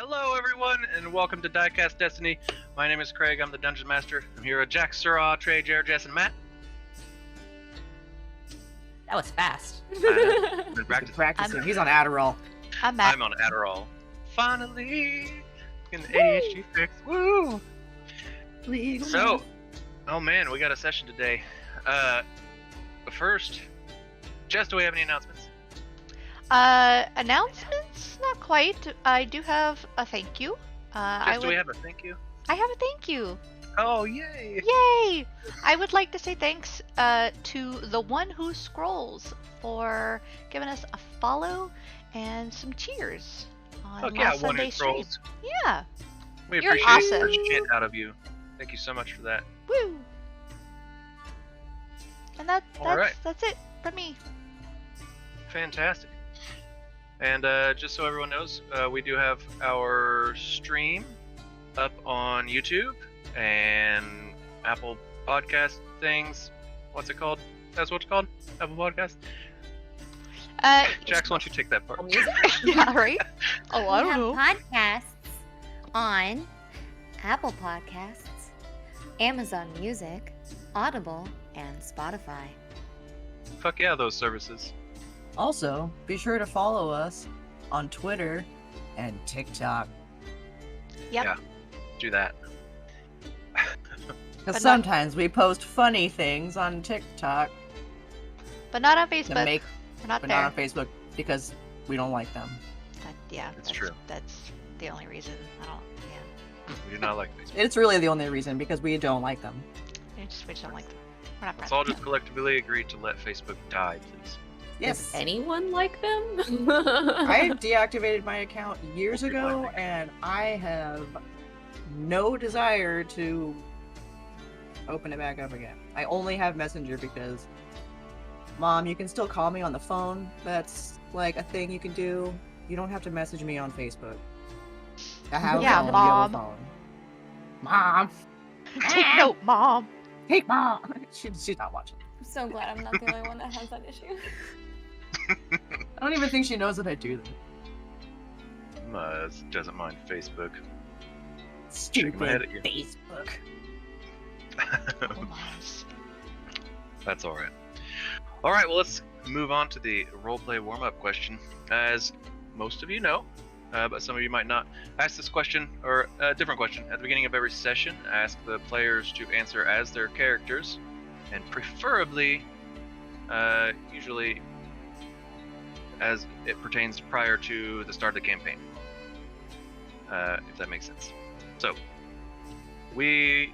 Hello, everyone, and welcome to Diecast Destiny. My name is Craig. I'm the Dungeon Master. I'm here with Jack, Sirrah, Trey, Jared, Jess, and Matt. That was fast. Been Practicing. He's on Adderall. I'm Matt. I'm on Adderall. Finally, getting the ADHD fix. Woo! So, oh man, we got a session today. But first, Jess, do we have any announcements? Announcements? Not quite. I do have a thank you. Jess, do we have a thank you? I have a thank you. Oh, yay! Yay! I would like to say thanks to the one who scrolls for giving us a follow and some cheers on last Sunday's stream. Yeah. We You're appreciate awesome. the shit out of you. Thank you so much for that. Woo! And that's right. That's it from me. Fantastic. And just so everyone knows, we do have our stream up on YouTube and Apple Podcast things. What's it called? That's what it's called? Apple Podcast? Jax, why don't you take that part? Yeah, right? Oh, I don't know. We have podcasts on Apple Podcasts, Amazon Music, Audible, and Spotify. Fuck yeah, those services. Also, be sure to follow us on Twitter and TikTok. Yep. Yeah, do that. Because sometimes we post funny things on TikTok. But not on Facebook. We're not but there. not on Facebook because we don't like them. That's true. That's the only reason. Yeah. We do not like Facebook. It's really the only reason because we don't like them. We just don't like them. We're not Let's friends. all just collectively agree to let Facebook die, please. Yes. Does anyone like them? I deactivated my account years ago, and I have no desire to open it back up again. I only have Messenger because, Mom, you can still call me on the phone. That's like a thing you can do. You don't have to message me on Facebook. I have Yeah, a phone, Mom. you have a phone. Mom! Take note, Mom. Hey, Mom! She's not watching. I'm so glad I'm not the only one that has that issue. I don't even think she knows that I do that. Doesn't mind Facebook. Stupid my head at you. Facebook. Oh, nice. That's alright. Alright, well, let's move on to the roleplay warm-up question. As most of you know, but some of you might not, ask this question, or a different question, at the beginning of every session. Ask the players to answer as their characters, and preferably, usually, as it pertains prior to the start of the campaign. If that makes sense. So, the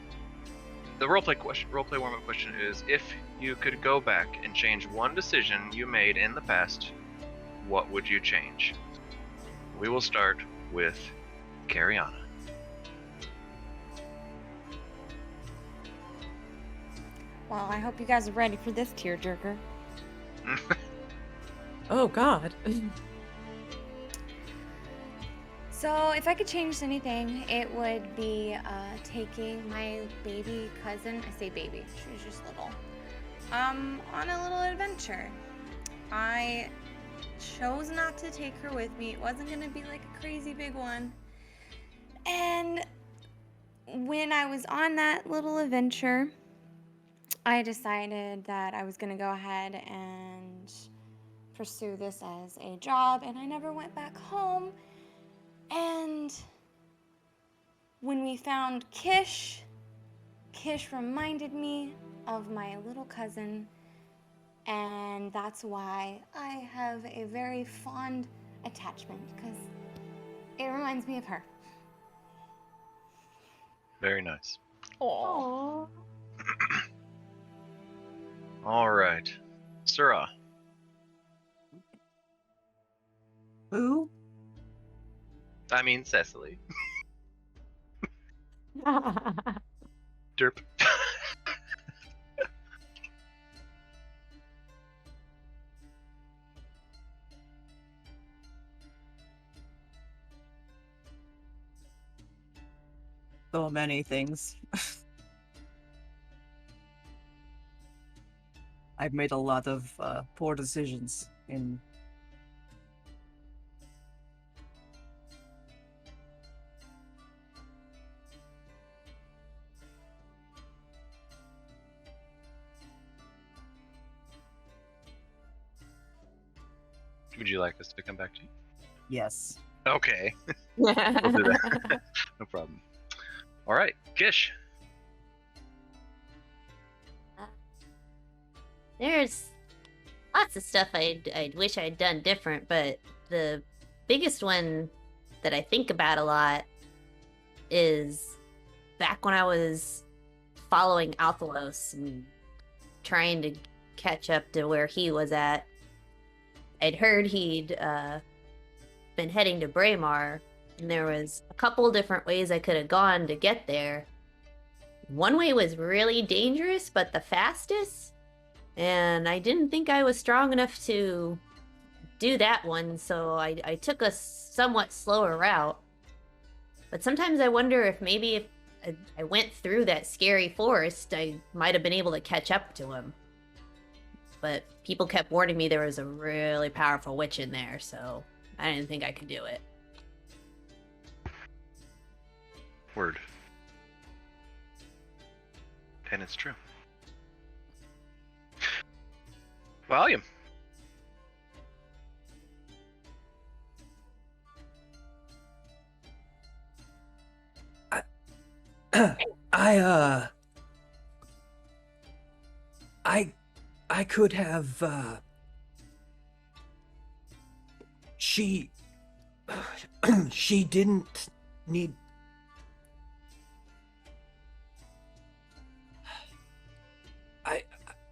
roleplay warm-up question is, if you could go back and change one decision you made in the past, what would you change? We will start with Cariana. Well, I hope you guys are ready for this tearjerker. Oh God. So, if I could change anything, it would be taking my baby cousin, I say baby, she was just little, on a little adventure. I chose not to take her with me. It wasn't gonna be like a crazy big one. And when I was on that little adventure, I decided that I was gonna go ahead and pursue this as a job, and I never went back home. And when we found Kish reminded me of my little cousin, and that's why I have a very fond attachment, because it reminds me of her. Very nice. Aww. Alright. Sirrah. Who? I mean Cecily. Derp. So many things. I've made a lot of poor decisions Would you like us to come back to you? Yes. Okay. We'll do that. No problem. All right, Gish. There's lots of stuff I'd wish I'd done different, but the biggest one that I think about a lot is back when I was following Althelos and trying to catch up to where he was at. I'd heard he'd been heading to Braemar, and there was a couple different ways I could have gone to get there. One way was really dangerous, but the fastest, and I didn't think I was strong enough to do that one, so I took a somewhat slower route. But sometimes I wonder if maybe if I went through that scary forest, I might have been able to catch up to him. But people kept warning me there was a really powerful witch in there, so I didn't think I could do it. Word. And it's true. Volume. I could have, she didn't need...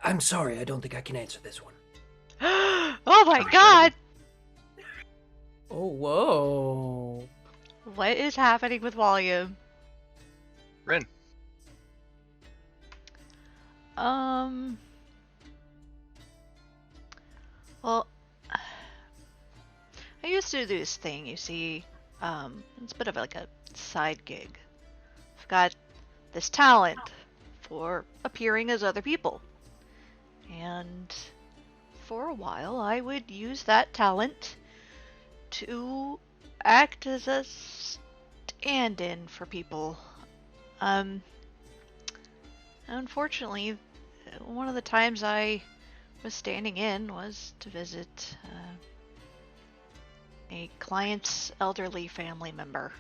I'm sorry, I don't think I can answer this one. Oh my god! Oh, whoa. What is happening with volume? Rin. Well, I used to do this thing, you see, it's a bit of like a side gig. I've got this talent for appearing as other people. And for a while, I would use that talent to act as a stand-in for people. Unfortunately, one of the times I was standing in was to visit a client's elderly family member.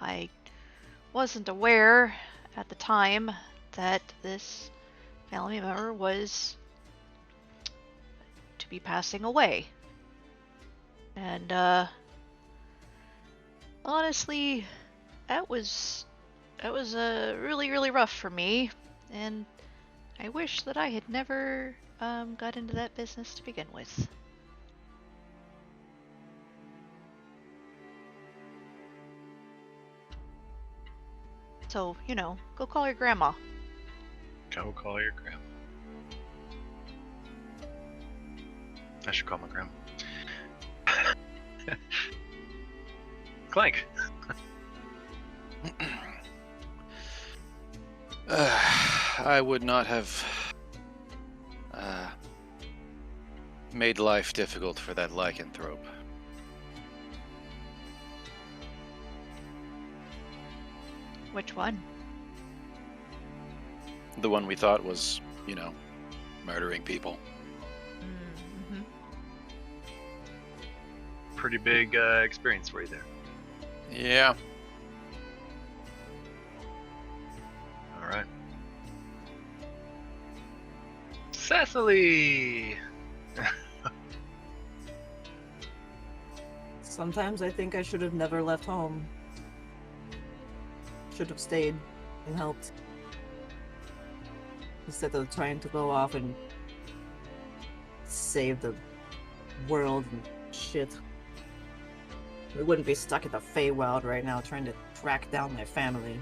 I wasn't aware at the time that this family member was to be passing away. And honestly, that was really, really rough for me, and I wish that I had never got into that business to begin with. So, you know, go call your grandma. Go call your grandma. I should call my grandma. Clank. I would not have made life difficult for that lycanthrope. Which one? The one we thought was, you know, murdering people. Mm-hmm. Pretty big experience for you there. Yeah. All right. Cecily. Sometimes I think I should have never left home. Should have stayed and helped. Instead of trying to go off and save the world and shit. We wouldn't be stuck at the Feywild right now trying to track down my family.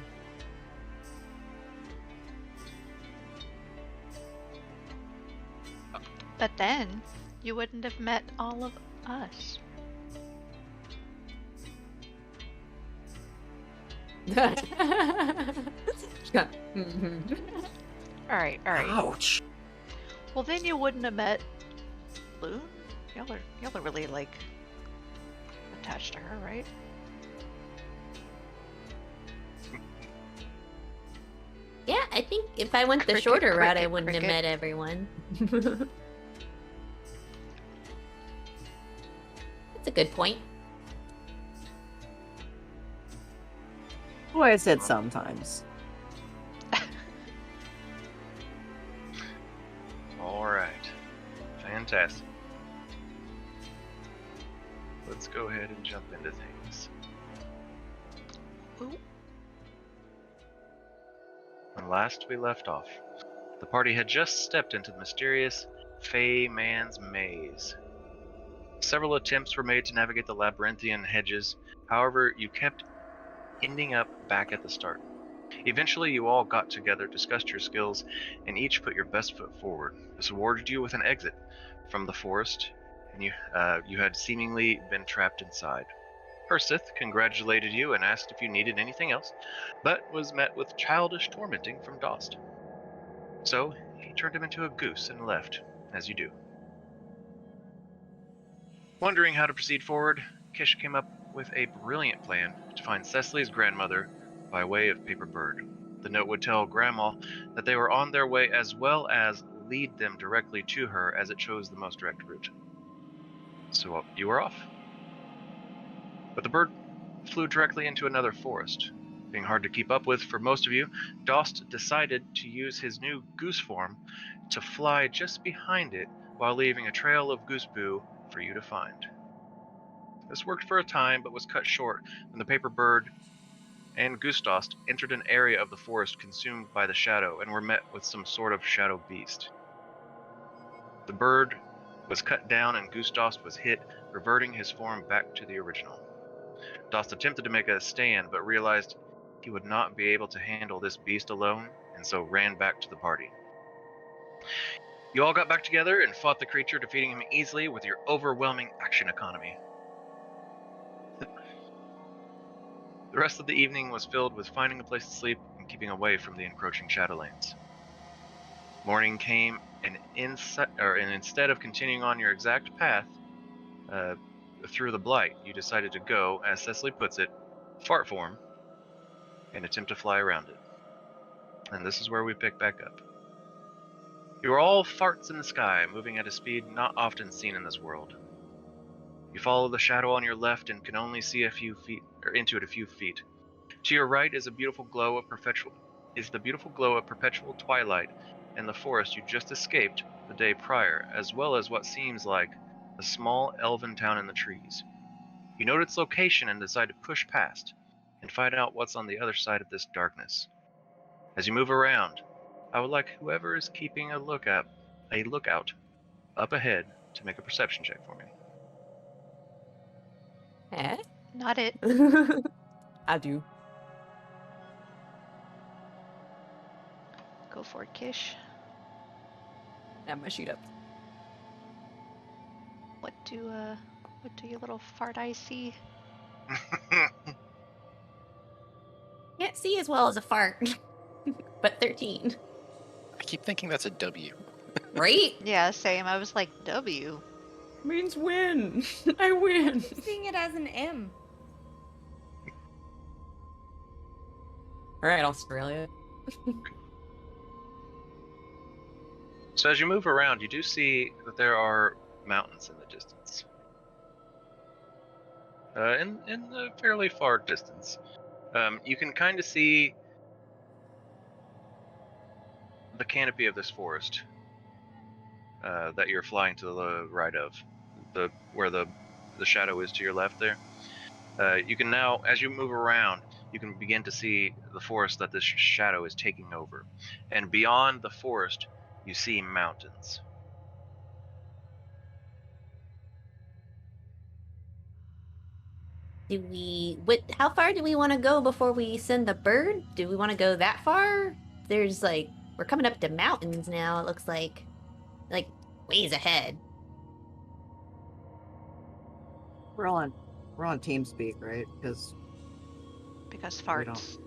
But then, you wouldn't have met all of us. Alright. Ouch. Well, then you wouldn't have met Loon? Y'all are really, like, attached to her, right? Yeah, I think if I went the Cricket, shorter route, I cricket, wouldn't cricket. have met everyone. good point. Boy, I said sometimes. All right. Fantastic. Let's go ahead and jump into things. Ooh. When last we left off, the party had just stepped into the mysterious Fey Man's Maze. Several attempts were made to navigate the labyrinthian hedges, however, you kept ending up back at the start. Eventually, you all got together, discussed your skills, and each put your best foot forward. This awarded you with an exit from the forest, and you had seemingly been trapped inside. Persith congratulated you and asked if you needed anything else, but was met with childish tormenting from Dost. So, he turned him into a goose and left, as you do. Wondering how to proceed forward, Kish came up with a brilliant plan to find Cecily's grandmother by way of Paper Bird. The note would tell Grandma that they were on their way, as well as lead them directly to her, as it chose the most direct route. So you were off. But the bird flew directly into another forest. Being hard to keep up with for most of you, Dost decided to use his new goose form to fly just behind it while leaving a trail of goose poo for you to find. This worked for a time, but was cut short when the Paper Bird and Goose Dost entered an area of the forest consumed by the shadow and were met with some sort of shadow beast. The bird was cut down and Goose Dost was hit, reverting his form back to the original. Dost attempted to make a stand, but realized he would not be able to handle this beast alone, and so ran back to the party. You all got back together and fought the creature, defeating him easily with your overwhelming action economy. The rest of the evening was filled with finding a place to sleep and keeping away from the encroaching Shadowlands. Morning came, and instead of continuing on your exact path through the Blight, you decided to go, as Cecily puts it, fart form, and attempt to fly around it. And this is where we pick back up. You are all farts in the sky, moving at a speed not often seen in this world. You follow the shadow on your left and can only see into it a few feet. To your right is the beautiful glow of perpetual twilight and the forest you just escaped the day prior, as well as what seems like a small elven town in the trees. You note its location and decide to push past and find out what's on the other side of this darkness. As you move around, I would like whoever is keeping a lookout up ahead to make a perception check for me. Eh? Not it. I do. Go for it, Kish. Have my shoot up. What do your little fart eyes see? Can't see as well as a fart, but 13. I keep thinking that's a W. Right? Yeah, same. I was like, W. Means win. I win. Seeing it as an M. All right, Australia. So as you move around, you do see that there are mountains in the distance. In the fairly far distance. You can kind of see the canopy of this forest that you're flying to the right of, where the shadow is to your left there. You can now, as you move around, you can begin to see the forest that this shadow is taking over. And beyond the forest, you see mountains. How far do we want to go before we send the bird? Do we want to go that far? We're coming up to mountains now, it looks like ways ahead. We're on TeamSpeak, right? Because Farts.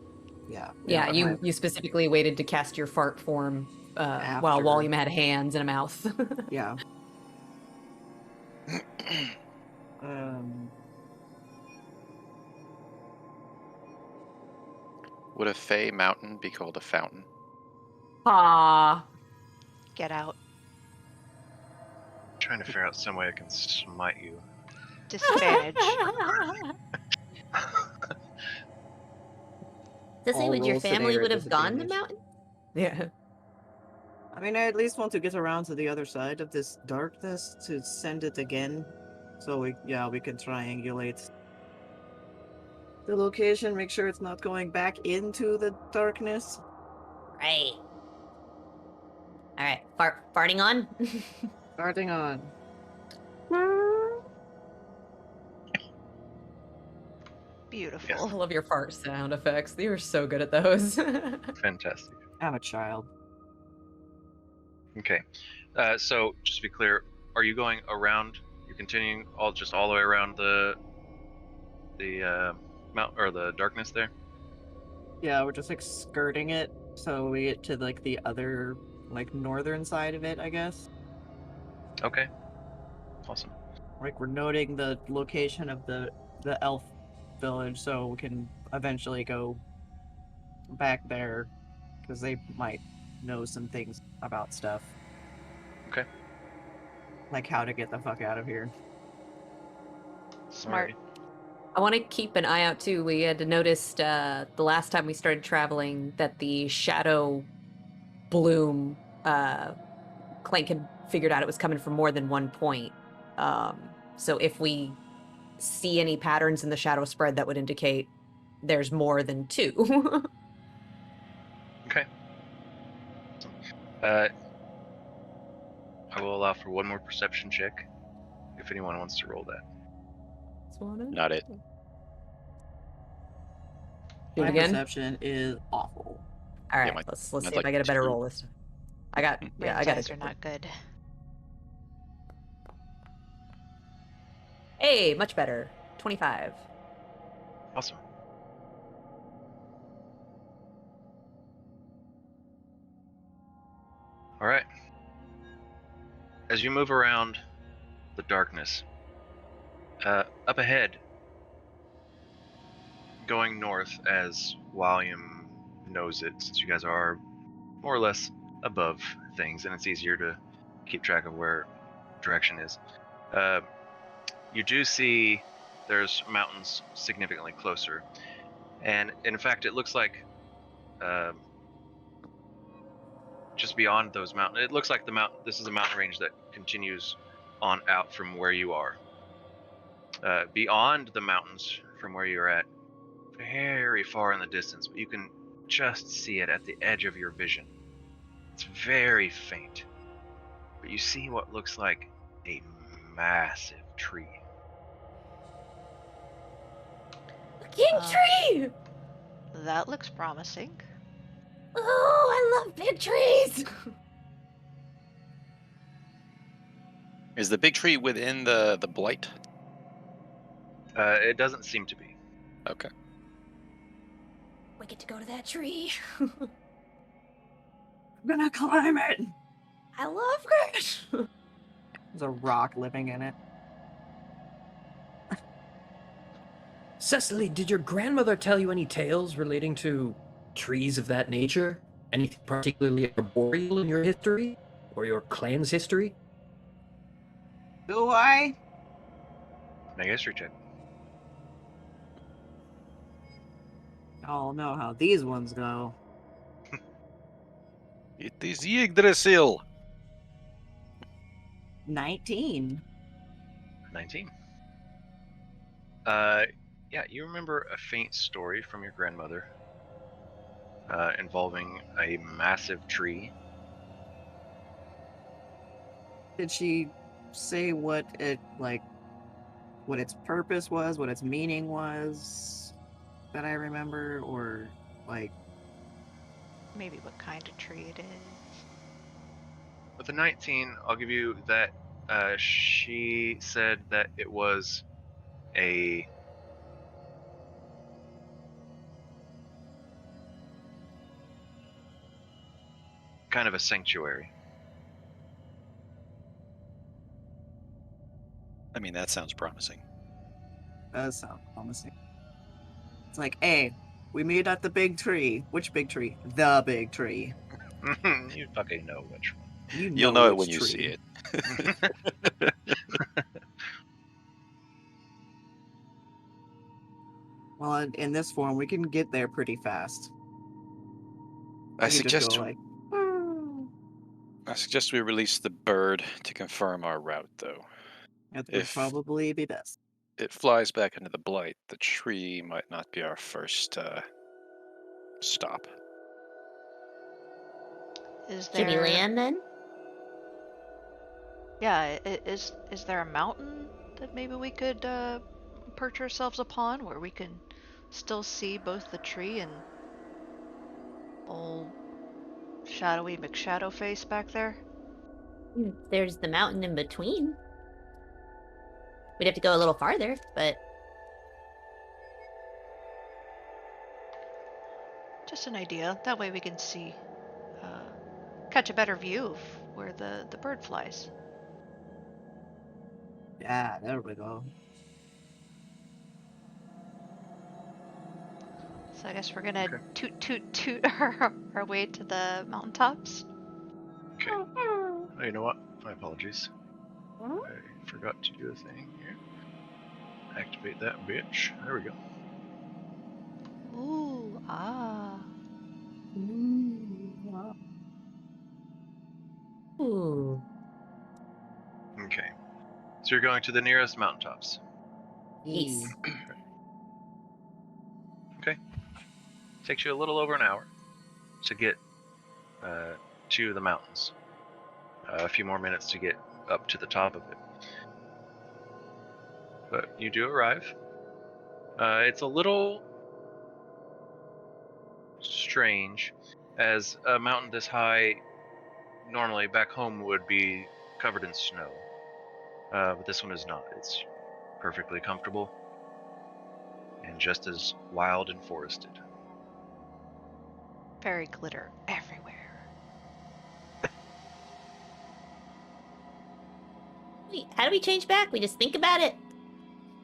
yeah. Yeah, you specifically waited to cast your fart form while William had hands and a mouth. Yeah. Would a Fey mountain be called a fountain? Ah. Get out. I'm trying to figure out some way I can smite you. Disadvantage. Cecily, All would your rolls today family are would have gone to disadvantage. mountain? Yeah. I mean, I at least want to get around to the other side of this darkness to send it again. So we can triangulate the location, make sure it's not going back into the darkness. Right. All right. Farting on. Starting on. Beautiful. I love your fart sound effects. You are so good at those. Fantastic. I'm a child. Okay. So just to be clear, are you going around? You're continuing all the way around the mount or the darkness there? Yeah, we're just like skirting it, so we get to like the other like northern side of it, I guess. Okay. Awesome. Like we're noting the location of the elf village, so we can eventually go back there because they might know some things about stuff. Okay. Like how to get the fuck out of here. Smart. Alrighty. I want to keep an eye out too. We had noticed the last time we started traveling that the shadow bloom, Clank had figured out it was coming from more than one point. So if we see any patterns in the shadow spread, that would indicate there's more than two. Okay. I will allow for one more perception check if anyone wants to roll that. Not it. Do it My again. perception is awful. All right, my- let's see mine's if like I get a better 2. roll this time. I got Brain's got eyes it. are not good. Hey, much better. 25. Awesome. All right. As you move around the darkness, up ahead, going north as William knows it, since you guys are more or less above things, and it's easier to keep track of where direction is. You do see there's mountains significantly closer, and in fact, it looks like just beyond those mountains, it looks like this is a mountain range that continues on out from where you are. Beyond the mountains from where you're at, very far in the distance, but you can just see it at the edge of your vision. It's very faint, but you see what looks like a massive tree. King Uh, tree! That looks promising. Oh, I love big trees! Is the big tree within the blight? It doesn't seem to be. Okay. We get to go to that tree. I'm gonna climb it! I love it! There's a rock living in it. Cecily, did your grandmother tell you any tales relating to trees of that nature? Anything particularly arboreal in your history? Or your clan's history? Do I? Make a history check. I'll know how these ones go. It is Yggdrasil. 19. 19. Yeah, you remember a faint story from your grandmother involving a massive tree. Did she say what its purpose was, what its meaning was that I remember, or like Maybe what kind of tree it is. With the 19, I'll give you that she said that it was a kind of a sanctuary. I mean, that sounds promising. does sound promising. It's like, hey, we meet at the big tree. Which big tree? The big tree. You fucking know which one. You'll know it which when you tree. see it. Well, in this form, we can get there pretty fast. I We can just suggest go like. I suggest we release the bird to confirm our route, though. That would If probably be best. it flies back into the blight, the tree might not be our first stop. Is Should we there? land then? Yeah. Is there a mountain that maybe we could perch ourselves upon, where we can still see both the tree and old shadowy McShadowface back there? There's the mountain in between. We'd have to go a little farther, but Just an idea. That way we can see, catch a better view of where the bird flies. Yeah, there we go. So I guess we're gonna Okay. toot our way to the mountaintops. Okay. Oh, you know what? My apologies. I forgot to do a thing here. Activate that bitch. There we go. Ooh, ah. ooh, Okay. So you're going to the nearest mountaintops. yes. Takes you a little over an hour to get to the mountains. A few more minutes to get up to the top of it. But you do arrive. It's a little strange, as a mountain this high normally back home would be covered in snow. But this one is not. It's perfectly comfortable and just as wild and forested. Fairy glitter everywhere. Wait, how do we change back? We just think about it.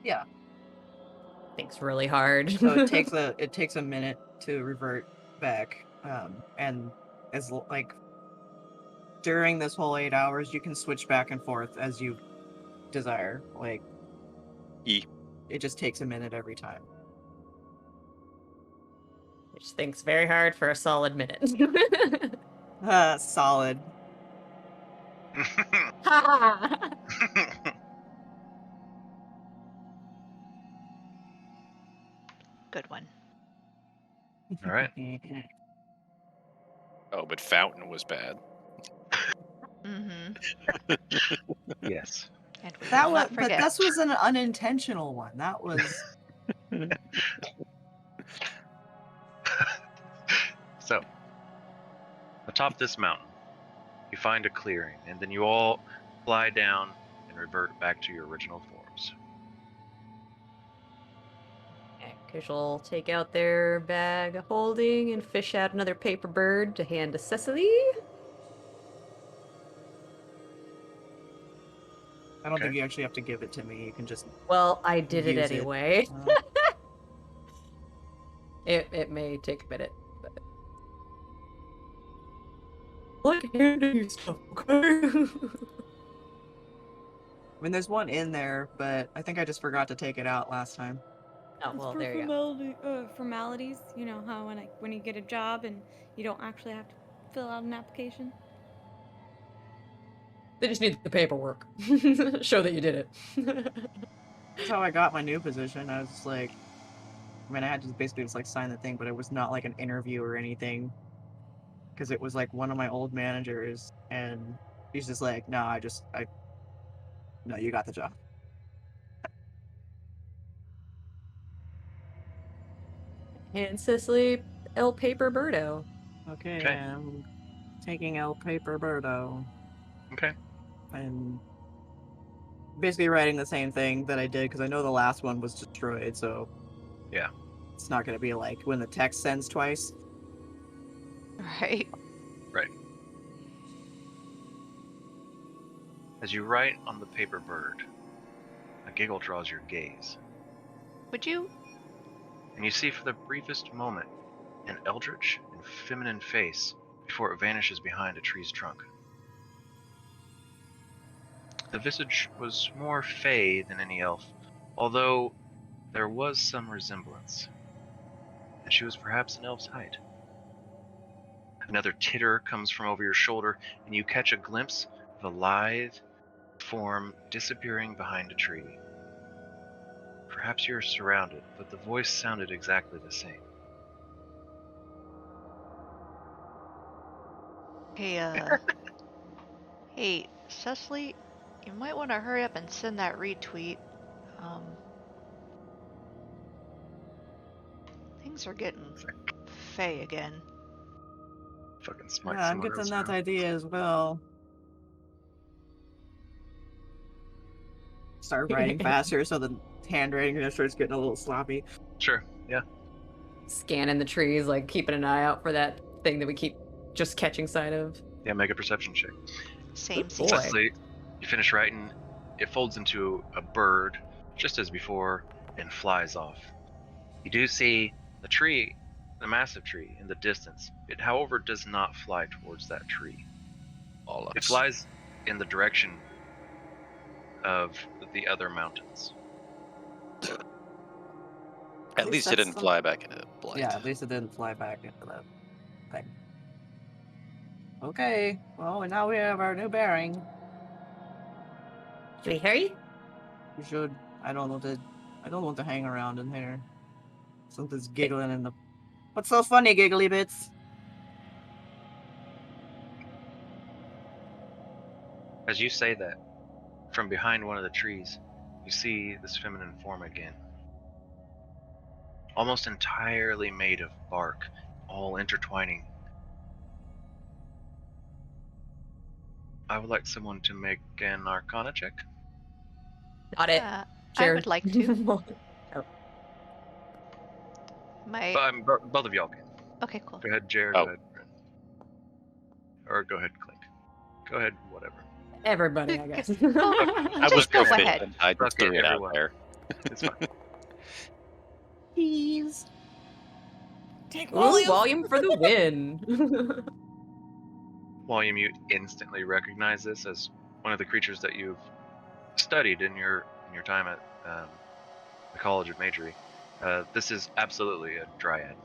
Yeah. Thinks really hard. So it takes a minute to revert back, and as like during this whole 8 hours, you can switch back and forth as you desire. Like, E. it just takes a minute every time. Which thinks very hard for a solid minute. Solid. Good one. All right. Oh, but Fountain was bad. Mm-hmm. Yes. And we That will was, not but forget. this was an unintentional one. That was. So, atop this mountain, you find a clearing, and then you all fly down and revert back to your original forms. Kush will take out their bag of holding and fish out another paper bird to hand to Cecily. I don't Okay. think you actually have to give it to me. You can just. Well, I did it Use it. anyway. It may take a minute. But... like handing you stuff, okay? I mean, there's one in there, but I think I just forgot to take it out last time. Oh, It's well, for there you go. formalities. You know how when you get a job and you don't actually have to fill out an application. They just need the paperwork. Show that you did it. That's how I got my new position. I was just like, I mean, I had to basically just like sign the thing, but it was not like an interview or anything, because it was like one of my old managers, and he's just like, no, no, you got the job. Hand Cecily El Paper Birdo. Okay, Okay. I'm taking El Paper Birdo Okay. and basically writing the same thing that I did, because I know the last one was destroyed, so Yeah. it's not going to be like when the text sends twice. Right. Right. As you write on the paper bird, a giggle draws your gaze, Would you? and you see for the briefest moment an eldritch and feminine face before it vanishes behind a tree's trunk. The visage was more fey than any elf, although there was some resemblance, and she was perhaps an elf's height. Another titter comes from over your shoulder, and you catch a glimpse of a lithe form disappearing behind a tree. Perhaps you're surrounded, but the voice sounded exactly the same. Hey, hey, Cecily, you might want to hurry up and send that retweet. Things are getting fey again. Fucking smite Yeah, I'm someone else getting that now. idea as well. Start writing faster so the handwriting just starts getting a little sloppy. Sure, yeah. Scanning the trees, like keeping an eye out for that thing that we keep just catching sight of. Yeah, make a perception check. Same Boy. Cecily, you finish writing, it folds into a bird, just as before, and flies off. You do see the tree, the massive tree, in the distance. It, however, does not fly towards that tree. All It us. flies in the direction of the other mountains. At least it that's didn't some- fly back into the blight. Yeah, at least it didn't fly back into that thing. Okay, well, and now we have our new bearing. Should we hurry? We should. I don't want to hang around in here. Something's giggling in the. What's so funny, giggly bits? As you say that, from behind one of the trees, you see this feminine form again. Almost entirely made of bark, all intertwining. I would like someone to make an Arcana check. Got it. I Sure. would like to. Oh. Both of y'all can. Okay, cool. Go ahead, Jared. Oh. Go ahead, Brent. Or go ahead, Clink. Go ahead, whatever. Everybody, I guess. I was Just go confident ahead. and I just Fuck it, threw it out everyone. there. It's fine. Please. Take Ooh, volume. volume for the win. William, you instantly recognize this as one of the creatures that you've studied in your time at the College of Magery. This is absolutely a dryad.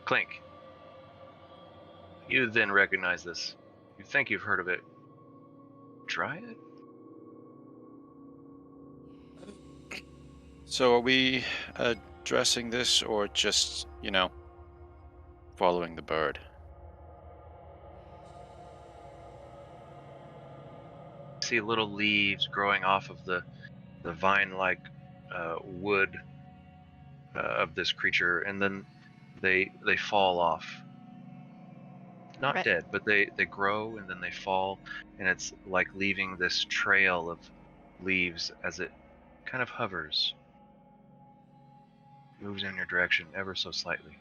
Clink. You then recognize this. You think you've heard of it. Dryad? So are we addressing this or just, following the bird? See little leaves growing off of the vine-like wood of this creature, and then they fall off. Not Right. dead, but they grow and then they fall, and it's like leaving this trail of leaves as it kind of hovers, moves in your direction ever so slightly.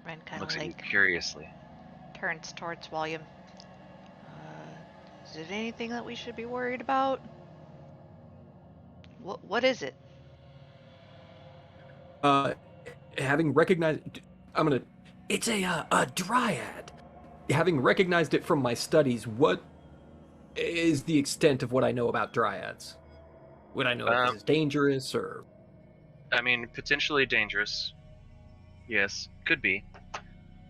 Ren kind Looks of at you like curiously. turns towards volume. Is it anything that we should be worried about? What is it? Having recognized, it's a dryad. Having recognized it from my studies, what is the extent of what I know about dryads? Would I know if this is dangerous or? I mean, potentially dangerous. Yes, could be.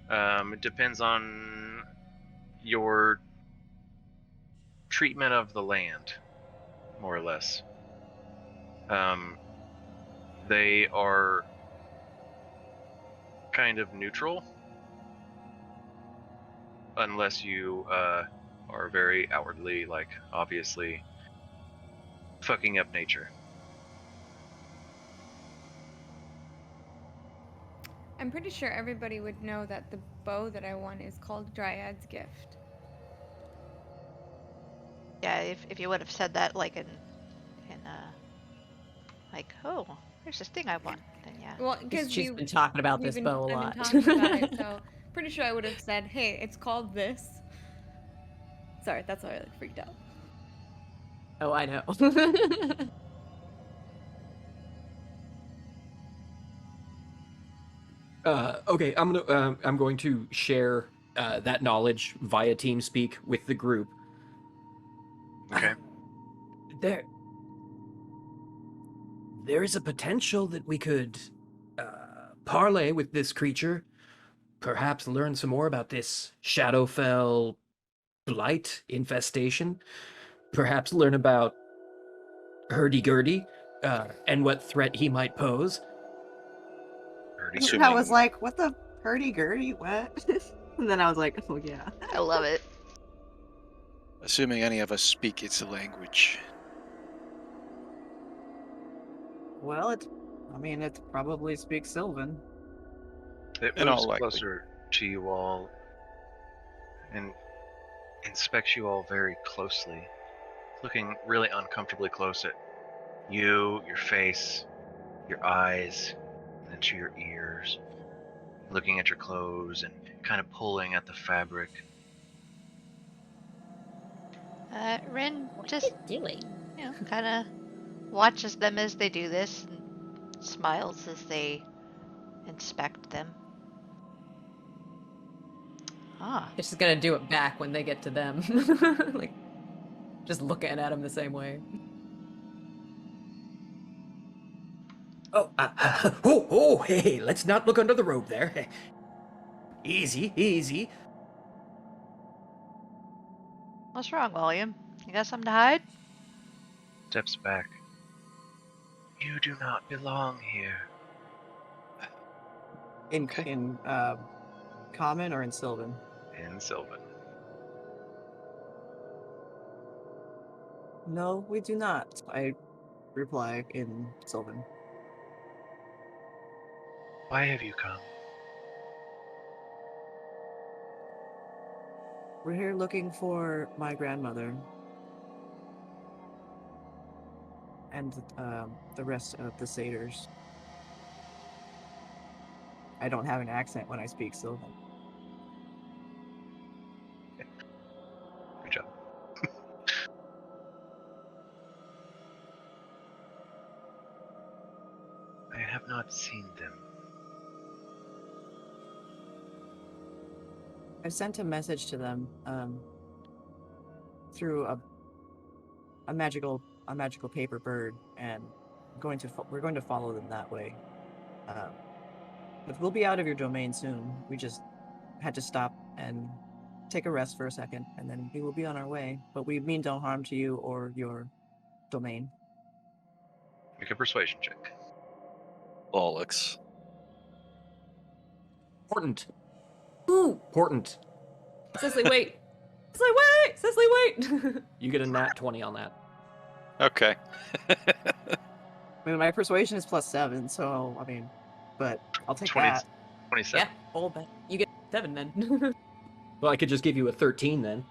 It depends on your treatment of the land, more or less. They are kind of neutral, unless you are very outwardly, obviously fucking up nature. I'm pretty sure everybody would know that the bow that I won is called Dryad's Gift. Yeah, if you would have said that oh, there's this thing I want, then yeah. Well, because She's been talking about we've this been- bow a I've lot. been talking about it, so pretty sure I would have said, "Hey, it's called this." Sorry, that's why I freaked out. Oh, I know. Okay, I'm going to share that knowledge via TeamSpeak with the group. Okay. There is a potential that we could parlay with this creature, perhaps learn some more about this Shadowfell blight infestation, perhaps learn about Hurdy-Gurdy and what threat he might pose. I was like, what the hurdy-gurdy? What? And then I was like, oh yeah. I love it. Assuming any of us speak its language. Well, it probably speaks Sylvan. It In all moves likelihood. closer to you all and inspects you all very closely, looking really uncomfortably close at you, your face, your eyes, and into your ears, looking at your clothes and kind of pulling at the fabric. Ren What just, are you doing? kind of watches them as they do this and smiles as they inspect them. Ah, It's just gonna do it back when they get to them. Like, just looking at them the same way. Hey, let's not look under the robe there. Easy, easy. what's wrong, William? You got something to hide? Steps back. You do not belong here. In Common or in Sylvan? In Sylvan. No, we do not. I reply in Sylvan. Why have you come? We're here looking for my grandmother and the rest of the satyrs. I don't have an accent when I speak Sylvan. Good job. I have not seen them. I sent a message to them through a magical paper bird, and we're going to follow them that way. But we'll be out of your domain soon. We just had to stop and take a rest for a second, and then we will be on our way. But we mean no harm to you or your domain. Make a persuasion check. Bollocks. Important. Ooh, Important. Cecily, wait. Cecily, wait! Cecily, wait! You get a nat 20 on that. Okay. I mean, my persuasion is +7, so but I'll take 20 that. 27. Yeah, hold that. You get 7 then. Well, I could just give you a 13 then.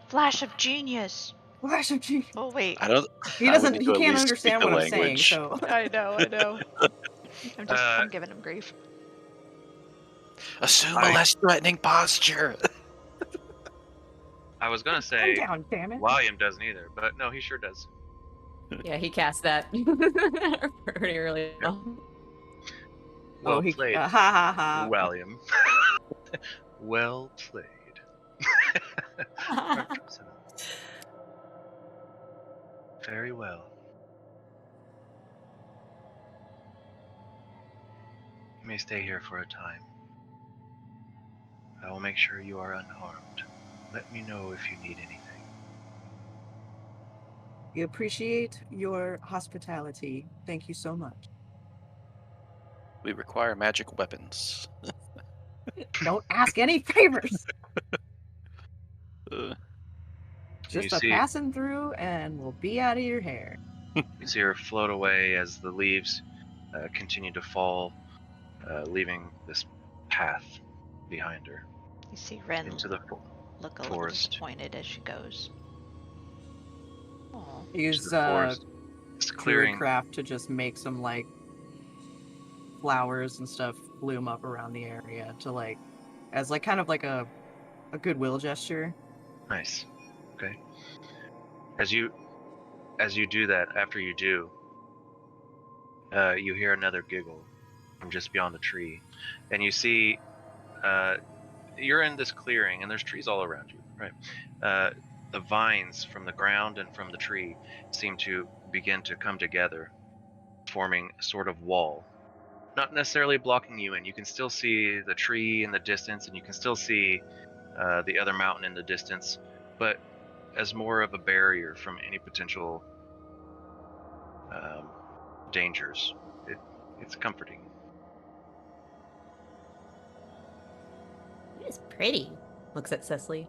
Flash of genius. Flash of genius. Oh wait. I don't. He I would doesn't. need He to at can't least speak understand the what I'm saying. language. So I know. I'm giving him grief. Assume a less threatening posture. I was gonna calm say down, damn it. William doesn't either, but no, he sure does. Yeah, he cast that pretty early. Well he played, ha ha ha. William. Well played. Very well. You may stay here for a time. I will make sure you are unharmed. Let me know if you need anything. We appreciate your hospitality. Thank you so much. We require magic weapons. Don't ask any favors. Uh, Just You a see- passing through, and we'll be out of your hair. You see her float away as the leaves continue to fall, leaving this path behind her You see Ren into the look a little forest. disappointed as she goes. Aw. Use into the forest. This clearing. craft to just make some like flowers and stuff bloom up around the area to as kind of like a goodwill gesture. Nice. Okay. As you do that, after you do, you hear another giggle from just beyond the tree, and you see you're in this clearing, and there's trees all around you, right? The vines from the ground and from the tree seem to begin to come together, forming a sort of wall. Not necessarily blocking you in. You can still see the tree in the distance, and you can still see the other mountain in the distance, but as more of a barrier from any potential dangers. It's comforting. It's pretty. Looks at Cecily.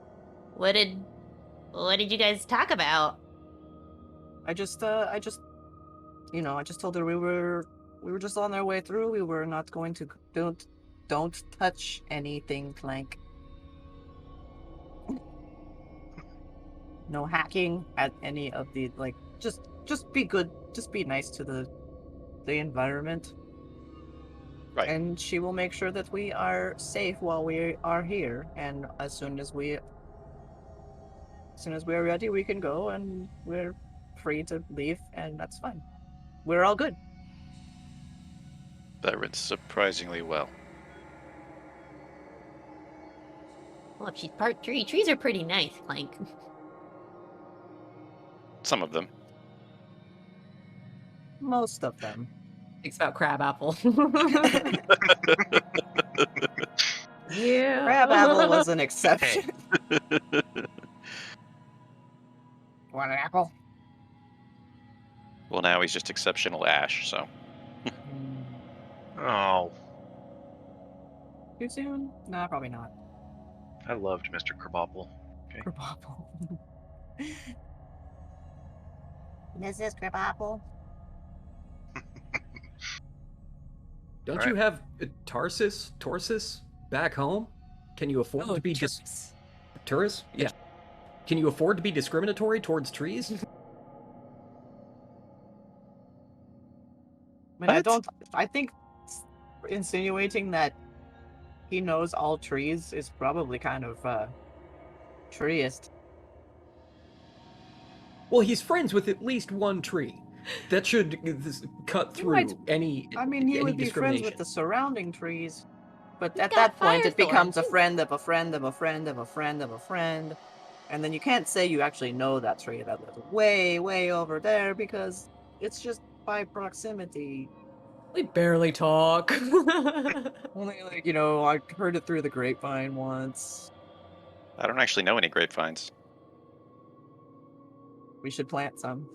What did you guys talk about? I just told her we were just on our way through. We were not going to don't touch anything, Clank. No hacking at any of the just be good, just be nice to the environment. Right. And she will make sure that we are safe while we are here, and as soon as we are ready, we can go, and we're free to leave, and that's fine. We're all good. That went surprisingly well. Well, if she's part tree, trees are pretty nice, Clank. Some of them. Most of them. Thinks about crabapple. Yeah. Crabapple was an exception. Want an apple? Well, now he's just exceptional Ash, so. Oh, Too soon? Nah, probably not. I loved Mr. Kerbopple. Crabapple. Mrs. Crabapple. Don't All you have Tarsus back home? Can you afford to be Turris? Yeah. Can you afford to be discriminatory towards trees? I think insinuating that he knows all trees is probably kind of treeist. Well, he's friends with at least one tree. That should cut through any. I mean, he any would be friends discrimination. with the surrounding trees, but He's at got that point, it firethorn, becomes a too. friend of a friend of a friend of a friend of a friend, and then you can't say you actually know that tree that lives way, way over there because it's just by proximity. We barely talk. Only I heard it through the grapevine once. I don't actually know any grapevines. We should plant some.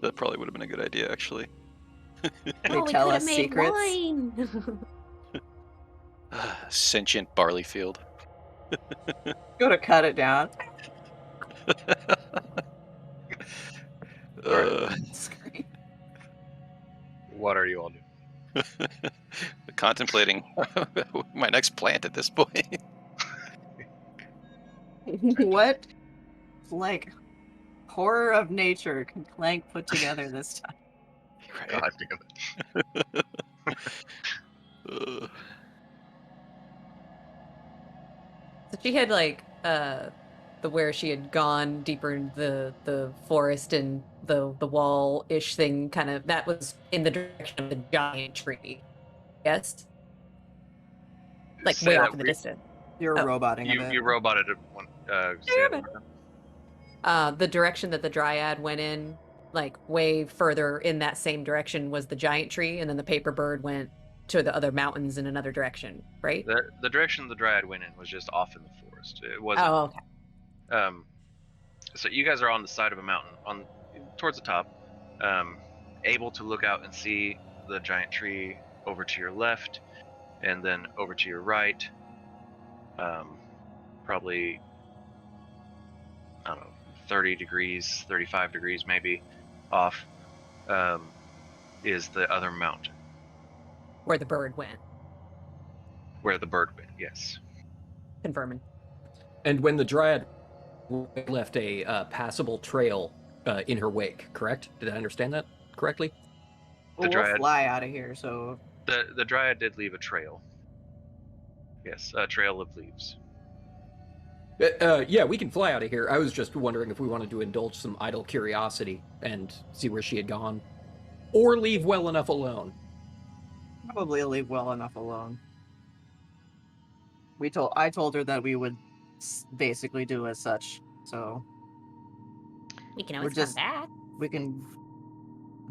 That probably would have been a good idea, actually. They Oh, we tell could us have made secrets. wine. Sentient barley field. Go to cut it down. Scream. What are you all doing? Contemplating my next plant at this point. What horror of nature can Clank put together this time? Right. God damn it. So she had where she had gone deeper in the forest and the wall-ish thing that was in the direction of the giant tree. Yes? Like Say way that off in the re- distance. You're Oh. roboting a You bit. you roboted it one. Say it again. The direction that the dryad went in, like way further in that same direction, was the giant tree, and then the paper bird went to the other mountains in another direction, right? The direction the dryad went in was just off in the forest. It wasn't. Oh, okay. So you guys are on the side of a mountain, towards the top, able to look out and see the giant tree over to your left, and then over to your right. Probably, I don't know, 30 degrees, 35 degrees maybe off, is the other mountain Where the bird went. where the bird went. Yes. Confirming. And when the dryad left a passable trail in her wake, correct? Did I understand that correctly? Well, we'll dryad- fly out of here, so The dryad did leave a trail. Yes, a trail of leaves. Yeah, we can fly out of here. I was just wondering if we wanted to indulge some idle curiosity and see where she had gone. Or leave well enough alone. probably leave well enough alone. I told her that we would basically do as such. So We can we're always just come back. we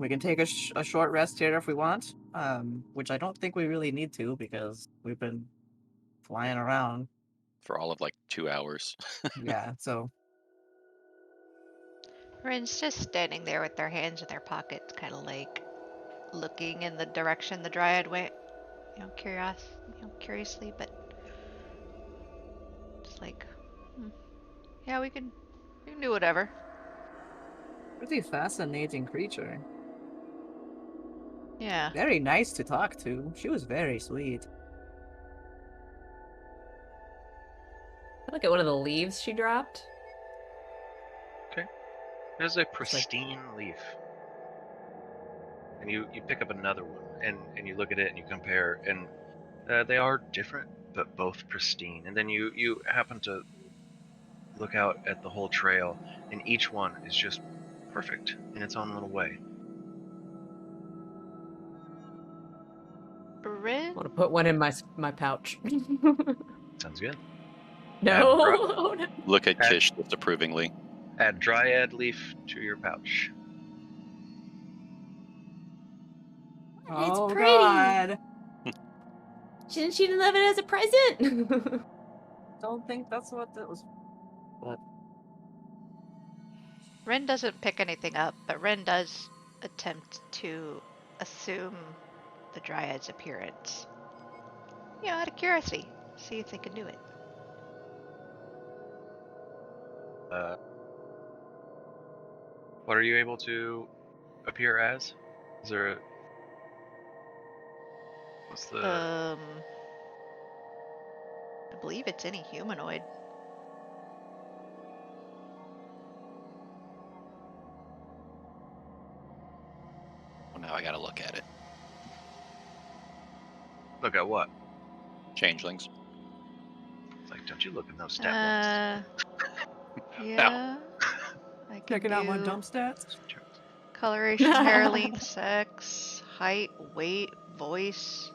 can take a short rest here if we want. Which I don't think we really need to because we've been flying around. For all of like 2 hours. Yeah. So Rin's just standing there with their hands in their pockets, kind of like looking in the direction the dryad went. Curiously, but just like, yeah, we can do whatever. pretty fascinating creature. Yeah. Very nice to talk to. She was very sweet. Look at one of the leaves she dropped. There's a pristine leaf. And you pick up another one, and you look at it and you compare, and they are different, but both pristine. And then you happen to look out at the whole trail, and each one is just perfect in its own little way. Rin? I want to put one in my pouch. Sounds good. No. Look at Kish disapprovingly. Add dryad leaf to your pouch. It's Oh pretty. God! Shouldn't she love it as a present? Don't think that's what that was. But Rin doesn't pick anything up, but Rin does attempt to assume the dryad's appearance. Out of curiosity. See if they can do it. What are you able to appear as? Is there a... What's the... I believe it's any humanoid. Well, now I gotta look at it. Look at what? Changelings. It's like, don't you look at those stat Yeah. I can checking out my do dump stats. ones? Coloration, hair length, sex, height, weight, voice.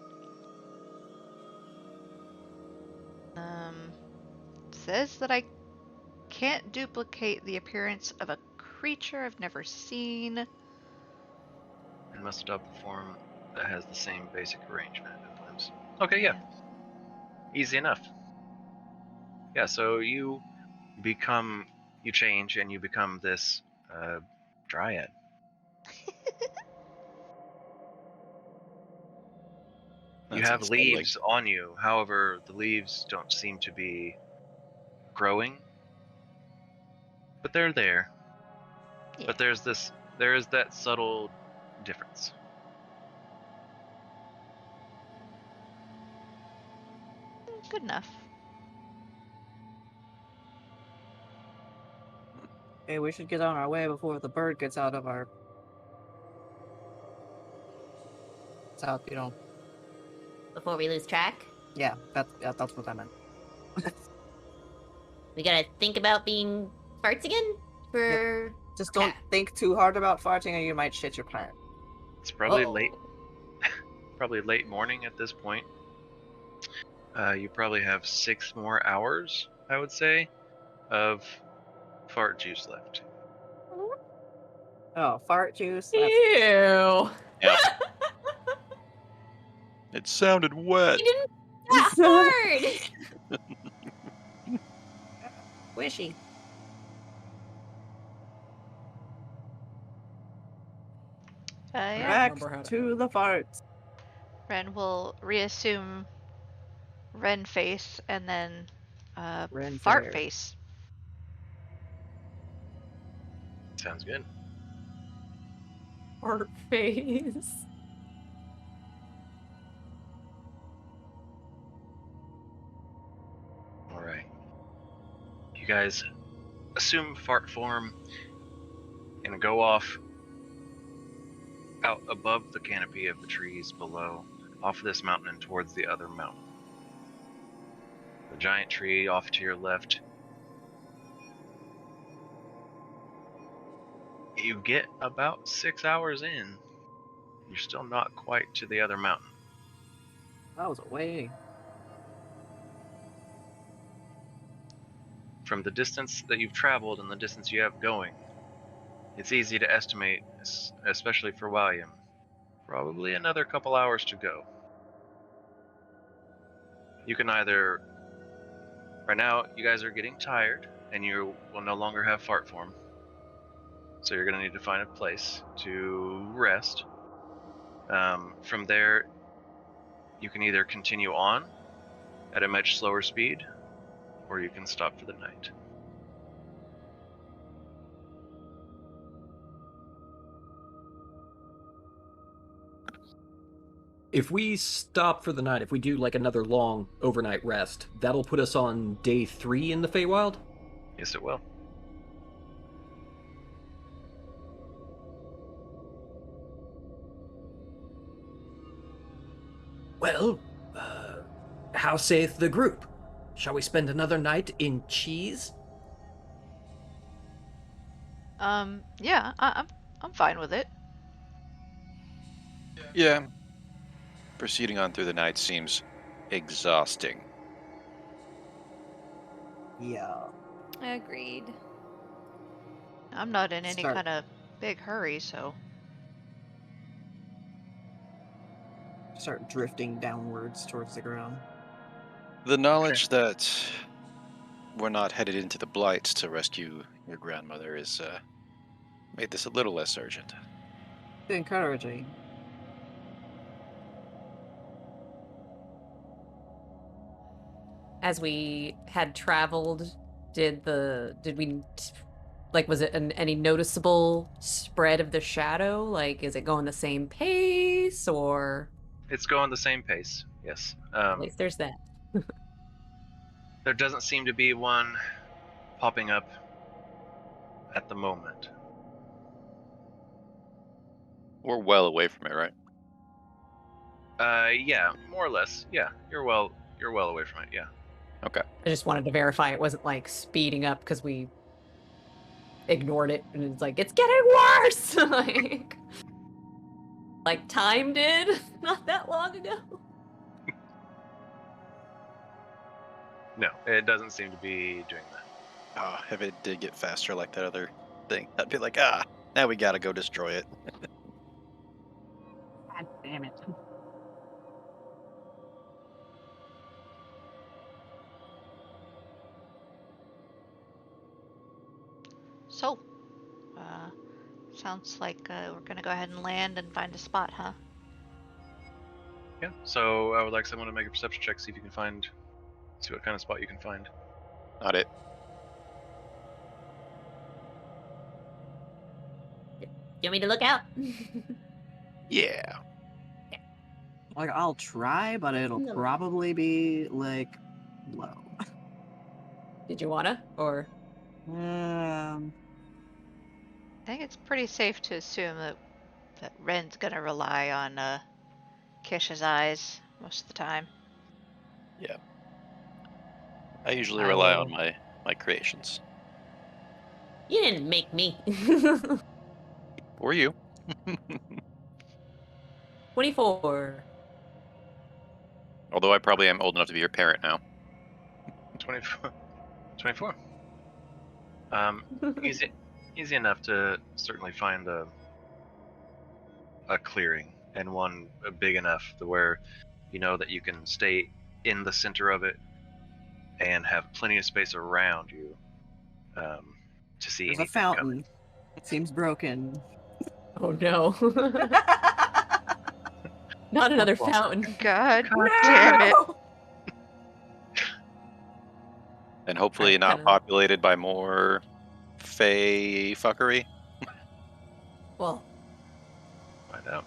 Says that I can't duplicate the appearance of a creature I've never seen. And must adopt a form that has the same basic arrangement of limbs. Okay, yeah. Easy enough. Yeah, so you change and you become this dryad. You have unsettling. leaves on you, however, the leaves don't seem to be growing, but they're there. Yeah. But there is that subtle difference. Good enough. Hey, we should get on our way before the bird gets out of our. It's out, Before we lose track, Yeah, that's what I meant. we gotta think about being farts again for. Just don't think too hard about farting, or you might shit your pants. It's probably Uh-oh. late morning at this point. You probably have 6 more hours, I would say, of fart juice left. Oh, fart juice. Ew. Yep. It sounded wet. You didn't that hard. Wishy. Yeah. Back to the farts. Ren will reassume Ren face and then Ren fart fair. face. Sounds good. Art face. Alright. You guys assume fart form and go off out above the canopy of the trees below, off this mountain and towards the other mountain. The giant tree off to your left. You get about 6 hours in. You're still not quite to the other mountain. That was a way. from the distance that you've traveled and the distance you have going, it's easy to estimate, especially for William, probably another couple hours to go. You can either, right now, you guys are getting tired and you will no longer have fart form. So you're going to need to find a place to rest. From there, you can either continue on at a much slower speed, or you can stop for the night. If we stop for the night, if we do like another long overnight rest, that'll put us on day 3 in the Feywild? Yes, it will. Well, how saith the group? Shall we spend another night in cheese? Yeah, I'm fine with it. Yeah. Proceeding on through the night seems exhausting. Yeah. Agreed. I'm not in any Start. kind of big hurry, so. Start drifting downwards towards the ground. The knowledge that we're not headed into the Blight to rescue your grandmother is made this a little less urgent. Encouraging. As we had traveled, did we like, was it any noticeable spread of the shadow? Like, is it going the same pace, or It's going the same pace, yes. at least there's that. There doesn't seem to be one popping up at the moment. We're well away from it, right? Yeah, more or less. Yeah, you're well away from it. Yeah. Okay. I just wanted to verify it wasn't like speeding up because we ignored it, and it's like, it's getting worse. like time did not that long ago. No, it doesn't seem to be doing that. Oh, if it did get faster like that other thing, I'd be like, now we gotta go destroy it. God damn it. So, sounds like we're gonna go ahead and land and find a spot, huh? Yeah. So I would like someone to make a perception check, see if you can see what kind of spot you can find. Not it. You want me to look out? Yeah. Like, I'll try, but it'll No. probably be, like, low. Did you wanna, or I think it's pretty safe to assume that Ren's gonna rely on Kish's eyes most of the time. Yeah. I usually I rely will- on my creations. You didn't make me. Or you. 24? Although I probably am old enough to be your parent now. 24. 24. Easy enough to certainly find a clearing, and one big enough to where you know that you can stay in the center of it and have plenty of space around you to see There's a anything coming. fountain. It seems broken. Oh no. Not another fountain. God damn it! And hopefully Alright, not kinda- populated by more fey fuckery. Well, Find out.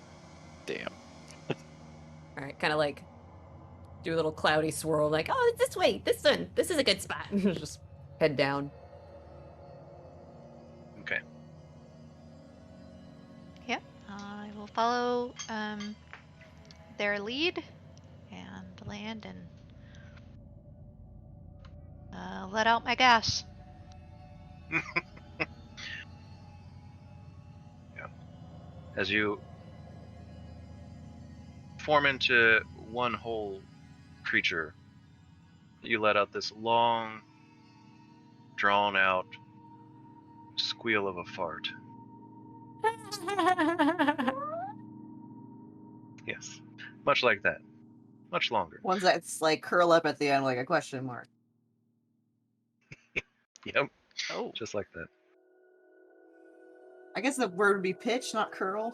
Damn. alright, kind of like do a little cloudy swirl, like, oh, it's this way, this one, this is a good spot. Just head down. Okay. Yep, I will follow their lead and land and let out my gas. Yeah. As you form into one whole creature, you let out this long, drawn-out squeal of a fart. Yes, much like that. Much longer. Ones that's like curl up at the end like a question mark. Yep, Oh. just like that. I guess the word would be pitch, not curl.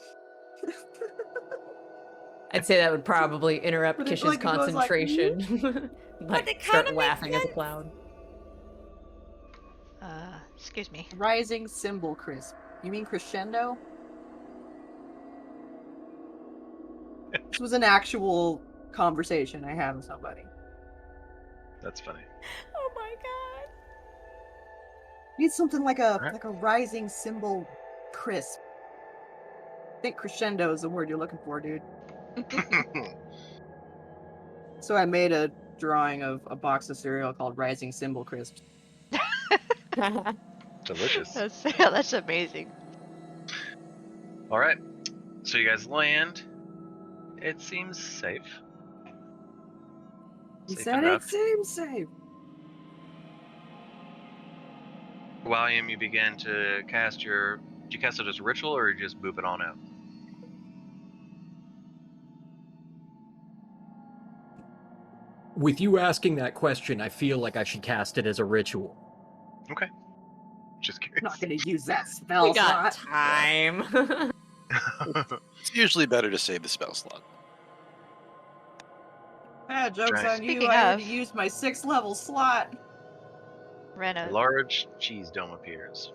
I'd say that would probably interrupt But it, Kish's like, it goes like, concentration. But it start kinda makes laughing at the sense. cloud. Excuse me. Rising cymbal crisp. You mean crescendo? This was an actual conversation I had with somebody. That's funny. Oh my god. Need something like a Alright. like a rising cymbal crisp. I think crescendo is the word you're looking for, dude. So I made a drawing of a box of cereal called Rising Cymbal Crisps. Delicious. That's amazing. All right, so you guys land. It seems safe. He Safe said enough. it seems safe. William, you begin to cast your. Did you cast it as a ritual, or you just boop it on out? With you asking that question, I feel like I should cast it as a ritual. Okay. Just I'm curious. not gonna use that spell We got slot. time. It's usually better to save the spell slot. Ah, joke's Right. on you. Speaking I of- already used my 6th level slot. Ren, A large cheese dome appears.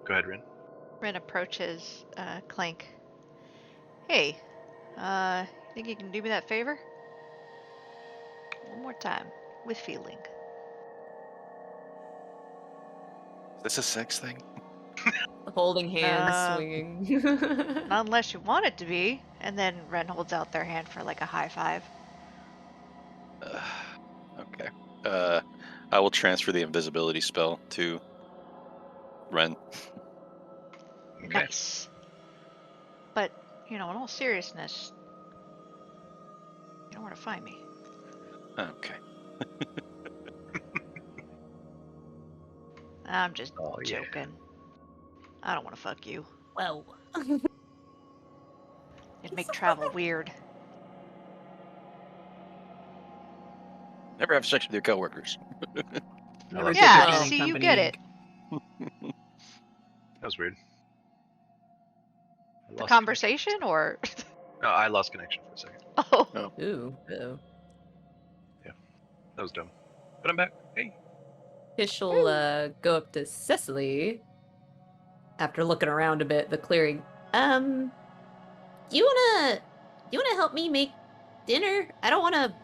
Go ahead, Rin. Ren approaches Clank. Hey, think you can do me that favor? One more time, with feeling. Is this a sex thing? Holding hands, Um, swinging. Not unless you want it to be. And then Ren holds out their hand for like a high five. Okay. I will transfer the invisibility spell to Ren. Okay. Nice. But, in all seriousness, you know where to find me. Okay. I'm just Oh, yeah. joking. I don't want to fuck you. Whoa. It'd make travel weird. Never have sex with your coworkers. Never like did Yeah, the Canning see, you Company get Inc. it. That was weird. I The lost conversation, or? connection. No, I lost connection for a second. Oh. No. Ooh. Uh-oh. That was dumb. But I'm back. Hey. Kish will go up to Cecily after looking around a bit, the clearing. You wanna help me make dinner? I don't wanna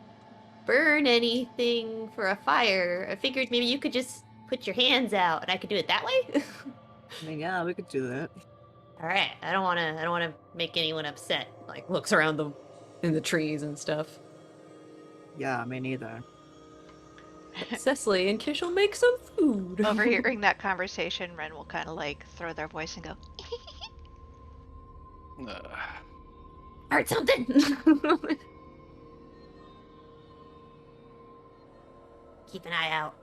burn anything for a fire. I figured maybe you could just put your hands out and I could do it that way. I mean, yeah, we could do that. All right. I don't wanna make anyone upset. Like looks around in the trees and stuff. Yeah, me neither. Cecily and Kish will make some food. Overhearing that conversation, Ren will kind of like throw their voice and go, Heard something. Keep an eye out.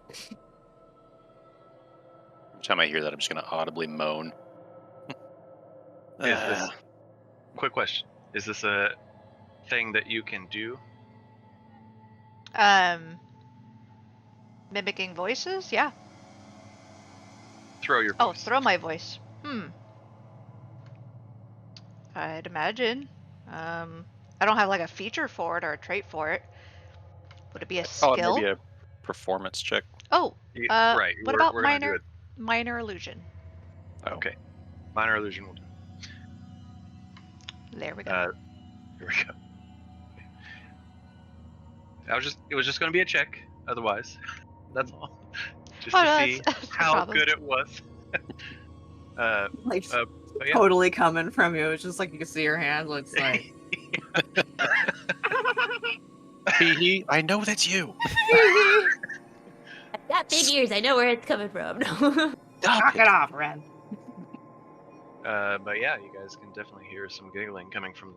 Every time I hear that, I'm just going to audibly moan. Is this... Quick question. Is this a thing that you can do? mimicking voices? Yeah. Throw your Oh, voice. throw my voice. I'd imagine. I don't have like a feature for it or a trait for it. Would it be a Oh, skill? maybe a performance check. Oh, Right. what we're about gonna do minor illusion? Oh. Okay. Minor illusion will do. There we go. Here we go. It was just going to be a check. Otherwise, that's all. Just Oh, to no, see that's no how problem. good it was. Like, But yeah. totally coming from you. It's just like you can see your hands. It's like, Hee hee, I know that's you. I've got big ears. I know where it's coming from. Stop knock it. it off, Ren. But yeah, you guys can definitely hear some giggling coming from.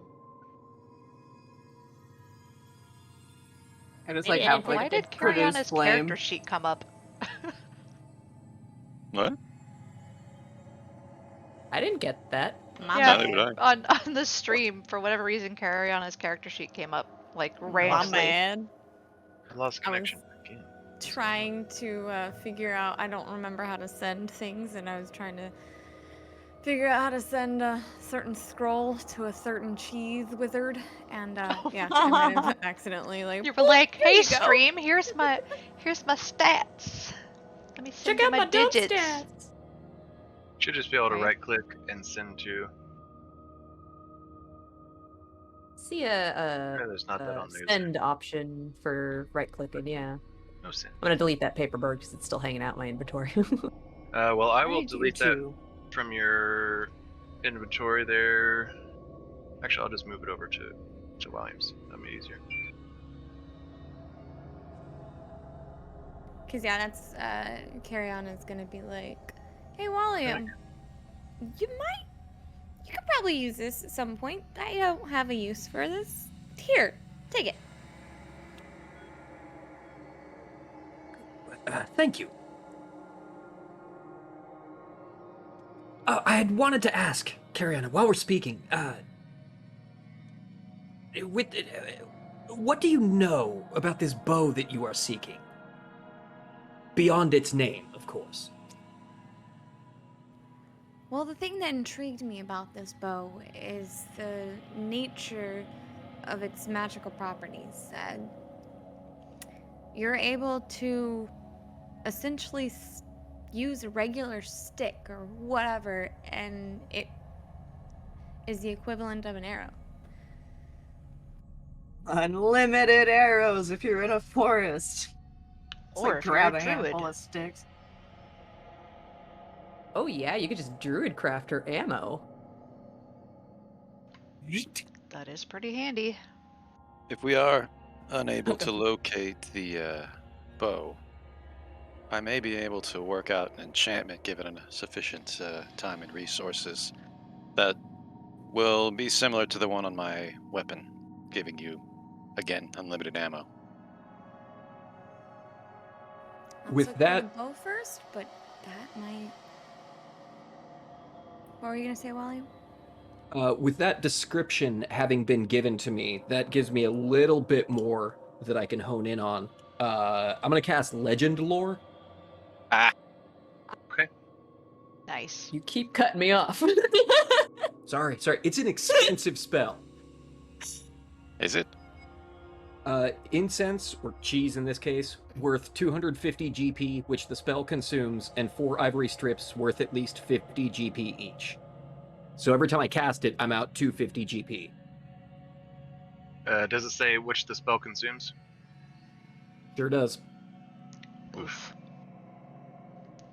I just Maybe like I have didn't like Why a did produced Kiriana's flame. character sheet come up? What? I didn't get that. My Yeah, Neither man. did I. on the stream, for whatever reason, Carriana's character sheet came up like My randomly. man. I lost I was- connection again. Trying to figure out. I don't remember how to send things, and I was trying to figure out how to send a certain scroll to a certain cheese wizard, and yeah, I might have accidentally like. You were like, there "Hey, you go." stream, here's my stats. Let me send Check you out my dump digits." stats. Should just be able to Right. right click and send to. See a There's not that on there. send option for right clicking. Yeah, No send. I'm gonna delete that paperboard because it's still hanging out in my inventory. Well, I will do delete that too. from your inventory there. Actually, I'll just move it over to Williams. That'll be easier. Cause yeah, that's Carry On is gonna be like, hey William, you could probably use this at some point. I don't have a use for this. Here, take it. Thank you. I had wanted to ask, Cariana, while we're speaking, what do you know about this bow that you are seeking? Beyond its name, of course. Well, the thing that intrigued me about this bow is the nature of its magical properties. You're able to essentially use a regular stick or whatever, and it is the equivalent of an arrow. Unlimited arrows if you're in a forest. It's Or like if you're a grab a druid. handful of sticks. Oh yeah, you could just druid craft her ammo. That is pretty handy. If we are unable to locate the bow, I may be able to work out an enchantment given sufficient time and resources that will be similar to the one on my weapon, giving you, again, unlimited ammo. Let's With look that- for the bow first, but that might. What were you gonna say, William? With that description having been given to me, that gives me a little bit more that I can hone in on. I'm gonna cast Legend Lore. Nice. You keep cutting me off. Sorry, it's an expensive spell. Is it? Incense, or cheese in this case, worth 250 GP, which the spell consumes, and 4 ivory strips worth at least 50 GP each. So every time I cast it, I'm out 250 GP. Does it say which the spell consumes? Sure does. Oof.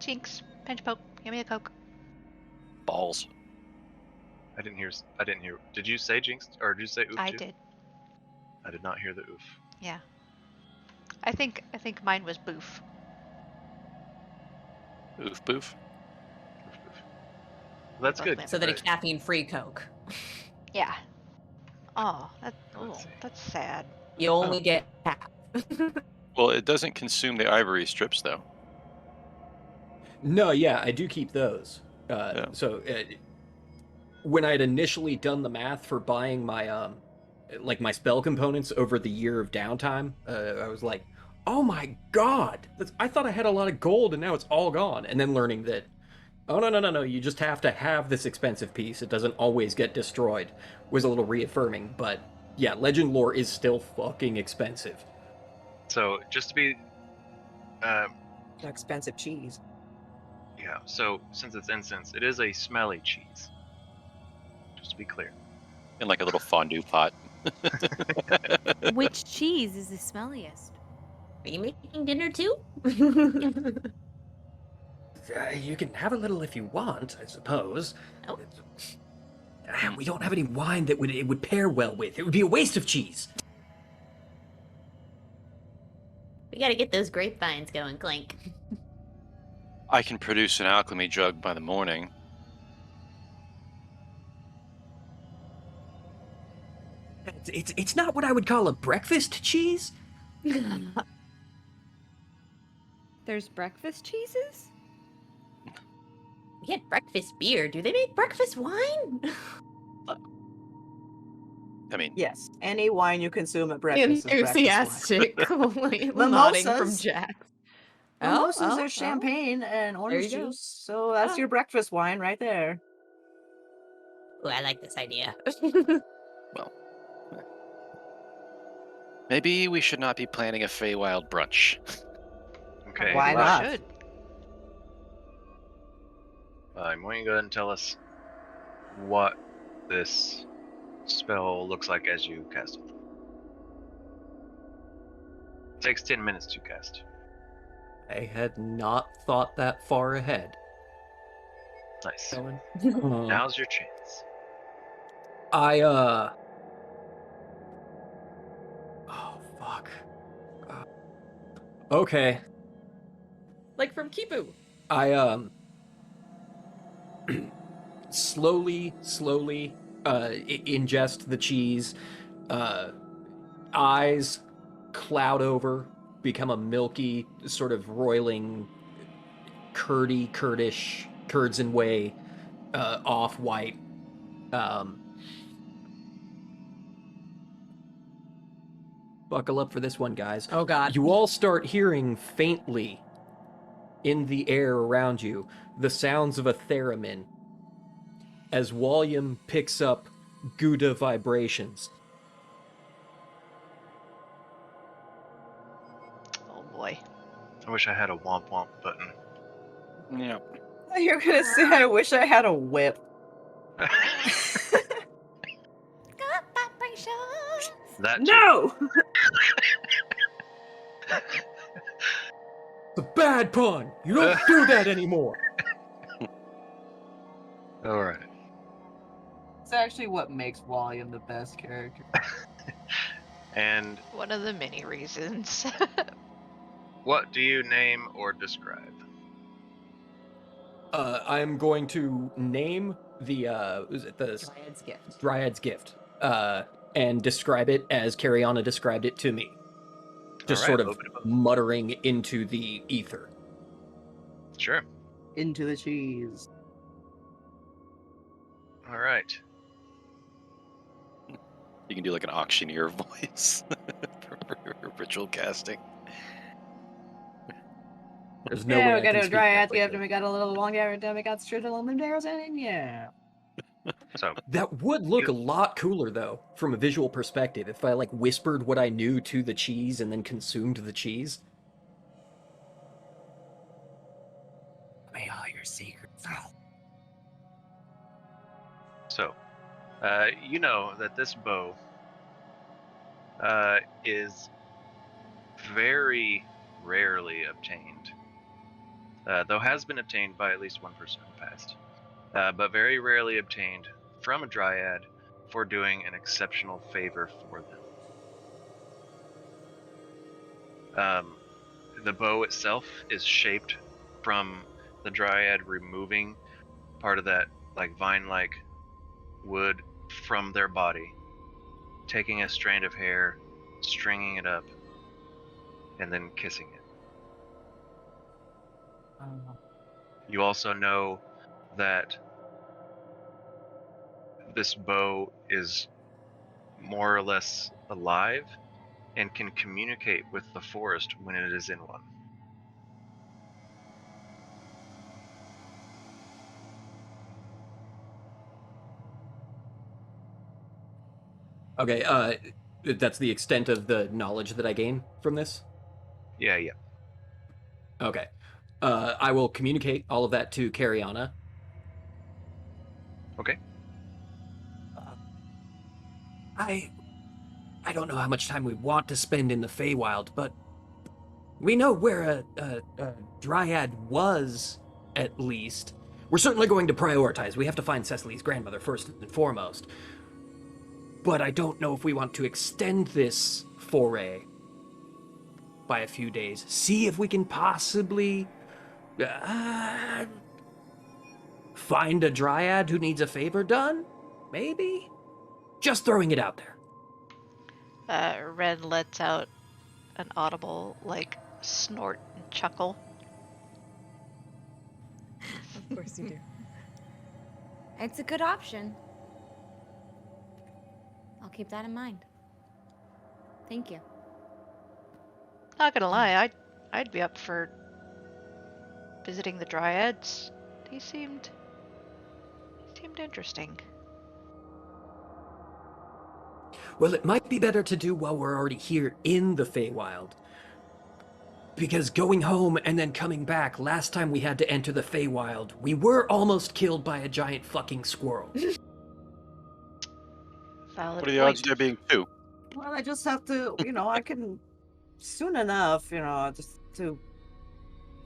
Jinx, pinch poke. Give me a Coke. Balls. I didn't hear. Did you say jinx or did you say oof? I too? did. I did not hear the oof. Yeah. I think mine was boof. Oof boof. Oof, oof. Well, that's Both good. went. So then a caffeine-free Coke. Yeah. Oh, Let's see. that's sad. You only get half. Well, it doesn't consume the ivory strips, though. No, yeah, I do keep those. Yeah. So, when I had initially done the math for buying my, my spell components over the year of downtime, I was like, oh my god! I thought I had a lot of gold and now it's all gone. And then learning that, oh no, you just have to have this expensive piece. It doesn't always get destroyed. Was a little reaffirming, but yeah, Legend Lore is still fucking expensive. So just to be, Expensive cheese. yeah. So since it's incense, it is a smelly cheese. Just to be clear. In like a little fondue pot. Which cheese is the smelliest? Are you making dinner too? You can have a little if you want, I suppose. Oh. We don't have any wine that it would pair well with. It would be a waste of cheese. We gotta get those grapevines going, Clank. I can produce an alchemy jug by the morning. It's not what I would call a breakfast cheese. There's breakfast cheeses? We had breakfast beer. Do they make breakfast wine? I mean, Yes, any wine you consume at breakfast is breakfast Enthusiastic, nodding from Mimosas. Jax. wine. Mimosas Oh, are champagne and orange you go. juice, so that's Oh. your breakfast wine right there. Oh, I like this idea. well, maybe we should not be planning a Feywild brunch. Okay. Why We not? should. Why don't you go ahead and tell us what this spell looks like as you cast it. It takes 10 minutes to cast. I had not thought that far ahead. Nice. Ellen. Now's your chance. Oh, fuck. Okay. Like from Kipu. I, slowly, ingest the cheese. Eyes cloud over, become a milky, sort of roiling, curdish, curds and whey, off-white. Buckle up for this one, guys. Oh God. You all start hearing faintly in the air around you the sounds of a theremin as Walliam picks up Gouda vibrations. Oh boy. I wish I had a womp womp button. Yeah. You're gonna say, I wish I had a whip. That No! It's a bad pun! You don't do that anymore! All right. It's actually what makes William the best character. And One of the many reasons. what do you name or describe? I'm going to name the, is it the Dryad's gift. Dryad's Gift, and describe it as Cariana described it to me. Just All sort right, of open it up. muttering into the ether. Sure. Into the cheese. All right. You can do like an auctioneer voice for ritual casting. There's no Yeah, way we I got can a speak dry that ass gift quickly. and we got a little long hair and we got strudel and lemon arrows in, yeah. So That would look a lot cooler, though, from a visual perspective, if I, like, whispered what I knew to the cheese and then consumed the cheese. May all your secrets out. So, you know that this bow is very rarely obtained, though has been obtained by at least one person in the past, but very rarely obtained from a dryad for doing an exceptional favor for them. The bow itself is shaped from the dryad removing part of that like vine-like wood from their body, taking a strand of hair, stringing it up, and then kissing it. You also know that this bow is more or less alive and can communicate with the forest when it is in one. Okay, that's the extent of the knowledge that I gain from this? Yeah. Okay. I will communicate all of that to Cariana. Okay. I don't know how much time we want to spend in the Feywild, but we know where a dryad was, at least. We're certainly going to prioritize. We have to find Cecily's grandmother first and foremost. But I don't know if we want to extend this foray by a few days. See if we can possibly find a dryad who needs a favor done? Maybe? Just throwing it out there. Ren lets out an audible, like, snort and chuckle. Of course you do. It's a good option. I'll keep that in mind. Thank you. Not gonna lie, I'd be up for visiting the Dryads. They seemed interesting. Well, it might be better to do while we're already here in the Feywild. Because going home and then coming back, last time we had to enter the Feywild, we were almost killed by a giant fucking squirrel. Valid What are the point. odds of there being 2? Well, I just have to, I can soon enough, just to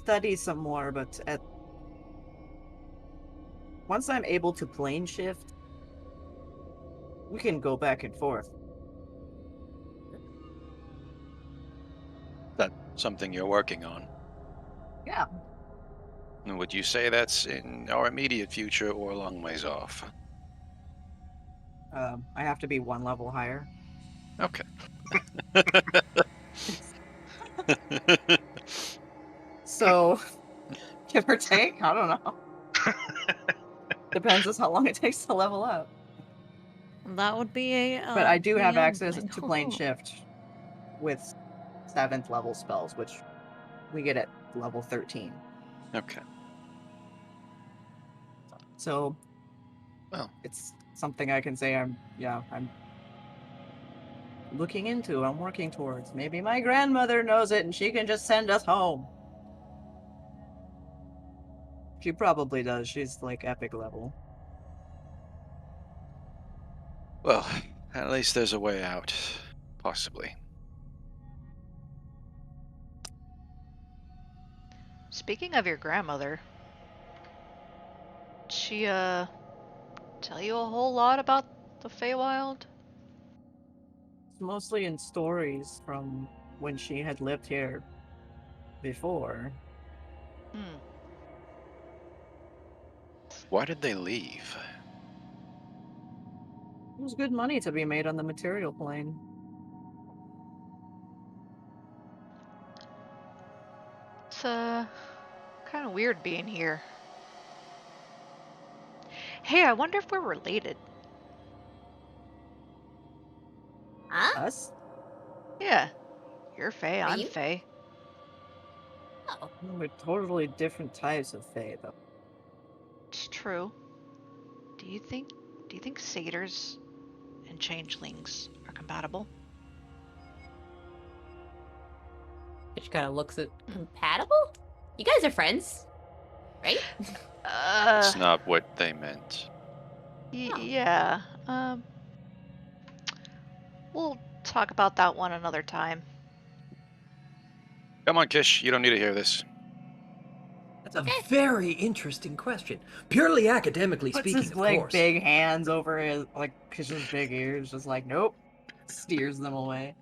study some more, but once I'm able to plane shift, we can go back and forth. That's something you're working on. Yeah. And would you say that's in our immediate future or a long ways off? I have to be one level higher. Okay. So, give or take, I don't know. Depends on how long it takes to level up. That would be a. But I do have DM, access I to know. plane shift with 7th level spells, which we get at level 13. Okay. So, Well, it's something I can say I'm looking into, I'm working towards. Maybe my grandmother knows it and she can just send us home. She probably does. She's like epic level. well, at least there's a way out. Possibly. Speaking of your grandmother, did she tell you a whole lot about the Feywild? It's mostly in stories from when she had lived here before. Hmm. Why did they leave? There's good money to be made on the material plane. It's kind of weird being here. Hey, I wonder if we're related. Huh? Us? Yeah, you're Fae, Are I'm you? Fae. Oh, We're totally different types of Fae, though. It's true. Do you think satyrs and changelings are compatible? She kind of looks at. compatible? You guys are friends, right? That's not what they meant. Yeah. We'll talk about that one another time. Come on, Kish. You don't need to hear this. That's a very interesting question. Purely academically Puts speaking, his of like course. big hands over his Kish's big ears, just like nope, steers them away.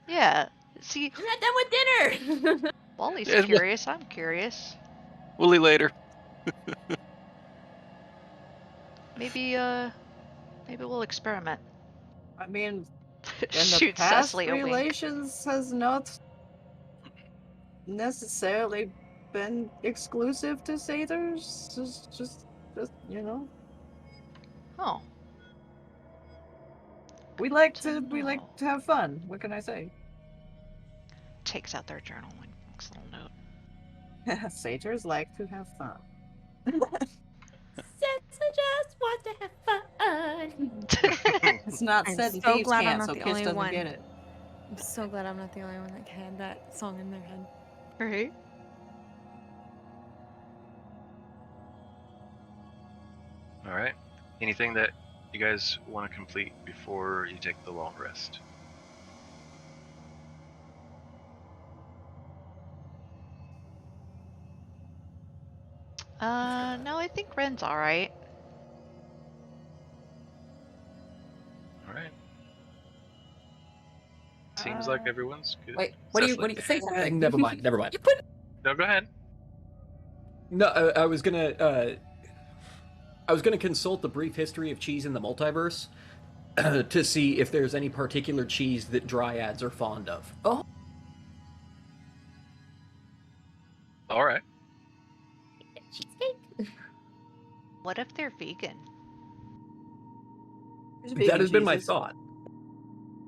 Yeah. See, We're not done with dinner. Wally's Yeah, curious. I'm curious. We'll eat later. Maybe we'll experiment. I mean, in the Shoot past, Cecily a wink. relations has not necessarily been exclusive to satyrs. Just Oh. we like To know. to have fun. What can I say? Takes out their journal and makes a little note. Satyrs like to have fun. Cecily just wants to have fun. It's not I'm said in so Thieves' glad I'm Camp, not so the Kish only doesn't one. get it. I'm so glad I'm not the only one that had that song in their head. Right? All right. Anything that you guys want to complete before you take the long rest? No, I think Ren's alright. All right. Seems like everyone's good. Wait, what do you Cecily? say something? Never mind. Never mind. You put No, go ahead. No, I was gonna consult the brief history of cheese in the multiverse to see if there's any particular cheese that dryads are fond of. Oh, All right. Cheesecake. What if they're vegan? There's vegan That has been my cheeses. thought.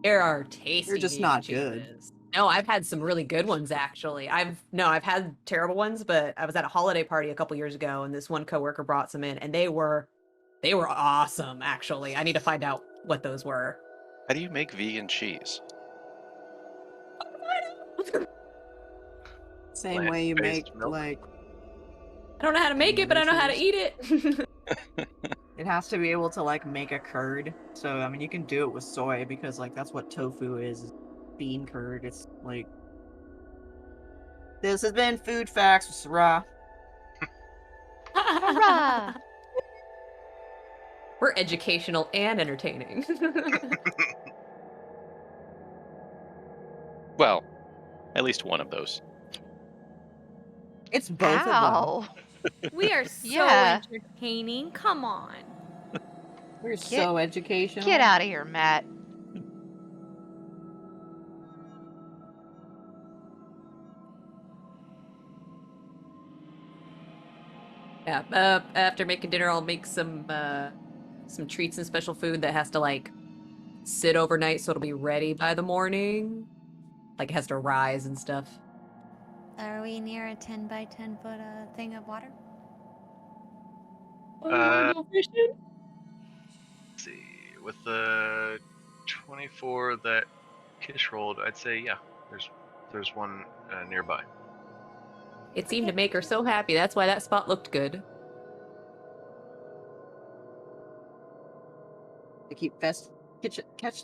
There are tasty. They're just vegan not good. cheeses. No, I've had some really good ones actually. I've had terrible ones, but I was at a holiday party a couple years ago, and this one coworker brought some in, and they were awesome. Actually, I need to find out what those were. How do you make vegan cheese? Same way you make Plant-based milk. like I don't know how to make it, but I know how to eat it. it has to be able to like make a curd. So I mean, you can do it with soy because like that's what tofu is bean curd. It's like this has been Food Facts with Sarah. Hurrah! We're educational and entertaining. Well, at least one of those. It's both of them. Ow. We are so Yeah. entertaining. Come on. We're so educational. Get out of here, Matt. Yeah. After making dinner, I'll make some treats and special food that has to like sit overnight, so it'll be ready by the morning. Like it has to rise and stuff. Are we near a 10 by 10 foot thing of water? Let's see. With the 24 that Kish rolled, I'd say yeah. There's one nearby. It seemed to make her so happy. That's why that spot looked good. I keep catch.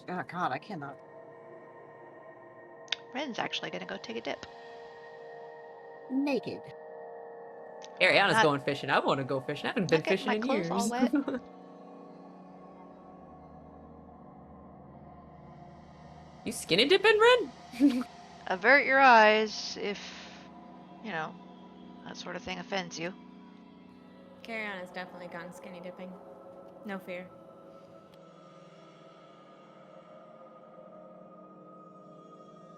Oh God, I cannot. Ren's actually gonna go take a dip. Naked. Ariana's Not- going fishing. I want to go fishing. I haven't been Not getting fishing my in clothes years. all wet. You skinny dipping, Ren? Avert your eyes if, that sort of thing offends you. Carry on has definitely gone skinny dipping. No fear.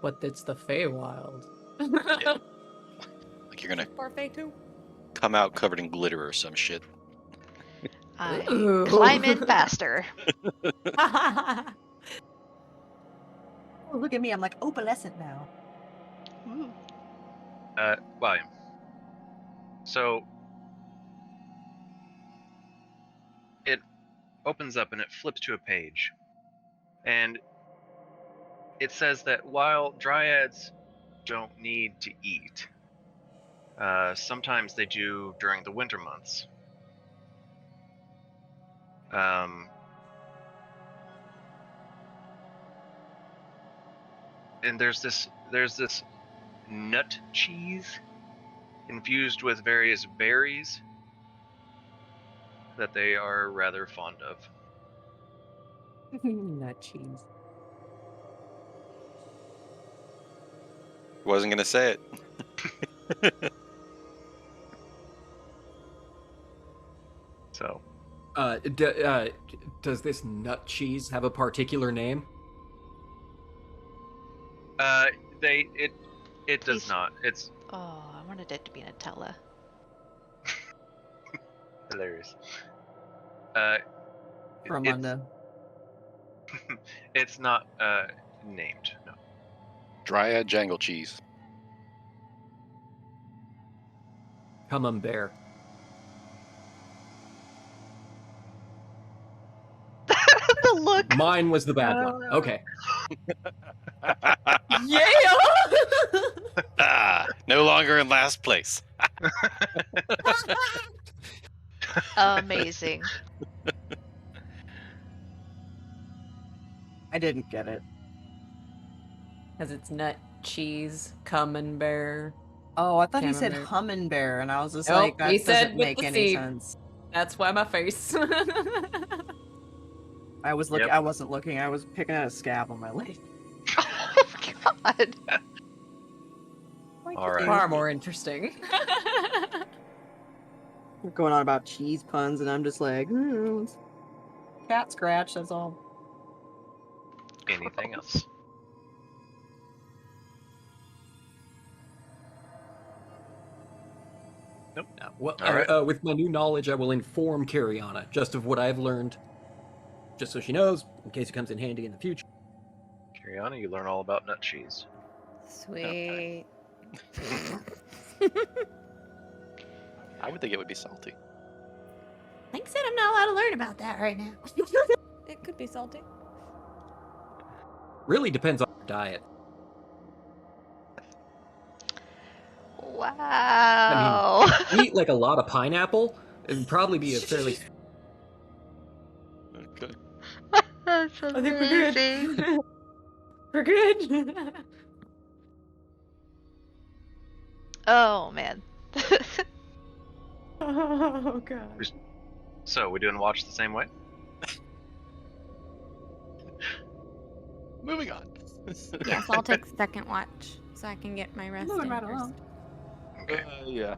But it's the Feywild. Like you're gonna Or Faye too. come out covered in glitter or some shit. Ooh. Climb in faster. Oh, look at me. I'm like opalescent now. Ooh. Volume. So it opens up and it flips to a page, and it says that while dryads don't need to eat, sometimes they do during the winter months. And there's this nut cheese infused with various berries that they are rather fond of. Nut cheese. Wasn't gonna say it. So Does this nut cheese have a particular name? it does Please. not. It's Oh, I wanted it to be Nutella. hilarious. Ramunda. It's not named. No. Dryad jangle cheese. Camembert. The look. Mine was the bad one. Okay. Ah, no longer in last place. Amazing. I didn't get it. Because it's nut cheese, camembert. Oh, I thought he said Camembert. hummingbird, and I was just Nope, like, that he said doesn't with make the any C. sense. That's why my face. I was looking. Yep. I wasn't looking. I was picking at a scab on my leg. Oh God. All right. Far more interesting. We're going on about cheese puns, and I'm just like, cat scratch. That's all. Anything else? Nope. Well, All right. with my new knowledge, I will inform Cariana just of what I've learned. just so she knows, in case it comes in handy in the future. Kiriana, you learn all about nut cheese. Sweet. I would think it would be salty. Like I said, I'm not allowed to learn about that right now. It could be salty. Really depends on your diet. Wow. You eat like a lot of pineapple, it would probably be a fairly... Okay. That's I think we're amazing. good. We're good. Oh man. Oh god. So, we doing watch the same way? Moving on. Yes, I'll take second watch so I can get my rest Moving in right first. along. Okay. Yeah.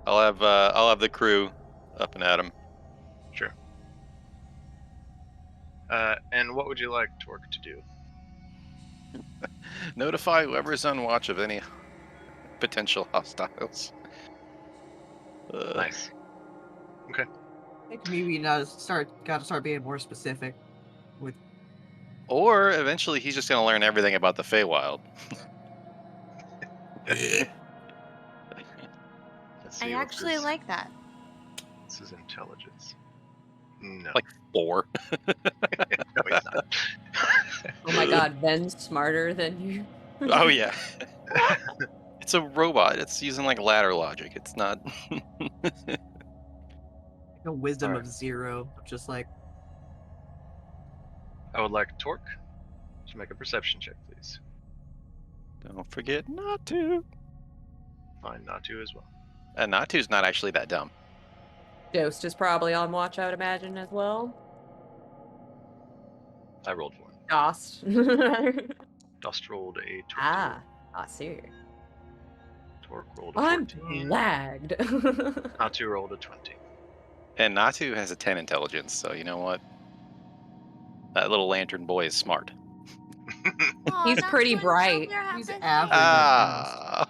I'll have the crew up and at him. Sure. And what would you like Torque to do? Notify whoever's on watch of any potential hostiles. Nice. I think maybe got to start being more specific. Or eventually he's just gonna learn everything about the Feywild. Let's see, I what's actually this? like that. This is intelligence. No. Like 4. No, he's not. Oh my god, Ben's smarter than you. Oh yeah. It's a robot. It's using like ladder logic. It's not. A wisdom Alright. of 0, just like I would like Torque to make a perception check, please. Don't forget not to. Fine, not to as well. And Natu's not actually that dumb. Ghost is probably on watch, I would imagine, as well. I rolled for him. Dost. Dust rolled a 20. I see. Torque rolled a I'm 14. lagged. Natu rolled a 20. And Natu has a 10 intelligence, so you know what? That little lantern boy is smart. Aw, He's that's pretty what bright. Zelda he's happened. average. Ah.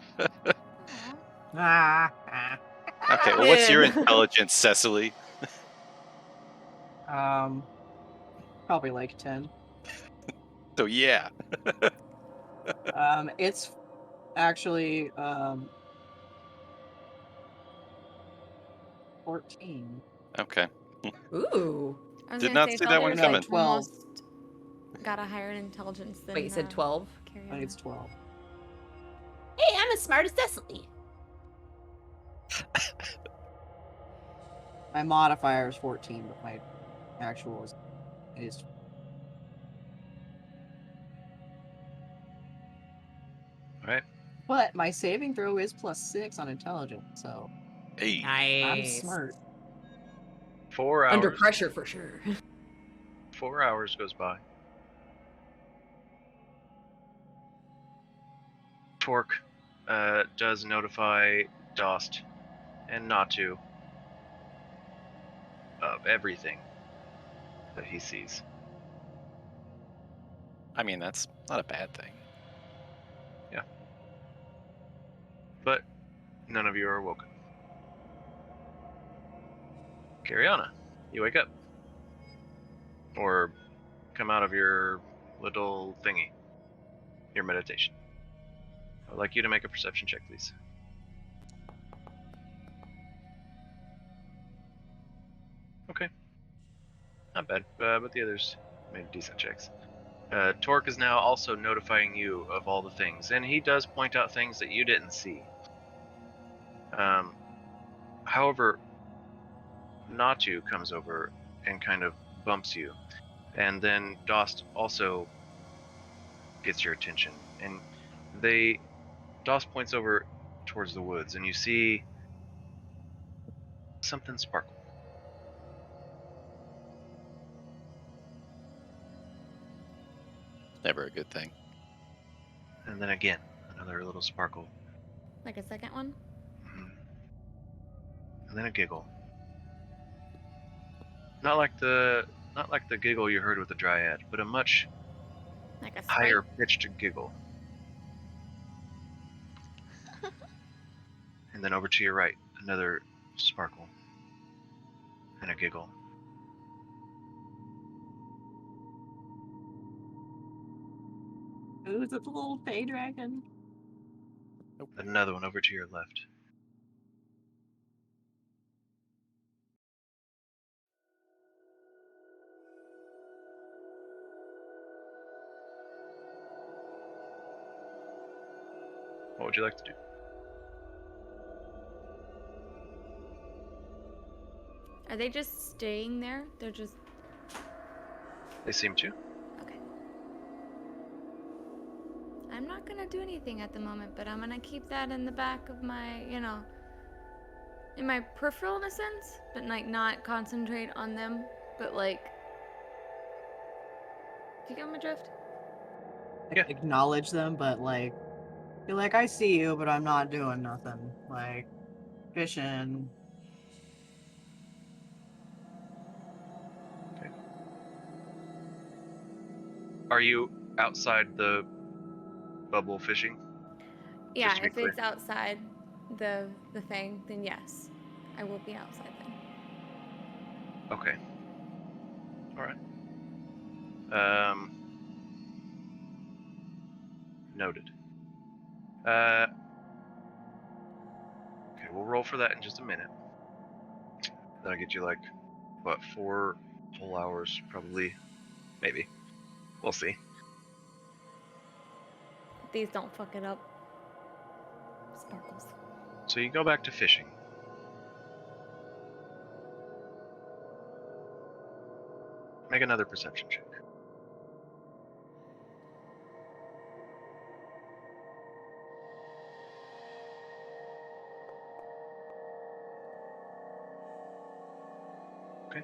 Aw. Okay, well, what's your Man. intelligence, Cecily? Probably like 10. So yeah. It's actually 14. Okay. Ooh. I was Did gonna not say see that one Zelda's coming. 12. almost got a higher intelligence than. Wait, you said 12? I think it's 12. Hey, I'm as smart as Cecily. My modifier is 14, but my actual is Alright. But my saving throw is +6 on intelligence, so Hey. I'm Nice. smart. 4 hours. Under pressure for sure. 4 hours goes by. Torque does notify Dost and Natu of everything that he sees. I mean, that's not a bad thing. But none of you are awoken. Kiriana, you wake up. Or come out of your little thingy. Your meditation. I would like you to make a perception check, please. Okay. Not bad, but the others made decent checks. Torque is now also notifying you of all the things, and he does point out things that you didn't see. However, Natu comes over and kind of bumps you, and then Dost also gets your attention, and Dost points over towards the woods, and you see something sparkle. Never a good thing. And then again, another little sparkle. Like a second one? Mhm. And then a giggle. Not like the giggle you heard with the dryad, but a much Like a higher pitched giggle. And then over to your right, another sparkle. And a giggle. Who's the little Fey dragon? Another one over to your left. What would you like to do? Are they just staying there? They're just... They seem to. Okay. I'm not gonna do anything at the moment, but I'm gonna keep that in the back of my, you know, in my peripheral in a sense, but like not concentrate on them, but like... Do you get my drift? Yeah. Acknowledge them, but like, be like, I see you, but I'm not doing nothing. Like, fishing. Are you outside the bubble fishing? Yeah, Just to be if clear. it's outside the thing, then yes. I will be outside then. Okay. All right. Noted. Okay, we'll roll for that in just a minute. That'll get you like, what, 4 whole hours, probably, maybe. We'll see. Please don't fuck it up. Sparkles. So you go back to fishing. Make another perception check. Okay.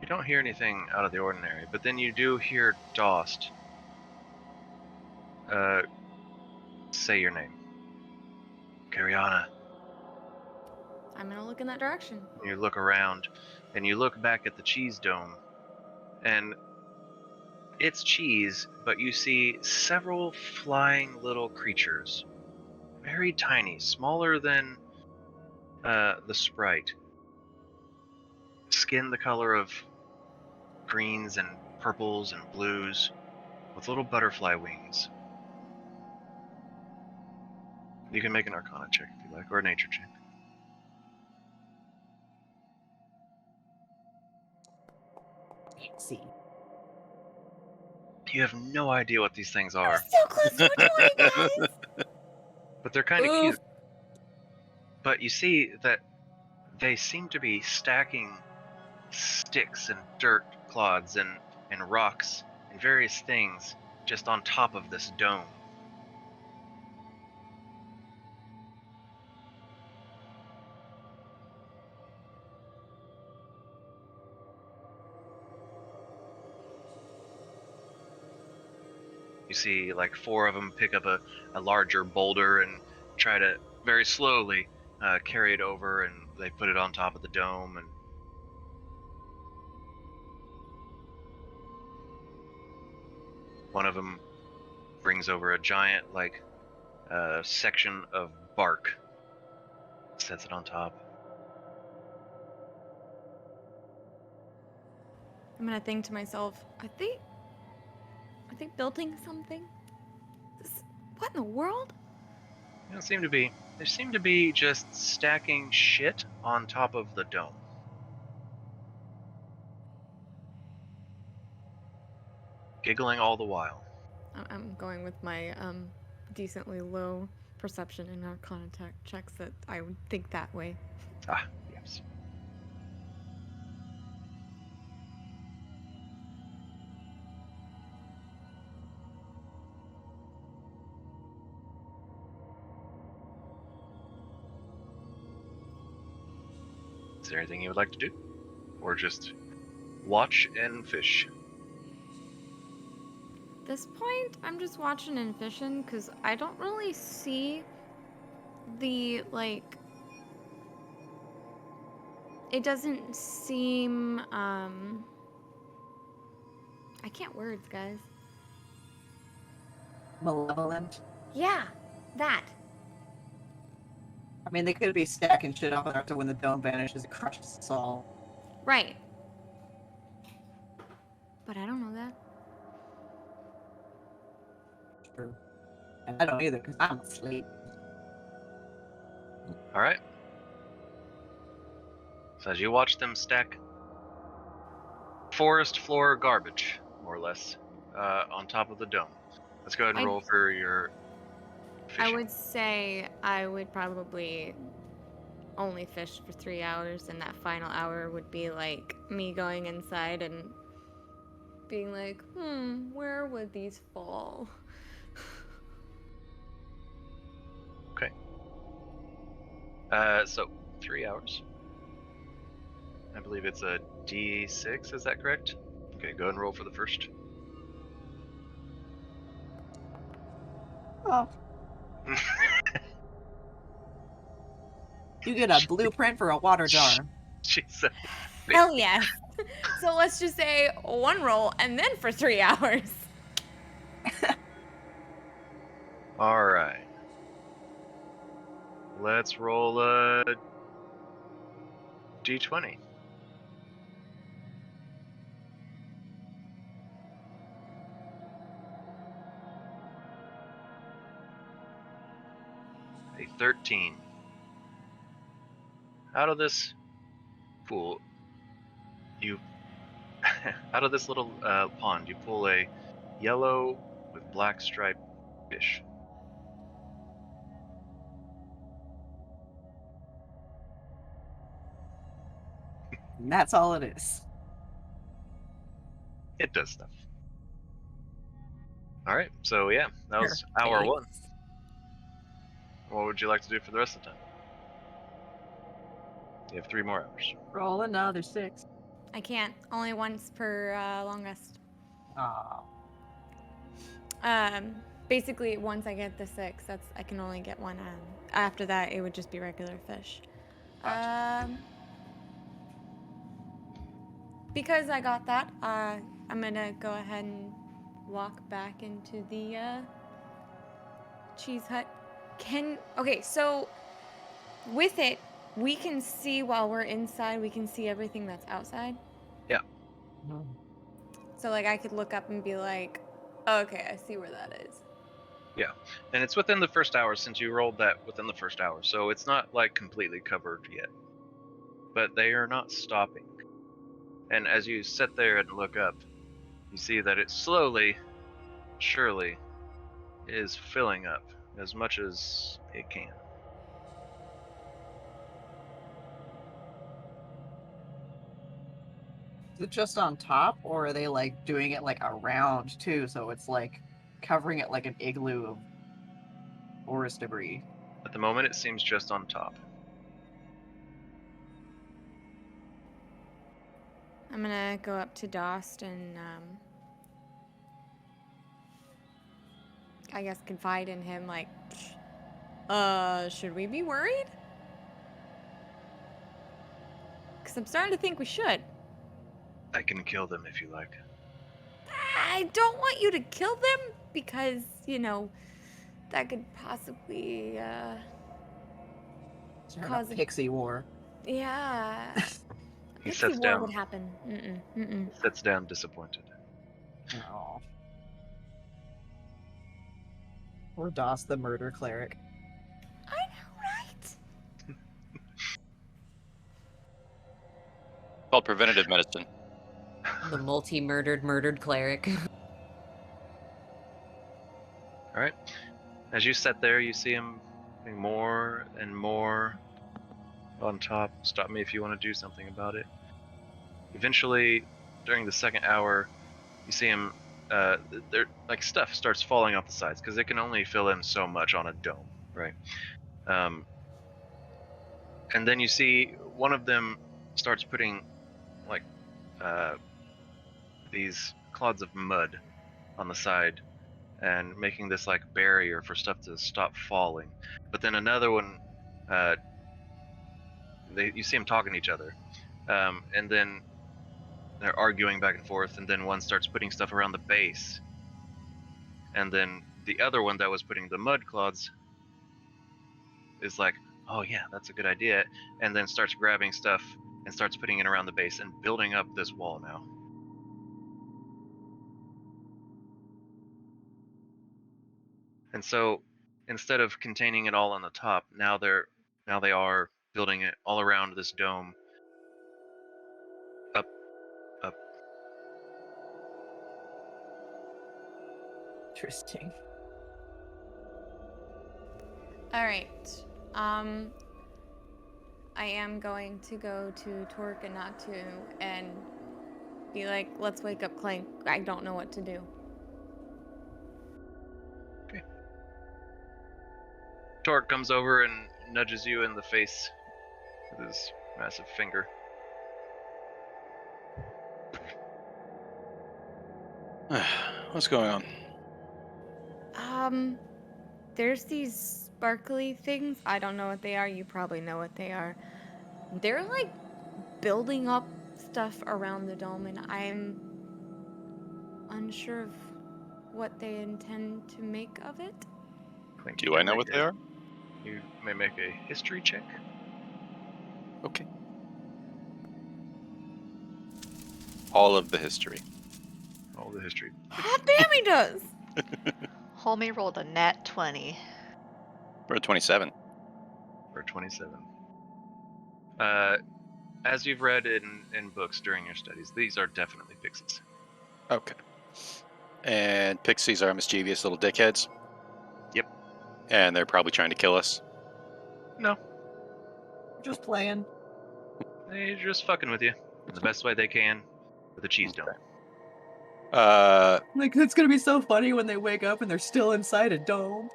You don't hear anything out of the ordinary, but then you do hear Dost say your name. Cariana. I'm gonna look in that direction. You look around, and you look back at the cheese dome, and it's cheese, but you see several flying little creatures. Very tiny, smaller than the sprite. Skin the color of greens and purples and blues, with little butterfly wings. You can make an Arcana check if you like, or a Nature check. See. You have no idea what these things are, So close to a 20, guys! but they're kind of Oof. cute. But you see that they seem to be stacking sticks and dirt clods and rocks and various things just on top of this dome. You see like 4 of them pick up a larger boulder and try to very slowly carry it over, and they put it on top of the dome. And one of them brings over a giant like section of bark, sets it on top. I'm gonna think to myself, are they building something? What in the world? They don't seem to be. They seem to be just stacking shit on top of the dome. Giggling all the while. I'm going with my decently low perception and Arcana checks that I would think that way. Ah, yes. Is there anything you would like to do? Or just watch and fish? At this point, I'm just watching and fishing because I don't really see the, like... It doesn't seem, I can't words, guys. Malevolent. Yeah, that. I mean, they could be stacking shit up after when the dome vanishes, it crushes us all. Right. but I don't know that. True. And I don't either, because I'm asleep. All right. So as you watch them stack forest floor garbage, more or less, on top of the dome. Let's go ahead and roll for your fishing. I would say I would probably only fish for 3 hours, and that final hour would be like me going inside and being like, where would these fall? Okay. So 3 hours. I believe it's a D6, is that correct? Okay, go ahead and roll for the first. Oh. You get a blueprint for a water jar. Jesus. Hell yes. So let's just say 1 roll and then for 3 hours. All right. Let's roll a D20. A 13. Out of this pool, out of this little pond, you pull a yellow with black striped fish. And that's all it is. It does stuff. All right, so yeah, that was hour 1. What would you like to do for the rest of the time? You have 3 more hours. Roll another 6. I can't. Only once per long rest. Aw. Basically, once I get the 6, I can only get 1. After that, it would just be regular fish. Gotcha. Because I got that, I'm gonna go ahead and walk back into the cheese hut. Okay, so with it, we can see while we're inside, we can see everything that's outside? Yeah. So, like, I could look up and be like, okay, I see where that is. Yeah, and it's within the first hour since you rolled that within the first hour, so it's not, like, completely covered yet. But they are not stopping. And as you sit there and look up, you see that it slowly, surely, is filling up as much as it can. Is it just on top, or are they like doing it like around too, so it's like covering it like an igloo of forest debris? At the moment, it seems just on top. I'm gonna go up to Dost and, I guess confide in him, like, should we be worried? Because I'm starting to think we should. I can kill them if you like. I don't want you to kill them because, you know, that could possibly, cause a pixie war. Yeah. He Pixie sits war down. would happen. Sits down disappointed. Oh. Or Doss the murder cleric. I know, right? Called preventative medicine. The murdered cleric. All right. As you sit there, you see him getting more and more on top. Stop me if you want to do something about it. Eventually, during the second hour, you see him. There, like, stuff starts falling off the sides because it can only fill in so much on a dome, right? And then you see one of them starts putting like these clods of mud on the side and making this like barrier for stuff to stop falling. But then another one, you see them talking to each other, and then they're arguing back and forth, and then one starts putting stuff around the base, and then the other one that was putting the mud clods is like, oh yeah, that's a good idea, and then starts grabbing stuff and starts putting it around the base and building up this wall now. And so instead of containing it all on the top, now they are building it all around this dome. Up. Interesting. All right. I am going to go to Torque and Natu and be like, let's wake up Clank. I don't know what to do. Okay. Torque comes over and nudges you in the face with his massive finger. What's going on? There's these sparkly things. I don't know what they are. You probably know what they are. They're like building up stuff around the dome, and I'm unsure of what they intend to make of it. Do I know what they are? You may make a history check. Okay. All of the history. All the history. Hot damn, he does! Homie rolled a nat 20. For a 27. Or 27. As you've read in books during your studies, these are definitely pixies. Okay. And pixies are mischievous little dickheads? Yep. And they're probably trying to kill us? No, Just playing. they're just fucking with you in the best way they can with a cheese dome. Like, it's gonna be so funny when they wake up and they're still inside a dome.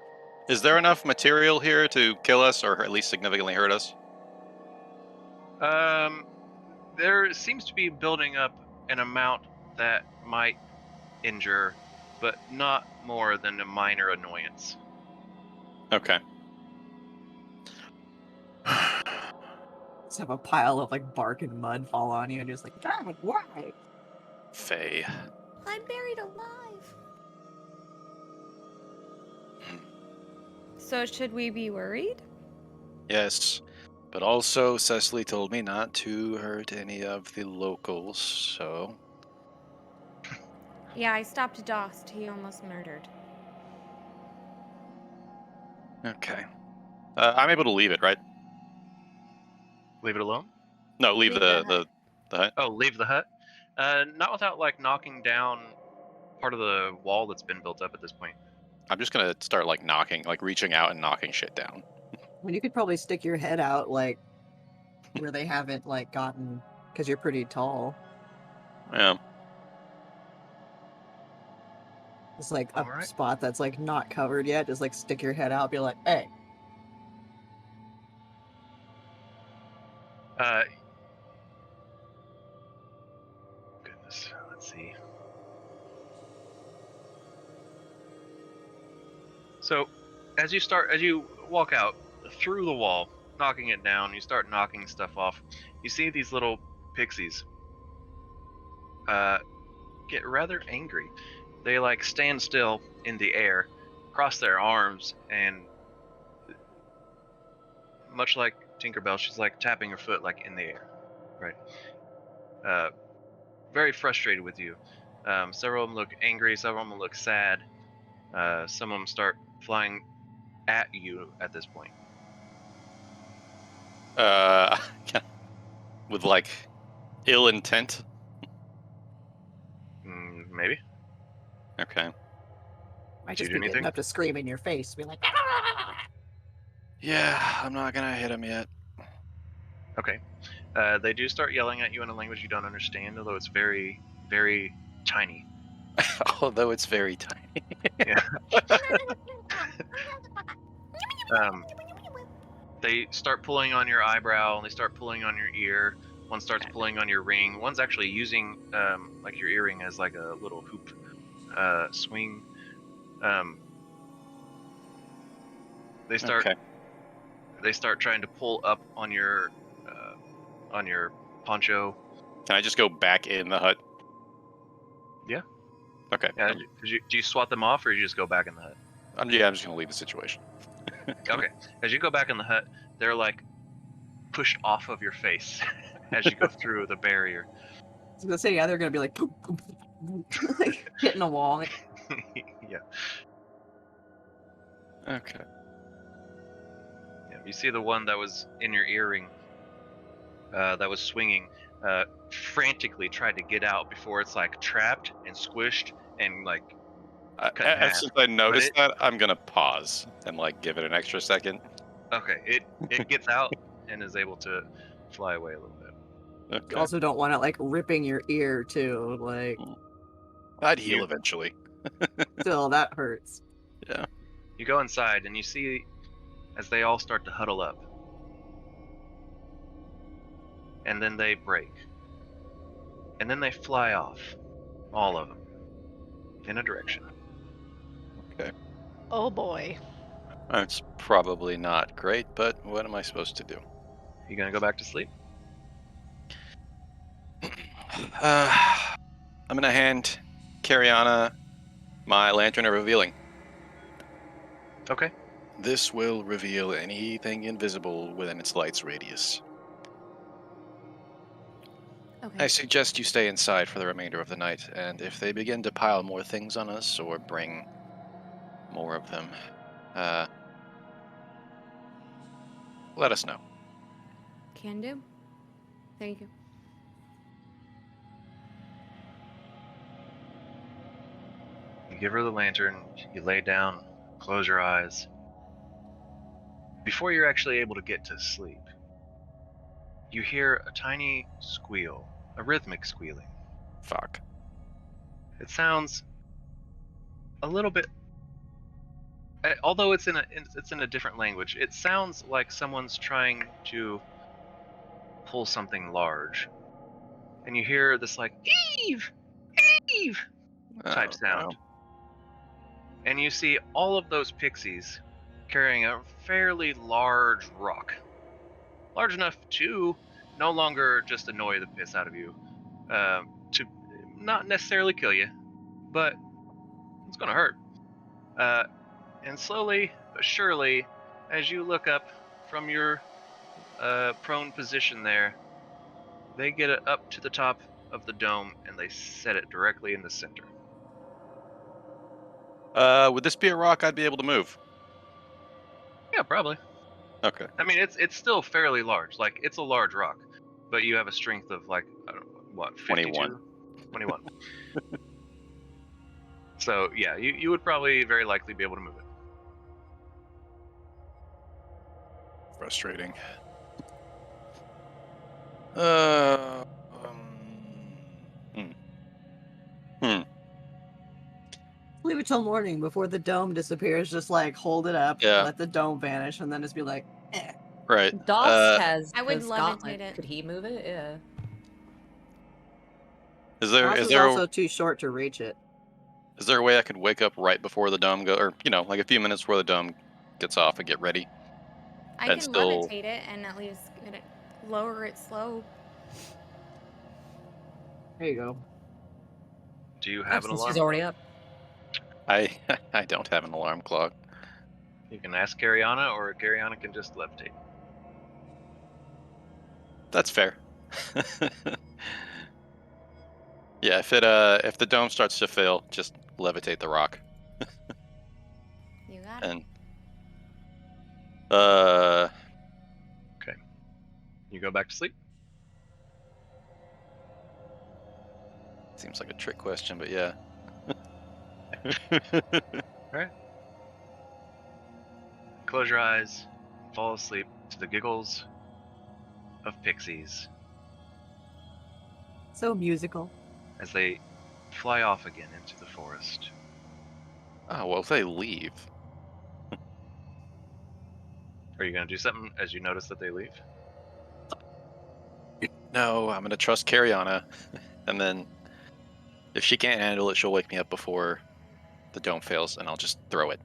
Is there enough material here to kill us or at least significantly hurt us? There seems to be building up an amount that might injure, but not more than a minor annoyance. Okay. Just have a pile of like bark and mud fall on you and just like, God, why? Faye. I'm buried alive. So should we be worried? Yes. But also, Cecily told me not to hurt any of the locals, so... Yeah, I stopped Dost. He almost murdered. Okay. I'm able to leave it, right? Leave it alone? No, leave Leave the hut. Oh, leave the hut? Not without like knocking down part of the wall that's been built up at this point. I'm just gonna start like knocking, like reaching out and knocking shit down. Well, you could probably stick your head out like where they haven't like gotten, because you're pretty tall. Yeah. It's like a Alright. spot that's like not covered yet. Just like stick your head out, be like, hey. Goodness, let's see. So, as you walk out through the wall, knocking it down, you start knocking stuff off. You see these little pixies get rather angry. They like stand still in the air, cross their arms, and much like Tinkerbell, she's like tapping her foot like in the air, right? Very frustrated with you. Several of them look angry, several of them look sad. Some of them start flying at you at this point. With like ill intent. Maybe. Okay. Might Did you just do be getting anything? up to scream in your face, be like, ah! Yeah, I'm not gonna hit him yet. Okay. They do start yelling at you in a language you don't understand, although it's very, very tiny. Although it's very tiny. Yeah. They start pulling on your eyebrow, and they start pulling on your ear. One starts pulling on your ring. One's actually using like your earring as like a little hoop swing. They start Okay. they start trying to pull up on your poncho. Can I just go back in the hut? Yeah. Okay. Yeah, do you swat them off, or you just go back in the hut? I'm just gonna leave the situation. Okay. As you go back in the hut, they're like pushed off of your face as you go through the barrier. I was gonna say, yeah, they're gonna be like, poop, poop, poop, like hitting a wall. Yeah. Okay. Yeah, you see the one that was in your earring, that was swinging, frantically tried to get out before it's like trapped and squished and like cut in half. Since I noticed it- that, I'm gonna pause and like give it an extra second. Okay, it gets out and is able to fly away a little bit. You Okay. also don't want it like ripping your ear too. Like, I'd heal You- eventually. still that hurts. Yeah. You go inside and you see as they all start to huddle up. And then they break. And then they fly off. All of them. In a direction. Oh boy. It's probably not great, but what am I supposed to do? You gonna go back to sleep? I'm gonna hand Cariana my lantern of revealing. Okay. This will reveal anything invisible within its light's radius. Okay. I suggest you stay inside for the remainder of the night, and if they begin to pile more things on us or bring more of them, let us know. Can do. Thank you. You give her the lantern, you lay down, close your eyes. Before you're actually able to get to sleep, you hear a tiny squeal, a rhythmic squealing. Fuck. It sounds a little bit, although it's in a different language. It sounds like someone's trying to pull something large, and you hear this like Eve, Eve type sound. No. And you see all of those pixies carrying a fairly large rock. Large enough to no longer just annoy the piss out of you, to not necessarily kill you, but it's going to hurt. And slowly but surely, as you look up from your prone position there, they get it up to the top of the dome and they set it directly in the center. Would this be a rock I'd be able to move? Yeah, probably. Okay. I mean, it's still fairly large. Like, it's a large rock, but you have a strength of like, I don't know, what, 52? 21. So yeah, you would probably very likely be able to move it. Frustrating. Leave it till morning before the dome disappears. Just like hold it up, Yeah. let the dome vanish, and then just be like, eh. Right. Doss has. I would his levitate gauntlet. it. Could he move it? Yeah. Is there Ross is is there also too short to reach it. is there a way I could wake up right before the dome go, or like a few minutes before the dome gets off and get ready? I And can still- levitate it and at least get it, lower it slow. There you go. Do you have an Since alarm? he's already up. I don't have an alarm clock. You can ask Cariana, or Cariana can just levitate. That's fair. Yeah, if the dome starts to fill, just levitate the rock. You got it. And You go back to sleep. seems like a trick question, but yeah. Close your eyes, fall asleep to the giggles of pixies So musical. as they fly off again into the forest. Oh, well, if they leave. Are you gonna do something as you notice that they leave? No, I'm gonna trust Cariana, and then if she can't handle it, she'll wake me up before the dome fails, and I'll just throw it.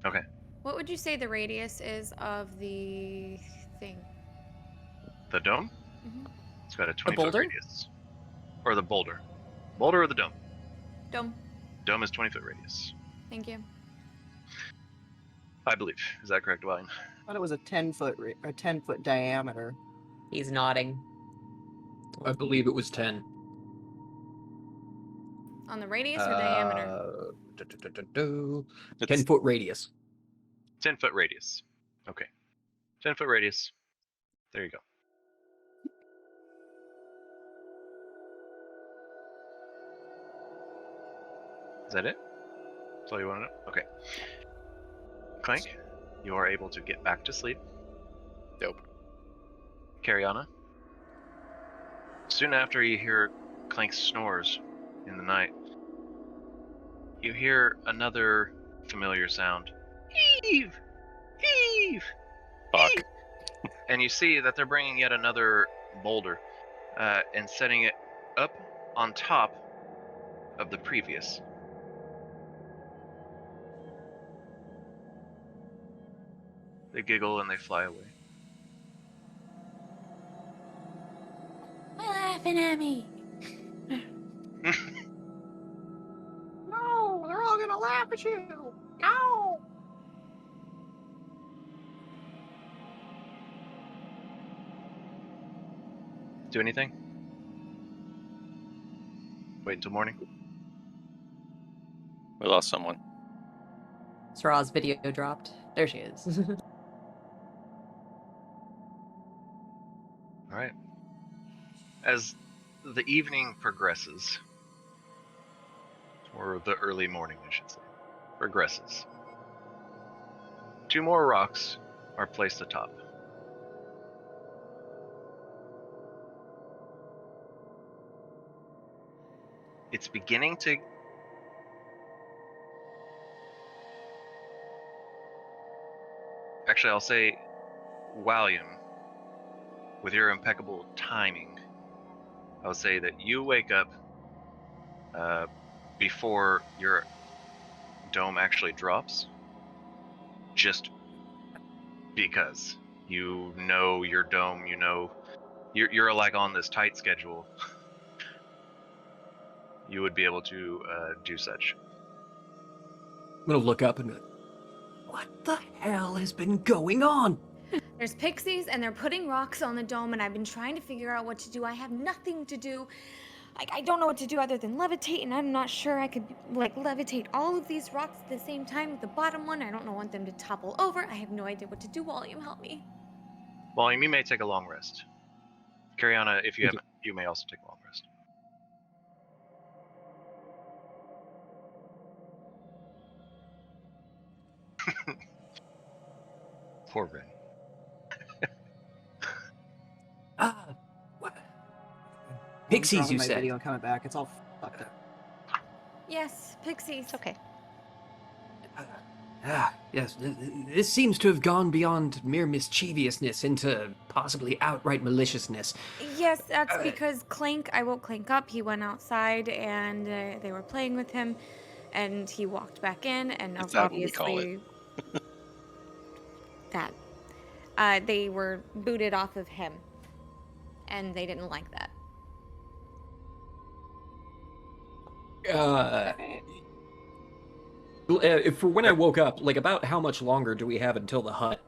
Okay. What would you say the radius is of the thing? The dome? Mhm. It's got a 20-foot boulder? radius. Or the boulder. Boulder or the dome? Dome. Dome is 20-foot radius. Thank you. I believe. Is that correct, Wine? I thought it was a 10-foot diameter. He's nodding. I believe it was 10. On the radius or diameter? 10-foot radius. 10-foot radius. Okay. 10-foot radius. There you go. Is that it? That's all you want to know? Okay. Clank, you are able to get back to sleep. Dope. Cariana, soon after you hear Clank's snores in the night, you hear another familiar sound. Heave! Heave! Fuck. Heave! And you see that they're bringing yet another boulder and setting it up on top of the previous. They giggle and they fly away. They're laughing at me. No, they're all gonna laugh at you. No. Do anything? Wait until morning? We lost someone. Sraz's video dropped. There she is. Alright. As the evening progresses, or the early morning, I should say, progresses, 2 more rocks are placed atop. It's beginning to actually, I'll say, William, with your impeccable timing, I would say that you wake up before your dome actually drops, just because you know your dome, you know you're like on this tight schedule. You would be able to do such. I'm gonna look up and be like, what the hell has been going on? There's pixies and they're putting rocks on the dome and I've been trying to figure out what to do. I have nothing to do. I don't know what to do other than levitate, and I'm not sure I could levitate all of these rocks at the same time with the bottom one. I don't want them to topple over. I have no idea what to do. William, help me. William, you may take a long rest. Cariana, if you haven't, you may also take a long rest. Poor Ren. What? Pixies, Dropping you my said? video and coming back. It's all fucked up. Yes, pixies. It's okay. Yes, this seems to have gone beyond mere mischievousness into possibly outright maliciousness. Yes, that's because I woke Clank up. He went outside and they were playing with him, and he walked back in, and Is that what we call obviously that they were booted off of him, and they didn't like that. For when I woke up, about how much longer do we have until the hut?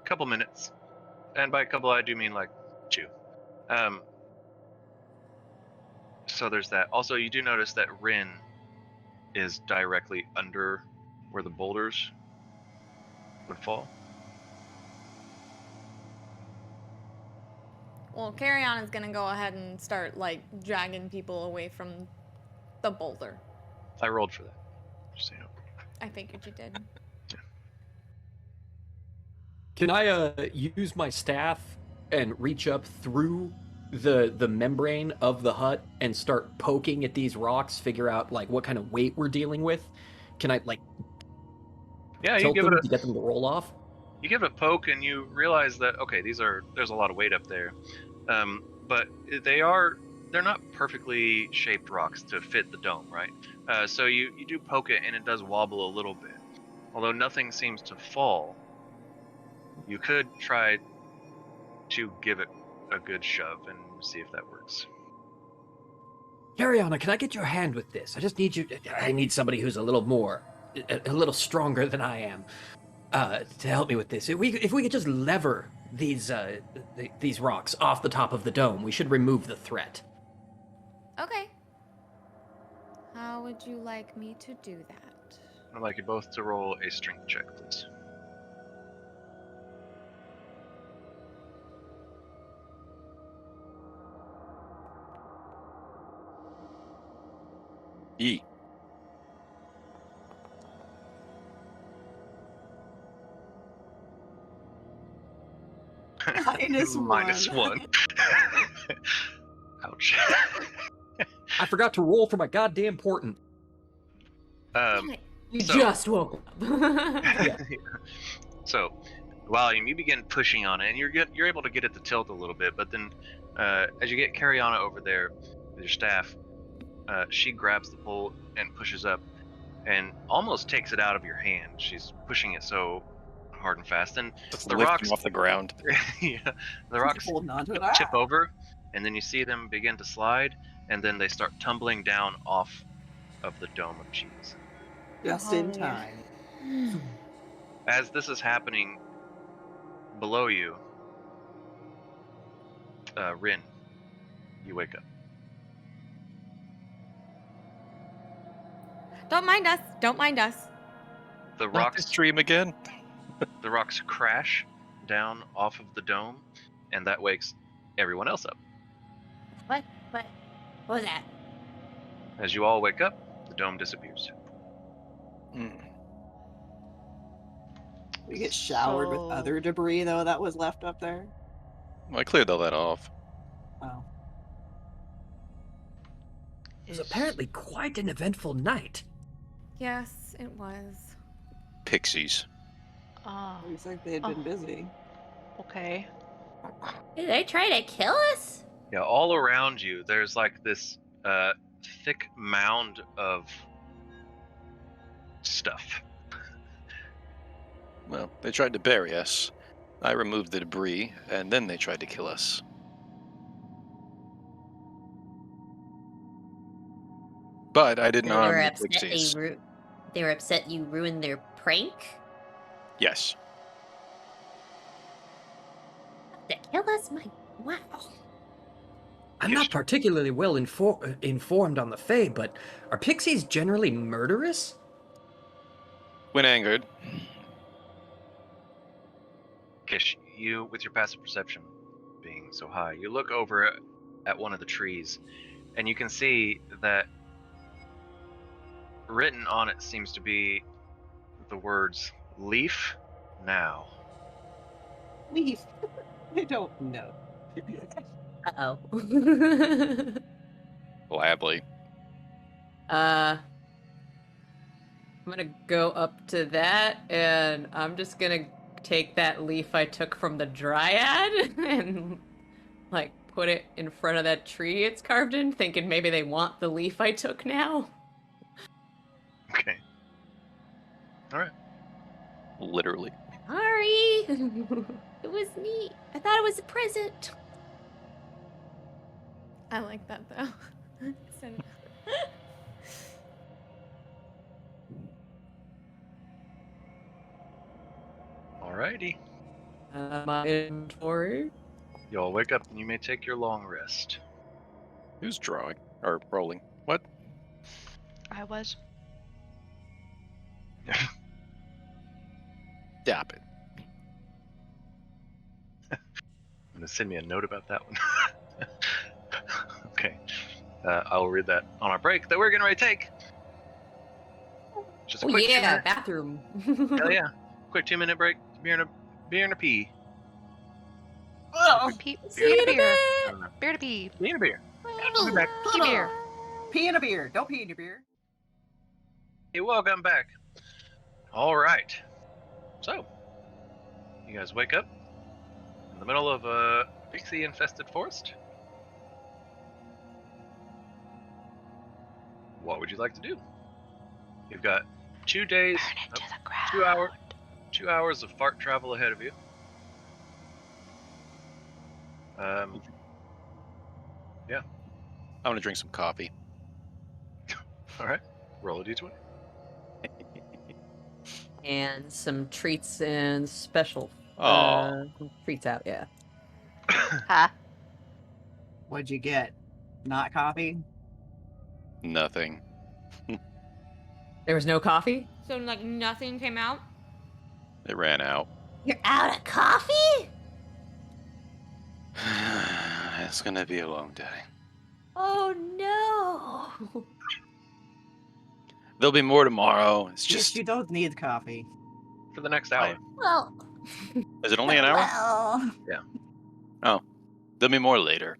Couple minutes, and by couple I do mean 2. So there's that. Also, you do notice that Rin is directly under where the boulders would fall. Well, Cariana's gonna go ahead and start dragging people away from the boulder. I rolled for that. Just so you know. I figured you did. Can I use my staff and reach up through the membrane of the hut and start poking at these rocks, figure out what kind of weight we're dealing with? Can I Yeah, you tilt give them it to get them to roll off? You give it a poke and you realize that okay, there's a lot of weight up there, but they're not perfectly shaped rocks to fit the dome, right? So you do poke it and it does wobble a little bit. Although nothing seems to fall, you could try to give it a good shove and see if that works. Cariana, can I get your hand with this? I just need you. I need somebody who's a little stronger than I am, to help me with this. If we could just lever these rocks off the top of the dome, we should remove the threat. Okay. How would you like me to do that? I'd like you both to roll a strength check, please. E. Minus one. Ouch. I forgot to roll for my goddamn portent. You So- just woke up. Yeah. So, while you begin pushing on it, and you're able to get it to tilt a little bit, but then as you get Cariana over there with your staff, she grabs the pole and pushes up, and almost takes it out of your hand. She's pushing it so hard and fast, and Just the lift rocks him off the ground. yeah, the rocks Holding on to it. tip over, and then you see them begin to slide, and then they start tumbling down off of the dome of cheese. Just in time. As this is happening below you, Rin, you wake up. Don't mind us. Don't mind us. The Not rocks, this stream again. the rocks crash down off of the dome, and that wakes everyone else up. What was that? As you all wake up, the dome disappears. We get showered with So- other debris, though, that was left up there. Well, I cleared all that off. Oh. It was apparently quite an eventful night. Yes, it was. Pixies. Looks like they had been busy. Okay. Did they try to kill us? Yeah, all around you, there's like this thick mound of stuff. Well, they tried to bury us. I removed the debris, and then they tried to kill us. But I didn't They harm were the upset. pixies. They were upset you ruined their prank. Yes. To kill us, wow. I'm not particularly well informed on the Fae, but are pixies generally murderous? When angered. Kish, you, with your passive perception being so high, you look over at one of the trees, and you can see that written on it seems to be the words "Leaf now." Leaf. I don't know. Uh-oh. Gladly. I'm gonna go up to that, and I'm just gonna take that leaf I took from the dryad and like put it in front of that tree it's carved in, thinking maybe they want the leaf I took now. Okay. All right. Literally. Sorry. It was neat. I thought it was a present. I like that though. So- Alrighty. My inventory. You all wake up, and you may take your long rest. Who's drawing? Or rolling? What? I was. Stop it. I'm gonna send me a note about that one. Okay. I'll read that on our break that we're getting ready to take. Just a Oh quick yeah, 2-minute. bathroom. Hell yeah. Quick 2-minute break. Beer and a pee. Oh, Beer See you to in a beer. I don't know. Beer to pee. Beer and a beer. I'll be back. Pee beer. pee in a beer. Don't pee in your beer. Hey, welcome back. All right. So, you guys wake up in the middle of a pixie-infested forest. What would you like to do? You've got 2 days, Burn it to the ground. 2 hours of fart travel ahead of you. Yeah. I'm gonna drink some coffee. All right. Roll a d20. And some treats and special treats out, yeah. Huh? What'd you get? Not coffee? Nothing. There was no coffee? So like nothing came out? It ran out. You're out of coffee? It's gonna be a long day. Oh no. There'll be more tomorrow. It's Yes, just. you don't need coffee. For the next hour. Well, Is it only an hour? Well, Oh, there'll be more later.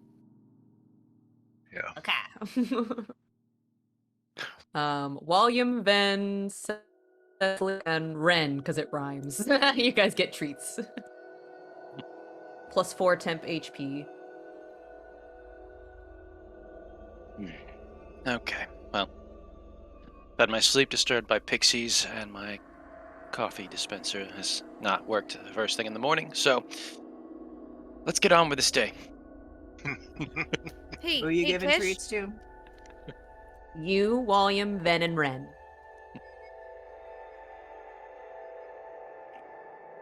okay. William, Ven, Cecily, and Ren, because it rhymes. You guys get treats. Plus 4 temp HP. Okay, well. Had my sleep disturbed by pixies, and my coffee dispenser has not worked the first thing in the morning, so let's get on with this day. Hey, who are you hey, giving Kish? treats to? You, William, Ven, and Ren.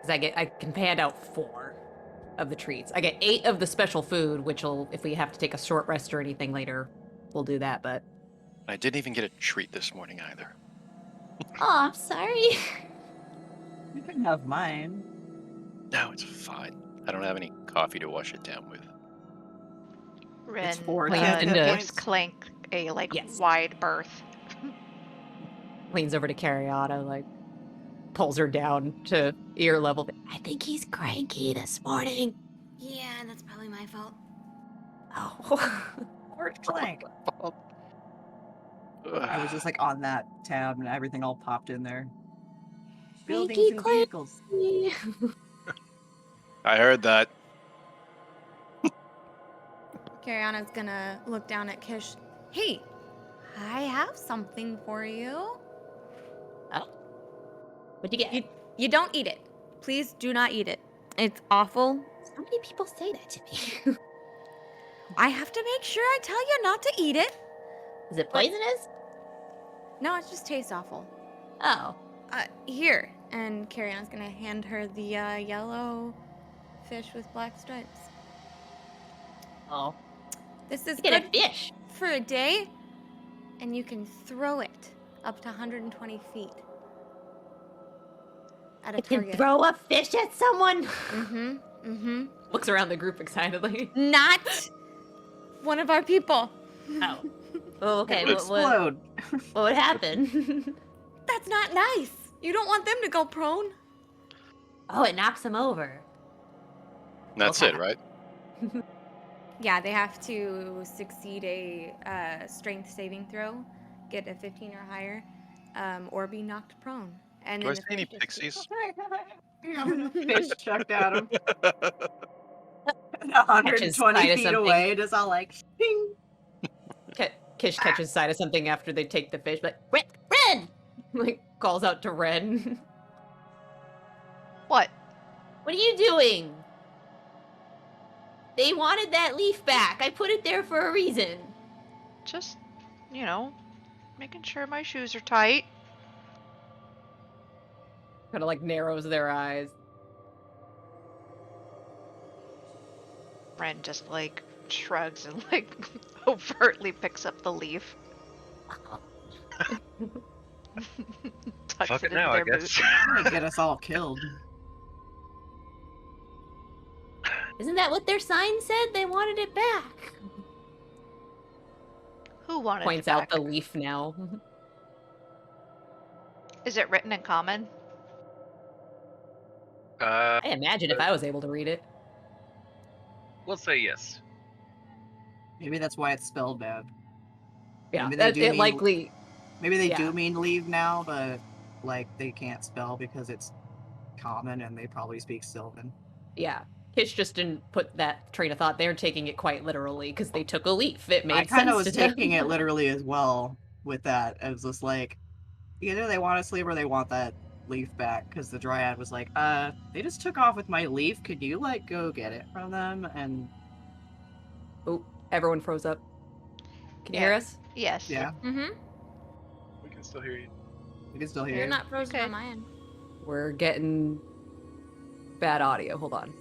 Because I can hand out 4 of the treats. I get 8 of the special food, which will, if we have to take a short rest or anything later, we'll do that, but... I didn't even get a treat this morning either. Oh, I'm sorry. You can have mine. No, it's fine. I don't have any coffee to wash it down with. Ren It's 4 temp gives points. Clank a Yes. wide berth. Leans over to Cariata, like, pulls her down to ear level. I think he's cranky this morning. Yeah, that's probably my fault. Oh. Where's Clank? I was just like on that tab and everything all popped in there. Buildings Cranky and Clank. vehicles. I heard that. Cariana's gonna look down at Kish. Hey, I have something for you. Oh. What'd you get? You don't eat it. Please do not eat it. It's awful. So many people say that to me. I have to make sure I tell you not to eat it. Is it poisonous? No, it just tastes awful. Oh. Here. And Cariana's gonna hand her the yellow fish with black stripes. Oh. This is You get good a fish. for a day, and you can throw it up to 120 feet at a I can target. throw a fish at someone. Mm-hmm. Looks around the group excitedly. Not one of our people. Oh. Oh, okay. What Explode. would happen? That's not nice. You don't want them to go prone. Oh, it knocks him over. That's Okay. it, right? Yeah, they have to succeed a strength saving throw, get a 15 or higher, or be knocked prone. And Do I then see the any fish just- pixies? Fish chucked at him. Catches 120 sight of feet something. away, just all like, ding. Kish catches sight of something after they take the fish, but Red! like calls out to Ren. What? What are you doing? They wanted that leaf back. I put it there for a reason. Just, making sure my shoes are tight. Kind of like narrows their eyes. Ren just shrugs and overtly picks up the leaf. Tucks Fuck it into now, I their guess. boot. Might get us all killed. Isn't that what their sign said? They wanted it back. Who wanted Points it out back? the leaf now. Is it written in common? I imagine if I was able to read it. We'll say yes. Maybe that's why it's spelled bad. Yeah, Maybe they do it mean- likely. Maybe they Yeah. do mean leave now, but they can't spell because it's common and they probably speak Sylvan. Yeah, Kish just didn't put that train of thought. They're taking it quite literally because they took a leaf. It made I kind sense of was to them. taking it literally as well with that. It was just like, either they want to sleep or they want that leaf back, because the Dryad was like, they just took off with my leaf. Could you, go get it from them? And Oh, everyone froze up. Can you hear us? Yes. yeah, Mm-hmm. We can still hear you. you can still hear You're it. not frozen Okay. on my end. We're getting bad audio. Hold on.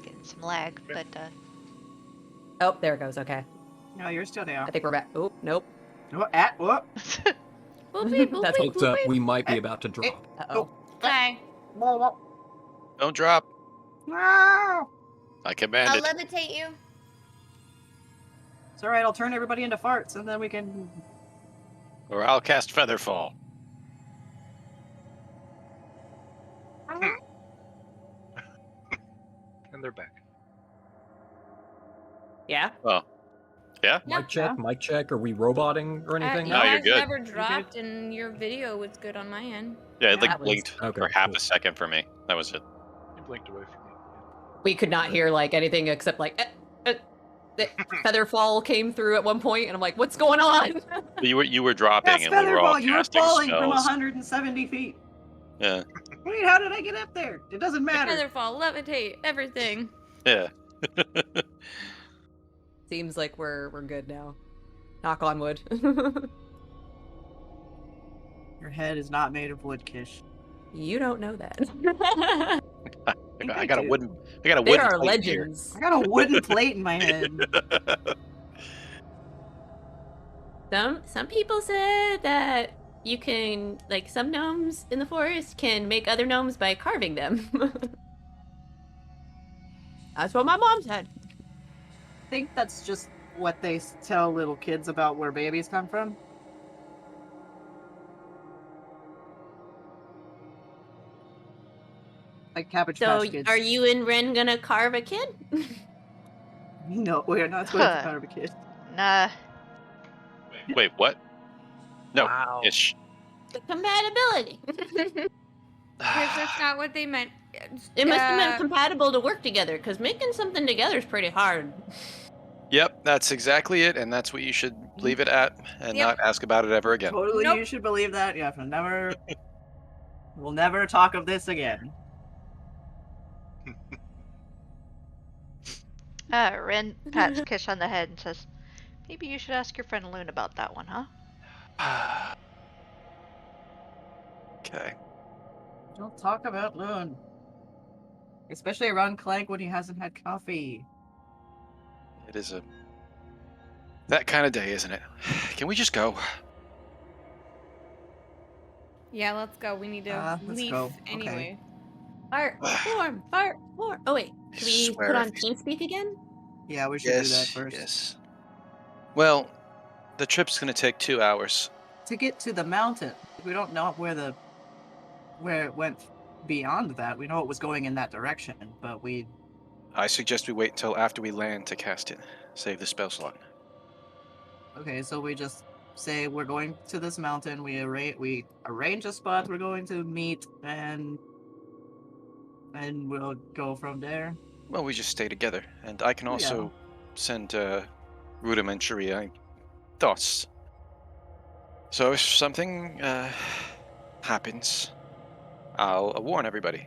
Getting some lag, but Oh, there it goes. Okay. No, you're still there. I think we're back. Oh, nope. What? That's what we might be about to drop. Uh-oh. Okay. Don't drop. No! I command I'll it. levitate you. It's alright, I'll turn everybody into farts and then we can... Or I'll cast Featherfall. And they're back. Yeah. Oh. Yeah? Mic check. Are we roboting or anything? No, you're eyes good. never dropped, and your video was good on my end. Yeah, it like That was- blinked Okay, for half cool. a second for me. That was it. You blinked away from me. We could not hear like anything except like the Featherfall came through at one point, and I'm like, "What's going on?" But you were dropping, That's and we were all Featherfall, you were casting falling from spells. 170 feet. Yeah, Wait, how did I get up there? It doesn't matter. Featherfall, levitate, everything. yeah. Seems like we're good now. Knock on wood. Your head is not made of wood, Kish. You don't know that. I got a wooden. I got a There wooden. are plate here. legends. I got a wooden plate in my head. Some people said that you can, like, some gnomes in the forest can make other gnomes by carving them. That's what my mom said. I think that's just what they tell little kids about where babies come from. Like Cabbage So, Patch Kids. are you and Ren gonna carve a kid? No, we're not going to carve a kid. Nah. Wait, what? No. Wow. Ish. The compatibility. Because that's not what they meant. It must have been compatible to work together, because making something together is pretty hard. Yep, that's exactly it, and that's what you should leave it at, and Yep. not ask about it ever again. Totally, Nope. you should believe that. You have to never. We'll never talk of this again. Ren pats Kish on the head and says, "Maybe you should ask your friend Loon about that one, huh?" Okay. Don't talk about Loon. Especially around Clank when he hasn't had coffee. It is that kind of day, isn't it? Can we just go? Yeah, let's go. We need to Let's leave go. Okay. anyway. Fart, form, fart, form. Oh, wait. Should we Swear put if on you- TeamSpeak again? Yeah, we should do that first. Yes. Well, the trip's gonna take 2 hours. To get to the mountain, we don't know where it went beyond that. We know it was going in that direction, but I suggest we wait until after we land to cast it. Save the spell slot. okay, so we just say we're going to this mountain. We arrange a spot we're going to meet, and we'll go from there. Well, we just stay together, and I can also send rudimentary thoughts. So if something happens, I'll warn everybody.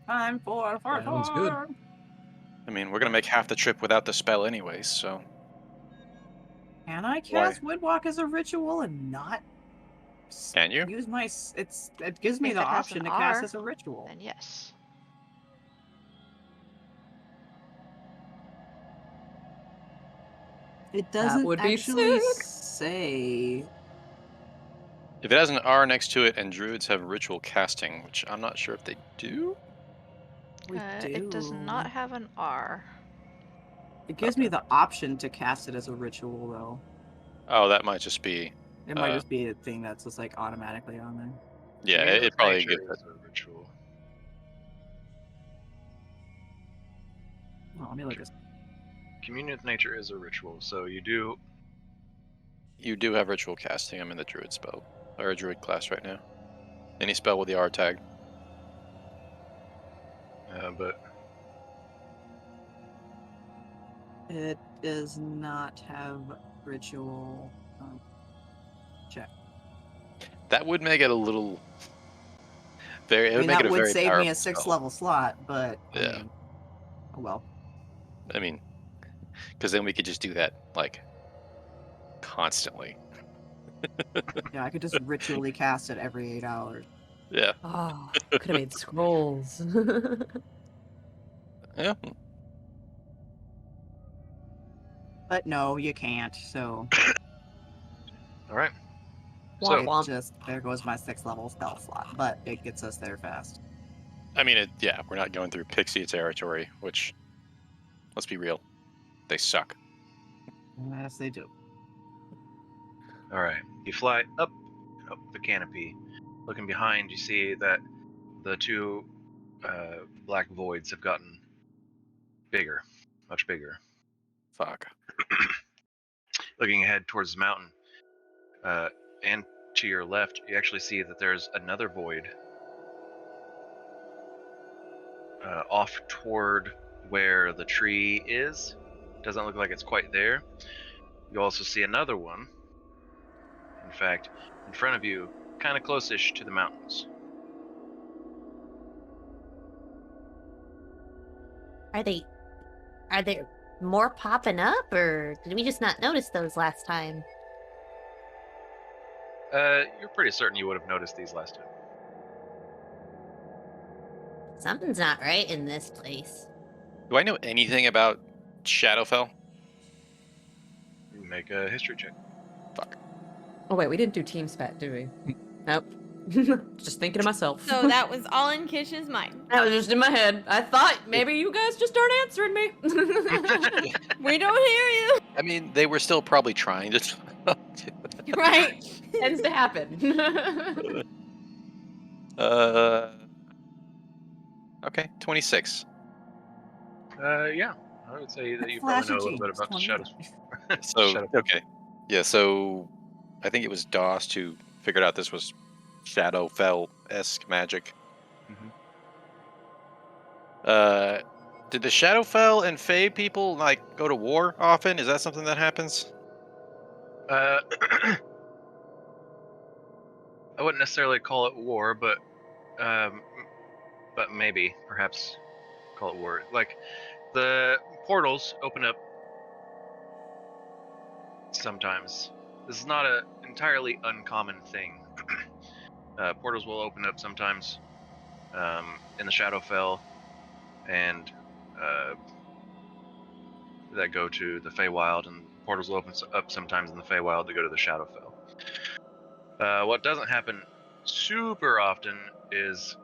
Time for fart. Sounds good. I mean, we're gonna make half the trip without the spell anyways, so Can I cast Woodwalk as a ritual and not Can you? use my? It gives me If the it has option an to cast R, as a ritual. Then yes. It doesn't would be actually sick. say. if it has an R next to it and druids have ritual casting, which I'm not sure if they do. It does not have an R. It gives me the option to cast it as a ritual, though. Oh, that might just be. It might just be a thing that's just like automatically on there. Yeah, Communion it with probably nature gives is a ritual. Oh, let me look at this. Communion with nature is a ritual, so you do. You do have ritual casting. I'm in the druid spell or a druid class right now. Any spell with the R tag. But It does not have ritual. Check. That would make it a little. It I would mean, make that it a would very save me powerful a 6th spell. level slot, but I Yeah. mean, oh well. I mean, because then we could just do that like constantly. Yeah, I could just ritually cast it every 8 hours. Yeah. Oh, could have made scrolls. Yeah. But no, you can't. So All right. Womp it womp. just there goes my 6th level spell slot. But it gets us there fast. I mean, yeah, we're not going through pixie territory, which, let's be real, they suck. Yes, they do. All right. You fly up the canopy. Looking behind, you see that the two black voids have gotten bigger, much bigger. Fuck. Looking ahead towards the mountain, and to your left, you actually see that there's another void off toward where the tree is. Doesn't look like it's quite there. You also see another one. In fact, in front of you, kind of close-ish to the mountains. Are there more popping up, or did we just not notice those last time? You're pretty certain you would have noticed these last time. Something's not right in this place. Do I know anything about Shadowfell? Make a history check. Fuck. Oh wait, we didn't do team spat, did we? Nope. Just thinking to myself. So that was all in Kish's mind. That was just in my head. I thought maybe you guys just aren't answering me. We don't hear you. I mean, they were still probably trying to. Right. Tends to happen. Okay, 26. Yeah. I would say that you probably know a little bit about the shadows. So, okay. Yeah, so I think it was Dost who figured out this was Shadowfell-esque magic. Mm-hmm. Did the Shadowfell and Fey people, like, go to war often? Is that something that happens? I wouldn't necessarily call it war, but maybe, perhaps, call it war. Like, the portals open up sometimes. This is not an entirely uncommon thing. Portals will open up sometimes in the Shadowfell, and that go to the Feywild, and portals will open up sometimes in the Feywild to go to the Shadowfell. What doesn't happen super often is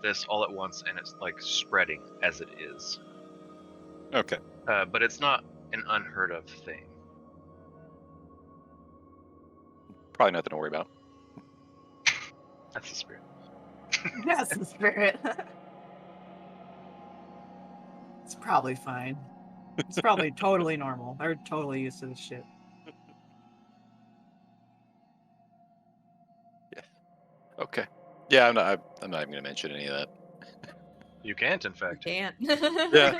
this all at once, and it's like spreading as it is. Okay. But it's not an unheard of thing. Probably nothing to worry about. That's the spirit. That's the spirit. It's probably fine. It's probably totally normal. They're totally used to this shit. Yeah. Okay. Yeah, I'm not even gonna mention any of that. You can't, in fact. Can't. Yeah.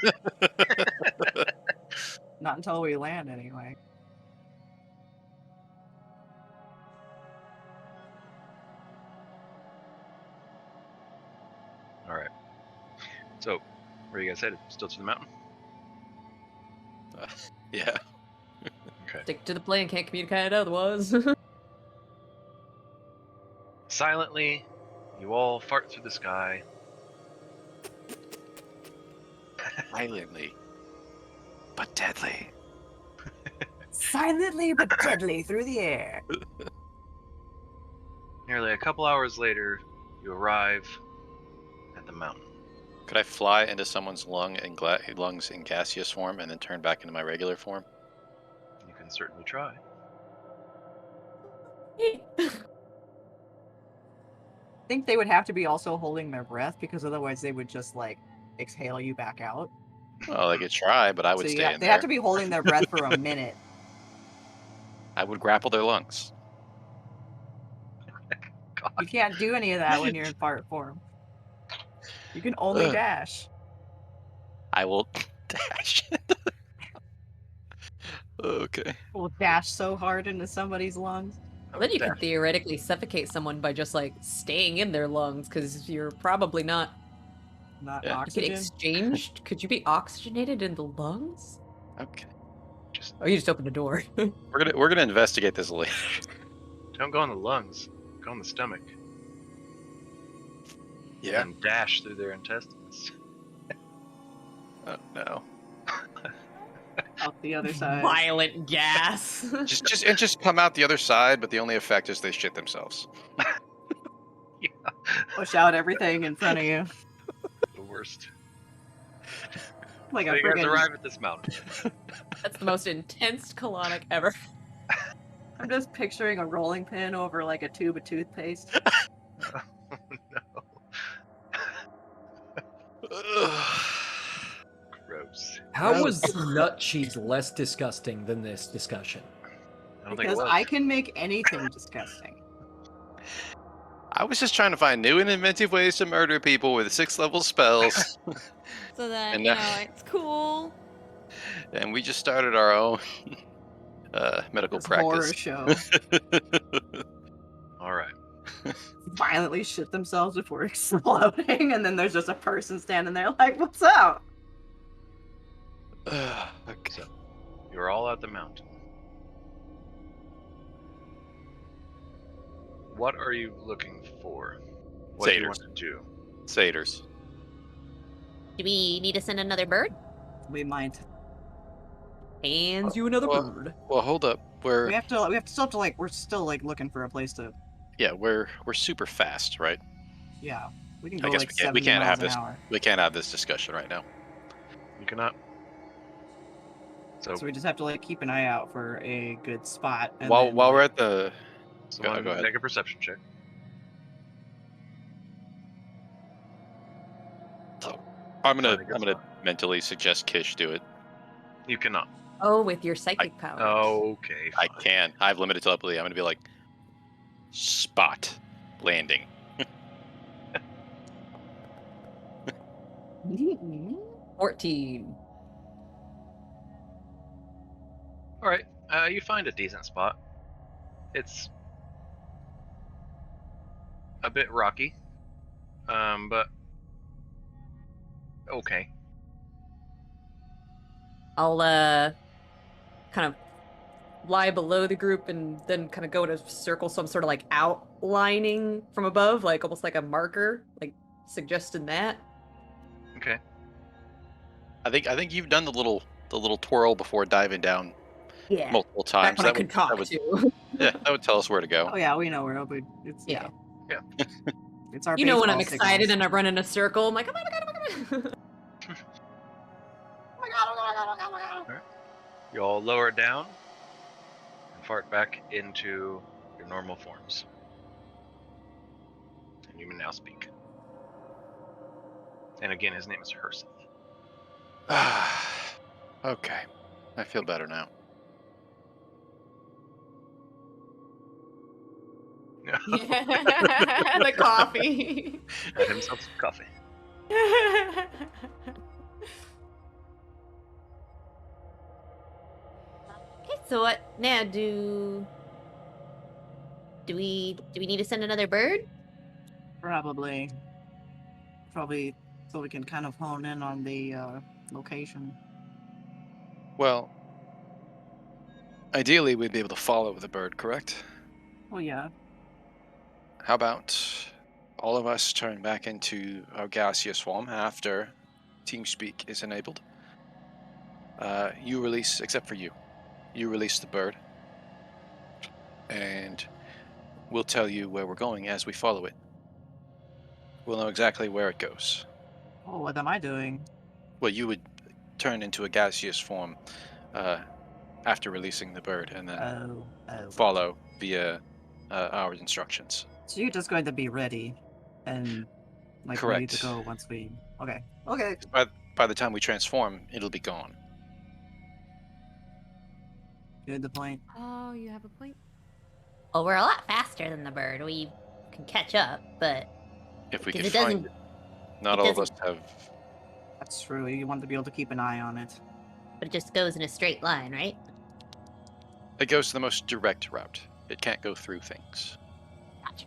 Not until we land, anyway. All right. So, where are you guys headed? Still to the mountain? Yeah. Okay. Stick to the plan, can't communicate otherwise. Silently, you all fart through the sky. Silently, but deadly. Silently but deadly through the air. Nearly a couple hours later, you arrive at the mountain. Could I fly into someone's lungs in gaseous form and then turn back into my regular form? You can certainly try. I think they would have to be also holding their breath, because otherwise they would just like exhale you back out. Well, they could try, but I would stay in They there. have to be holding their breath for a minute. I would grapple their lungs. You can't do any of that when you're in fart form. You can only dash. I will dash. Okay. We'll dash so hard into somebody's lungs. Then you could theoretically suffocate someone by just like staying in their lungs, because you're probably not Not Yeah. get oxygen. exchanged. Could you be oxygenated in the lungs? Okay. Oh, you just opened the door. We're gonna investigate this later. Don't go in the lungs. Go in the stomach. Yeah. And dash through their intestines. Oh no. out the other side. Violent gas. just come out the other side, but the only effect is they shit themselves. Push out everything in front of you. The worst. Like So a you guys friggin'... arrive at this mountain. That's the most intense colonic ever. I'm just picturing a rolling pin over like a tube of toothpaste. Oh, no. Gross. How was nut cheese less disgusting than this discussion? I don't think it Because was. I can make anything disgusting. I was just trying to find new and inventive ways to murder people with 6-level spells, So that, And, you know, it's cool. and we just started our own medical This horror practice. show. All right. Violently shit themselves before exploding, and then there's just a person standing there like, what's up? Okay. So you're all at the mountain. What are you looking for? What do you want Satyrs. to do? Satyrs. Do we need to send another bird? We might. Hands you another well- bird. Well, hold up. We're We still have to like, we're still like looking for a place to, we're super fast, right? yeah. We can I go guess like we 70 can't miles have an this. hour. We can't have this discussion right now. You cannot. So, So we just have to like keep an eye out for a good spot. And While then, we're like, at the someone go ahead. make a perception check. I'm Find a good gonna spot. mentally suggest Kish do it. You cannot. Oh, with your psychic powers. Okay. I Fine. can. I have limited telepathy. I'm gonna be like spot landing. 14. All right. You find a decent spot. It's a bit rocky, but okay. I'll kind of lie below the group and then kind of go in a circle, so I'm sort of like outlining from above, like almost like a marker, like suggesting that. Okay. I think you've done the little twirl before diving down Yeah. multiple Back times. when I could talk that would, too. yeah, that would tell us where to go. oh yeah, we know where it'll be. It's, Yeah. It's our You know when I'm baseball excited signals. and I run in a circle, I'm like, oh my god, oh my god. Oh my god, oh my god, oh my god, oh my god. You all lower down and fart back into your normal forms. And you may now speak. And again, his name is Herson. Okay, I feel better now. The coffee. Had himself some coffee. Okay, so what now? Do we need to send another bird? Probably so we can kind of hone in on the location. Well, ideally we'd be able to follow the bird, correct? Well, yeah. How about all of us turn back into our gaseous form after TeamSpeak is enabled? You release, except for you, you release the bird, and we'll tell you where we're going as we follow it. We'll know exactly where it goes. Oh, what am I doing? Well, you would turn into a gaseous form after releasing the bird, and then Oh. follow via our instructions. So you're just going to be ready and like ready to Correct. go once we. Okay. Okay. By the time we transform, it'll be gone. Good the point. Oh, you have a point. Well, we're a lot faster than the bird. We can catch up, but If we because can it find doesn't. it. Not it all of us doesn't- have. That's true. You want to be able to keep an eye on it. But it just goes in a straight line, right? It goes the most direct route. It can't go through things. Gotcha.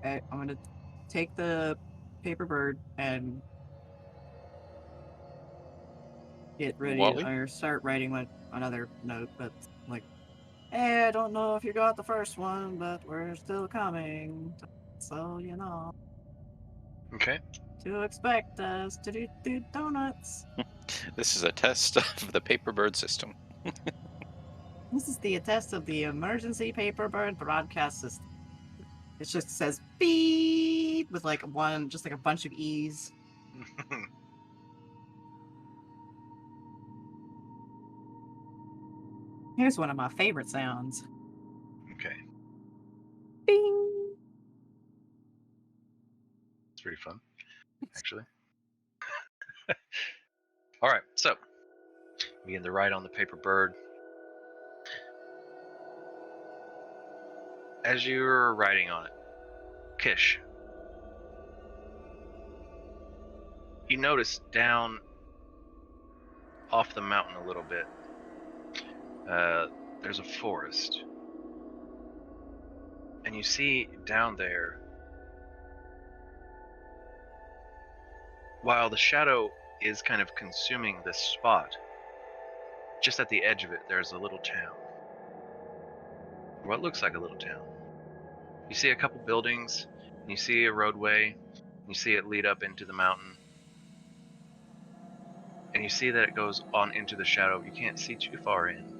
Okay, I'm gonna take the paper bird and get ready Wally? or start writing another note. But like, hey, I don't know if you got the first one, but we're still coming. So you know. Okay. to expect us to do donuts. This is a test of the paper bird system. This is the test of the emergency paper bird broadcast system. It just says beep with like just like a bunch of E's. Here's one of my favorite sounds. Okay. Bing. It's pretty fun, actually. All right, so begin to write on the paper bird. As you're writing on it, Kish, you notice down off the mountain a little bit, there's a forest. And you see down there, while the shadow is kind of consuming this spot, just at the edge of it, there's a little town. What looks like a little town. You see a couple buildings, and you see a roadway, and you see it lead up into the mountain. And you see that it goes on into the shadow. You can't see too far in.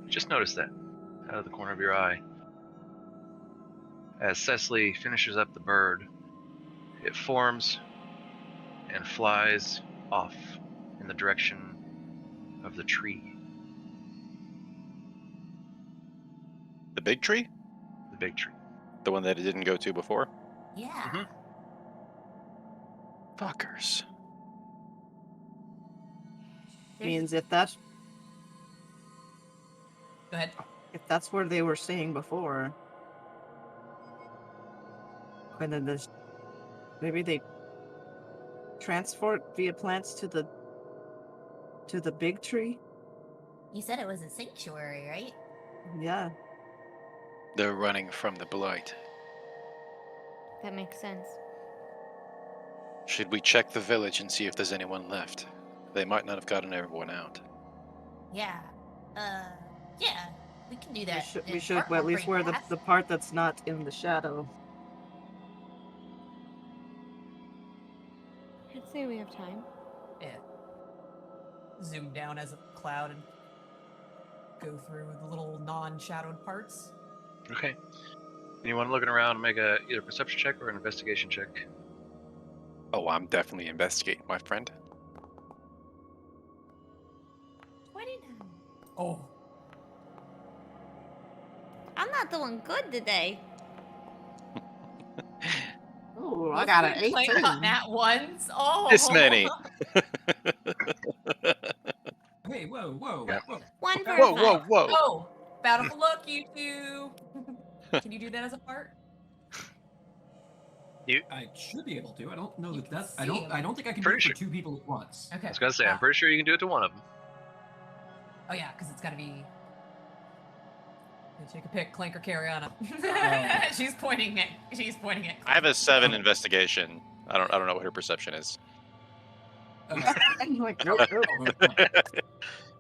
Just notice that out of the corner of your eye. As Cecily finishes up the bird, it forms and flies off in the direction of the tree. The big tree? The big tree. The one that it didn't go to before? Yeah. Fuckers. Means if that's Go ahead. where they were staying before, and then this maybe they transport via plants to the big tree. You said it was a sanctuary, right? Yeah. They're running from the blight. That makes sense. Should we check the village and see if there's anyone left? They might not have gotten everyone out. Yeah. Yeah. We can do that. We should well, at least wear the part that's not in the shadow. I'd say we have time. Yeah. Zoom down as a cloud and go through the little non-shadowed parts. Okay. Anyone looking around, make a either perception check or an investigation check. Oh, I'm definitely investigating, my friend. 29. Oh. I'm not doing good today. Oh, I got an 18. Nat ones. Oh. This many. Hey, whoa. Yep. One for Whoa, a whoa, five. whoa. Oh, bountiful look, you two. Can you do that as a part? I should be able to. I don't know You that can that's. see I don't think I can do Pretty it for sure. two people at once. Okay. I was gonna say, I'm pretty sure you can do it to one of them. Oh yeah, because it's got to be. You take a pick, Clank or Carriana. She's pointing at. I have a 7 investigation. I don't know what her perception is. Like, nope.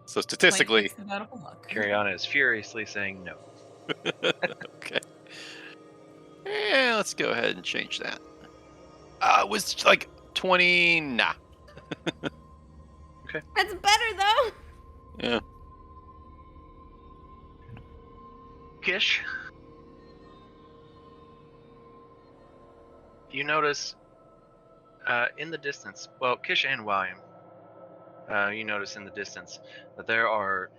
So statistically, Clank gets the bountiful look. Cariana is furiously saying no. okay. Yeah, let's go ahead and change that. It was like 20. Nah. That's better though. Yeah. Kish, you notice in the distance, well, Kish and William, you notice in the distance that there are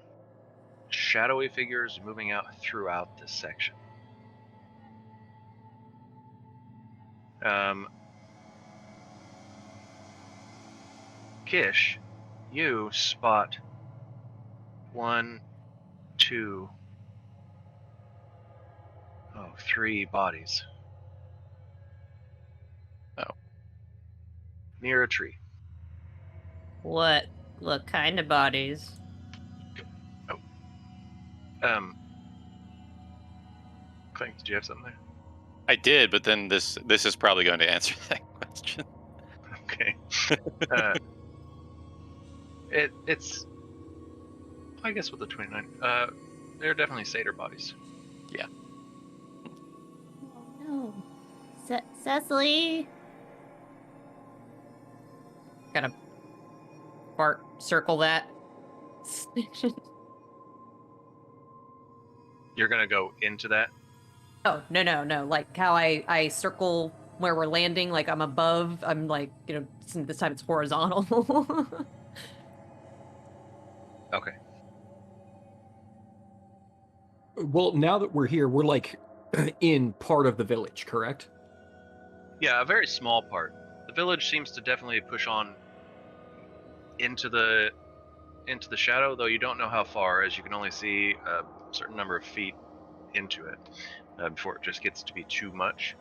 shadowy figures moving out throughout this section. Kish, you spot 1, 2, 3 bodies. Oh. Near a tree. What kind of bodies? Clank, did you have something there? I did, but then this is probably going to answer that question. Okay. It's I guess with the 29. They're definitely satyr bodies. Oh no. Cecily? kind of fart circle that. You're gonna go into that? Oh, no. Like how I circle where we're landing, like I'm above, I'm like, this time it's horizontal. Okay. Well, now that we're here, we're like in part of the village, correct? Yeah, a very small part. The village seems to definitely push on into the shadow, though you don't know how far, as you can only see a certain number of feet into it before it just gets to be too much.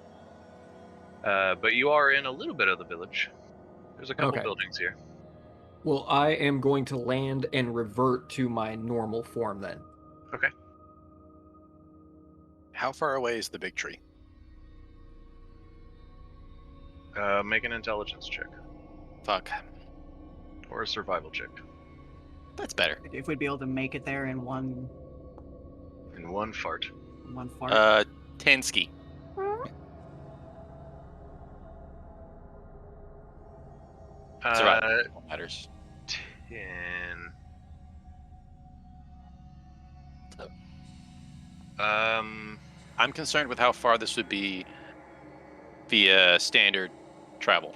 But you are in a little bit of the village. There's a couple buildings here. Well, I am going to land and revert to my normal form then. Okay. How far away is the big tree? Make an intelligence check. Fuck. Or a survival check. That's better. If we'd be able to make it there in one fart. one fart. Tensky. Survival matters. 10. I'm concerned with how far this would be via standard travel.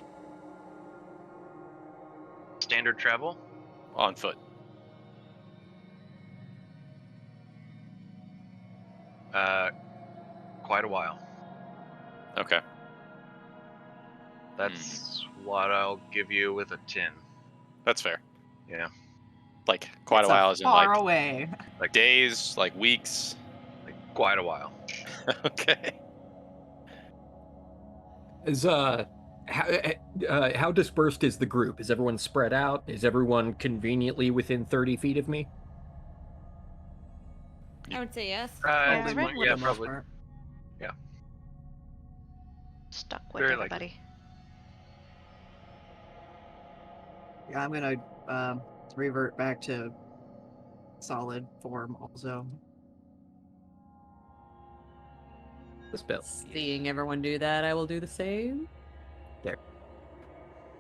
Standard travel? On foot. Quite a while. Okay. That's what I'll give you with a 10. That's fair. Yeah. Like quite It's a while, as in far like away. like days, like weeks. Like quite a while. Okay. Is how dispersed is the group? Is everyone spread out? Is everyone conveniently within 30 feet of me? I would say yes. At this Yeah, point, For yeah, the most probably. part. Stuck with Very everybody. Yeah, I'm gonna revert back to solid form also. The spell. Seeing everyone do that, I will do the same. There.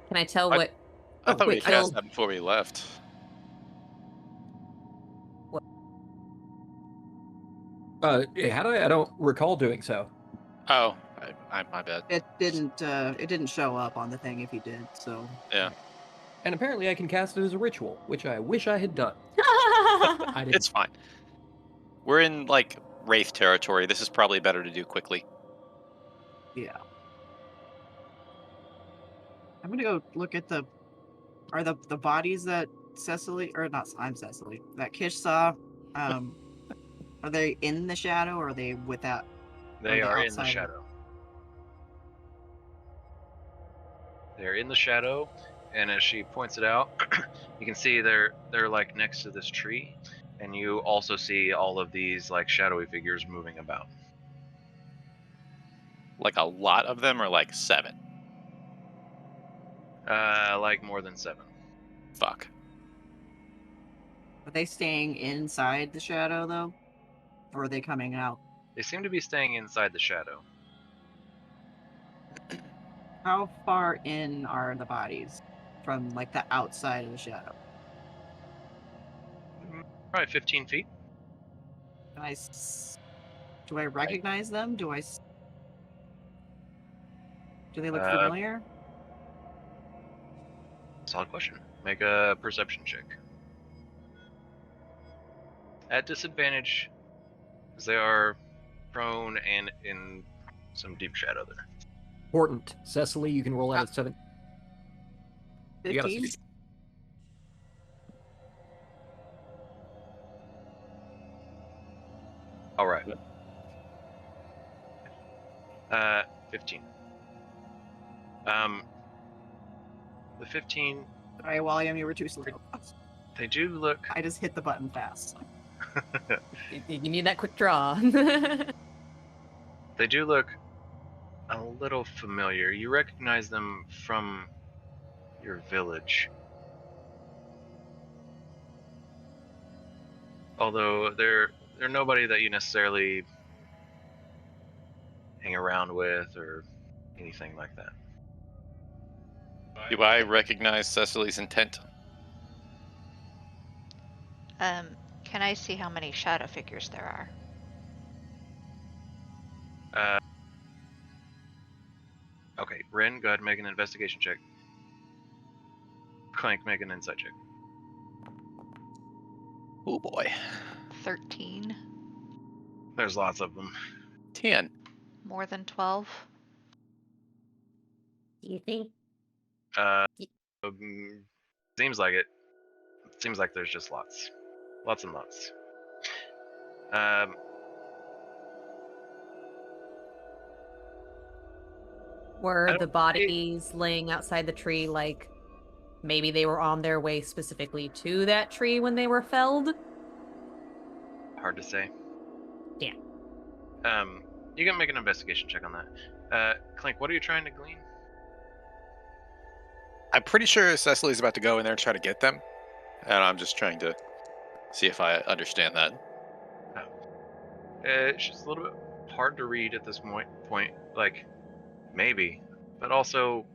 Can I tell I- what? I thought we wait, cast Phil. that before we left. Had I? I don't recall doing so. Oh, my bad. It didn't show up on the thing if you did, so Yeah. And apparently I can cast it as a ritual, which I wish I had done. I didn't. It's fine. We're in like wraith territory. This is probably better to do quickly. yeah. I'm gonna go look at the bodies that Cecily, or not, I'm Cecily, that Kish saw, are they in the shadow or are they without? They are in the outside? shadow. They're in the shadow, and as she points it out, you can see they're like next to this tree, and you also see all of these like shadowy figures moving about. Like a lot of them, or like 7. Like more than 7. Fuck. Are they staying inside the shadow though, or are they coming out? They seem to be staying inside the shadow. How far in are the bodies from like the outside of the shadow? Probably 15 feet. Can do I recognize them? Do they look familiar? Solid question. Make a perception check. At disadvantage, because they are prone and in some deep shadow there. Important. Cecily, you can roll out at 7. You got a 15? All right. 15. The 15, Sorry, William, you were too slow. they do look. I just hit the button fast. You need that quick draw. They do look a little familiar. You recognize them from your village. Although they're nobody that you necessarily hang around with or anything like that. Do I recognize Cecily's intent? Can I see how many shadow figures there are? Okay, Ren, go ahead and make an investigation check. Clank, make an insight check. Oh boy. 13. There's lots of them. 10. More than 12? Do you think? Seems like it. Seems like there's just lots. Lots and lots. Were the bodies laying outside the tree like maybe they were on their way specifically to that tree when they were felled? Hard to say. Yeah. You can make an investigation check on that. Clank, what are you trying to glean? I'm pretty sure Cecily's about to go in there and try to get them. And I'm just trying to see if I understand that. It's just a little bit hard to read at this point. Like, maybe, but also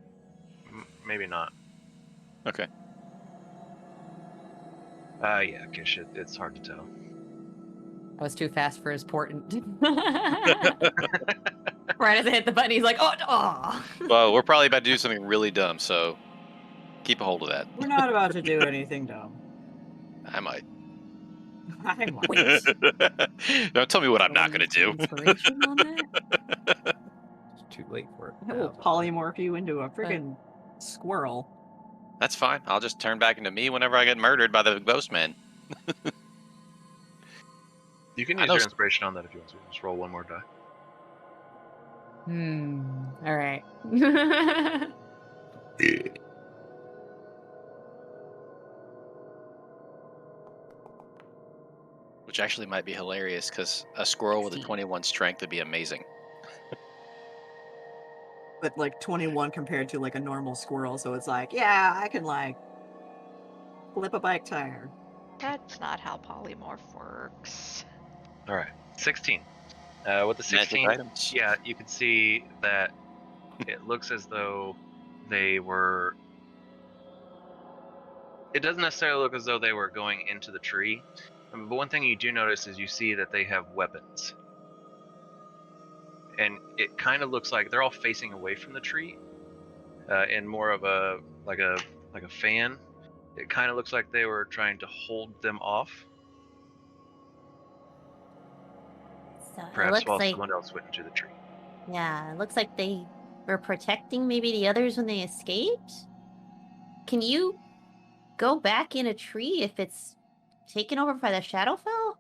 maybe not. Okay. Yeah, Kish, it's hard to tell. I was too fast for his portent. Right as I hit the button, he's like, oh. Well, we're probably about to do something really dumb, so keep a hold of that. We're not about to do anything dumb. I might. I might. Don't tell me what I'm not going to do. Inspiration on that? It's too late for it. I will polymorph you into a friggin' squirrel. That's fine. I'll just turn back into me whenever I get murdered by the ghost man. You can use your inspiration on that if you want to. Just roll one more die. All right. Which actually might be hilarious, because a squirrel with a 21 strength would be amazing. But like 21 compared to like a normal squirrel, so it's like, yeah, I can like flip a bike tire. That's not how polymorph works. All right, 16. With the 16, yeah, you can see that it looks as though they were. It doesn't necessarily look as though they were going into the tree, but one thing you do notice is you see that they have weapons, and it kind of looks like they're all facing away from the tree, in more of a like a fan. It kind of looks like they were trying to hold them off. So Perhaps it while looks like, someone else went into the tree. yeah, it looks like they were protecting maybe the others when they escaped. Can you go back in a tree if it's taken over by the Shadowfell?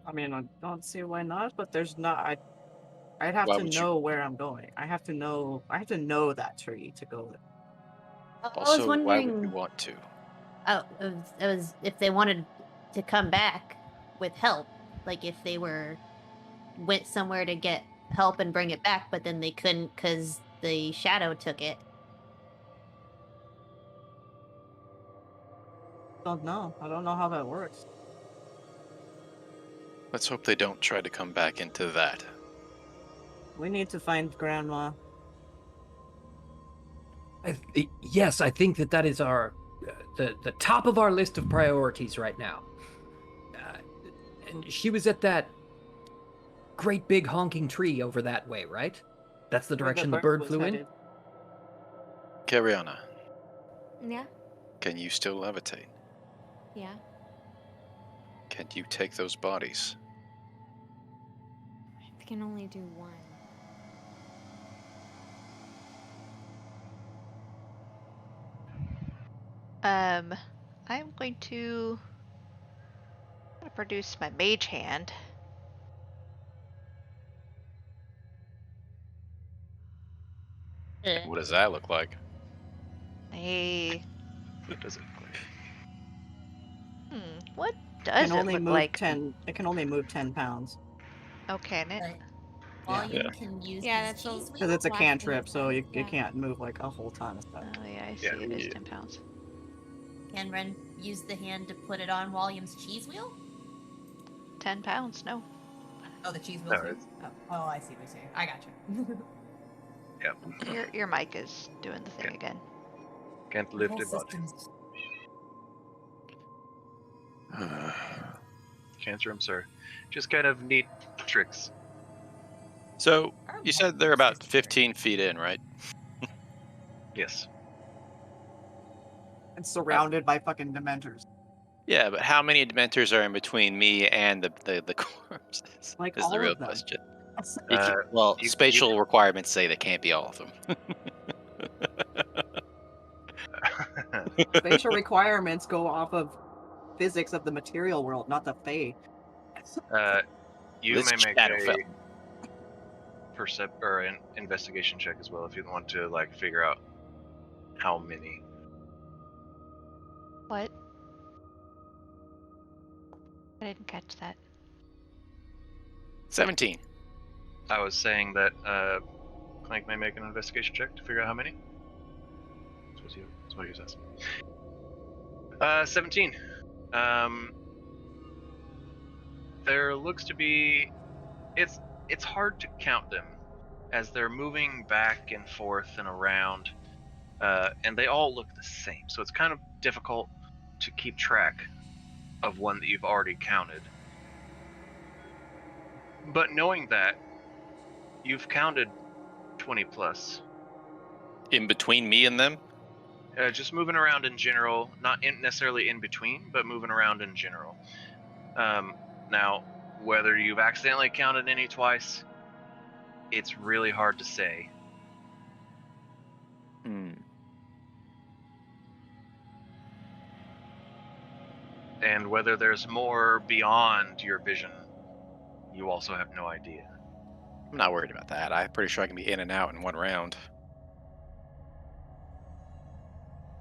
I mean, I don't see why not, but there's not. I'd have Why to would know where I'm going. I have to know that tree to go there. I Also, was wondering. why would you want to? Oh, it was if they wanted to come back with help, like if they went somewhere to get help and bring it back, but then they couldn't because the shadow took it. Don't know. I don't know how that works. Let's hope they don't try to come back into that. We need to find Grandma. Yes, I think that is our the top of our list of priorities right now. And she was at that great big honking tree over that way, right? That's the direction the bird flew in? Cariana, Yeah? can you still levitate? Yeah. Can you take those bodies? I can only do one. I'm going to produce my mage hand. What does that look like? What does it look like? What does it look like? 10. It can only move 10 pounds. Okay, Volume can use that's because it's a cantrip, so you can't move like a whole ton of stuff. Oh yeah, I see. It is 10 pounds. Can Ren use the hand to put it on Volume's cheese wheel? 10 pounds? No. Oh, the cheese No, wheels. it's- Oh, I see what you're saying. I got you. Your mic is doing the thing Okay. again. Can't lift a body. Chance rooms are just kind of neat tricks. So, you said they're about 15 feet in, right? Yes. And surrounded by fucking dementors. Yeah, but how many Dementors are in between me and the corpses? Like is all the real of them. question. Uh, Well, you- spatial requirements say they can't be all of them. Spatial requirements go off of physics of the material world, not the Fae. You This may make shadow a fell. or an investigation check as well if you want to like figure out how many. What? I didn't catch that. 17. I was saying that Clank may make an investigation check to figure out how many. That's what he was asking. 17. There looks to be. It's hard to count them as they're moving back and forth and around, and they all look the same. So it's kind of difficult to keep track of one that you've already counted. But knowing that, you've counted 20 plus. In between me and them? Just moving around in general, not necessarily in between, but moving around in general. Now, whether you've accidentally counted any twice, it's really hard to say. And whether there's more beyond your vision, you also have no idea. I'm not worried about that. I'm pretty sure I can be in and out in one round.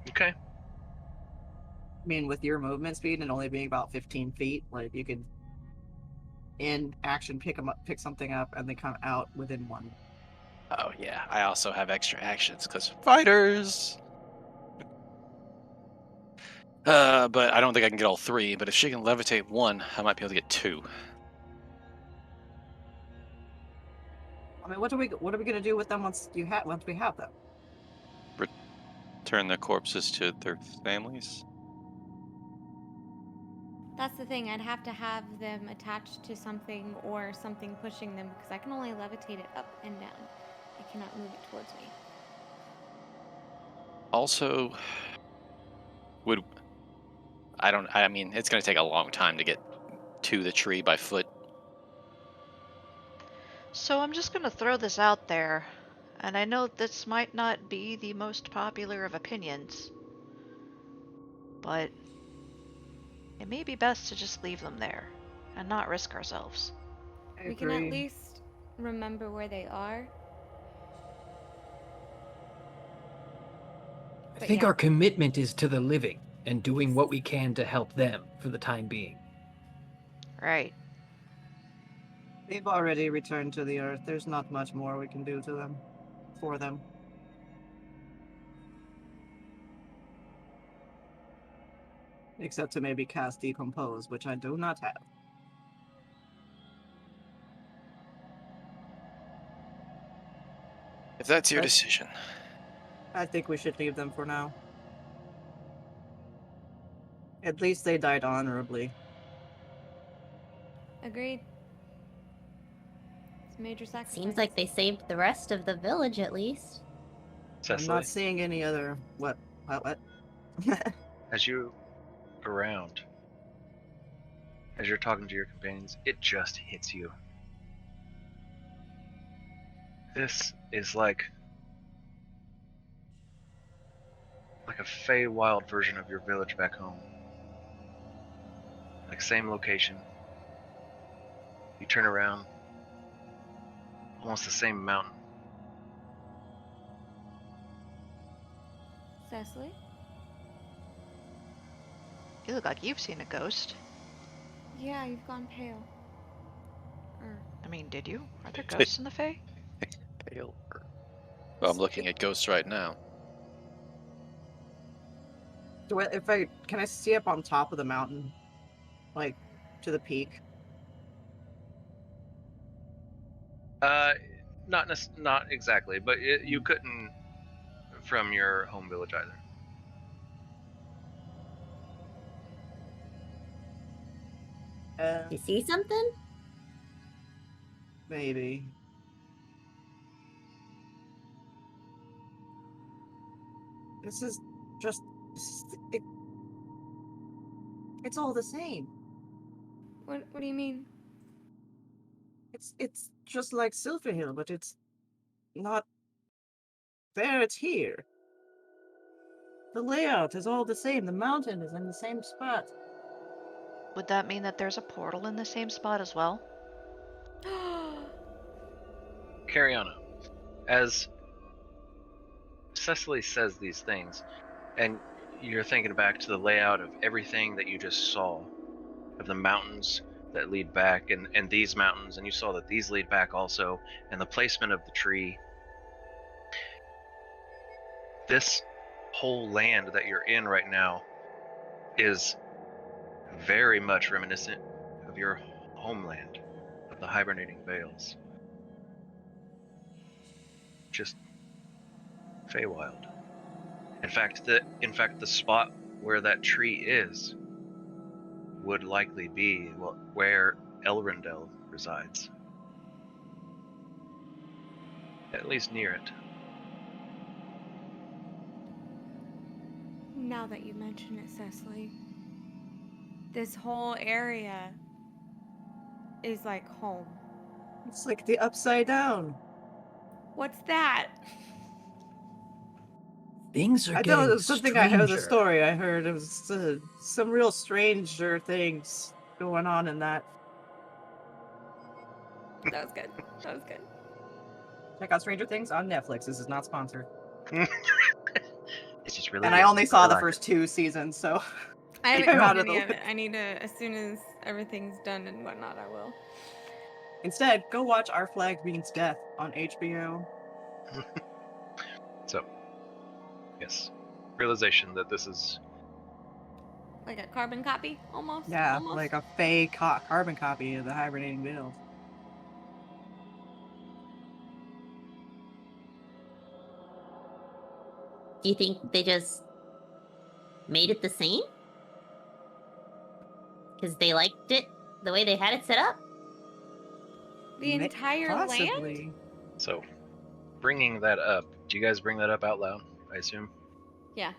Okay. I mean, with your movement speed and only being about 15 feet, like you could, in action, pick something up, and then come out within one. Oh, yeah. I also have extra actions because fighters. But I don't think I can get all three. But if she can levitate one, I might be able to get two. I mean, what are we gonna do with them once we have them? Return their corpses to their families. That's the thing. I'd have to have them attached to something or something pushing them because I can only levitate it up and down. I cannot move it towards me. Also, I mean, it's going to take a long time to get to the tree by foot. So I'm just going to throw this out there, and I know this might not be the most popular of opinions, but it may be best to just leave them there and not risk ourselves. We can at least remember where they are. I think our commitment is to the living and doing what we can to help them for the time being. Right. They've already returned to the earth. There's not much more we can do to them, for them. Except to maybe cast Decompose, which I do not have. If that's your decision. I think we should leave them for now. At least they died honorably. Agreed. It's a major sacrifice. Seems like they saved the rest of the village at least. Cecily, I'm not seeing any other... What? as you around, as you're talking to your companions, it just hits you. This is like a Feywild version of your village back home. Like same location. You turn around, almost the same mountain. Cecily? You look like you've seen a ghost. Yeah, you've gone pale. I mean, did you? Are there ghosts in the Fae? Pale. Well, I'm looking at ghosts right now. Can I see up on top of the mountain? Like, to the peak? Not exactly, but you couldn't from your home village either. You see something? Maybe. This is just... It's all the same. What do you mean? It's just like Silverhill, but it's not there, it's here. The layout is all the same. The mountain is in the same spot. Would that mean that there's a portal in the same spot as well? Cariana, as Cecily says these things, and you're thinking back to the layout of everything that you just saw, of the mountains that lead back, and these mountains, and you saw that these lead back also, and the placement of the tree. This whole land that you're in right now is very much reminiscent of your homeland, of the hibernating vales. Just Feywild. In fact, the spot where that tree is would likely be where Elrondel resides. At least near it. Now that you mention it, Cecily, this whole area is like home. It's like the Upside Down. What's that? Things are I getting thought it was something I heard. The stranger. story I heard. It was some real stranger things going on in that. That was good. That was good. Check out Stranger Things on Netflix. This is not sponsored. It's just really. And I only saw the first 2 seasons, so I haven't I'm out caught of any the of it. I need to, as soon as everything's done and whatnot, I will. instead, go watch Our Flag Means Death on HBO. So, yes, realization that this is Like a carbon copy, almost? Yeah, Almost? like a fake carbon copy of the hibernating vales. Do you think they just made it the same? Because they liked it the way they had it set up? The entire land? Possibly. so. Bringing that up, do you guys bring that up out loud? I assume. Yeah.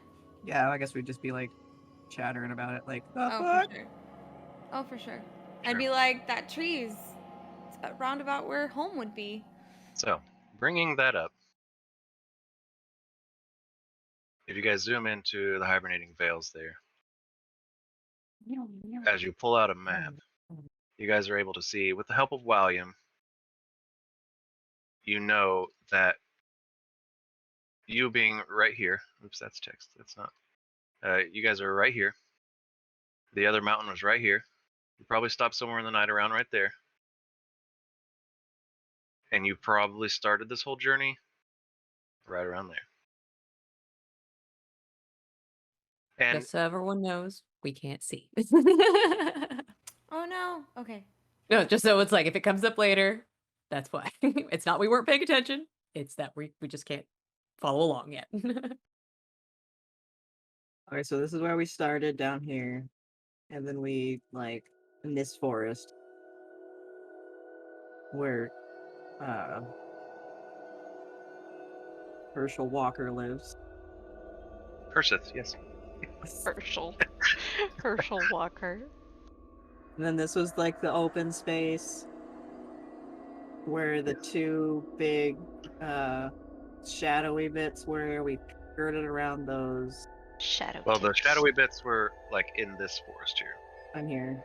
Yeah, I guess we'd just be like chattering about it, like, the Oh, fuck? for sure. Oh, for sure. I'd be like, that tree's roundabout where home would be. So, bringing that up, if you guys zoom into the hibernating vales there, as you pull out a map, you guys are able to see, with the help of Walliam, you know that you being right here, oops, that's text, that's not, you guys are right here. The other mountain was right here. You probably stopped somewhere in the night around right there. And you probably started this whole journey right around there. And Just so everyone knows, we can't see. Oh, no. Okay. No, just so it's like, if it comes up later, that's why. It's not we weren't paying attention. It's that we just can't follow along yet. Okay, so this is where we started, down here. And then we, like, in this forest. Where, Herschel Walker lives. Persith, yes. Herschel Walker. And then this was, like, the open space. Where the 2 big, shadowy bits were. We skirted around those. Shadow. Well, the tips. shadowy bits were like in this forest here. I'm here.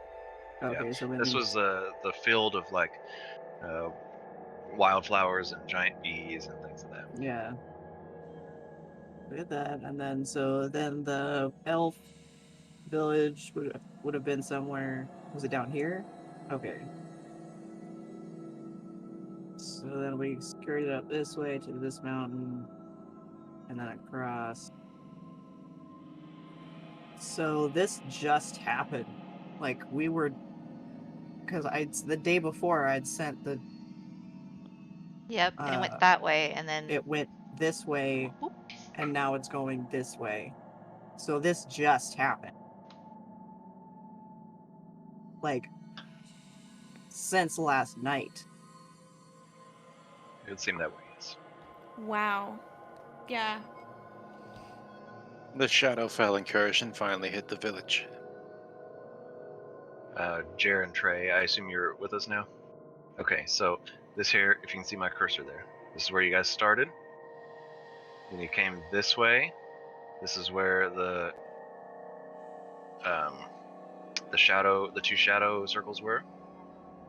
Okay, so This was the field of like wildflowers and giant bees and things like that. Yeah. We did that, and then the elf village would have been somewhere. Was it down here? Okay. So then we skirted up this way to this mountain, and then across. So this just happened. Like, we were, because the day before I'd sent the Yep, and it went that way, and then It went this way, Whoop. and now it's going this way. So this just happened. Like, since last night. It would seem that way, yes. Wow. Yeah. The Shadowfell incursion finally hit the village. Jer and Trey, I assume you're with us now? Okay, so this here, if you can see my cursor there, this is where you guys started. Then you came this way. This is where the two shadow circles were.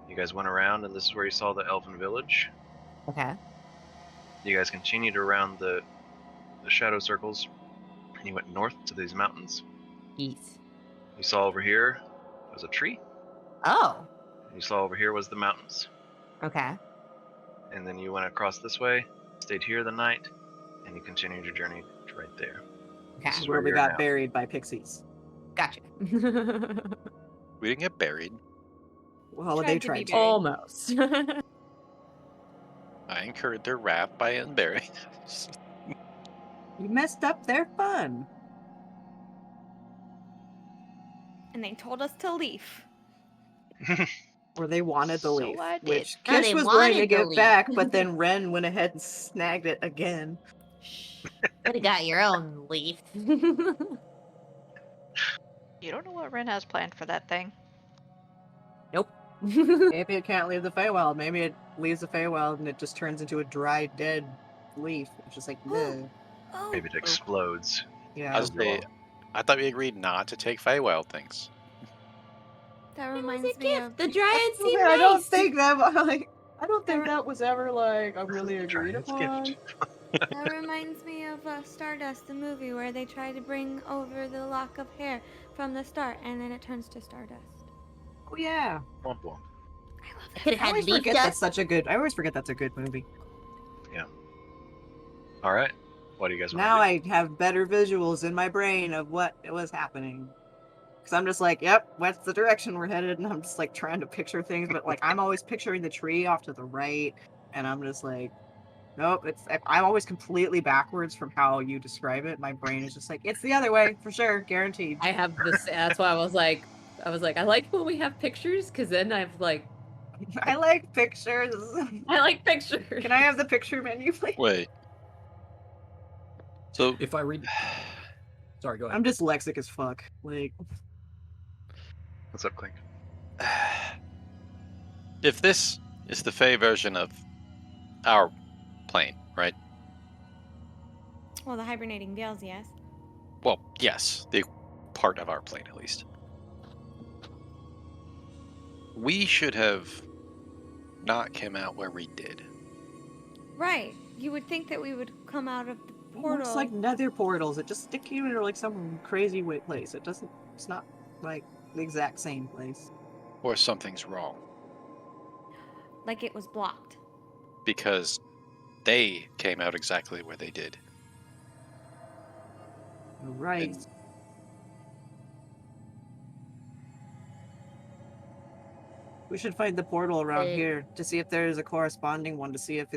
You guys went around, and this is where you saw the elfin village. Okay. You guys continued around the shadow circles, and you went north to these mountains. East. You saw over here was a tree. Oh. You saw over here was the mountains. Okay. And then you went across this way, stayed here the night, and you continued your journey to right there. Okay. This is Where we you're got now. buried by pixies. Gotcha. We didn't get buried. Well, Tried they to be tried to. buried. Almost. I incurred their wrath by unburying us. You messed up their fun. And they told us to leave. Or they wanted to So leave. I did. Which No, Kish they was going to wanted to give leave. back, but then Ren went ahead and snagged it again. Could have got your own leaf. You don't know what Ren has planned for that thing. Nope. Maybe it can't leave the Feywild. Maybe it leaves the Feywild and it just turns into a dry, dead leaf. It's just like, bleh. Oh, Maybe it explodes. Yeah. I was say, I thought we agreed not to take Feywild things. that It was reminds a me gift. of The Dryads seem I don't nice. think that. Like, I don't think that was ever like a really agreed Giant's upon. gift. that reminds me of Stardust, the movie where they try to bring over the lock of hair from the start, and then it turns to Stardust. Oh yeah. Womp womp. I love I could that. have I had always leaf forget that's dust. such a good. I always forget that's a good movie. All right. What do you guys want Now to do? I have better visuals in my brain of what was happening. Because I'm just like, yep, that's the direction we're headed, and I'm just like trying to picture things, but like I'm always picturing the tree off to the right, and I'm just like, nope, I'm always completely backwards from how you describe it. My brain is just like, it's the other way for sure, guaranteed. I have this. That's why I was like, I like when we have pictures, because then I've like, I like pictures. I like pictures. Can I have the picture menu, please? Wait. So, If I read, sorry, go ahead. I'm dyslexic as fuck. Like, What's up, Clink? if this is the Fey version of our plane, right? Well, the hibernating veils, yes. Well, yes, the part of our plane at least. We should have not come out where we did. Right. You would think that we would come out of the portal. it's like nether portals. It just stick you into like some crazy place. It's not like the exact same place. Or something's wrong. Like it was blocked. Because they came out exactly where they did. Right. And- We should find the portal around Hey. here to see if there is a corresponding one, to see if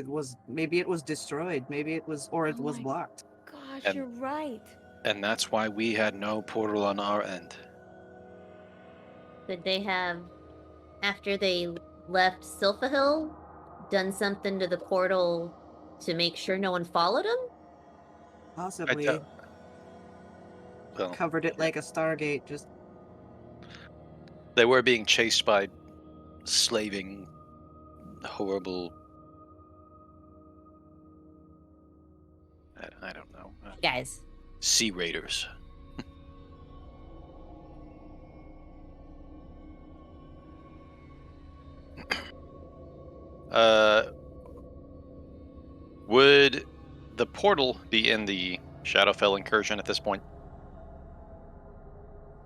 maybe it was destroyed, or it Oh was my- blocked. Gosh, And- you're right. And that's why we had no portal on our end. Could they have, after they left Silphahill, done something to the portal to make sure no one followed them? Possibly Well, covered it like a Stargate. Just they were being chased by slaving, horrible... I don't know. Guys, Sea raiders. Would the portal be in the Shadowfell incursion at this point?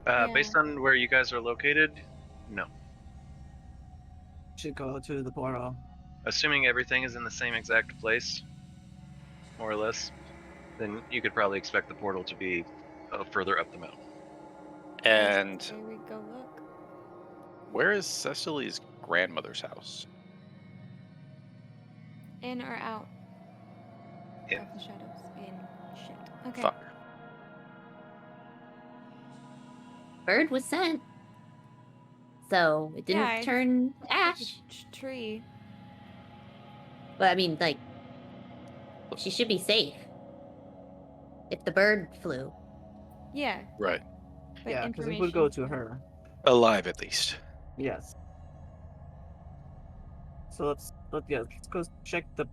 Yeah. Based on where you guys are located, no. should go to the portal. Assuming everything is in the same exact place, more or less, then you could probably expect the portal to be further up the mountain. And There we go, look. where is Cecily's grandmother's house? In or out? In. Of the shadows. In. Shit. Okay. Fuck. Bird was sent. So it didn't Yeah, turn Like a ash. tree. But I mean, like, she should be safe. If the bird flew. Yeah. Right. But Yeah, because it information. would go to her. Alive at least. Yes. So let's go check the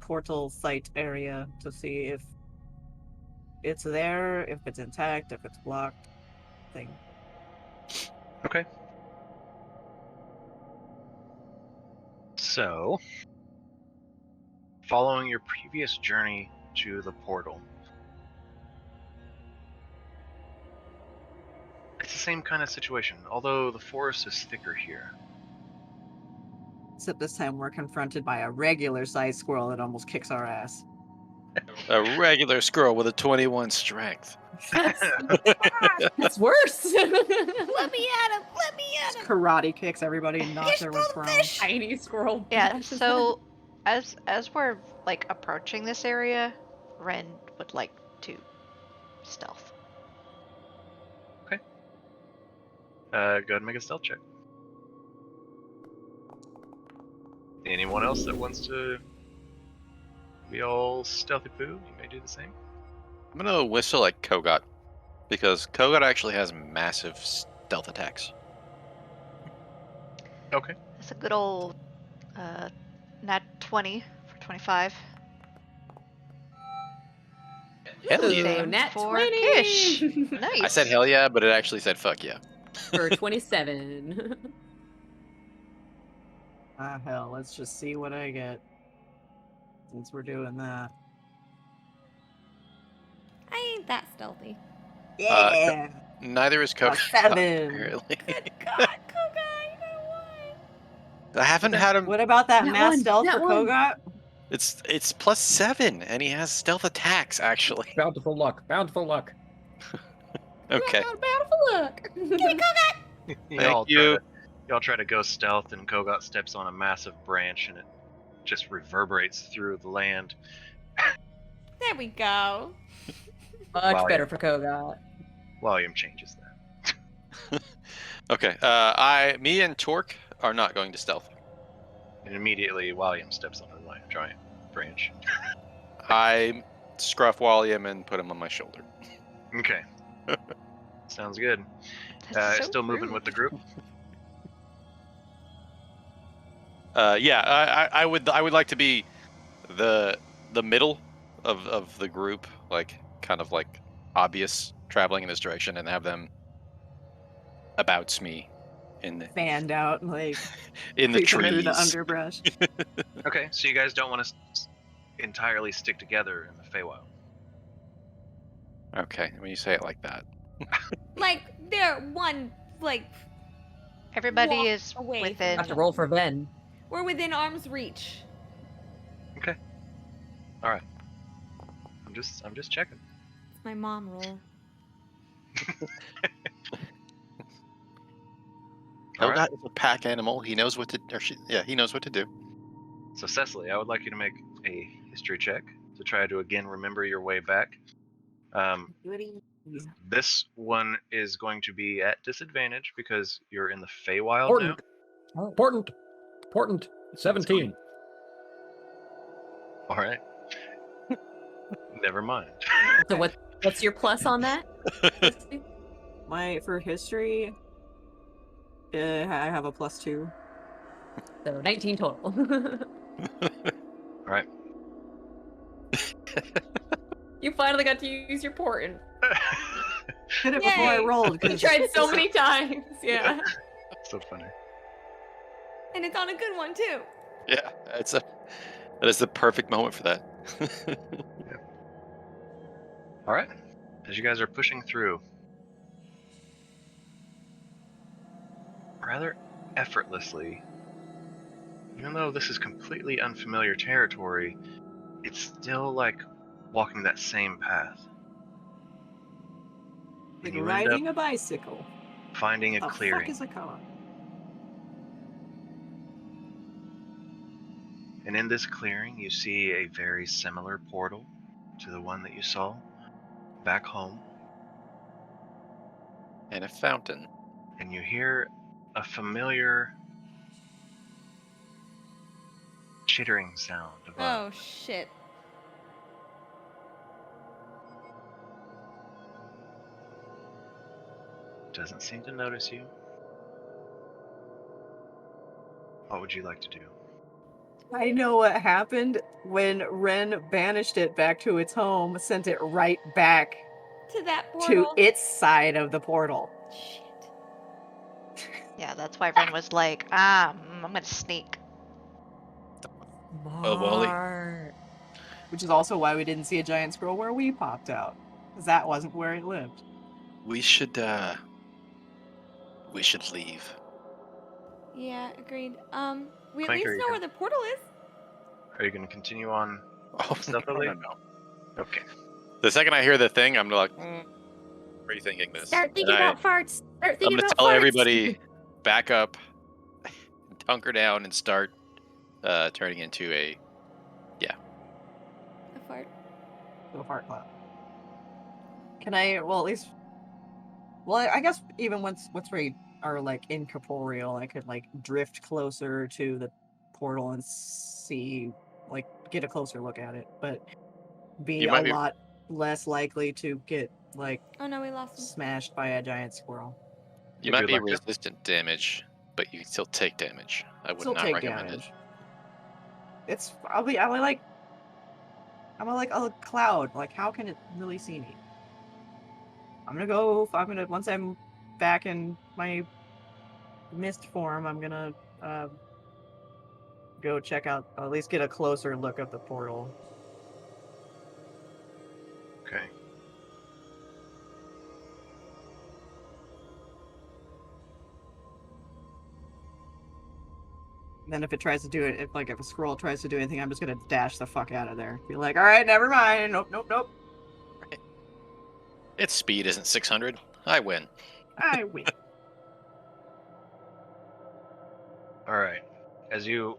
portal site area to see if it's there, if it's intact, if it's blocked. Thing. Okay. So, following your previous journey to the portal, it's the same kind of situation, although the forest is thicker here. Except this time we're confronted by a regular sized squirrel that almost kicks our ass. A regular squirrel with a 21 strength. That's worse. Let me at him! Let me at him! Karate kicks everybody, knocks Fish, everyone bro, prone. fish! Tiny squirrel. Yeah, so as we're like approaching this area, Ren would like to stealth. Go ahead and make a stealth check. Anyone else that wants to be all stealthy poo, you may do the same. I'm gonna whistle like Kogot, because Kogot actually has massive stealth attacks. Okay. That's a good old nat 20 for 25. Hell yeah. Same nat for 20. Kish. Nice. I said hell yeah, but it actually said fuck yeah. For 27. Ah, hell, let's just see what I get. Since we're doing that. I ain't that stealthy. Yeah! Neither is Kogot. 7! Apparently. Good God, Koga, you know why? I haven't had him. What about that That mass one, stealth that for one. Kogot? It's +7, and he has stealth attacks actually. Bountiful luck. Bountiful luck. Okay. Bountiful luck. Y'all try to go stealth, and Kogot steps on a massive branch, and it just reverberates through the land. There we go. Much Wow, better yeah. for Kogot. Volume changes that. Okay. Me and Torque are not going to stealth. And immediately, William steps on a giant branch. I scruff Walliam and put him on my shoulder. Okay. Sounds good. That's so Still moving rude. with the group? Yeah, I would like to be the middle of the group, like kind of like obvious traveling in this direction, and have them abouts me in the Fanned out, like, in the creeping through the trees. underbrush. Okay, so you guys don't want to entirely stick together in the Feywild. Okay, when you say it like that. Like, they're one, like, Everybody walk is away from within. Have to roll for Ben. we're within arm's reach. All right. I'm just checking. It's my mom roll. All Kogot right. is a pack animal. He knows what to. He knows what to do. So Cecily, I would like you to make a history check to try to again remember your way back. This one is going to be at disadvantage because you're in the Feywild now. Important. 17. All right. Never mind. So what's your plus on that? For history, I have a +2. So 19 total. All right. You finally got to use your portent. Hit it before I Yay. rolled. You 'cause- tried so many times. Yeah. So funny. And it's on a good one, too. Yeah, that is the perfect moment for that. All right. As you guys are pushing through, rather effortlessly, even though this is completely unfamiliar territory, it's still like walking that same path. Like And you end riding up a bicycle. finding a The clearing. fuck is a car? And in this clearing, you see a very similar portal to the one that you saw back home. And a fountain. And you hear a familiar chittering sound above. Oh shit. Doesn't seem to notice you. What would you like to do? I know what happened when Ren banished it back to its home, sent it right back To that to portal. its side of the portal. Shit. Yeah, that's why Ren was like, I'm gonna sneak. Oh, Wally. Smart. Which is also why we didn't see a giant scroll where we popped out. Because that wasn't where it lived. We should leave. Yeah, agreed. We at Clank, least are you know where gonna- the portal is. Are you going to continue on? Oh, Stealthily? no. Okay. The second I hear the thing, I'm like, rethinking this. Start thinking And about farts. Start I'm thinking gonna about tell farts. everybody, back up, hunker down, and start turning into a A fart. The fart cloud. Can I, well, at least, well, I guess even once we are, like, incorporeal, I could, like, drift closer to the portal and see, like, get a closer look at it, but be You a might be- lot less likely to get, like, Oh no, we lost him. smashed by a giant squirrel. You Would might you be like to? resistant damage, but you can still take damage. I would Still not take recommend damage. I'm like a cloud. Like, how can it really see me? Once I'm back in my mist form, I'm gonna go check out, at least get a closer look at the portal. Okay. And then if it tries to do it, if a scroll tries to do anything, I'm just gonna dash the fuck out of there. Be like, all right, never mind. Nope. it. Its speed isn't 600. I win. I win. All right. As you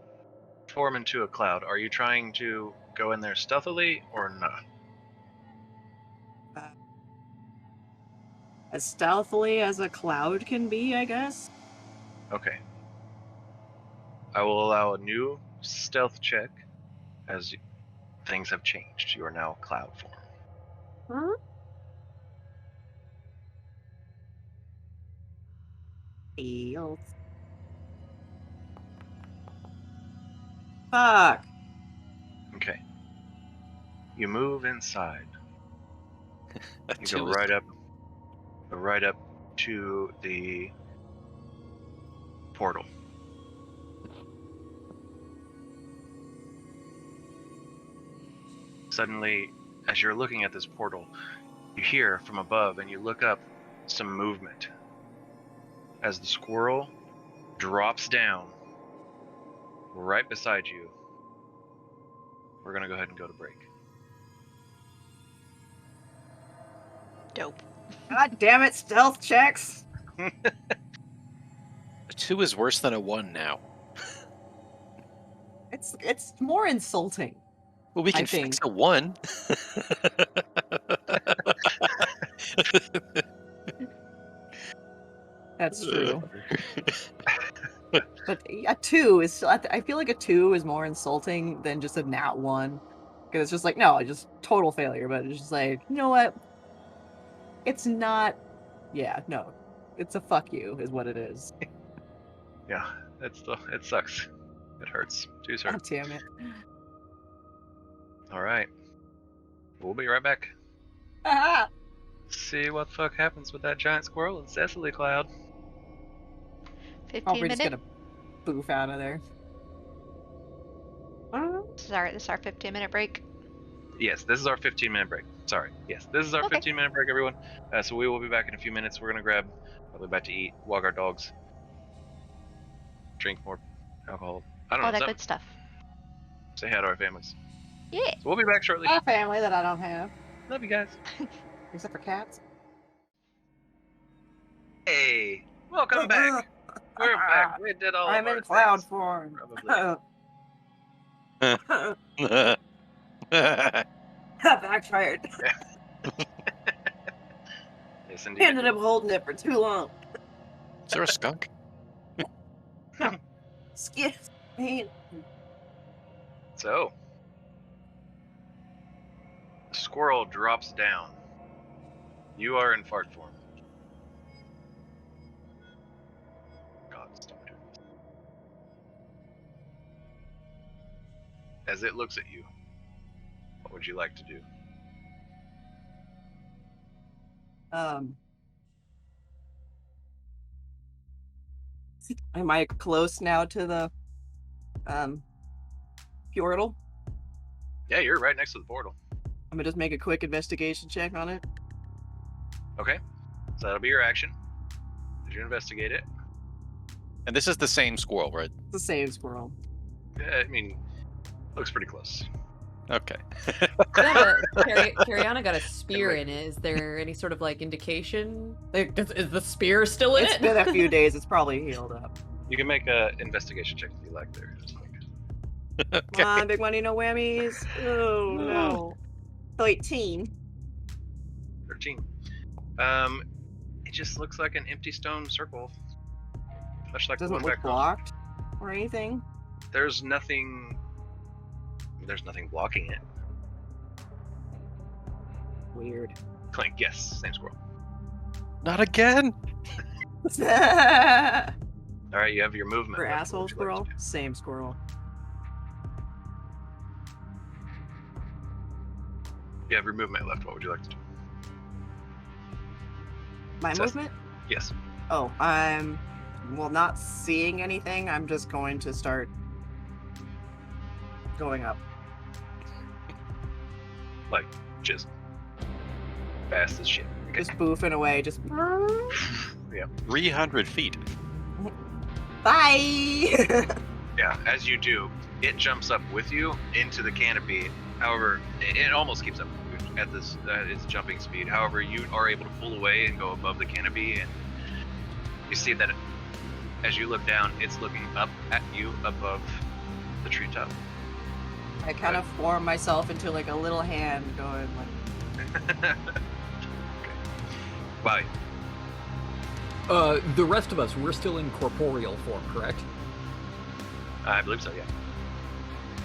form into a cloud, are you trying to go in there stealthily or not? As stealthily as a cloud can be, I guess. Okay. I will allow a new stealth check as things have changed. You are now cloud form. Huh? Eels. Fuck. Okay. You move inside. That You go too is- right up to the portal. Suddenly, as you're looking at this portal, you hear from above and you look up some movement. As the squirrel drops down right beside you, we're going to go ahead and go to break. Dope. God damn it, stealth checks. A 2 is worse than a 1 now. It's more insulting. Well, we I can fix think. a 1. That's true. But a 2 is still, I feel like a 2 is more insulting than just a nat 1. Because it's just like, no, just total failure. But it's just like, you know what? It's not. Yeah, no. It's a fuck you, is what it is. Yeah, it sucks. It hurts. Too hurt. God damn it. All right. We'll be right back. Ah! See what the fuck happens with that giant squirrel and Cecily Cloud. 15 Oh, we're just minute. gonna boof out of there. This is our 15-minute break. Yes, this is our 15-minute break. Sorry. Yes, this is our Okay. 15-minute break, everyone. So we will be back in a few minutes. We're gonna grab, probably about to eat, walk our dogs, drink more alcohol. I don't All know. that good stuff. Say hi to our families. Yeah. So we'll be back shortly. A family that I don't have. Love you guys. Except for cats. Hey, welcome back. We're back. We did all. I'm of in our cloud things, form. Probably. Backfired. Yes, indeed. Ended up holding it for too long. Is there a skunk? Skid. Man. So, the squirrel drops down. You are in fart form. God, stop doing this. As it looks at you, what would you like to do? Am I close now to the portal? Yeah, you're right next to the portal. I'm gonna just make a quick investigation check on it. Okay, so that'll be your action. Did you investigate it? And this is the same squirrel, right? It's the same squirrel. Yeah, I mean, looks pretty close. Okay. Cariana got a spear in it. Is there any sort of like indication? Like, is the spear still in It's it? been a few days. It's probably healed up. You can make a investigation check if you like there. Just like, Come on, big money, no whammies. Oh no. 13. 13. It just looks like an empty stone circle. Much like the Doesn't one look back home. blocked or anything. There's nothing blocking it. Weird. Clink, yes, same squirrel. Not again. All right, you have your movement. For left. What asshole would you like squirrel, to do? same squirrel. You have your movement left. What would you like to do? My Cecily. movement? Yes. Oh, I'm not seeing anything. I'm just going to start going up. Like, just fast as shit. Okay. Just boofing away. Just. Yeah. 300 feet. Bye! Yeah, as you do, it jumps up with you into the canopy. However, it almost keeps up at this its jumping speed. However, you are able to pull away and go above the canopy, and you see that as you look down, it's looking up at you above the treetop. I kind of form myself into like a little hand going like. Okay. Wow. The rest of us, we're still in corporeal form, correct? I believe so, yeah.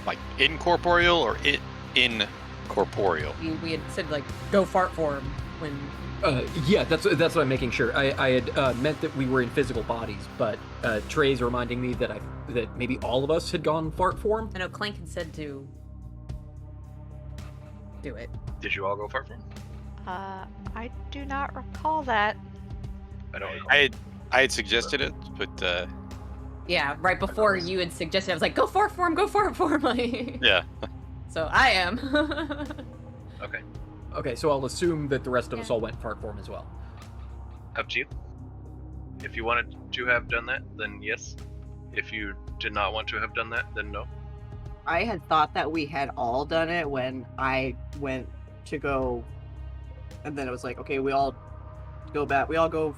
Like incorporeal or incorporeal? We had said like go fart form when. Yeah, that's what I'm making sure. I had meant that we were in physical bodies, but Trey's reminding me that maybe all of us had gone fart form. I know Clank had said to do it. Did you all go far from? I do not recall that. I don't recall. I had suggested it, but Yeah, right before you had suggested, I was like, go fart form, like. yeah. So I am. Okay. Okay, so I'll assume that the rest of us all went fart form as well. Up to you. If you wanted to have done that, then yes. If you did not want to have done that, then no. I had thought that we had all done it when I went to go, and then it was like, okay, we all go back. We all go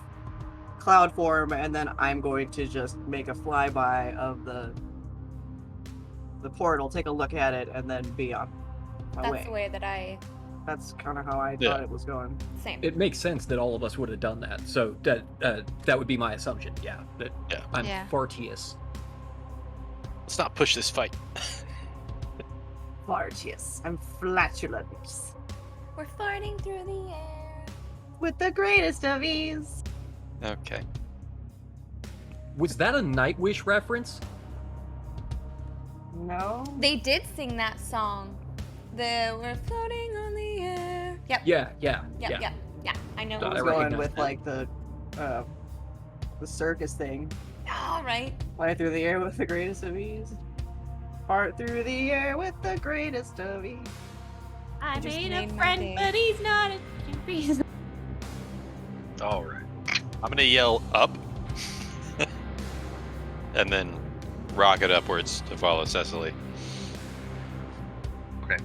cloud form, and then I'm going to just make a flyby of the portal, take a look at it, and then be on my That's way. the way that I. That's kind of how I Yeah. thought it was going. Same. It makes sense that all of us would have done that. So that would be my assumption. Yeah, that Yeah. I'm Yeah. fartius. Let's not push this fight. Fartius. I'm flatulent. We're farting through the air. With the greatest of ease. Okay. Was that a Nightwish reference? No. They did sing that song. We're floating on the air. Yep. Yeah. Yeah. I know. I I was recognize going with that. like the circus thing. All right. Fly through the air with the greatest of ease. Fart through the air with the greatest of ease. I just made made a my friend, day. but he's not a champion. All right. I'm gonna yell up, and then rocket upwards to follow Cecily. Okay.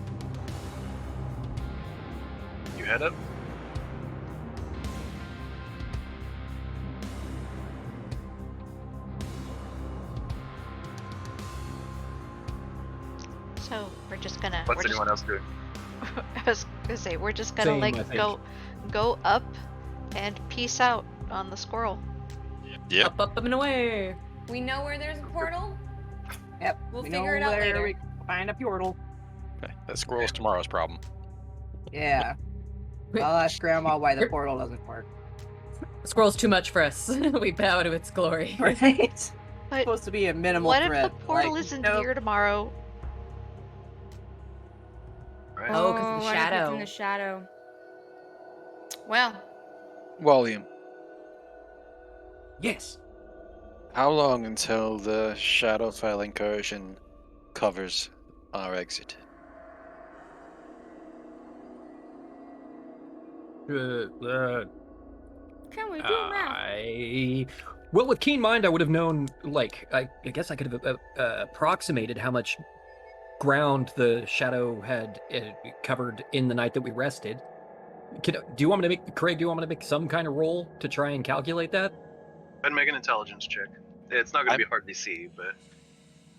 You head up. So we're just gonna. What's anyone else doing? I was gonna say we're just gonna Same, I like think. go up and peace out on the squirrel. Yep. Up and away. We know where there's a portal. Yep. We'll we figure know it out where later. We find a portal. Okay. That squirrel's tomorrow's problem. Yeah. I'll ask Grandma why the portal doesn't work. The squirrel's too much for us. We bow to its glory. Right? It's But supposed to be a minimal what threat. if the portal like, isn't nope. here tomorrow? Right. Oh, 'cause of the what if it's shadow. in the shadow? Well, William, Yes. how long until the Shadowfell incursion covers our exit? can we do math? Well, with keen mind, I would have known. Like, I guess I could have approximated how much ground the shadow had covered in the night that we rested. Do you want me to make, Craig? Do you want me to make some kind of roll to try and calculate that? Go ahead and make an intelligence check. It's not going to be hard to see, but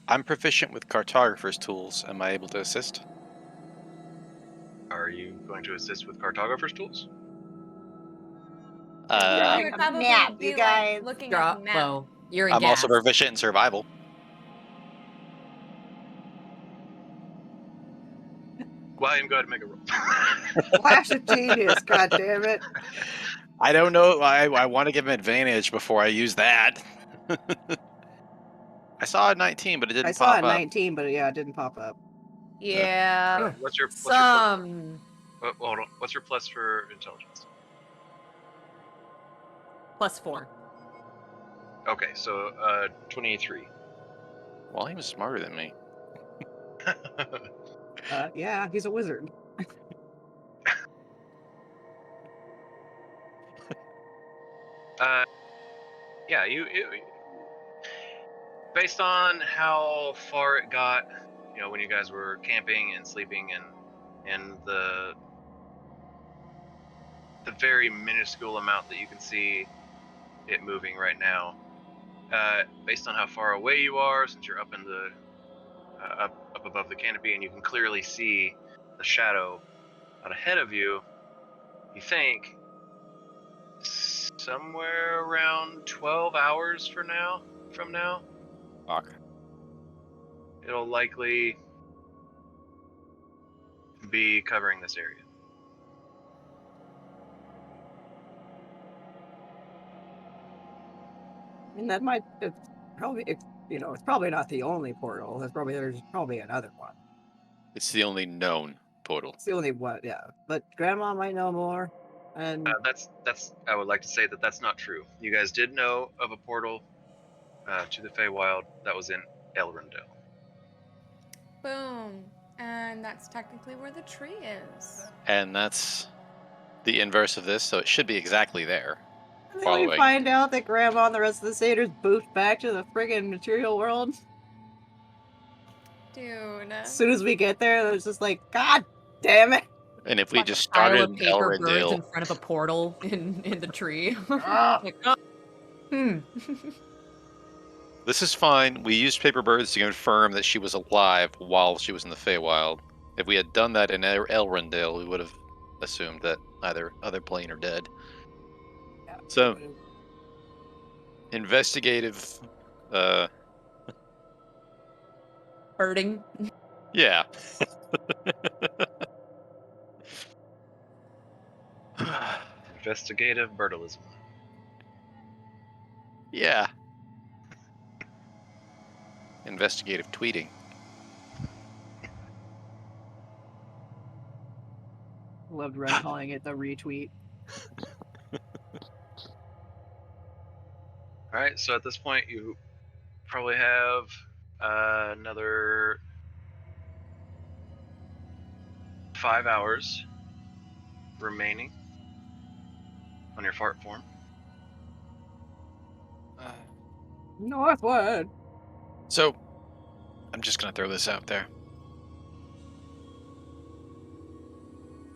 I'm proficient with cartographer's tools. Am I able to assist? are you going to assist with cartographer's tools? It would probably nap, be you like guys. looking up a map. Well, you're in I'm also gas. proficient in survival. William, go ahead and make a roll. Flash of genius, god damn it. I don't know. I want to give him advantage before I use that. I saw a 19, but it didn't I pop saw a up. 19, but yeah, it didn't pop up. Yeah. What's your Some hold on. What's your plus for intelligence? +4. Okay, so 23. Well, he was smarter than me. Yeah, he's a wizard. Yeah, based on how far it got, when you guys were camping and sleeping and the very minuscule amount that you can see it moving right now, based on how far away you are, since you're up in the up above the canopy and you can clearly see the shadow out ahead of you, you think somewhere around 12 hours from now, Fuck. it'll likely be covering this area. And that might, it's probably not the only portal. There's probably another one. It's the only known portal. It's the only one, yeah. But Grandma might know more. And That's I would like to say that that's not true. You guys did know of a portal to the Feywild that was in Elrondale. Boom. And that's technically where the tree is. And that's the inverse of this, so it should be exactly there. then we Following. find out that Grandma and the rest of the satyrs boofed back to the friggin' material world. Dude. As soon as we get there, it's just like, God damn it! And if we Like just a pile started of in paper birds Elrondale, in front of a portal in the tree. Ah. Like, oh, this is fine. We used paper birds to confirm that she was alive while she was in the Feywild. If we had done that in Elrondale, we would have assumed that either other plane or dead. Yeah. So, investigative, birding. yeah. Investigative birdalism. Yeah. Investigative tweeting. Loved Red calling it the retweet. All right, so at this point, you probably have another 5 hours remaining on your fart form. Northwood! So, I'm just gonna throw this out there.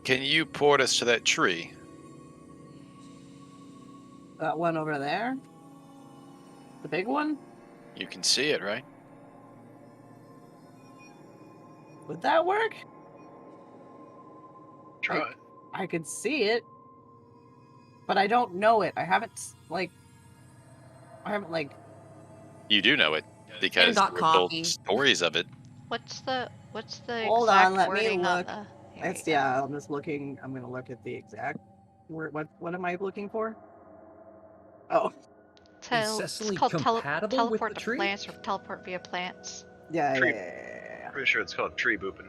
Can you port us to that tree? That one over there? The big one? You can see it, right? Would that work? Try. I could see it, but I don't know it. I haven't like. You do know it because got you were told coffee. stories of it. What's the Hold exact on, let me wording on look. the? Here That's you go. yeah. I'm just looking. I'm gonna look at the exact. What am I looking for? Oh, Cecily It's called compatible with teleport the to tree? plants or teleport via plants. yeah. Tree. Yeah. Pretty sure it's called tree booping.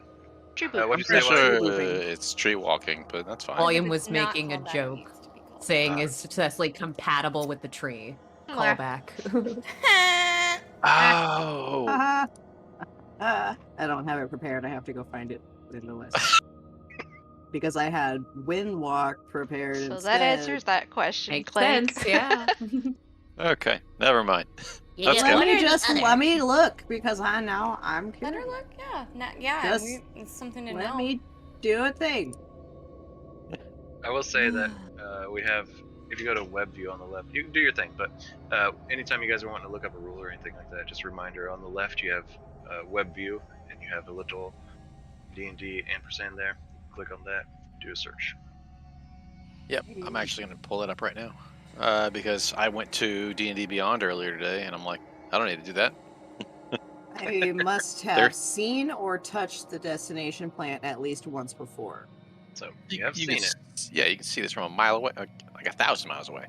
Tree What'd boop. you Pretty say? sure Moving. it's tree walking, but that's fine. Volume If it's was not making a called that, it joke, needs to be called saying Ah. is Cecily compatible with the tree? Mwah. Callback. Oh, I don't have it prepared. I have to go find it in the list because I had Windwalk prepared So instead. that answers that question, Makes Clank. sense, yeah. okay. Never mind. You That's get good. one or the Let other. me look because I'm Let curious. her look. Yeah. Yeah. Just It's something to Let know. me do a thing. I will say that we have, if you go to web view on the left, you can do your thing, but anytime you guys are wanting to look up a rule or anything like that, just a reminder, on the left you have web view, and you have a little D&D ampersand there. Click on that, do a search. Yep, I'm actually going to pull it up right now because I went to D&D Beyond earlier today, and I'm like, I don't need to do that. I must have There. seen or touched the destination plant at least once before. So you have seen can it. Yeah, you can see this from a mile away, like 1,000 miles away.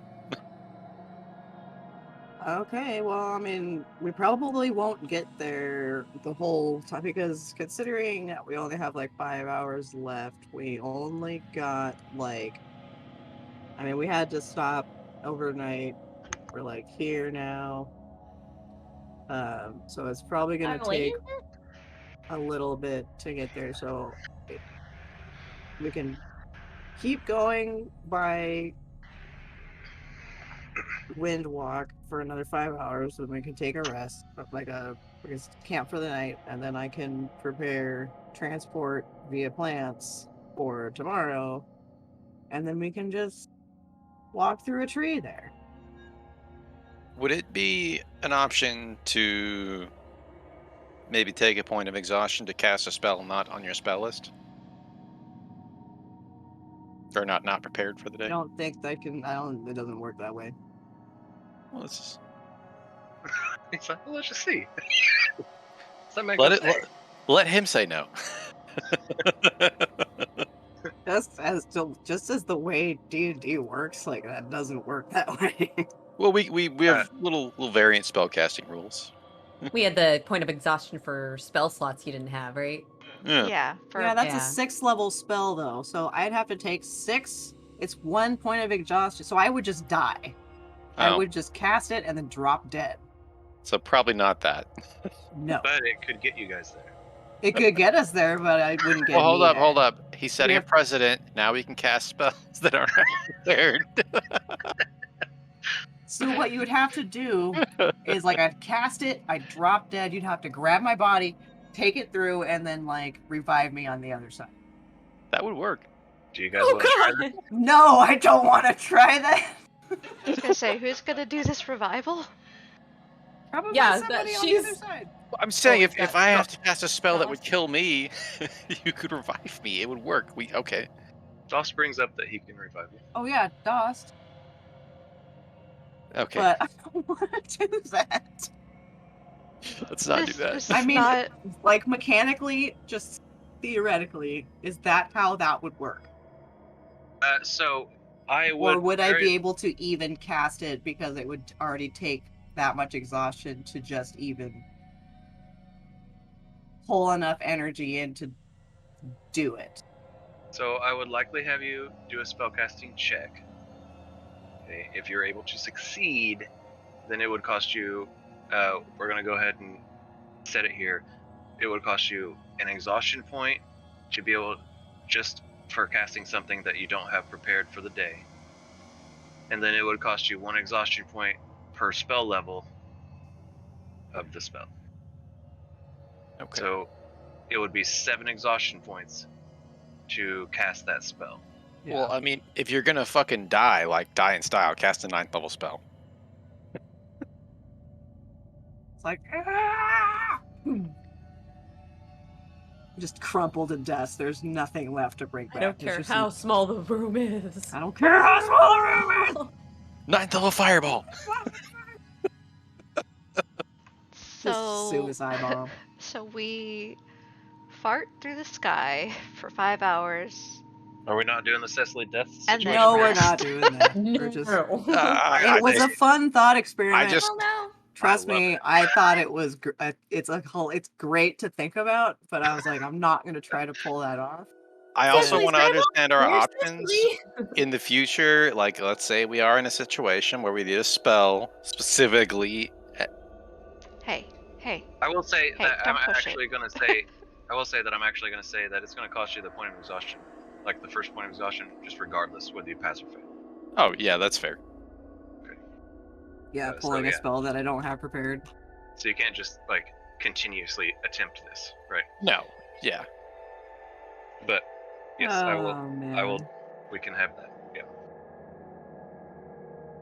Okay, well, I mean, we probably won't get there the whole time because considering that we only have like 5 hours left, we only got like, I mean, we had to stop overnight. We're like here now. So it's probably gonna take a little bit to get there. So we can keep going by wind walk for another 5 hours, and we can take a rest, we can camp for the night, and then I can prepare transport via plants for tomorrow, and then we can just walk through a tree there. Would it be an option to maybe take a point of exhaustion to cast a spell not on your spell list? Or not prepared for the day? I don't think it doesn't work that way. Well, let's It's like, well, let's just see. Does that make let him say no. Just as the way D&D works, like that doesn't work that way. Well, we have little variant spell casting rules. We had the point of exhaustion for spell slots you didn't have, right? Yeah. Yeah. Yeah, that's Yeah. a 6th level spell though, so I'd have to take 6. It's 1 point of exhaustion, so I would just die. I Oh, would just cast it and then drop dead. so probably not that. No, But it could get you guys there. it could get us there, but I wouldn't get. Well, hold me up, there. hold up. He's setting Yep. a precedent. Now we can cast spells that aren't prepared. So what you would have to do is like I'd cast it, I'd drop dead. You'd have to grab my body, take it through, and then like revive me on the other side. That would work. Do you guys want to try that? No, I don't want to try that. I was gonna say, who's gonna do this revival? Probably Yeah, somebody that- on the other she's- side. I'm saying it's if got I have to cast a spell that would spells. kill me, you could revive me. It would work. Okay. Doss brings up that he can revive you. Oh yeah, dust. Okay. But I don't want to do that. Let's not do This that. is I mean, not- like mechanically, just theoretically, is that how that would work? So I would. Or would I very- be able to even cast it because it would already take that much exhaustion to just even pull enough energy in to do it? So I would likely have you do a spellcasting check. Okay, if you're able to succeed, then it would cost you. We're gonna go ahead and set it here. It would cost you an exhaustion point to be able, just for casting something that you don't have prepared for the day, and then it would cost you 1 exhaustion point per spell level of the spell. Okay. So it would be 7 exhaustion points to cast that spell. Well, I mean, if you're gonna fucking die, like die in style, cast a 9th level spell. It's like, ah! just crumpled to dust. There's nothing left to bring back. I don't It's care just how small the room is. I don't care how small the room is. Ninth level fireball. Just So suicide bomb. So we fart through the sky for 5 hours. Are we not doing the Cecily death And situation? then No, we're rest. not doing that. We're just. I It was a fun thought experiment. just- Well, no. Trust I love me, it. I thought it was. It's great to think about, but I was like, I'm not gonna try to pull that off. I also Cecily's want to Bible? understand our Where's options Cecily? in the future. Like, let's say we are in a situation where we need a spell specifically. Hey. I will say Hey, that don't I'm push actually going to say. I will say that I'm actually going to say that it's going to cost you the point of exhaustion, like the first point of exhaustion, just regardless whether you pass or fail. Oh yeah, that's fair. Yeah, So, pulling a yeah. spell that I don't have prepared. So you can't just like continuously attempt this, right? No. Yeah. But yes, I will. Oh, man. I will. We can have that. Yeah.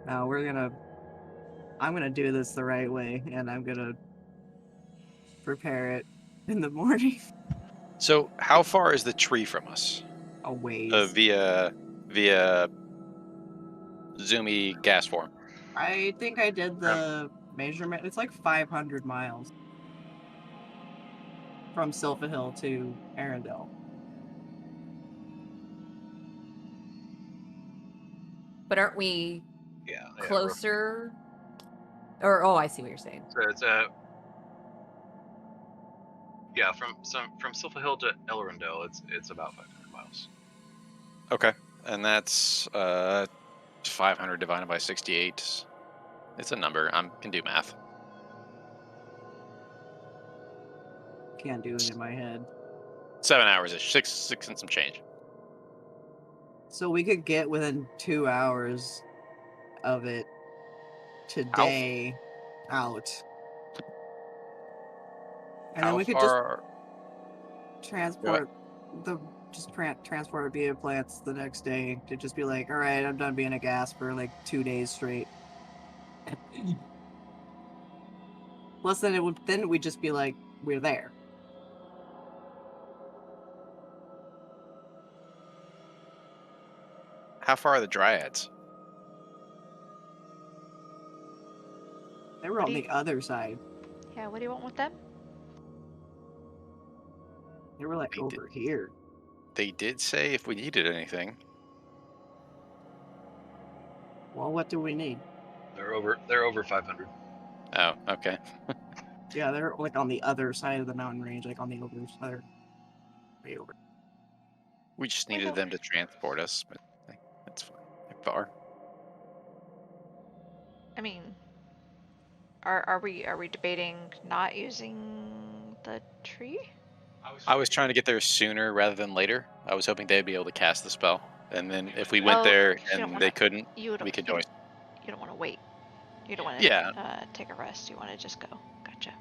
No, I'm gonna do this the right way, and I'm gonna prepare it in the morning. So how far is the tree from us? A ways. Via zoomy gas form. I think I did the measurement. It's like 500 miles from Silpha Hill to Arendelle. But aren't we Yeah. closer? Or I see what you're saying. So it's from Silpha Hill to Elrondale, it's about 500 miles. Okay, and that's 500 divided by 68. It's a number. I can do math. Can't do it in my head. 7 hours ish. Six and some change. So we could get within 2 hours of it today out. And then we could just transport transport it via plants the next day to just be like, all right, I'm done being a gas for like 2 days straight. Plus, then we'd just be like, we're there. How far are the dryads? They were on the other side. Yeah, what do you want with them? They were like over here. They did say if we needed anything. Well, what do we need? They're over 500. Oh, okay. Yeah, they're like on the other side of the mountain range, like on the other way over. We just needed them to transport us, but that's fine. They're far. I mean, are we debating not using the tree? I was trying to get there sooner rather than later. I was hoping they'd be able to cast the spell, and then if we went there and they couldn't, we could join. You don't want to wait. You don't want to take a rest. You want to just go. Gotcha.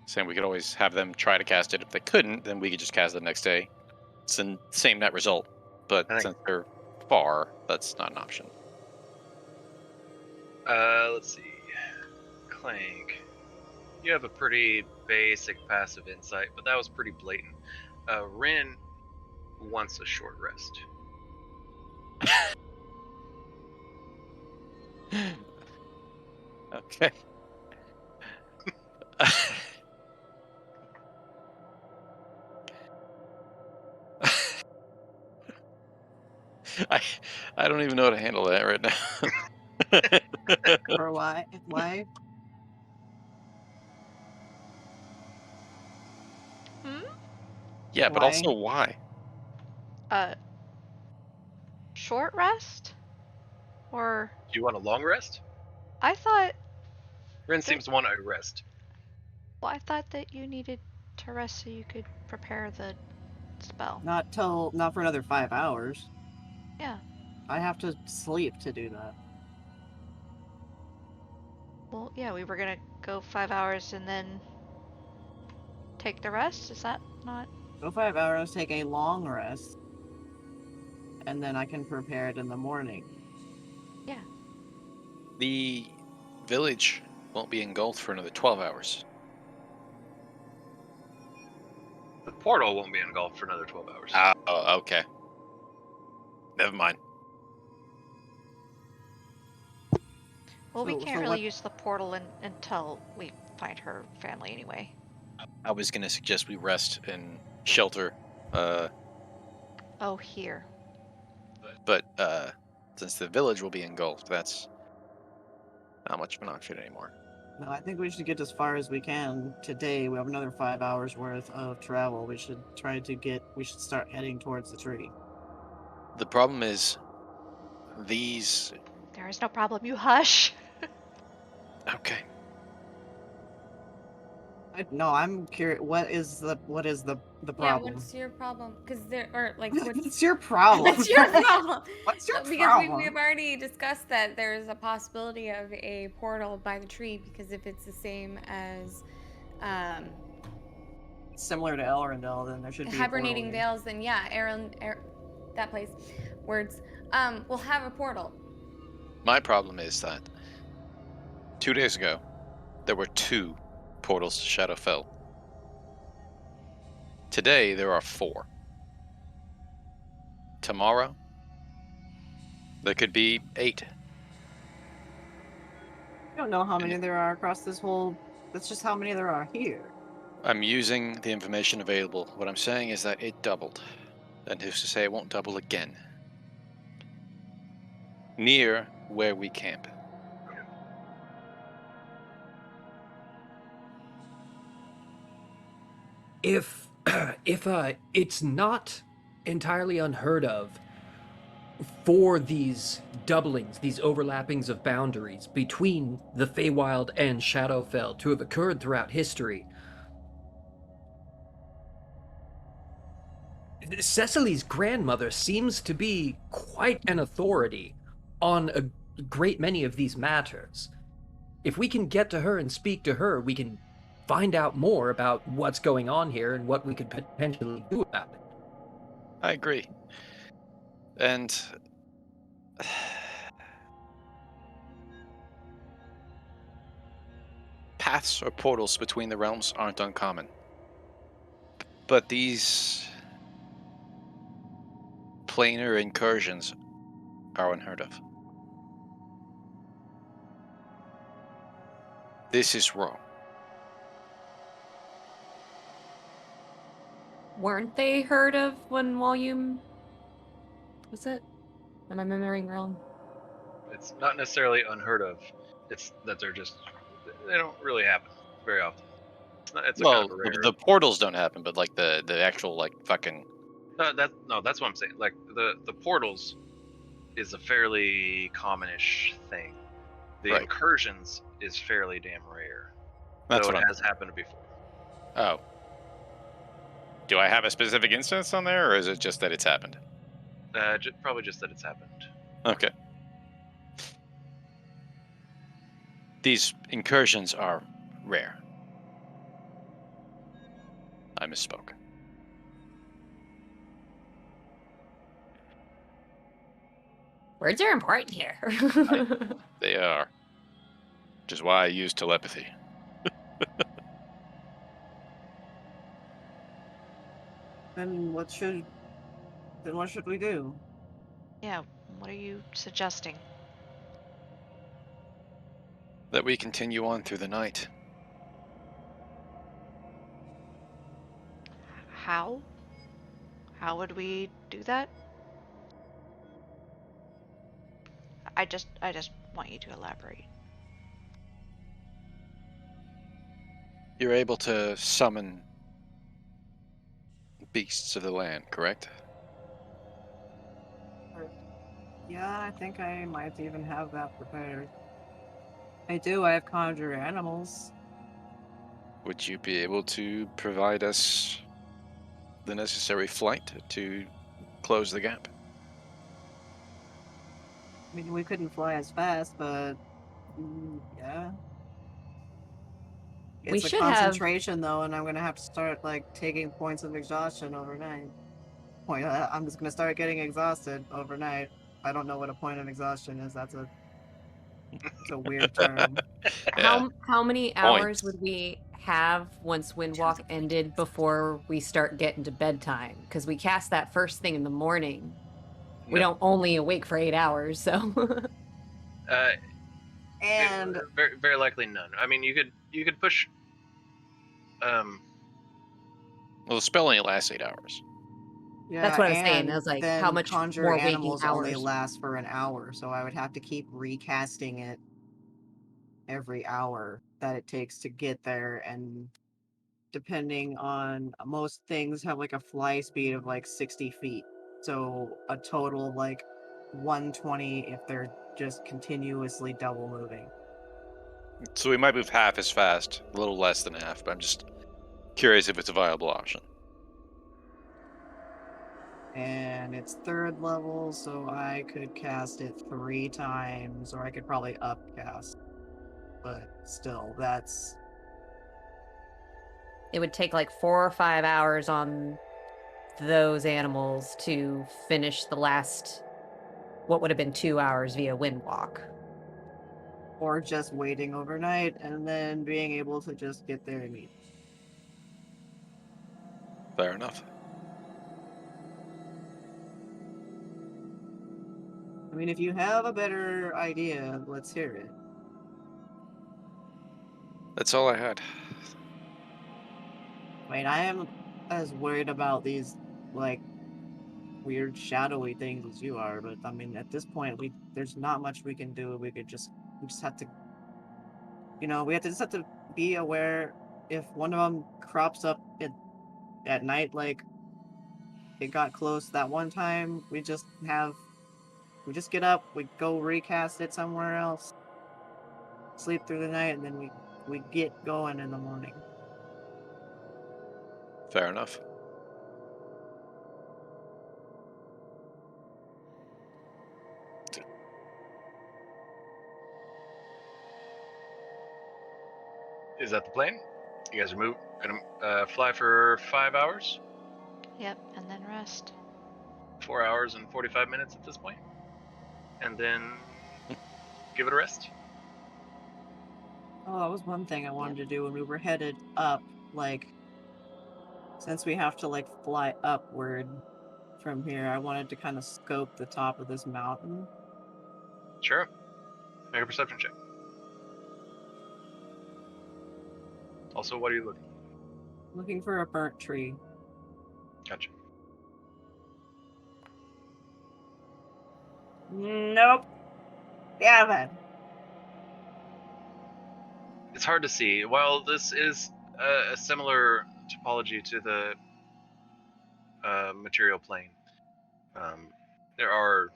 Saying we could always have them try to cast it. If they couldn't, then we could just cast it the next day. It's the same net result, but since they're far, that's not an option. Let's see. Clank. You have a pretty basic passive insight, but that was pretty blatant. Rin wants a short rest. Okay. I don't even know how to handle that right now. Or why? Why? Yeah, but Why? also why? Short rest? Or Do you want a long rest? I thought Rin seems to want a rest. I thought that you needed to rest so you could prepare the spell. Not for another 5 hours. Yeah. I have to sleep to do that. Well, yeah, we were gonna go 5 hours and then take the rest. Is that not? Go 5 hours, take a long rest, and then I can prepare it in the morning. Yeah. The village won't be engulfed for another 12 hours. The portal won't be engulfed for another 12 hours. Oh, okay. Never mind. Well, we So- can't so really what- use the portal until we find her family anyway. I was gonna suggest we rest and shelter, Oh, here. but since the village will be engulfed, that's not much of an option anymore. No, I think we should get as far as we can today. We have another 5 hours worth of travel. We should start heading towards the tree. The problem is, these. There is no problem. You hush. Okay. No, I'm curious. What is the Yeah, problem? what's your problem? Because there, or like, What's your problem? what's your problem? What's your Because problem? we've already discussed that there's a possibility of a portal by the tree, because if it's the same as Similar to Elrondel, then there should be a hibernating portal veils, then yeah, that place, words, will have a portal. My problem is that 2 days ago, there were 2 portals to Shadowfell. Today, there are 4. Tomorrow, there could be 8. here. I don't know how many there are across this whole. That's just how many there are here. I'm using the information available. What I'm saying is that it doubled. And who's to say it won't double again? Near where we camp. If it's not entirely unheard of for these doublings, these overlappings of boundaries between the Feywild and Shadowfell to have occurred throughout history, Cecily's grandmother seems to be quite an authority on a great many of these matters. If we can get to her and speak to her, we can find out more about what's going on here and what we could potentially do about it. I agree. And paths or portals between the realms aren't uncommon. But these planar incursions are unheard of. This is wrong. Weren't they heard of when Volume... Was it? Am I remembering wrong? It's not necessarily unheard of. It's that they don't really happen very often. It's Well, kind of a rare. the portals don't happen, but like the actual like fucking. That's what I'm saying. Like the portals is a fairly commonish thing. The Right. incursions is fairly damn rare. That's though what it I'm. has happened before. Oh. Do I have a specific instance on there, or is it just that it's happened? Probably just that it's happened. Okay. These incursions are rare. I misspoke. Words are important here. They are. Which is why I use telepathy. Then what should we do? Yeah, what are you suggesting? That we continue on through the night. How? How would we do that? I just want you to elaborate. You're able to summon beasts of the land, correct? Yeah, I think I might even have that prepared. I do. I have conjure animals. Would you be able to provide us the necessary flight to close the gap? I mean, we couldn't fly as fast, but yeah. We It's a should have- concentration though, and I'm gonna have to start like taking points of exhaustion overnight. I'm just gonna start getting exhausted overnight. I don't know what a point of exhaustion is. It's a weird term. How many hours would we have once Windwalk ended before we start getting to bedtime? Because we cast that first thing in the morning. We don't only awake for 8 hours, so. And very, very likely none. I mean, you could push. Well, the spell only lasts 8 hours. yeah, That's what I was saying. and I was like, then how much conjure more waking animals only hours? last for an hour, so I would have to keep recasting it every hour that it takes to get there, and depending on most things have like a fly speed of like 60 feet, so a total of like 120 if they're just continuously double moving. So we might move half as fast, a little less than half, but I'm just curious if it's a viable option. And it's 3rd level, so I could cast it 3 times, or I could probably upcast. But still, that's... It would take like 4 or 5 hours on those animals to finish the last, what would have been 2 hours via Windwalk. Or just waiting overnight, and then being able to just get there immediately. Fair enough. I mean, if you have a better idea, let's hear it. That's all I had. I mean, I am as worried about these, like, weird shadowy things as you are, but I mean, at this point, there's not much we can do. We just have to, we just have to be aware if one of them crops up at night, like it got close that one time. We just get up, we go recast it somewhere else, sleep through the night, and then we get going in the morning. Fair enough. Is that the plan? You guys are gonna fly for 5 hours? Yep, and then rest. 4 hours and 45 minutes at this point, and then give it a rest. Oh, that was one thing I wanted to do when we were headed up, like, since we have to, like, fly upward from here, I wanted to kind of scope the top of this mountain. Sure. Make a perception check. Also, what are you looking? Looking for a burnt tree. Gotcha. Nope. Damn it. It's hard to see. While this is a similar topology to the material plane, there are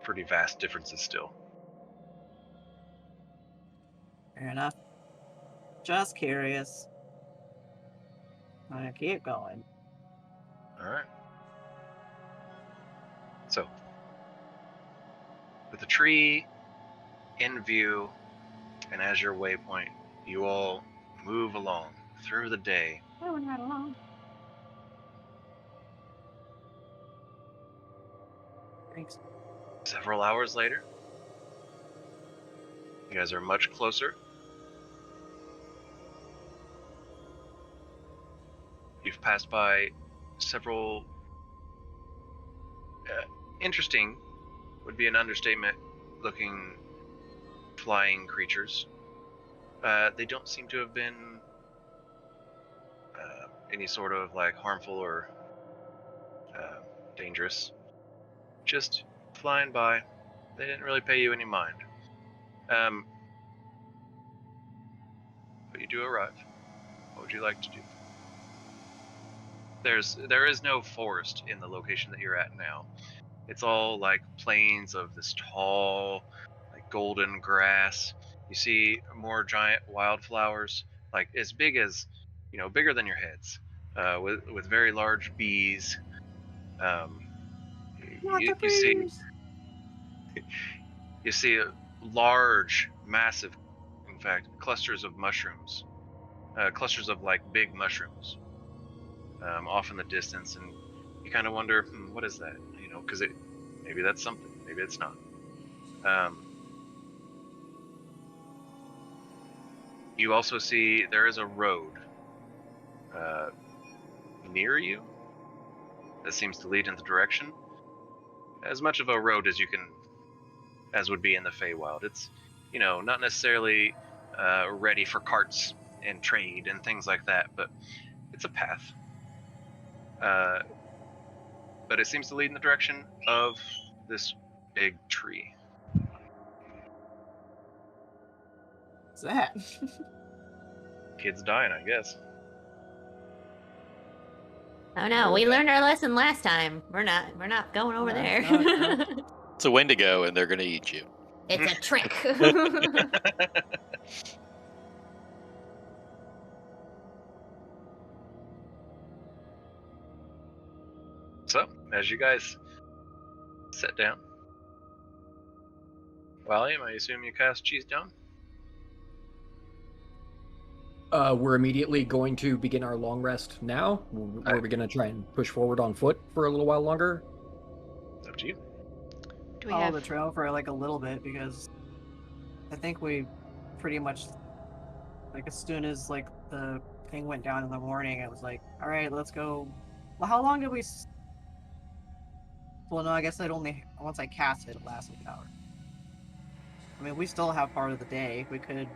pretty vast differences still. Fair enough. Just curious. I'm gonna keep going. Alright. So, with the tree in view and as your waypoint, you all move along through the day. Moving right along. Thanks. Several hours later, you guys are much closer. You've passed by several interesting, would be an understatement, looking flying creatures. They don't seem to have been any sort of like harmful or dangerous. Just flying by. They didn't really pay you any mind. But you do arrive. What would you like to do? There is no forest in the location that you're at now. It's all like plains of this tall, like golden grass. You see more giant wildflowers, like as big as, bigger than your heads, with very large bees. You see large, massive, in fact, clusters of mushrooms, clusters of like big mushrooms, off in the distance, and you kind of wonder, what is that? Because maybe that's something, maybe it's not. You also see there is a road near you that seems to lead in the direction. As much of a road as would be in the Feywild. It's, not necessarily ready for carts and trade and things like that, but it's a path. But it seems to lead in the direction of this big tree. What's that? Kids dying, I guess. Oh no, we learned our lesson last time. We're not going over there. No. It's a Wendigo, and they're gonna eat you. It's a trick. So, as you guys sit down, William, I assume you cast Cheese Down? We're immediately going to begin our long rest now. Are we going to try and push forward on foot for a little while longer? It's up to you. Do we Follow have the trail for like a little bit, because I think we pretty much, like, as soon as like the thing went down in the morning, it was like, all right, let's go. Well, how long did we? Well, no, I guess once I cast it lasted an hour. I mean, we still have part of the day. We could.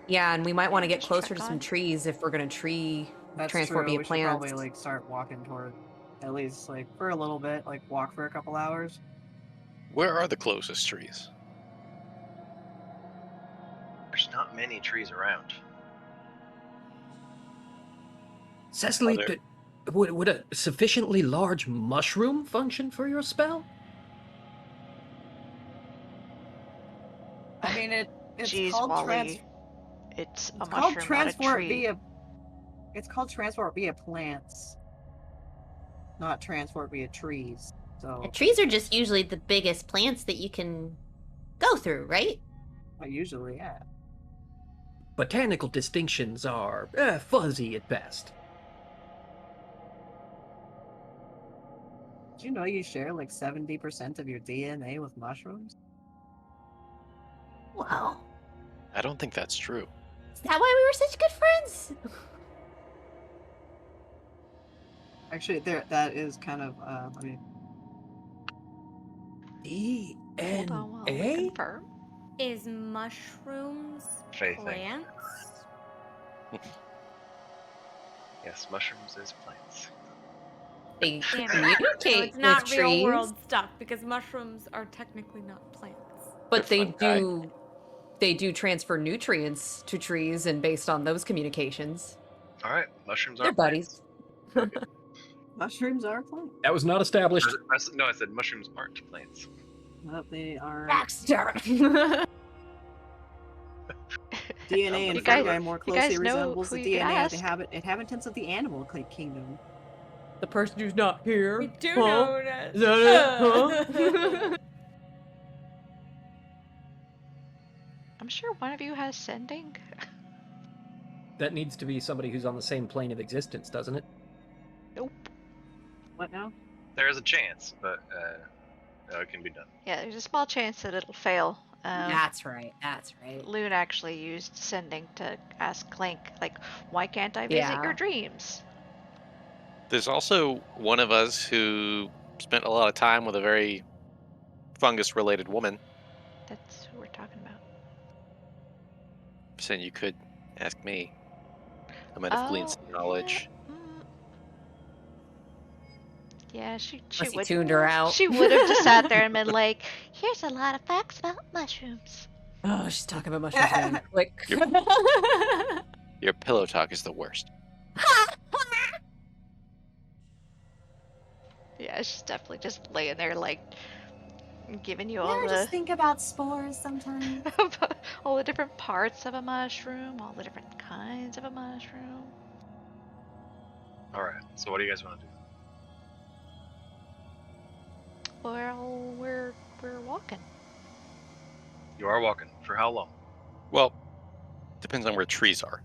Yeah, and we might want to get Just closer check to on. some trees if we're going to That's transport true. via We should plants. probably like start walking toward, at least like for a little bit, like walk for a couple hours. Where are the closest trees? There's not many trees around. Cecily, Are there- would a sufficiently large mushroom function for your spell? I mean, it's Jeez, called Wally. It's a It's called mushroom, not a transport tree. via. It's called transport via plants, not transport via trees. So The trees are just usually the biggest plants that you can go through, right? usually, yeah. Botanical distinctions are fuzzy at best. Did you know you share like 70% of your DNA with mushrooms? Wow. I don't think that's true. Is that why we were such good friends? Actually, that is kind of. I mean, Hold on while we DNA? confirm. Is mushrooms Faye thing. plants? Yes, mushrooms is plants. They Damn it. So communicate it's not with real trees, world stuff because mushrooms are technically not plants. but They're they do transfer nutrients to trees, and based on those communications, All right, mushrooms they're are buddies. mushrooms are plants. That was not established. No, I said mushrooms aren't plants. But they are. Baxter. DNA and You guys- fungi more you guys closely know resembles who the you could DNA of the ask. inhabitants of the animal kingdom. The person who's not here. We do Huh? know that. Is that it? Huh? I'm sure one of you has sending. That needs to be somebody who's on the same plane of existence, doesn't it? Nope. What now? There is a chance, but it can be done. Yeah, there's a small chance that it'll fail. That's right. That's right. Loon actually used sending to ask Clank, like, why can't I visit Yeah. your dreams? There's also one of us who spent a lot of time with a very fungus-related woman. That's who we're talking about. Saying you could ask me. I might have gleaned some knowledge. Yeah, she Unless he would. tuned her out. She would have just sat there and been like, "Here's a lot of facts about mushrooms." Oh, she's talking about mushrooms again. Quick. Your pillow talk is the worst. Yeah, she's definitely just laying there, like, giving you You all ever the just think about spores sometimes? all the different parts of a mushroom, all the different kinds of a mushroom. All right. So what do you guys want to do? Well, we're walking. You are walking. For how long? Well, depends on where trees are.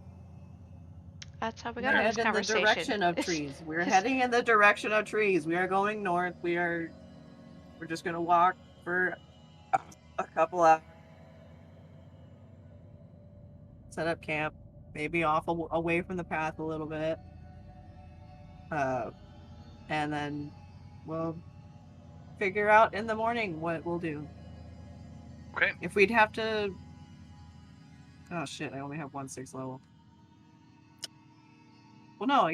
That's how we We're got on this heading in the conversation. direction of trees. We're heading in the direction of trees. We are going north. We're just gonna walk for a couple hours. Set up camp. maybe off away from the path a little bit. And then we'll figure out in the morning what we'll do. Okay. If we'd have to... Oh shit, I only have 1/6 level. Well, no,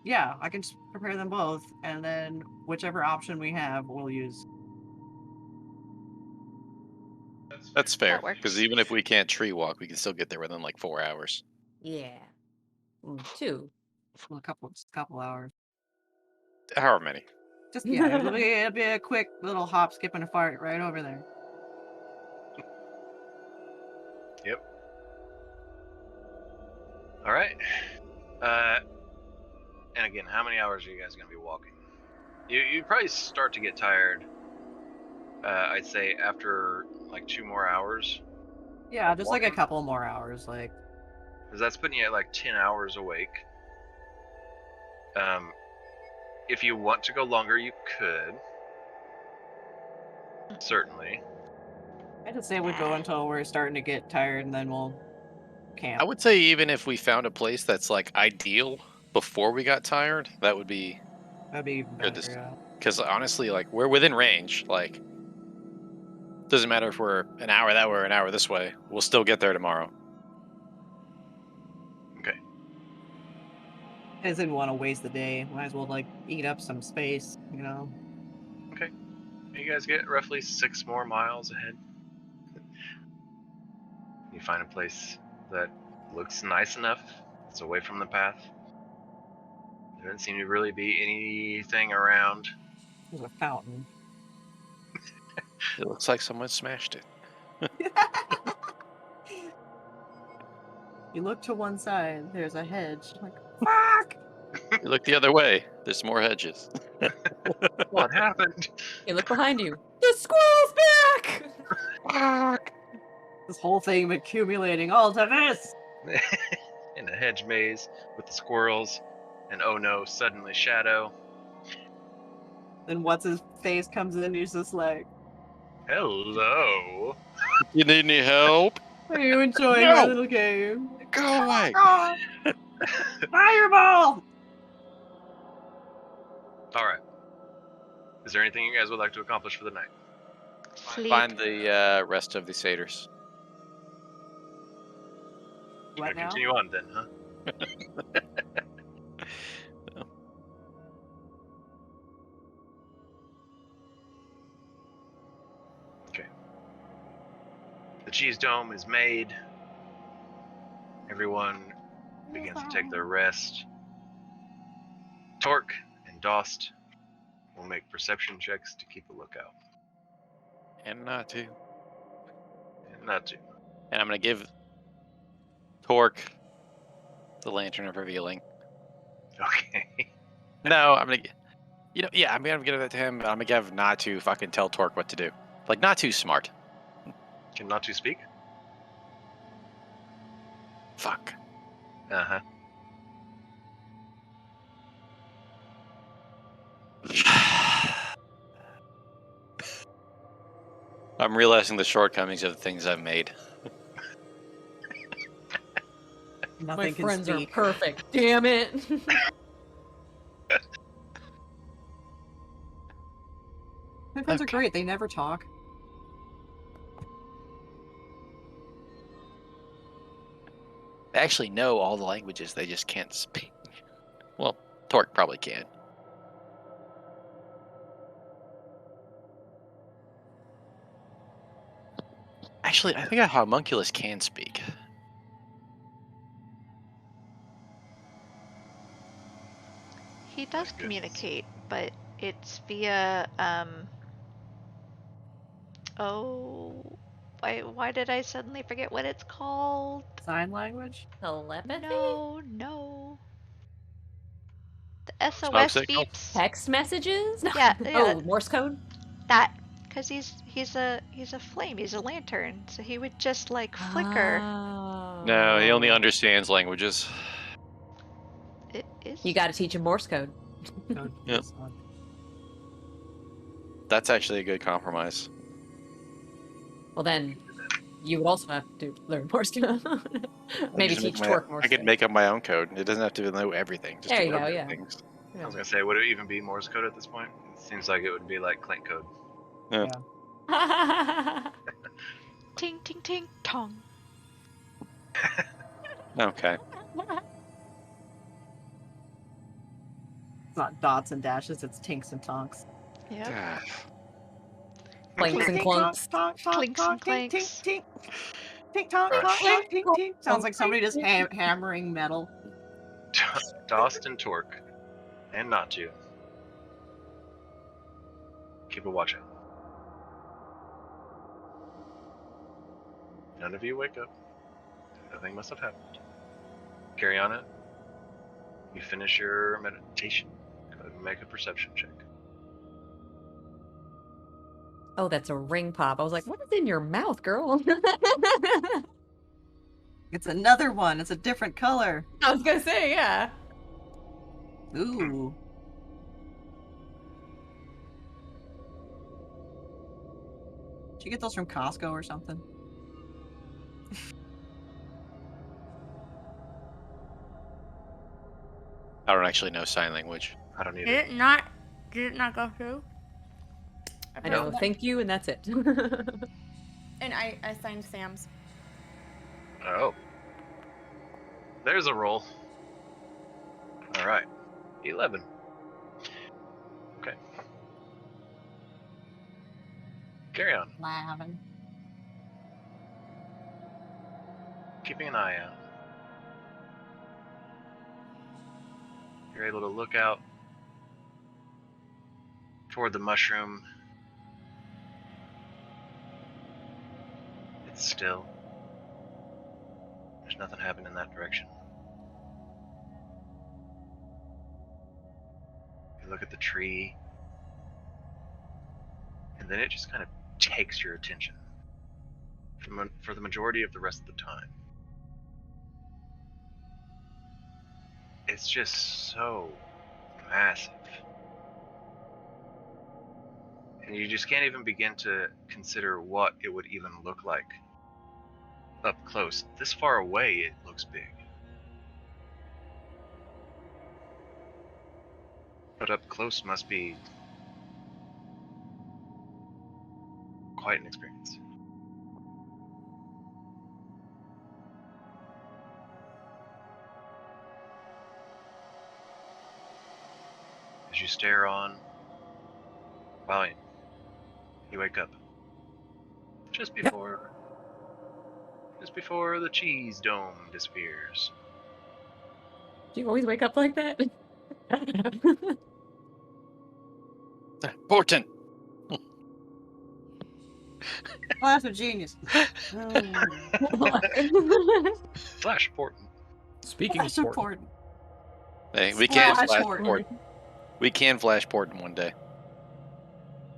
yeah, I can just prepare them both, and then whichever option we have, we'll use. That's fair, That works. because even if we can't tree walk, we can still get there within like 4 hours. Yeah. 2. A couple hours. However many. Just, yeah, it'll be a quick little hop, skip, and a fart right over there. Yep. All right. And again, how many hours are you guys going to be walking? You probably start to get tired. I'd say after like 2 more hours. Yeah, just like a walking. couple more hours, like. Because that's putting you at like 10 hours awake. If you want to go longer, you could. Certainly. I just say we go until we're starting to get tired, and then we'll camp. I would say even if we found a place that's like ideal before we got tired, that would be That'd be even good. better. Yeah. Because honestly, like we're within range. Like, doesn't matter if we're an hour that way or an hour this way. We'll still get there tomorrow. Okay. I just didn't want to waste the day. Might as well like eat up some space, you know. Okay. You guys get roughly 6 more miles ahead. You find a place that looks nice enough. It's away from the path. There doesn't seem to really be anything around. There's a fountain. It looks like someone smashed it. You look to one side, there's a hedge. Like, fuck! You look the other way. There's more hedges. What happened? You look behind you. The squirrel's back! Fuck! This whole thing accumulating all to this! In a hedge maze with the squirrels, and oh no, suddenly Shadow. Then what's his face comes in, he's just like, Hello. You need any help? are you enjoying No! my little game? Go away! Fireball! Alright. Is there anything you guys would like to accomplish for the night? Sleep. Find the rest of the satyrs. What Gonna now? continue on then, huh? Okay. The cheese dome is made. Everyone begins to take their rest. Torque and Dost will make perception checks to keep a lookout. And not to. And not to. And I'm gonna give Torque the lantern of revealing. Okay. No, I'm gonna. I'm gonna give that to him. But I'm gonna give not to fucking tell Torque what to do. Like, not too smart. Can not to speak? Fuck. Uh-huh. I'm realizing the shortcomings of the things I've made. Nothing My can friends speak. are perfect. Damn it. My friends are Okay. great, they never talk. They actually know all the languages, they just can't speak. Well, Torque probably can. Actually, I think a homunculus can speak. He does Good. communicate, but it's via why did I suddenly forget what it's called? Sign language? Telepathy? No. The Smoke SOS signal? beeps. Text messages? No. Yeah, Oh, Morse code? that because he's a flame. He's a lantern, so he would just like flicker. No, he only Oh. understands languages. It is. You gotta teach him Morse code. Don't do Yep. this one. That's actually a good compromise. Well then, You would also have to learn Morse code. Maybe Just make teach my- Torque Morse I could code. make up my own code. It doesn't have to know everything. Just There you do go, yeah. things. I was gonna say, would it even be Morse code at this point? It seems like it would be like Clank code. Ting, ting, ting, tong. Okay. It's not dots and dashes, it's tinks and tonks. Yep. Ah, Clanks and clunks. Clinks and clanks. Tink, tink, tonk, Alright. tonk, tink, tink. Sounds like somebody just hammering metal. Dost and Torque. And not to. Keep a watch out. None of you wake up. Nothing must have happened. Carry on it. You finish your meditation. Go ahead and make a perception check. Oh, that's a ring pop. I was like, what is in your mouth, girl? It's another one. It's a different color. I was gonna say, yeah. Ooh. Did you get those from Costco or something? I don't actually know sign language. I don't need Did it. it not go through? I know, thank you, and that's it. And I signed Sam's. Oh. There's a roll. Alright. 11. Okay. Carry on. Lavin. Keeping an eye out. You're able to look out toward the mushroom. It's still. There's nothing happening in that direction. You look at the tree, and then it just kind of takes your attention for the majority of the rest of the time. It's just so massive. And you just can't even begin to consider what it would even look like up close. This far away, it looks big. But up close must be quite an experience. As you stare on, Valiant, you wake up just before the cheese dome disappears. Do you always wake up like that? Portent! Class of genius. Flash Portent. Speaking of Flash of Portent, Portent. Hey, we can Flash flash Portent. port. We can flash port in one day.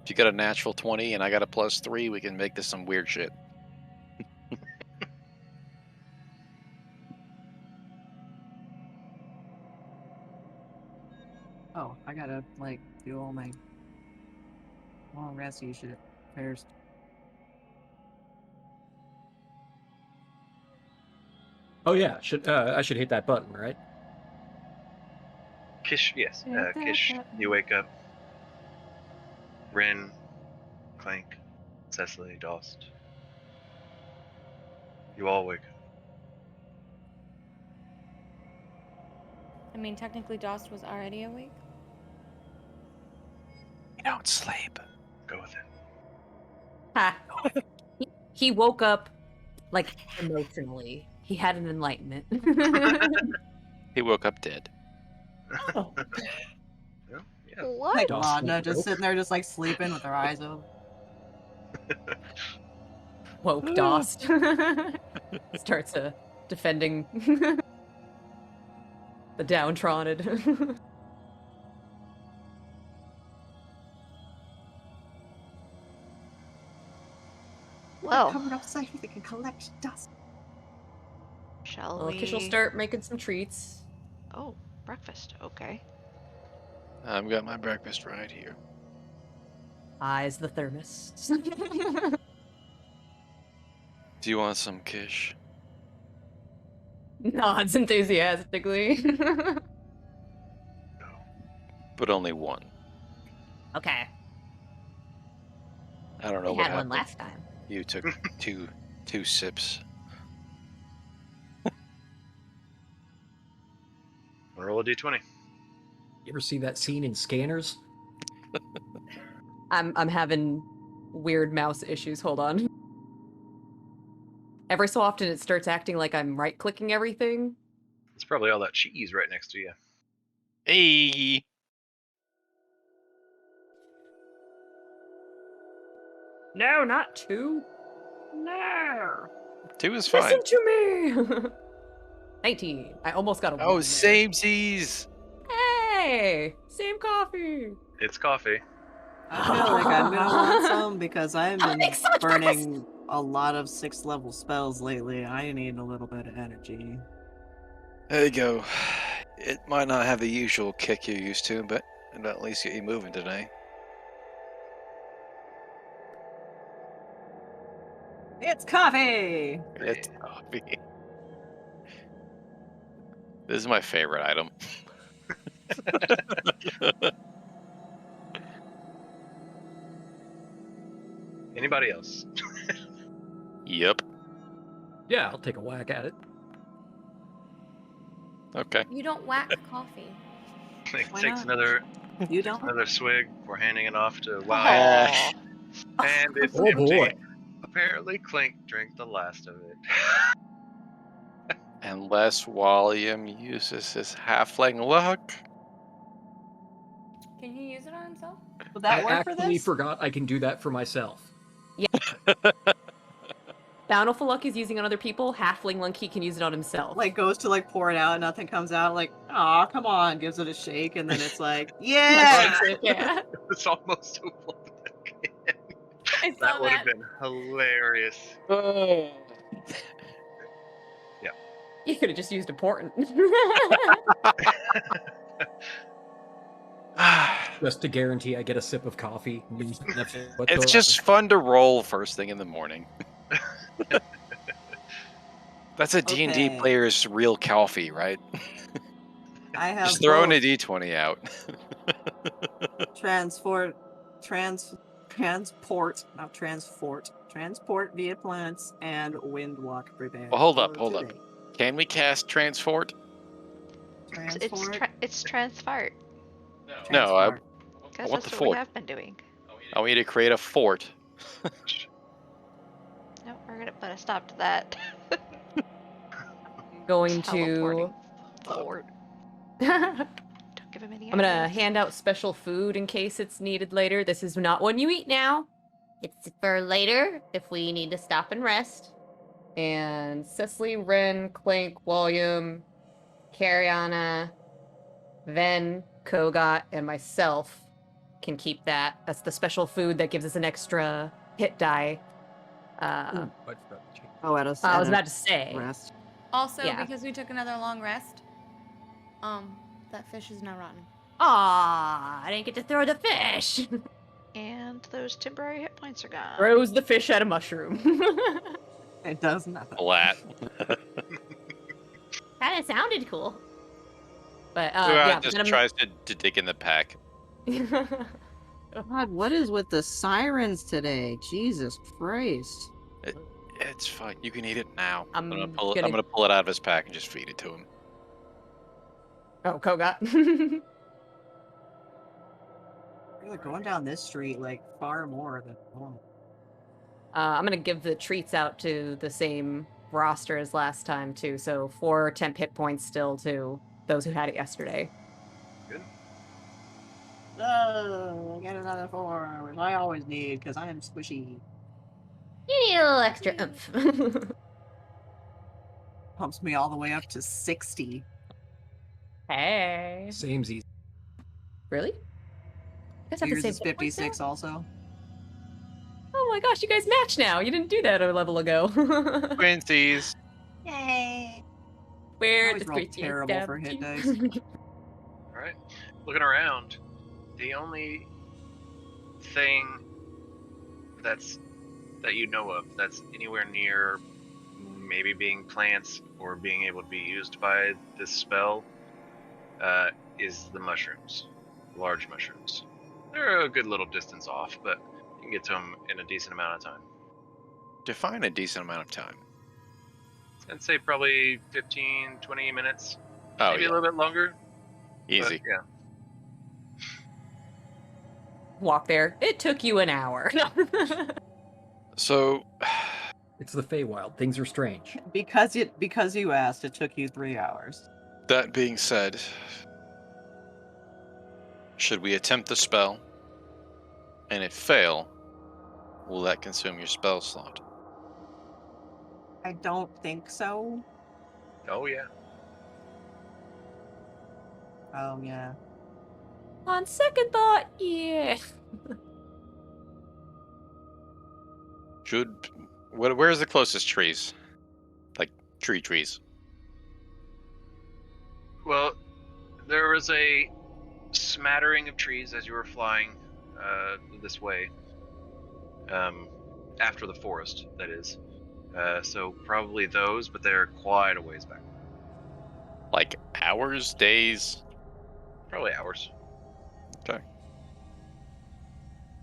If you got a natural 20 and I got a +3, we can make this some weird shit. Oh, I gotta do all my rescue shit first. oh yeah, I should hit that button, right? Kish, yes. Kish, you wake up. Rin, Clank, Cecily, Dost. You all wake up. I mean, technically, Dost was already awake. You don't sleep. Go with it. Ha. He woke up, like, emotionally. He had an enlightenment. He woke up dead. Oh. Yeah. What? Like Dost Ladna went just broke. sitting there just sleeping with her eyes open. Woke Dost. Starts defending the downtrodden. Well, Coming outside, they can collect dust. shall Well, we? Kish will start making some treats. Oh, breakfast. Okay. I've got my breakfast right here. Eyes the thermos. Do you want some Kish? Nods enthusiastically. But only one. Okay. I don't know We what had one happened. last time. You took two sips. Roll a d20. You ever see that scene in Scanners? I'm having weird mouse issues. Hold on. Every so often it starts acting like I'm right-clicking everything. It's probably all that cheese right next to you. Hey! No, not 2. No. 2 is fine. Listen to me. 19. I almost got a 1 Oh, there. samesies! Hey, same coffee. It's coffee. I feel like I'm gonna want some because I've I'll been make so much burning a lot of 6th level spells lately. I need a little bit of energy. There you go. It might not have the usual kick you're used to, but it'll at least get you moving today. It's coffee! It's coffee. This is my favorite item. Anybody else? Yep. Yeah, I'll take a whack at it. Okay. You don't whack coffee. Why Takes not? You don't? another swig before handing it off to Wow. Aw. And it's Oh empty. boy. Apparently, Clink drank the last of it. Unless William uses his halfling luck. Can he use it on himself? Would that I work for actually this? forgot I can do that for myself. Bountiful Luck is using on other people. Halfling Lunky can use it on himself. Like goes to like pour it out and nothing comes out, like, aw, come on, gives it a shake, and then it's like, yeah! Yeah. It's almost a one again. I saw That would have been hilarious. You could have just used a portent. Just to guarantee I get a sip of coffee. It's just fun to roll first thing in the morning. That's a D&D Okay. player's real coffee, right? I have Just throwing a both D20 out. transport via plants and windwalk prepared. Well, hold up. today. Can we cast Transfort? Transport. It's transfart. No, I transport. Because want that's the what we fort. have been doing. want you to create a fort. No, we're gonna put a stop to that. Going to. Teleporting fort. I'm Don't give him any gonna ideas. hand out special food in case it's needed later. This is not one you eat now. It's for later if we need to stop and rest. And Cecily, Ren, Clank, William, Cariana, Ven, Kogot, and myself can keep that. That's the special food that gives us an extra hit die. Oh, I was about to say. rest. Also, Yeah. because we took another long rest, that fish is now rotten. Aw, I didn't get to throw the fish. And those temporary hit points are gone. Throws the fish at a mushroom. It does nothing. Flat. Kinda sounded cool. But Yeah, then just I'm- tries to dig in the pack. God, what is with the sirens today? Jesus Christ. It's fine. You can eat it now. I'm I'm gonna- gonna pull it out of his pack and just feed it to him. Oh, Kogot. You're going down this street like far more than normal. I'm gonna give the treats out to the same roster as last time too. So 4 temp hit points still to those who had it yesterday. Oh, I get another 4, which I always need because I am squishy. You need a little extra oomph. Pumps me all the way up to 60. Hey. Samesies. Really? You guys have the Yours same is hit points now? 56 also. Oh my gosh, you guys match now. You didn't do that a level ago. Twinsies. Yay! Where Always the roll 13 terrible for hit 17? Alright. Looking around, the only thing that you know of that's anywhere near maybe being plants or being able to be used by this spell is the mushrooms, large mushrooms. They're a good little distance off, but you can get to them in a decent amount of time. Define a decent amount of time. I'd say probably 15, 20 minutes. Oh, Maybe yeah. a little bit longer. Easy. But, yeah. Walk there. It took you an hour. So, It's the Feywild. Things are strange. Because you asked, it took you 3 hours. that being said, should we attempt the spell, and if fail, will that consume your spell slot? I don't think so. Oh, yeah. Oh yeah. On second thought, yeah. Where's the closest trees? Like, trees. Well, there was a smattering of trees as you were flying this way. After the forest, that is. So probably those, but they're quite a ways back. Like, hours, days? Probably hours. Okay.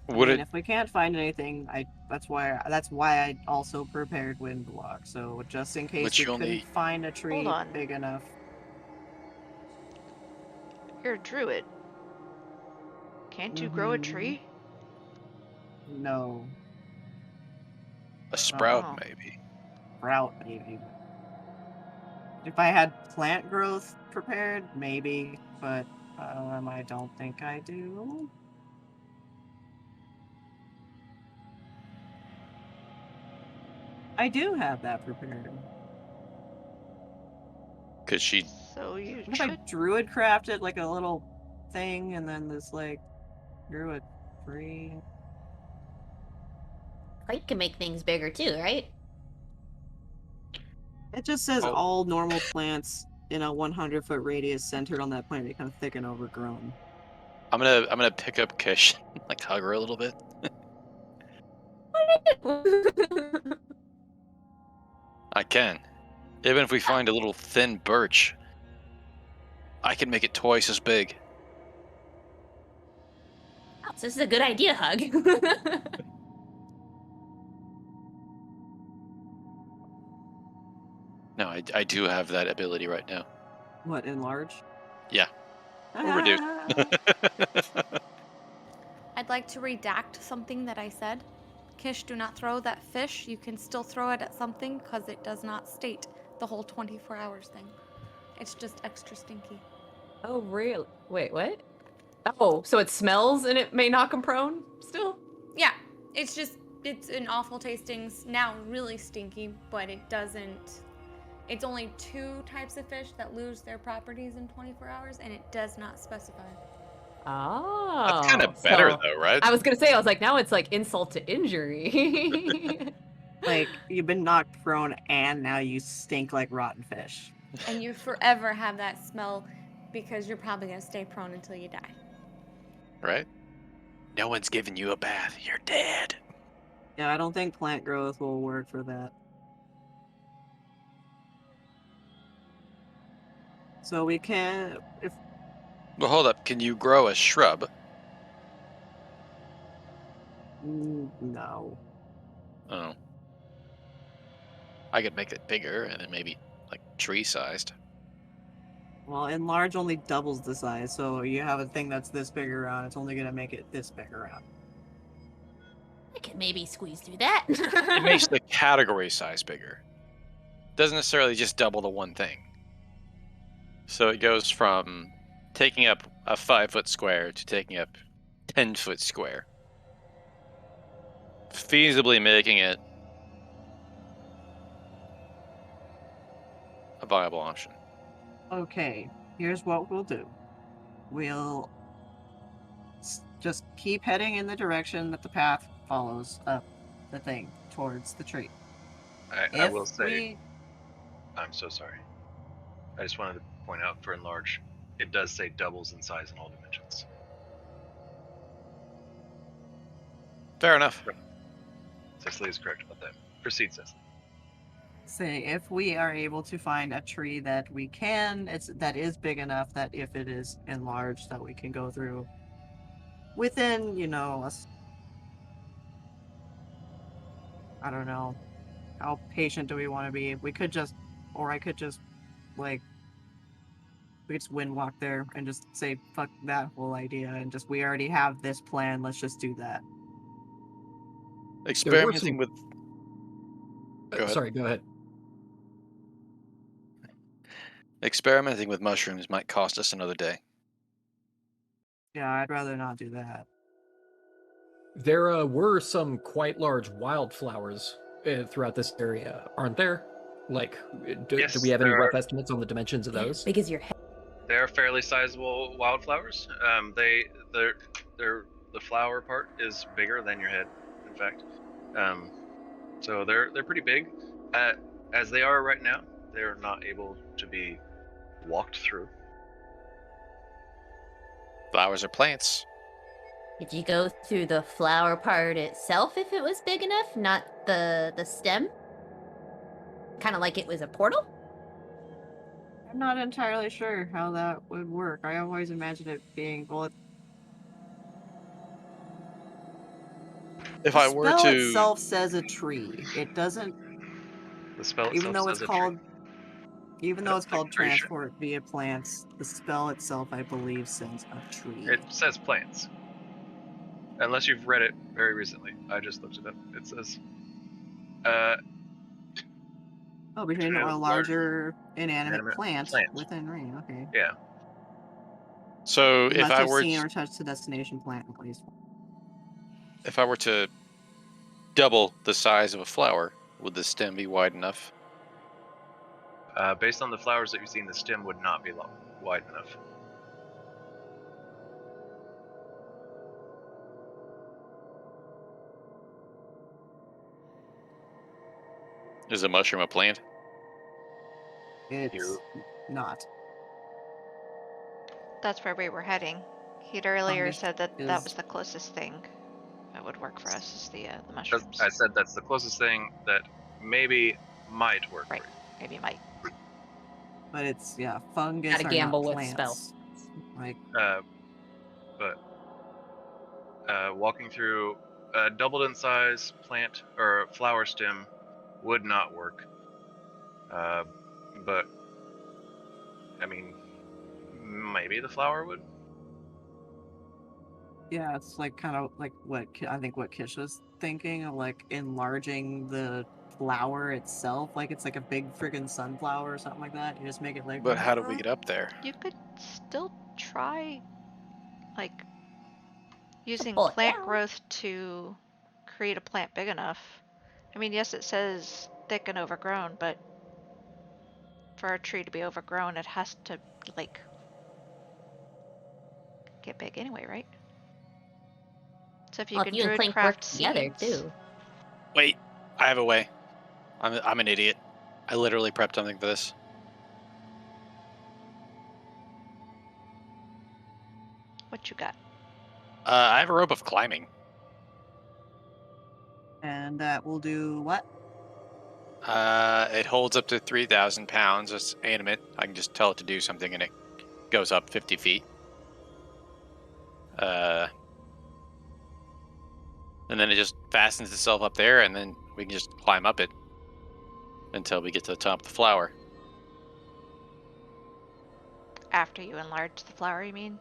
I Would mean, it... if we can't find anything, that's why I also prepared wind block. So just in case Which we you'll couldn't need. find a tree Hold on. big enough. You're a druid. Can't you grow a Mhm. tree? No. A sprout, Oh. maybe. Route maybe. If I had plant growth prepared, maybe, but I don't think I do. I do have that prepared. Because she... So you What if I should. druid crafted like a little thing and then this like grew a tree? Clank can make things bigger too, right? It just says Oh. all normal plants in a 100-foot radius centered on that plant become thick and overgrown. I'm gonna pick up Kish, like hug her a little bit. I can. Even if we find a little thin birch, I can make it twice as big. Oh, so this is a good idea, Hug. No, I do have that ability right now. What, enlarge? Yeah. Or reduce. I'd like to redact something that I said. Kish, do not throw that fish. You can still throw it at something because it does not state the whole 24 hours thing. It's just extra stinky. Oh, really? Wait, what? Oh, so it smells and it may knock him prone still? Yeah, it's an awful tasting, now really stinky, but it doesn't. It's only 2 types of fish that lose their properties in 24 hours, and it does not specify. Oh. That's kind of better, so- though, right? I was gonna say, I was like, now it's like insult to injury. Like, you've been knocked prone and now you stink like rotten fish. And you forever have that smell because you're probably going to stay prone until you die. Right? No one's giving you a bath. You're dead. Yeah, I don't think plant growth will work for that. So we can, if Well, hold up. Can you grow a shrub? no. Oh. I could make it bigger and then maybe like tree-sized. Well, enlarge only doubles the size, so you have a thing that's this big around, it's only gonna make it this big around. I can maybe squeeze through that. It makes the category size bigger. Doesn't necessarily just double the one thing. So it goes from taking up a 5-foot square to taking up 10-foot square. Feasibly making it a viable option. Okay, here's what we'll do. We'll just keep heading in the direction that the path follows up the thing towards the tree. I will say, I'm so sorry. I just wanted to point out for enlarge, it does say doubles in size in all dimensions. Fair enough. Cecily is correct about that. Proceed, Cecily. say if we are able to find a tree that we can, that is big enough that if it is enlarged that we can go through within, I don't know, how patient do we want to be? We could just, or I could just, like, we could just wind walk there and just say, fuck that whole idea, and just, we already have this plan, let's just do that. Experimenting with... Go ahead. Sorry, go ahead. Experimenting with mushrooms might cost us another day. Yeah, I'd rather not do that. There were some quite large wildflowers throughout this area, aren't there? Like, do we have any rough estimates on the dimensions of those? Big as your head. They're fairly sizable wildflowers. The flower part is bigger than your head, in fact. So they're pretty big. As they are right now, they're not able to be walked through. Flowers are plants. Did you go through the flower part itself if it was big enough, not the stem? Kind of like it was a portal? I'm not entirely sure how that would work. I always imagined it being, well, If I were the spell to... itself says a tree. It doesn't, The spell even though it's says a called, tree. even though it's called Pretty sure. transport via plants, the spell itself, I believe, says a tree. It says plants. Unless you've read it very recently. I just looked it up. It says... between between a a larger inanimate plant plant. within range. Okay. Yeah. So You if must I have were seen or touched the destination plant at least. if I were to double the size of a flower, would the stem be wide enough? Based on the flowers that you've seen, the stem would not be wide enough. Is a mushroom a plant? It's not. That's where we were heading. He'd earlier Fungus said that is- that was the closest thing that would work for us, is the mushrooms. I said that's the closest thing that maybe might work Right. for you. Maybe it might. But it's, fungus Gotta are gamble not with plants. Like, But walking through a doubled in size plant or flower stem would not work. But I mean, maybe the flower would. yeah, it's like kind of like what I think what Kish was thinking of, like enlarging the flower itself, like it's like a big friggin' sunflower or something like that. You just make it like. But how do we get up there? You could still try, like, using pull it plant down. growth to create a plant big enough. I mean, yes, it says thick and overgrown, but for a tree to be overgrown, it has to, like, get big anyway, right? So if you Well, can if you and druid Clank work craft together seeds, too. Wait, I have a way. I'm an idiot. I literally prepped something for this. what you got? I have a rope of climbing. And that will do what? It holds up to 3,000 pounds. It's animate. I can just tell it to do something, and it goes up 50 feet. And then it just fastens itself up there, and then we can just climb up it until we get to the top of the flower. After you enlarge the flower, you mean?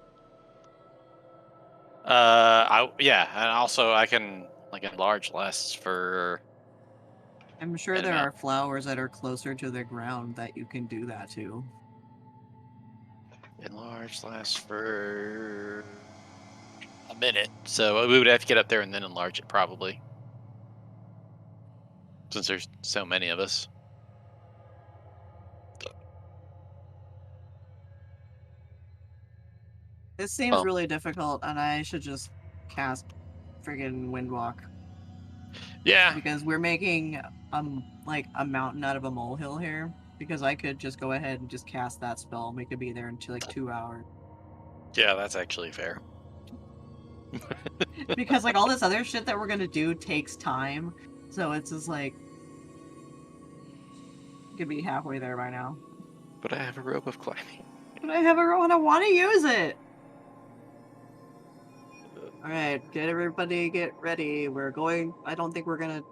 Yeah, and also I can enlarge less for. I'm sure I don't there know. are flowers that are closer to the ground that you can do that to. Enlarge lasts for a minute, so we would have to get up there and then enlarge it probably, since there's so many of us. This seems Oh. really difficult, and I should just cast friggin' Windwalk. Yeah, Because we're making like a mountain out of a molehill here. Because I could just go ahead and just cast that spell, and we could be there in like 2 hours. yeah, that's actually fair. Because like all this other shit that we're gonna do takes time, so it's just like could be halfway there by now. But I have a rope of climbing. But I have a rope and I want to use it. All right, get ready. We're going. I don't think we're gonna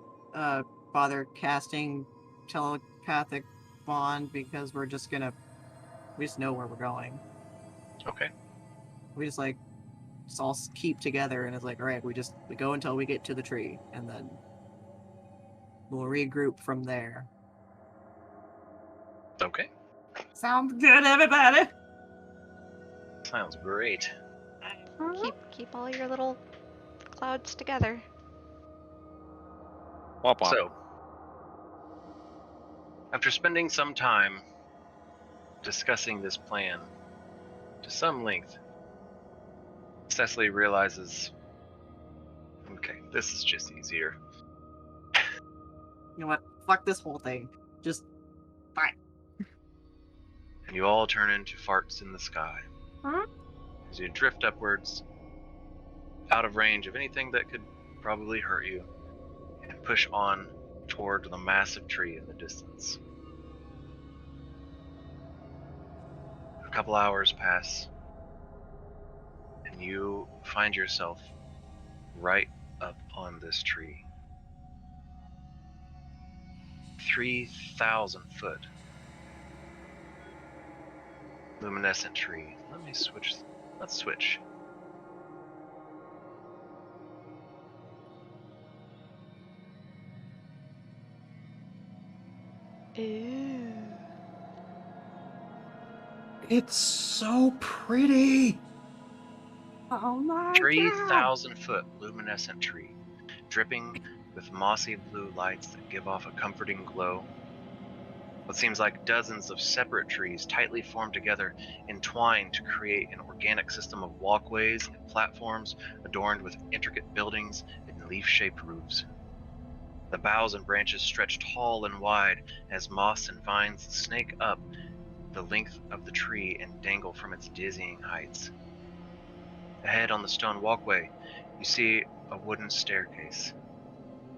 bother casting telepathic bond because we just know where we're going. Okay. We just all keep together, and it's all right. We go until we get to the tree, and then we'll regroup from there. Okay. Sounds good, everybody. Sounds great. Keep all your little clouds together. Womp womp. So, after spending some time discussing this plan to some length, Cecily realizes, okay, this is just easier. You know what? Fuck this whole thing. Just fine. And you all turn into farts in the sky. Huh? As you drift upwards, out of range of anything that could probably hurt you, and push on toward the massive tree in the distance. A couple hours pass, and you find yourself right up on this tree. 3,000 foot luminescent tree. Let's switch. Ooh. It's so pretty. Oh my 3,000 foot luminescent tree, dripping with mossy blue lights that give off a comforting glow. What seems like dozens of separate trees tightly formed together, entwined to create an organic system of walkways and platforms adorned with intricate buildings and leaf-shaped roofs. The boughs and branches stretch tall and wide as moss and vines snake up the length of the tree and dangle from its dizzying heights. Ahead on the stone walkway, you see a wooden staircase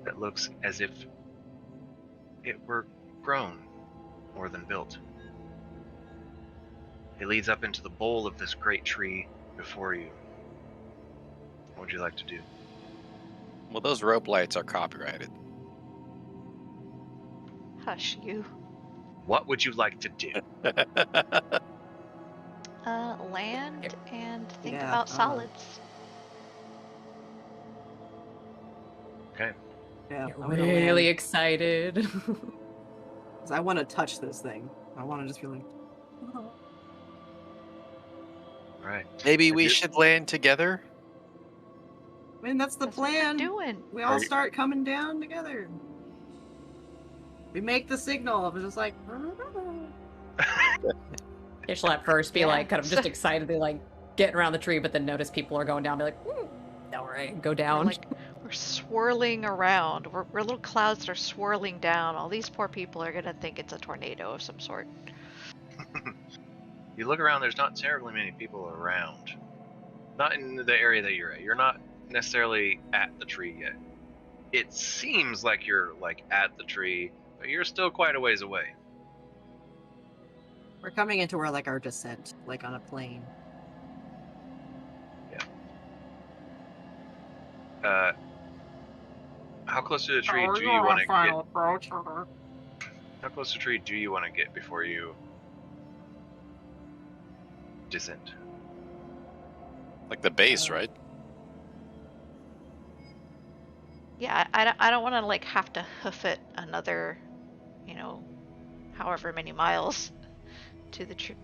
that looks as if it were grown more than built. It leads up into the bole of this great tree before you. What would you like to do? Well, those rope lights are copyrighted. Hush you. What would you like to do? Land and think Yeah, about solids. Okay. Yeah, Get I'm gonna really land, excited. 'cause I want to touch this thing. I want to just be like, oh. All right. Maybe If we you- should land together? I mean, that's the That's what we're plan. doing. We Are all you- start coming down together. We make the signal. It's just like. She'll at first be Yeah. like kind of just excitedly like getting around the tree, but then notice people are going down, be like, all right, go down. We're swirling around. We're little clouds that are swirling down. All these poor people are gonna think it's a tornado of some sort. You look around, there's not terribly many people around. Not in the area that you're at. You're not necessarily at the tree yet. It seems like you're at the tree, but you're still quite a ways away. We're coming into where our descent, on a plane. How close to the tree do you want to get? How close to the tree do you want to get before you descend? Like the base, right? Yeah, I don't want to have to hoof it another, however many miles to the tree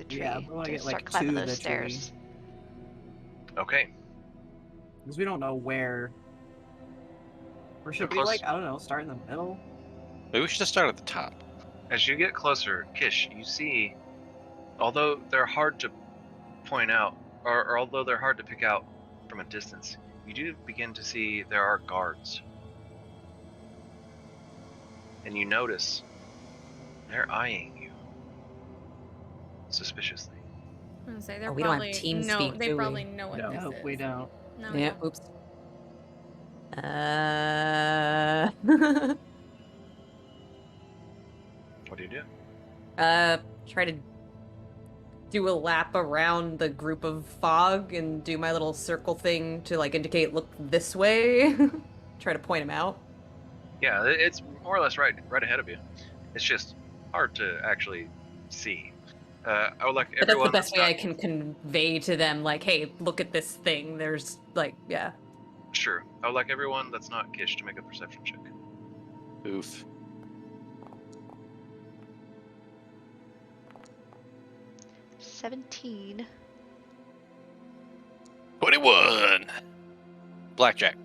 Yeah, we wanna to get, start to climbing the those tree. stairs. Okay. Because we don't know where. Or should we, close- I don't know, start in the middle? Maybe we should just start at the top. As you get closer, Kish, you see, although they're hard to point out, or although they're hard to pick out from a distance, you do begin to see there are guards. And you notice they're eyeing you suspiciously. I was gonna say, Oh, we don't have team speak, they do we? probably know what No, this is. we don't. No, we Yeah, don't. oops. What do you do? Try to do a lap around the group of fog and do my little circle thing to like indicate look this way. Try to point him out. Yeah, it's more or less right ahead of you. It's just hard to actually see. I would like But that's everyone. the best way I can convey to them, like, hey, look at this thing. There's like, yeah. Sure. I would like everyone that's not Kish to make a perception check. Oof. $17. 21. Blackjack.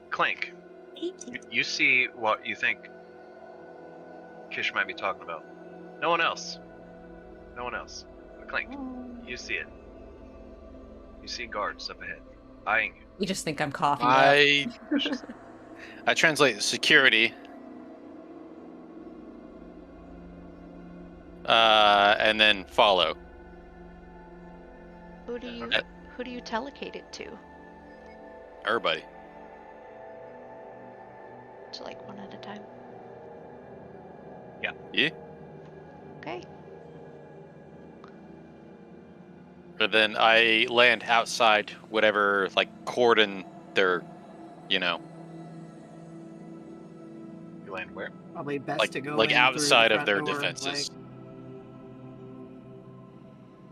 Clank, 18. you see what you think Kish might be talking about. No one else. No one else. But Clank, you see it. You see guards up ahead, eyeing you. You just think I'm coughing. I translate security. And then follow. Who do you telocate it to? Everybody. So like one at a time. Yeah. Okay. But then I land outside whatever like cordon they're, You land where? Probably best like to go like in outside through of the their front door, defenses.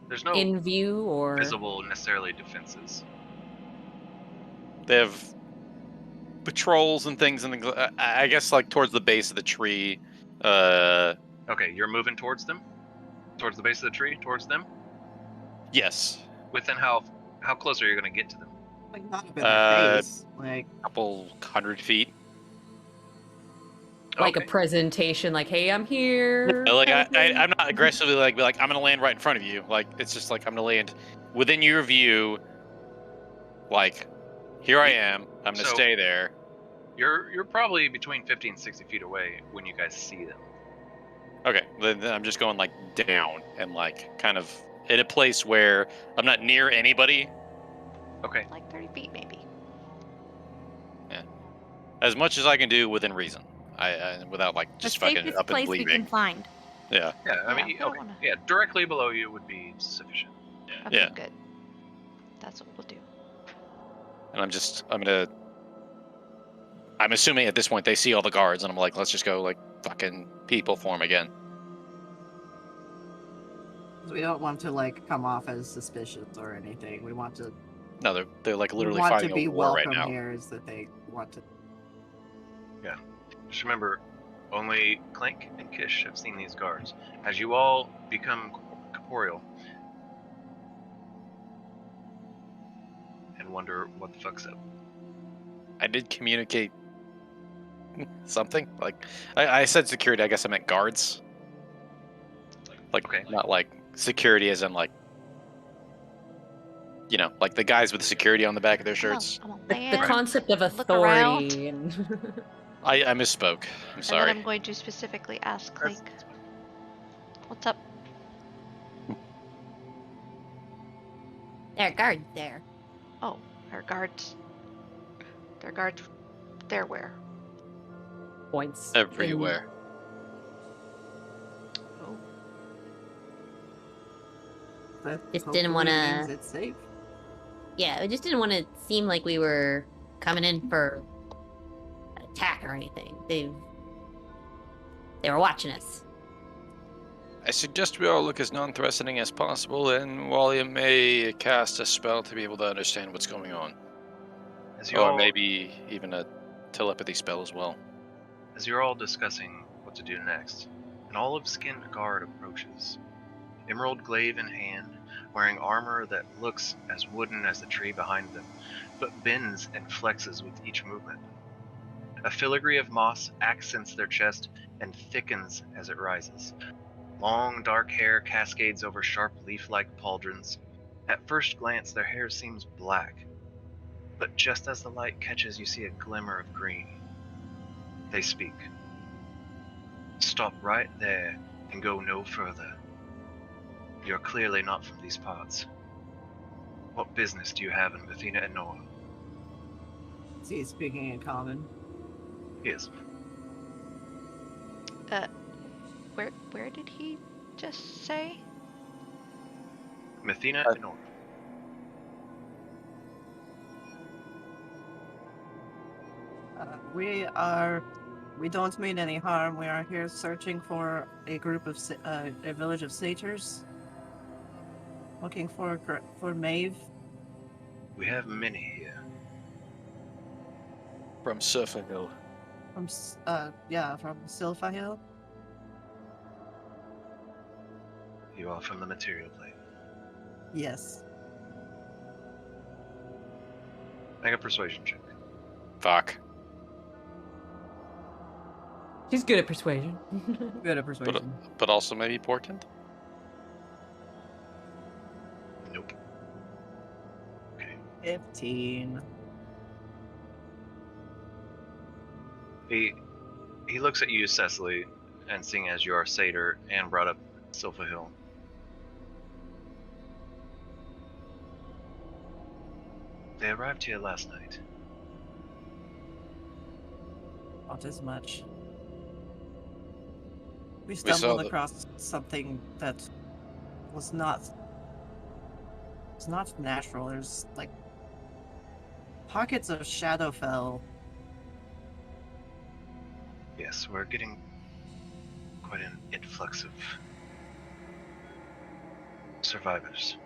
There's no In view or visible necessarily defenses. They have patrols and things, and I guess like towards the base of the tree. Okay, you're moving towards them? Towards the base of the tree? Towards them? Yes, Within how close are you going to get to them? like not up in their face. Like a couple 100 feet. like Okay. a presentation, like, hey, I'm here. Like kind of thing? I'm not aggressively be like I'm gonna land right in front of you. Like it's just like I'm gonna land within your view. Like here I am. I'm gonna So- stay there. You're probably between 50 and 60 feet away when you guys see them. Okay, then I'm just going like down and like kind of in a place where I'm not near anybody. Okay. Like 30 feet maybe. As much as I can do within reason. I without like just the fucking safest up and place we bleeding. can find. Yeah. Yeah, I Yeah, mean, we don't okay. wanna- Yeah, directly below you would be sufficient. Okay, Yeah. good. That's what we'll do. And I'm assuming at this point they see all the guards, and I'm like, let's just go like fucking people form again. we don't want to like come off as suspicious or anything. We want to. No, they're like We literally want to fighting be a war right welcome now. here. Is that they want to? Just remember, only Clank and Kish have seen these guards. As you all become corporeal and wonder what the fuck's up. I did communicate something. Like I said security. I guess I meant guards. Like Okay. not like security as in like like the guys with security on the back of their shirts. I'm gonna The land, concept of look around, authority and I misspoke. I'm and sorry. then I'm going to specifically ask Clank, what's up? There are guards there. Oh, our guards. Their guards. They're where? points Everywhere. Oh, That Just didn't hopefully wanna- means it's safe. Yeah, we just didn't want to seem like we were coming in for an attack or anything. They were watching us. I suggest we all look as non-threatening as possible, and Wally may cast a spell to be able to understand what's going on. As you Or all, maybe even a telepathy spell as well. as you're all discussing what to do next, an olive-skinned guard approaches, emerald glaive in hand, wearing armor that looks as wooden as the tree behind them, but bends and flexes with each movement. A filigree of moss accents their chest and thickens as it rises. Long, dark hair cascades over sharp leaf-like pauldrons. At first glance, their hair seems black, but just as the light catches, you see a glimmer of green. They speak. Stop right there and go no further. You're clearly not from these parts. What business do you have in Bethina and Noah? Is he speaking in common? He is. Where did he just say? Methina and Nora. We don't mean any harm. We are here searching for a group of a village of satyrs. Looking for Maeve. We have many here. From Surfer Hill. From Sylpha Hill. You are from the material plane. Yes. Make a persuasion check. Fuck. She's good at persuasion. Good at persuasion. But also maybe portent? Nope. Okay. 15. He looks at you, Cecily, and seeing as you are satyr and brought up Sylpha Hill. They arrived here last night. Not as much. We saw stumbled the- across something that was not. It's not natural. There's like pockets of Shadowfell. Yes, we're getting quite an influx of survivors.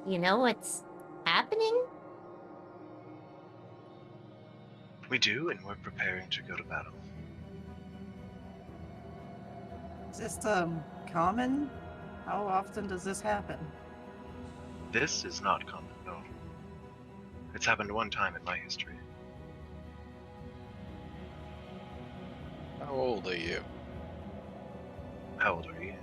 You know what's happening? We do, and we're preparing to go to battle. Is this common? How often does this happen? This is not common, no. It's happened one time in my history. How old are you? How old are you?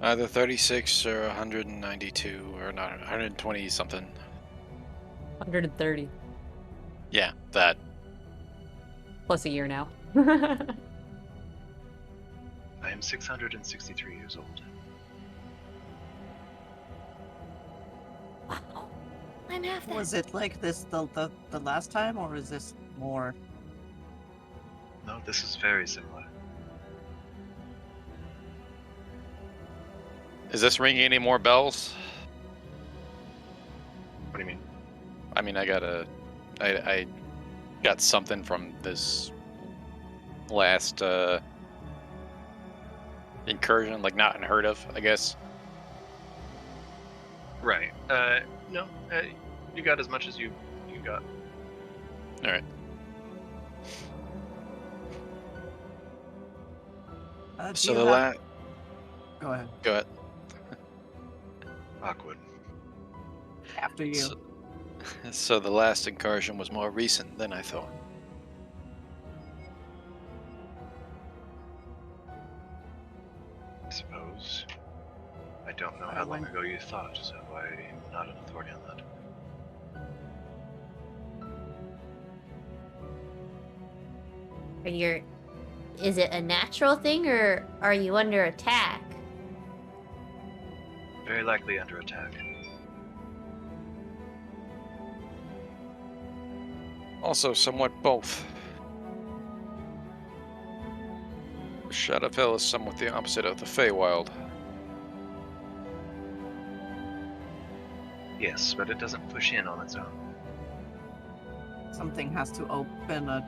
Either 36 or 192 or not 120 something. 130 Yeah, that. plus a year now. I am 663 years old. Wow. I'm half that. Was it like this the last time, or is this more? No, this is very similar. Is this ringing any more bells? What do you mean? I mean, I got something from this last incursion, like not unheard of, I guess. Right. No. You got as much as you got. All right. Do So you the have- Go ahead. Go ahead. Awkward. After you. So the last incursion was more recent than I thought. I suppose. I don't know how long ago you thought, so I'm not an authority on that. Is it a natural thing, or are you under attack? Very likely under attack. Also, somewhat both. Shadowfell is somewhat the opposite of the Feywild. Yes, but it doesn't push in on its own. Something has to open a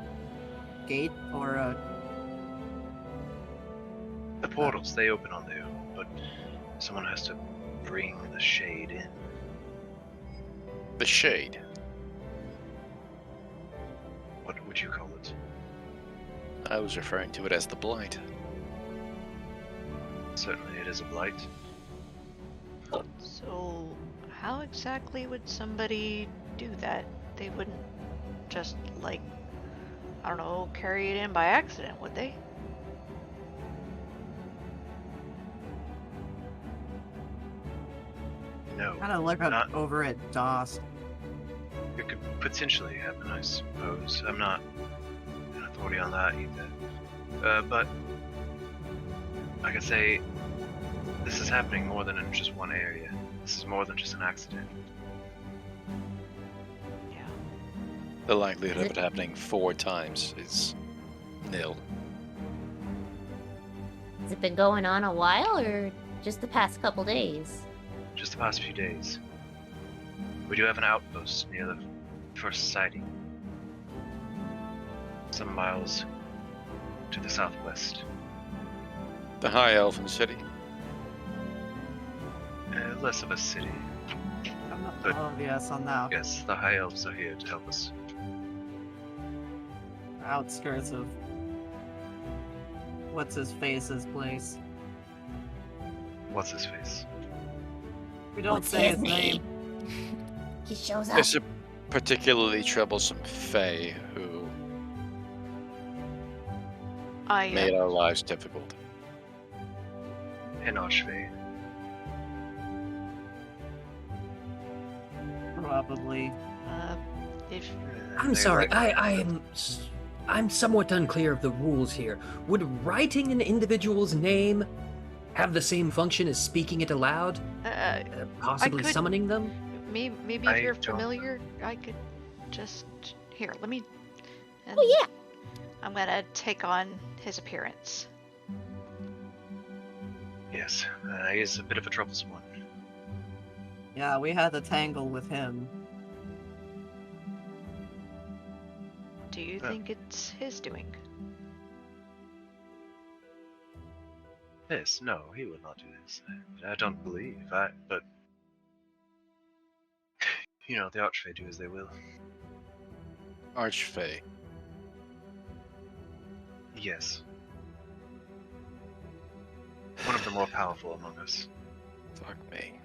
gate or a. The portals, they open on their own, but someone has to bring the shade in. The Shade. What would you call it? I was referring to it as the Blight. Certainly it is a blight. So, how exactly would somebody do that? They wouldn't just, like, I don't know, carry it in by accident, would they? No. Kind of look Not- over at DOS. It could potentially happen, I suppose. I'm not an authority on that either. But like I say, this is happening more than in just one area. This is more than just an accident. Yeah. The likelihood of it happening 4 times is nil. Has it been going on a while or just the past couple days? Just the past few days. We do have an outpost near the first sighting. Some miles to the southwest. The High Elfin City. Less of a city. Oh, yes, on that. Yes, the High Elves are here to help us. Outskirts of what's his face's place. What's his face? We don't What's say his his name. He shows up. It's a particularly troublesome Fey who made our lives difficult. An Archfey. Probably. If I'm sorry, I'm somewhat unclear of the rules here. Would writing an individual's name have the same function as speaking it aloud? Possibly could- summoning them? maybe I if you're don't- familiar, I could just here. Let me. And Oh yeah. I'm gonna take on his appearance. Yes, he is a bit of a troublesome one. Yeah, we had a tangle with him. Do you think it's his doing? This? No, he would not do this. I don't believe. But you know, the Archfey do as they will. Archfey. Yes. One of the more powerful among us. Fuck me.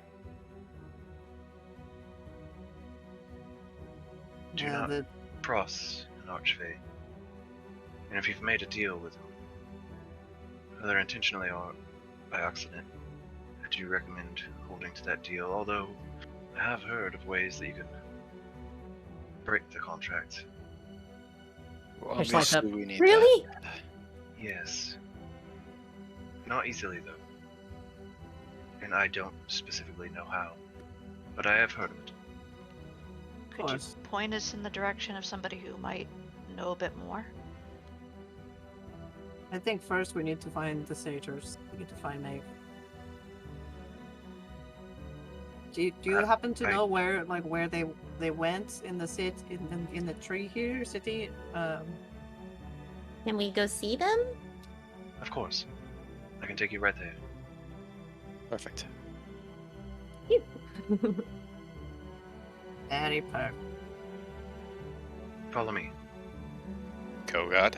Do Yeah, not the cross an Archfey. And if you've made a deal with them, whether intentionally or by accident, I do recommend holding to that deal, although I have heard of ways that you can break the contract. Well, There's like obviously we need Really? Yes. Not easily, though. And I don't specifically know how, but I have heard of it. Could you course. point us in the direction of somebody who might know a bit more? I think first we need to find the satyrs. We need to find Maeve. Do you happen to know where they went in the in the tree here city? Can we go see them? Of course. I can take you right there. Perfect. Very perfect. Follow me. Kogod,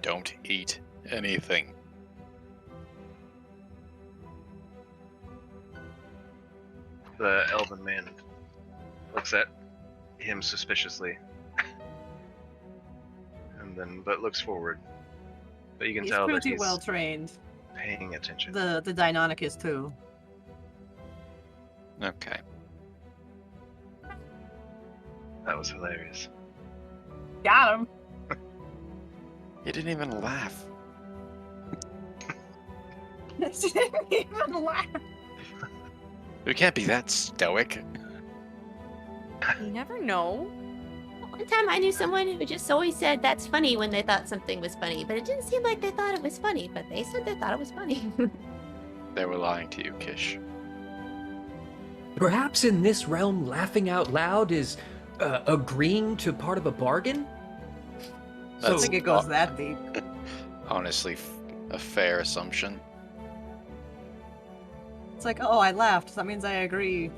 don't eat anything. The elven man looks at him suspiciously. But looks forward. But you can He's tell that pretty he's well trained. paying attention. The Deinonychus too. Okay. That was hilarious. Got him. You didn't even laugh. Didn't even laugh. You can't be that stoic. You never know. One time I knew someone who just always said that's funny when they thought something was funny, but it didn't seem like they thought it was funny, but they said they thought it was funny. They were lying to you, Kish. Perhaps in this realm, laughing out loud is agreeing to part of a bargain? I don't think it goes that deep. Honestly, a fair assumption. It's like, oh, I laughed. That means I agree.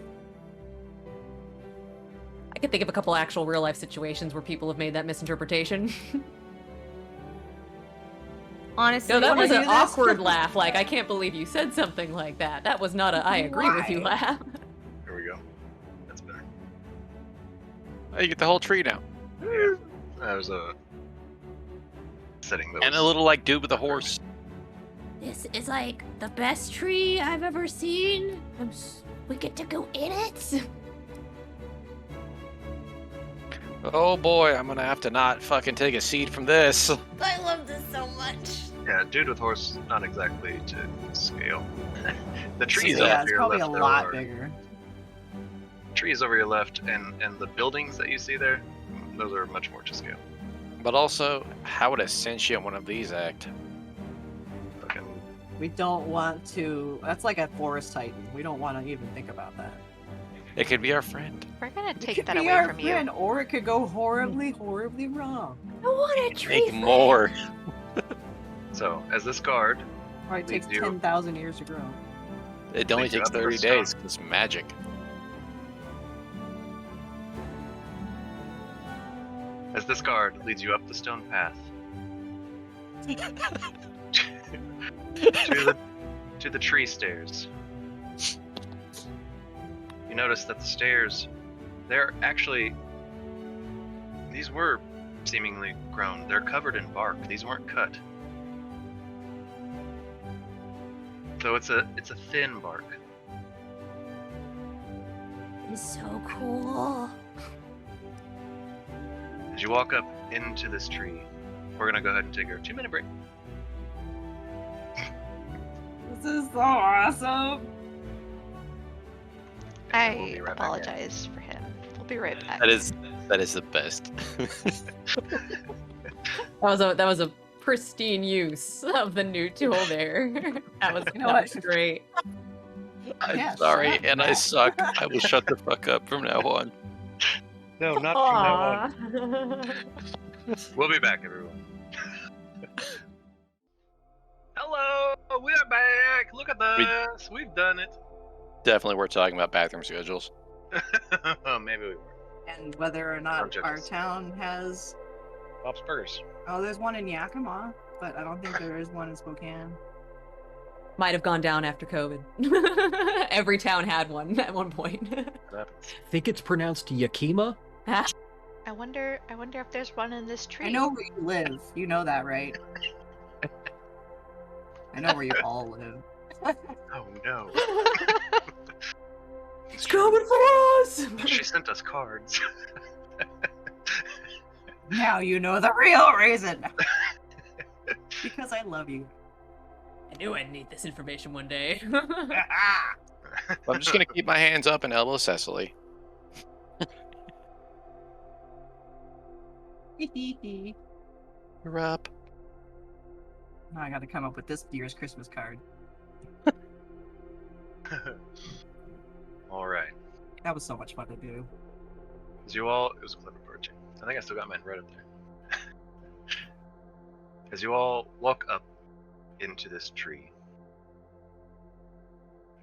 I could think of a couple actual real life situations where people have made that misinterpretation. Honestly, No, that wanna was an do this? awkward laugh. Like, I can't believe you said something like that. That was not a I agree with you Why? laugh. Here we go. That's better. Oh, you get the whole tree now. Yeah. That was a setting that And was a little like dude with a horse. This is like the best tree I've ever seen. We get to go in it. Oh boy, I'm gonna have to not fucking take a seed from this. I love this so much. Yeah, dude with horse, not exactly to scale. The trees Yeah, over it's your probably left a though, lot are- bigger. Trees over your left and the buildings that you see there, those are much more to scale. But also, how would a sentient one of these act? Okay. We don't want to. That's like a forest titan. We don't want to even think about that. It could be our friend. We're gonna It take could that be away our from friend, you. or it could go horribly, horribly wrong. I want a tree. Make more. So, as this guard, Or it takes Leads you- 10,000 years to grow. It only Leads you takes up the 30 stone. days. It's magic. as this guard leads you up the stone path to the tree stairs, you notice that the stairs, they're actually, these were seemingly grown. They're covered in bark. These weren't cut. So it's a thin bark. It's so cool. As you walk up into this tree, we're gonna go ahead and take our 2-minute break. This is so awesome. And we'll I be right back in. apologize for him. We'll be right back. That is the best. That was a pristine use of the new tool there. That was, You know that was what? great. I'm Yeah, sorry, shut and I up. suck. I will shut the fuck up from now on. No, not from now on. We'll be back, everyone. Hello, we are back. Look at this. We've done it. Definitely worth talking about bathroom schedules. Maybe we were. And whether or not Don't our judge us. town has. Bob's Burgers. Oh, there's one in Yakima, but I don't think there is one in Spokane. Might have gone down after COVID. Every town had one at one point. That happens. Think it's pronounced Yakima? I wonder if there's one in this tree. I know where you live. You know that, right? I know where you all live. Oh no. It's coming for us! She sent us cards. Now you know the real reason. Because I love you. I knew I'd need this information one day. I'm just gonna keep my hands up and elbow Cecily. You're up. Now I gotta come up with this year's Christmas card. All right. That was so much fun to do. As you all, it was a clever bird. I think I still got mine right up there. As you all walk up into this tree,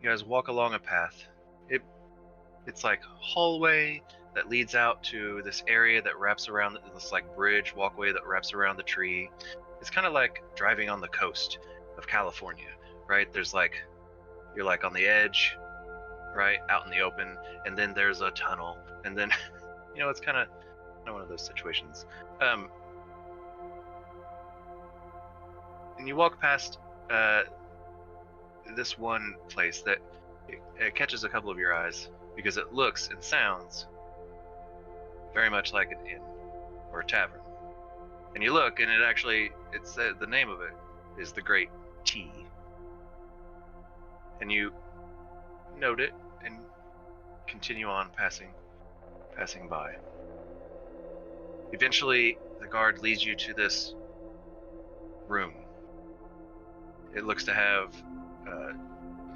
you guys walk along a path. It's like a hallway that leads out to this area that wraps around this like bridge walkway that wraps around the tree. It's kind of like driving on the coast of California, right? There's like, you're like on the edge, right, out in the open, and then there's a tunnel, and then you know, it's kind of one of those situations. And you walk past this one place that it catches a couple of your eyes because it looks and sounds very much like an inn or a tavern. And you look, and it's the name of it is the Great Tea. And you note it and continue on passing by. Eventually, the guard leads you to this room. It looks to have a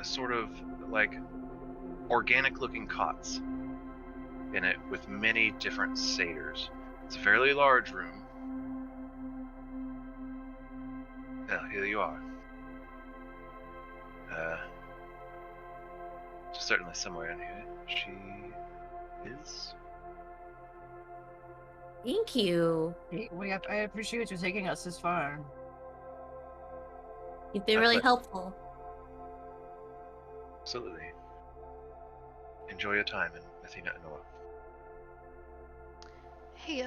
sort of like organic-looking cots in it with many different satyrs. It's a fairly large room. Yeah, here you are. Certainly somewhere in here she is. Thank you. I appreciate you taking us this far. You've been really helpful. Absolutely. Enjoy your time in Athena and Noah. Hey,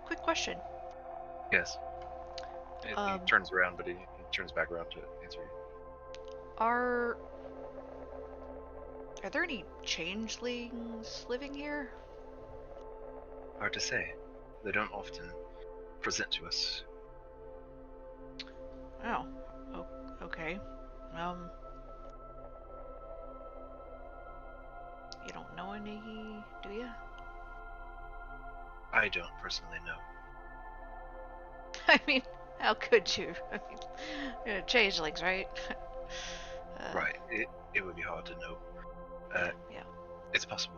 quick question. Yes. He turns around, but he turns back around to answer you. Are there any changelings living here? Hard to say. They don't often present to us. Oh, okay. You don't know any, do you? I don't personally know. I mean, how could you? I mean, changelings, right? Right. It would be hard to know. Yeah. It's possible,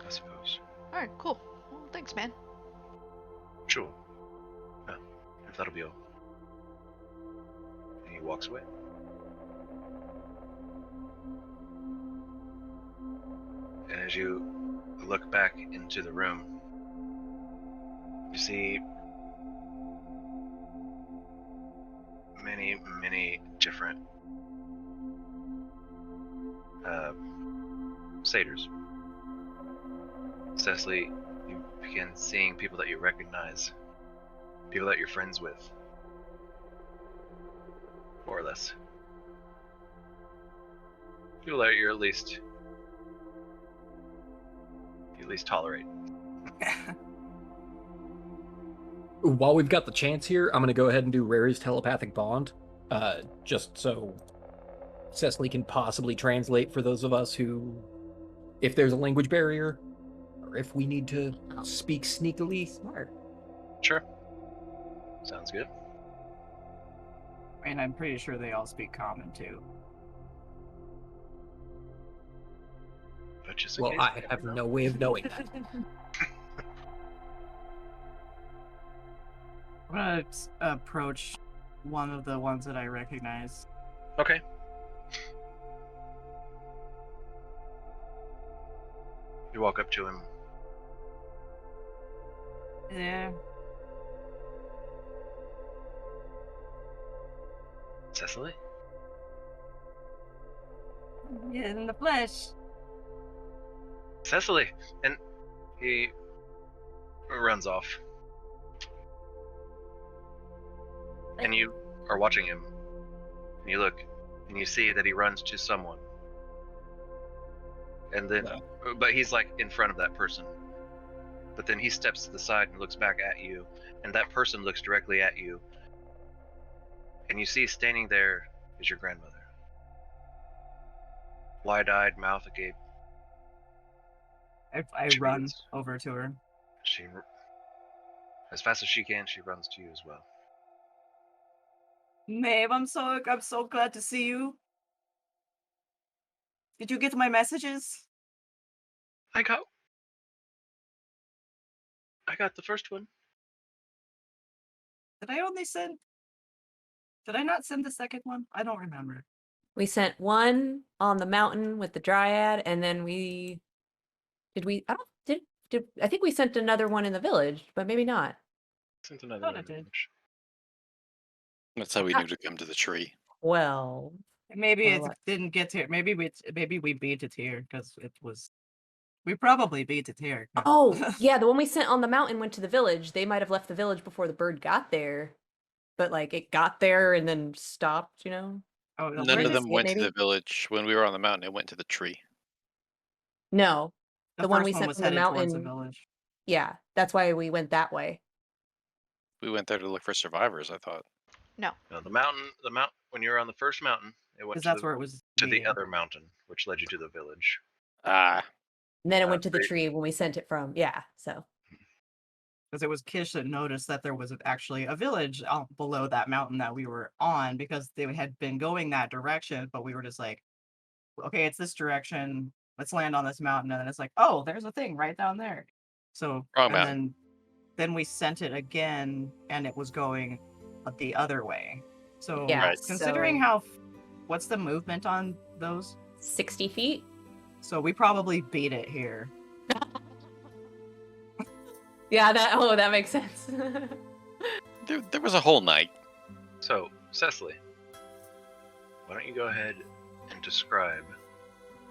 I suppose. All right, cool. Well, thanks, man. Sure. If that'll be all. And he walks away. And as you look back into the room, you see many different satyrs. Cecily, you begin seeing people that you recognize, people that you're friends with, more or less. People that you at least tolerate. While we've got the chance here, I'm going to go ahead and do Rary's telepathic bond, just so Cecily can possibly translate for those of us who, if there's a language barrier, or if we need to speak sneakily. Smart. Sure. Sounds good. And I'm pretty sure they all speak common too. But just in Well, case, I you have never know. no way of knowing that. I'm gonna approach one of the ones that I recognize. Okay. You walk up to him. Yeah. Cecily? Yeah, in the flesh. Cecily! And he runs off. And you are watching him. And you look, and you see that he runs to someone. And then, but he's like in front of that person. But then he steps to the side and looks back at you, and that person looks directly at you. And you see standing there is your grandmother. Wide-eyed, mouth agape. I She run runs. over to her. She, as fast as she can, she runs to you as well. Maeve, I'm so glad to see you. Did you get my messages? I got the first one. Did I not send the second one? I don't remember. We sent one on the mountain with the dryad, and then I think we sent another one in the village, but maybe not. Sent another Thought one. I did. That's how we knew to come to the tree. Well, Maybe it Well, didn't get here. Maybe we beat it here because it was. We probably beat it here. oh, yeah, the one we sent on the mountain went to the village. They might have left the village before the bird got there, but like it got there and then stopped, you know? Oh, None where of did- them went to maybe? the village. When we were on the mountain, it went to the tree. No, the one first we sent was from the headed towards mountain. village. Yeah, that's why we went that way. We went there to look for survivors, I thought. No, the mountain. When you were on the first mountain, it went Because to that's the, where it was. to the leading. other mountain, which led you to the village. Ah, And then it went to the great. tree when we sent it from. Yeah, so. Because it was Kish that noticed that there was actually a village below that mountain that we were on because they had been going that direction, but we were just like, okay, it's this direction. Let's land on this mountain, and then it's like, oh, there's a thing right down there. So Wrong and mountain. then we sent it again, and it was going the other way. So Yeah, Right. considering so what's the movement on those? 60 feet. So we probably beat it here. Yeah, that makes sense. There was a whole night. So, Cecily, why don't you go ahead and describe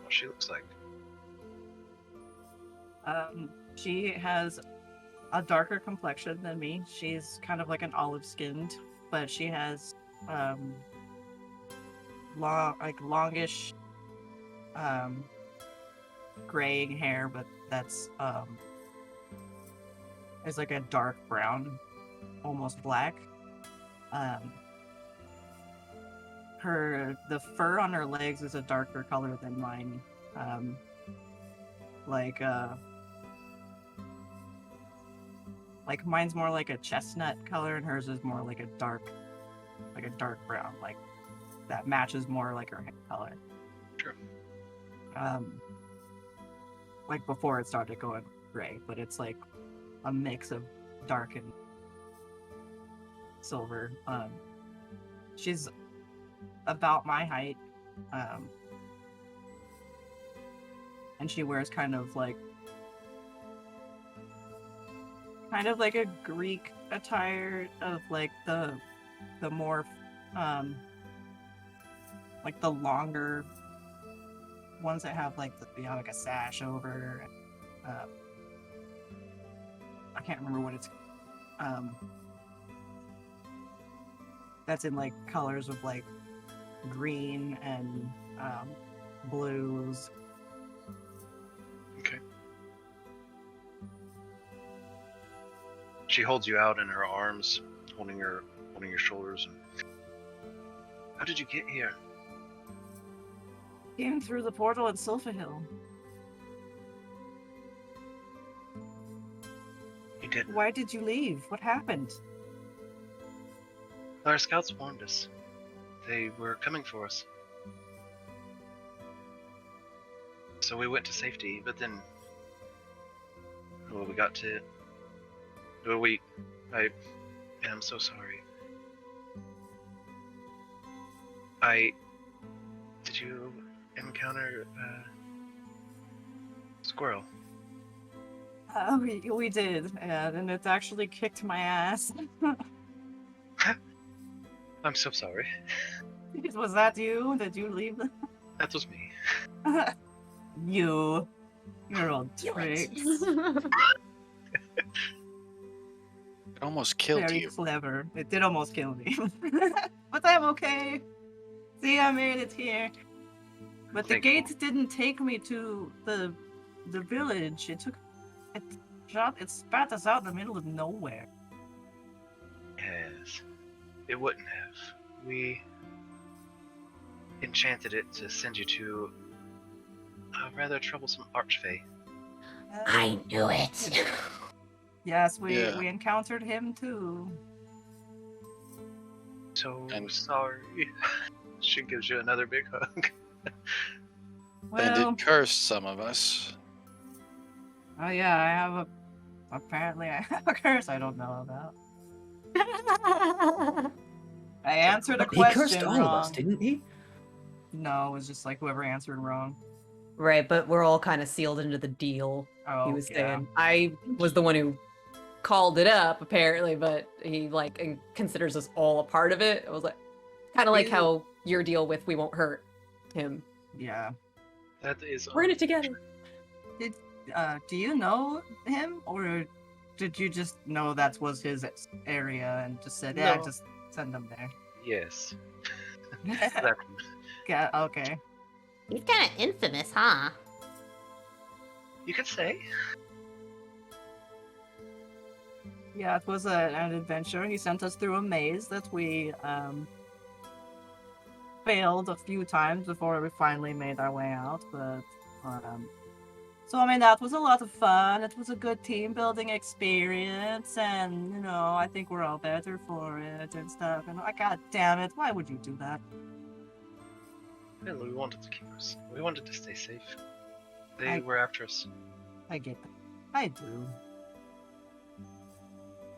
what she looks like? She has a darker complexion than me. She's kind of like an olive-skinned, but she has longish graying hair, but that's is like a dark brown, almost black. The fur on her legs is a darker color than mine. Like mine's more like a chestnut color, and hers is more like a dark brown. Like that matches more like her hair color. Sure. Like before it started going gray, but it's like a mix of dark and silver. She's about my height, and she wears kind of like a Greek attire of like the more like the longer ones that have like like a sash over. I can't remember what it's. That's in like colors of like green and blues. Okay. She holds you out in her arms, holding your shoulders. And... How did you get here? Came through the portal at Sulphur. You didn't. Why did you leave? What happened? Our scouts warned us. They were coming for us. So we went to safety, but then... Well, we got to... Well, I am so sorry. Did you encounter squirrel? We did, and it actually kicked my ass. I'm so sorry. Was that you? Did you leave? That was me. You're old tricks. It almost killed Very you. clever. It did almost kill me. But I'm okay. See, I made it here. But the gate didn't take me to the village. It spat us out in the middle of nowhere. Yes. It wouldn't have. We enchanted it to send you to a rather troublesome archfey. I knew it. Yes, we encountered him too. So sorry. She gives you another big hug. And it cursed some of us. Oh yeah, apparently I have a curse I don't know about. I answered a question He cursed all wrong. of us, didn't he? No, it was just like whoever answered wrong. Right, but we're all kind of sealed into the deal. Oh, He was yeah. saying. I was the one who called it up, apparently, but he considers us all a part of it. It was like kind of like how your deal with we won't hurt him. Yeah. That is. We're in it together. Do you know him, or did you just know that was his area and just said, No. just send him there? Yes. Yeah, okay. He's kind of infamous, huh? You could say. Yeah, it was an adventure. He sent us through a maze that we failed a few times before we finally made our way out. But so I mean, that was a lot of fun. It was a good team building experience, and I think we're all better for it and stuff. And God damn it, why would you do that? Well, we wanted to keep us. We wanted to stay safe. They were after us. I get that. I do.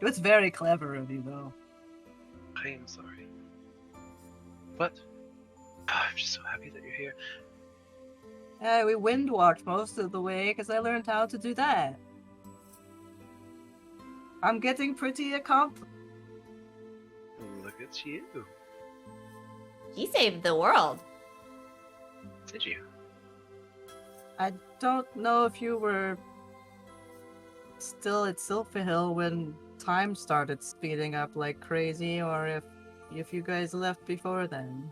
It's very clever of you, though. I am sorry. But I'm just so happy that you're here. We wind walked most of the way because I learned how to do that. I'm getting pretty accomplished. Look at you. He saved the world. Did you? I don't know if you were still at Silphill when time started speeding up like crazy, or if you guys left before then.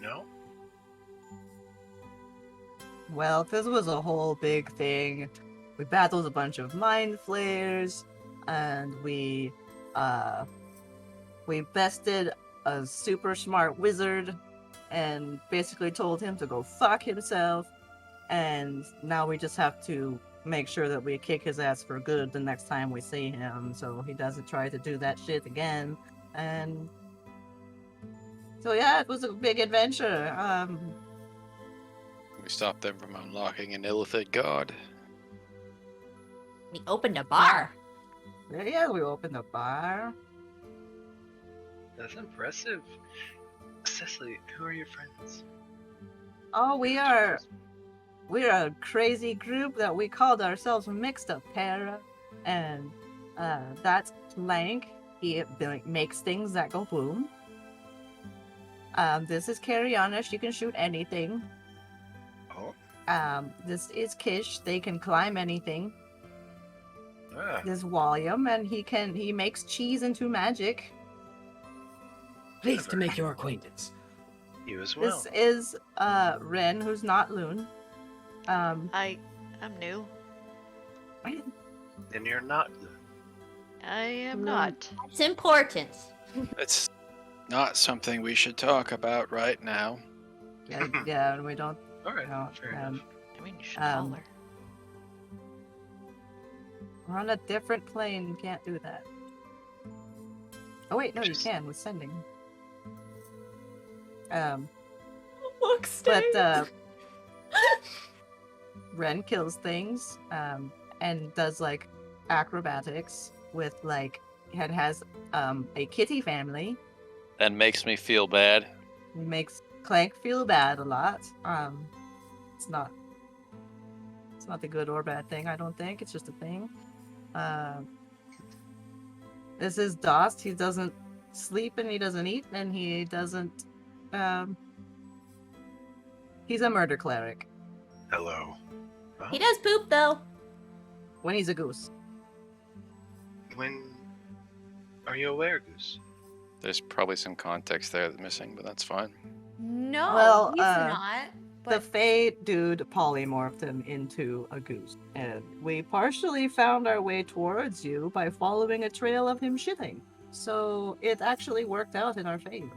No. Well, this was a whole big thing. We battled a bunch of mind flayers, and we bested a super smart wizard and basically told him to go fuck himself. And now we just have to make sure that we kick his ass for good the next time we see him, so he doesn't try to do that shit again. And so yeah, it was a big adventure. We stopped them from unlocking an illithid god. We opened a bar. Yeah, we opened a bar. That's impressive. Cecily, who are your friends? Oh, we're a crazy group that we called ourselves Mixed Up Para, and that's Blank. He makes things that go boom. This is Cariana. She can shoot anything. Oh. This is Kish. They can climb anything. Ah. This is William, and he makes cheese into magic. Pleased to make your acquaintance. You as well. This is Ren, who's not Loon. I'm new. Then you're not. I am not. It's important. It's not something we should talk about right now. Yeah, we don't. All right. No, Fair enough. I mean, you should call her. We're on a different plane. You can't do that. Oh wait, no, you can with sending. But Ren kills things, and does like acrobatics with like and has a kitty family. And makes me feel bad. Makes Clank feel bad a lot. It's not a good or bad thing, I don't think. It's just a thing. This is Dost. He doesn't sleep and he doesn't eat and he doesn't. He's a murder cleric. Hello. Oh. He does poop though. When he's a goose. When are you aware, Goose? There's probably some context there that's missing, but that's fine. No, Well, he's not. The But Fey dude polymorphed him into a goose, and we partially found our way towards you by following a trail of him shitting. So it actually worked out in our favor.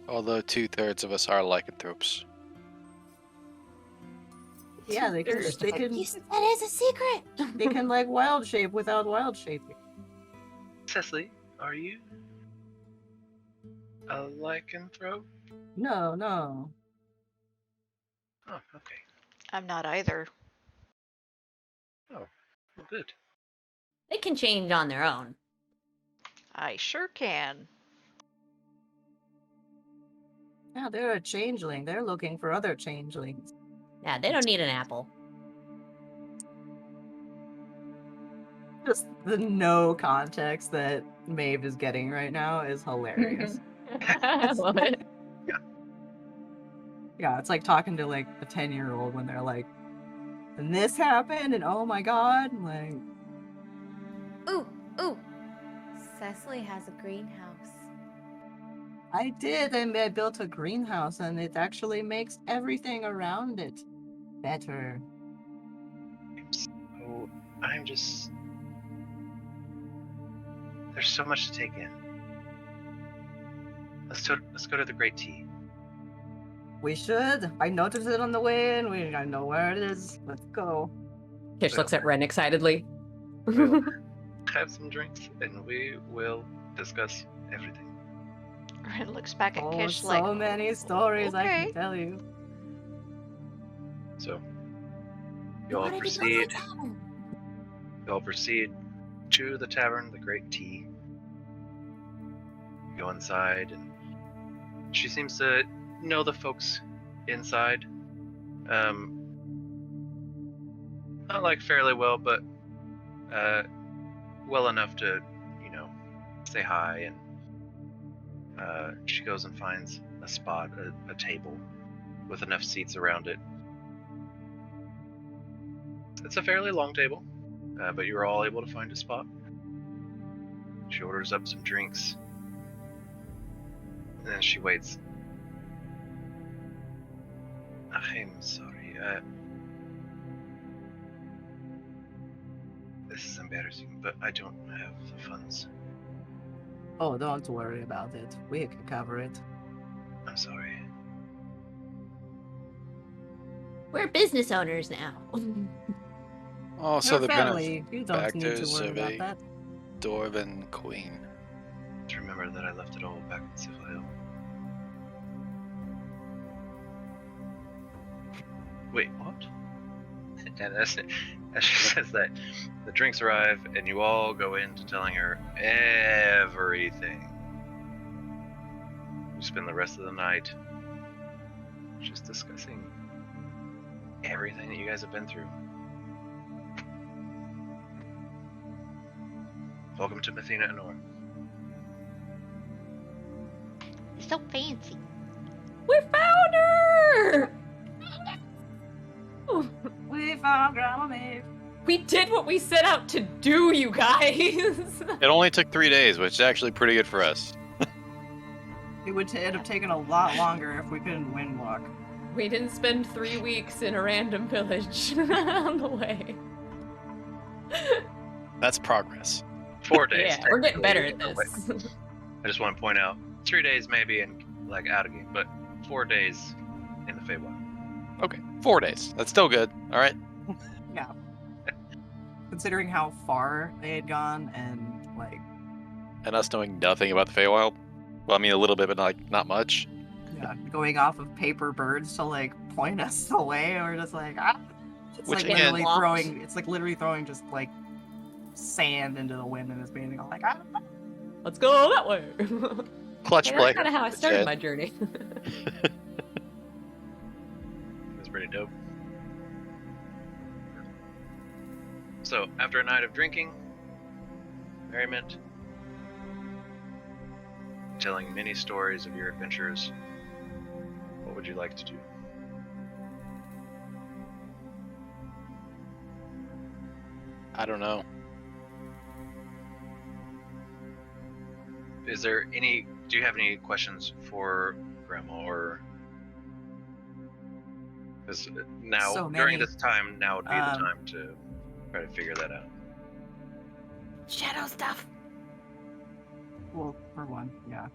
Although 2/3 of us are lycanthropes. Yeah, they can That is a secret. they can like wild shape without wild shaping. Cecily, are you a lycanthrope? No. Oh, okay. I'm not either. Oh, well, good. They can change on their own. I sure can. Yeah, they're a changeling. They're looking for other changelings. Yeah, they don't need an apple. Just the no context that Maeve is getting right now is hilarious. I love it. Yeah, it's like talking to like a 10-year-old when they're like, and this happened, and oh my god, and like, ooh, Cecily has a greenhouse. I did, and I built a greenhouse, and it actually makes everything around it better. So, I'm just. There's so much to take in. Let's go to the Great Tea. We should. I noticed it on the way in. I know where it is. Let's go. Kish looks at Ren excitedly. We'll have some drinks, and we will discuss everything. Ren looks back at Oh, Kish so like, many stories I okay. can tell you. So, you all proceed. You all proceed to the tavern, the Great Tea. You go inside, and she seems to know the folks inside. Not like fairly well, but well enough to, say hi. And she goes and finds a spot, a table with enough seats around it. It's a fairly long table, but you're all able to find a spot. She orders up some drinks, and then she waits. I'm sorry, this is embarrassing, but I don't have the funds. Oh, don't worry about it. We can cover it. I'm sorry. We're business owners now. Also, Your the family, you don't need to benefactors worry of about a that. Dwarven queen. Just remember that I left it all back in Cecily. Wait, what? And as she says that, the drinks arrive, and you all go into telling her everything. You spend the rest of the night just discussing everything that you guys have been through. Welcome to Mathena and Nor. It's so fancy. We found her! We found Grandma Maeve. We did what we set out to do, you guys! It only took 3 days, which is actually pretty good for us. It would end up taking a lot longer if we couldn't windwalk. We didn't spend 3 weeks in a random village on the way. That's progress. 4 days. Yeah, we're getting better at technically. this. I just want to point out, 3 days maybe in like out of game, but 4 days in the Feywild. Okay, 4 days. That's still good. All right. Yeah. Considering how far they had gone and like, And us knowing nothing about the Feywild. Well, I mean a little bit, but not much. yeah, going off of paper birds to like point us the way, or just like it's Which, like again- literally throwing. It's like literally throwing just like sand into the wind and it's being all like Let's go that way. Clutch Hey, play. that's kind of how I started Jen. my journey. That's pretty dope. So, after a night of drinking, merriment, telling many stories of your adventures, what would you like to do? I don't know. Is there any? Do you have any questions for Grandma, or? Because now, So during many. this time, now would be the Um, time to try to figure that out. Shadow stuff. well, for one, yeah.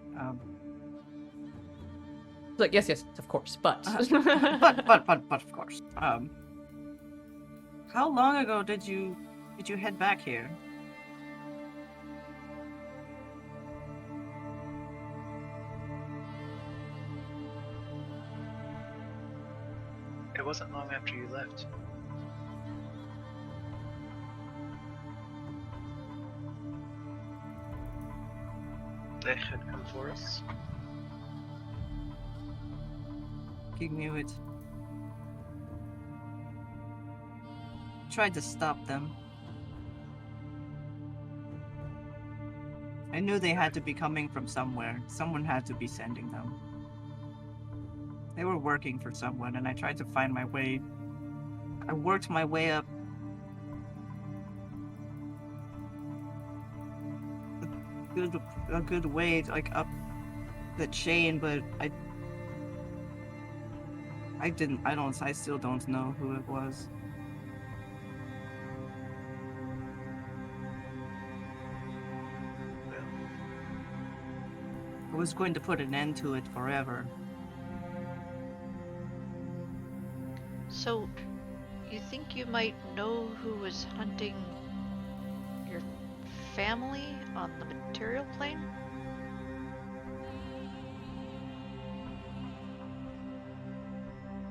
Like, yes, of course, but. But of course. How long ago did you head back here? It wasn't long after you left. They had come for us. You knew it. Tried to stop them. I knew they had to be coming from somewhere. Someone had to be sending them. They were working for someone, and I tried to find my way. I worked my way up. A good way, like up the chain, but I still don't know who it was. I was going to put an end to it forever. So, you think you might know who was hunting your family on the material plane?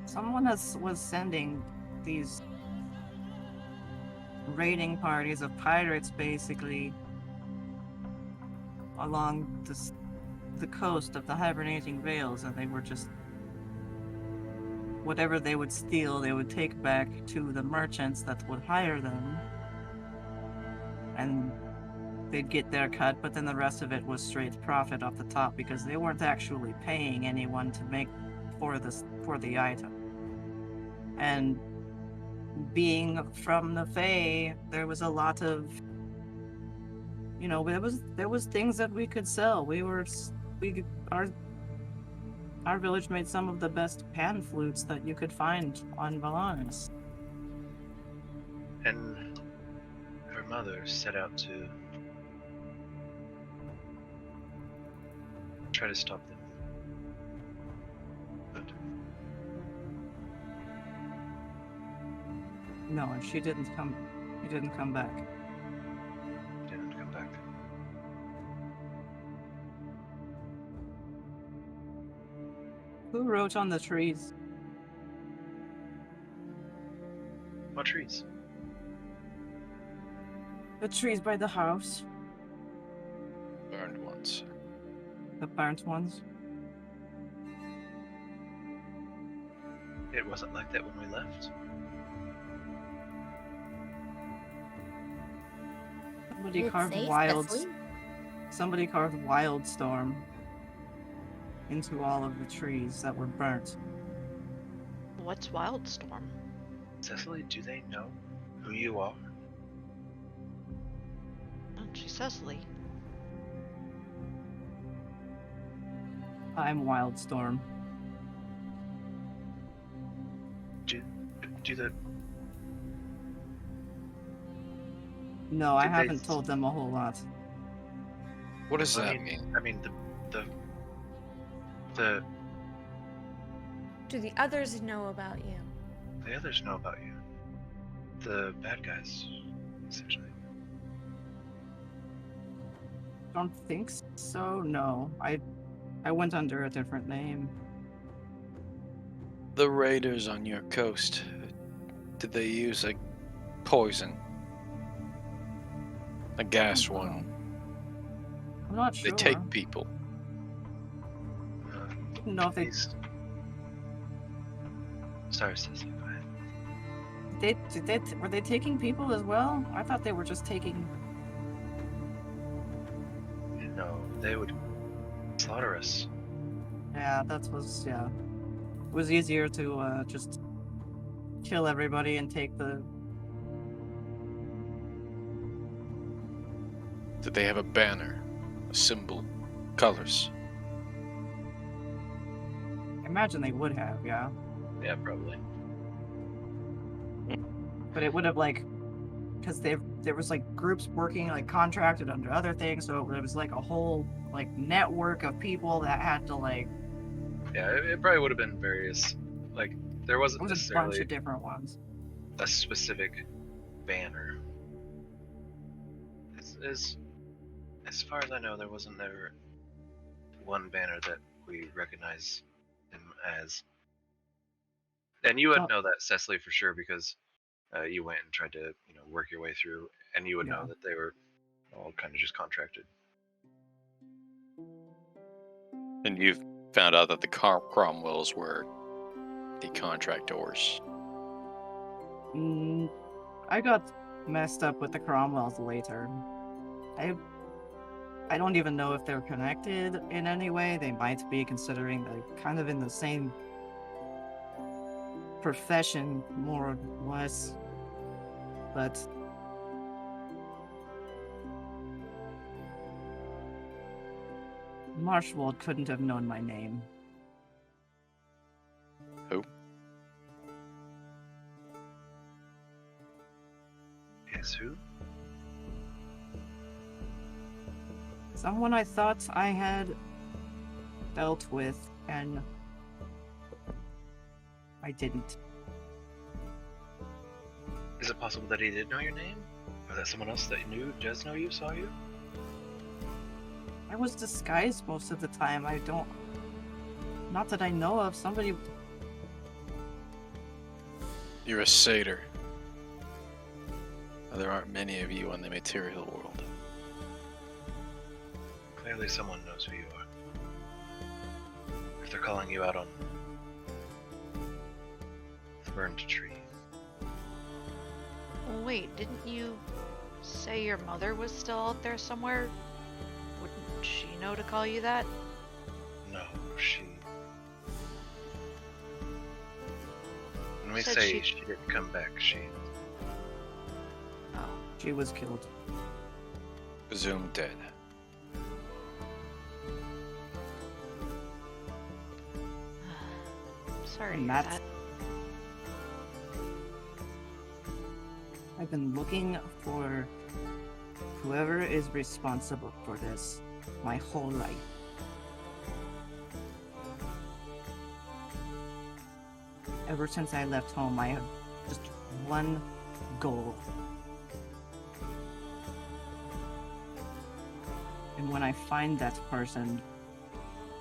Someone was sending these raiding parties of pirates, basically, along the coast of the Hibernating Vales, and they were just whatever they would steal, they would take back to the merchants that would hire them, and they'd get their cut, but then the rest of it was straight profit off the top because they weren't actually paying anyone to make for the item. And being from the Fae, there was a lot of, there was things that we could sell. Our village made some of the best pan flutes that you could find on Valanis. And her mother set out to try to stop them. But No, and she didn't come. He didn't come back. Didn't come back. Who wrote on the trees? What trees? The trees by the house. Burned ones. The burnt ones. It wasn't like that when we left. Somebody Did it carved say wild. Cecily? Somebody carved Wildstorm into all of the trees that were burnt. What's Wildstorm? Cecily, do they know who you are? Oh, she's Cecily. I'm Wildstorm. Do the No, I Did they haven't s- told them a whole lot. What does I that mean, mean? I mean the Do the others know about you? the others know about you. The bad guys, essentially. Don't think so. No, I went under a different name. The raiders on your coast, did they use a poison? A gas one? I'm not They sure. take people. I don't know if These... Sorry, Cecily, go ahead. were they taking people as well? I thought they were just taking. No, they would slaughter us. Yeah, It was easier to just kill everybody and take the. Did they have a banner? A symbol? Colors? I imagine they would have, yeah. Yeah, probably. But it would have because there was groups working contracted under other things, so it was a whole network of people that had to Yeah, it probably would have been various. There it wasn't was a bunch necessarily of different ones. a specific banner. As far as I know, there wasn't ever one banner that we recognize him as. And you would Oh. know that, Cecily, for sure, because you went and tried to, work your way through, and you would know Yeah. that they were all kind of just contracted. And you've found out that the Cromwells were the contractors. I got messed up with the Cromwells later. I don't even know if they're connected in any way. They might be, considering they're kind of in the same profession, more or less. But Marshwold couldn't have known my name. Who? Yes, who? Someone I thought I had dealt with, and I didn't. Is it possible that he did know your name? Or that someone else that does know you, saw you? I was disguised most of the time. Not that I know of. Somebody. You're a satyr. There aren't many of you on the material world. Clearly someone knows who you are. If they're calling you out on the burned tree. Wait, didn't you say your mother was still out there somewhere? Wouldn't she know to call you that? No, she... When we Said say she- she didn't come back, she... Oh. She was killed. Presumed dead. Sorry to And hear that's- that. I've been looking for whoever is responsible for this my whole life. Ever since I left home, I have just one goal. And when I find that person,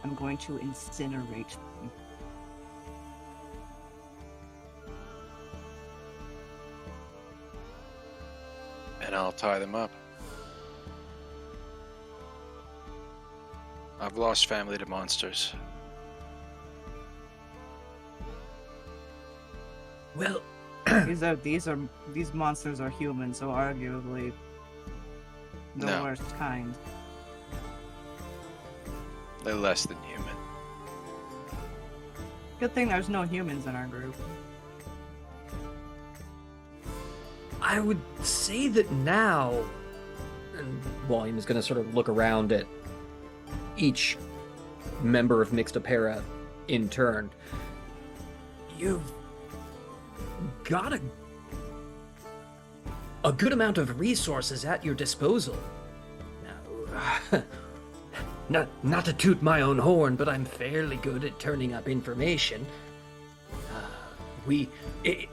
I'm going to incinerate them. And I'll tie them up. I've lost family to monsters. Well, these monsters are human, so arguably the No. worst kind. They're less than human. Good thing there's no humans in our group. I would say that now, and William is going to sort of look around at each member of Mixed Apera in turn. You've got a good amount of resources at your disposal. Now, not to toot my own horn, but I'm fairly good at turning up information.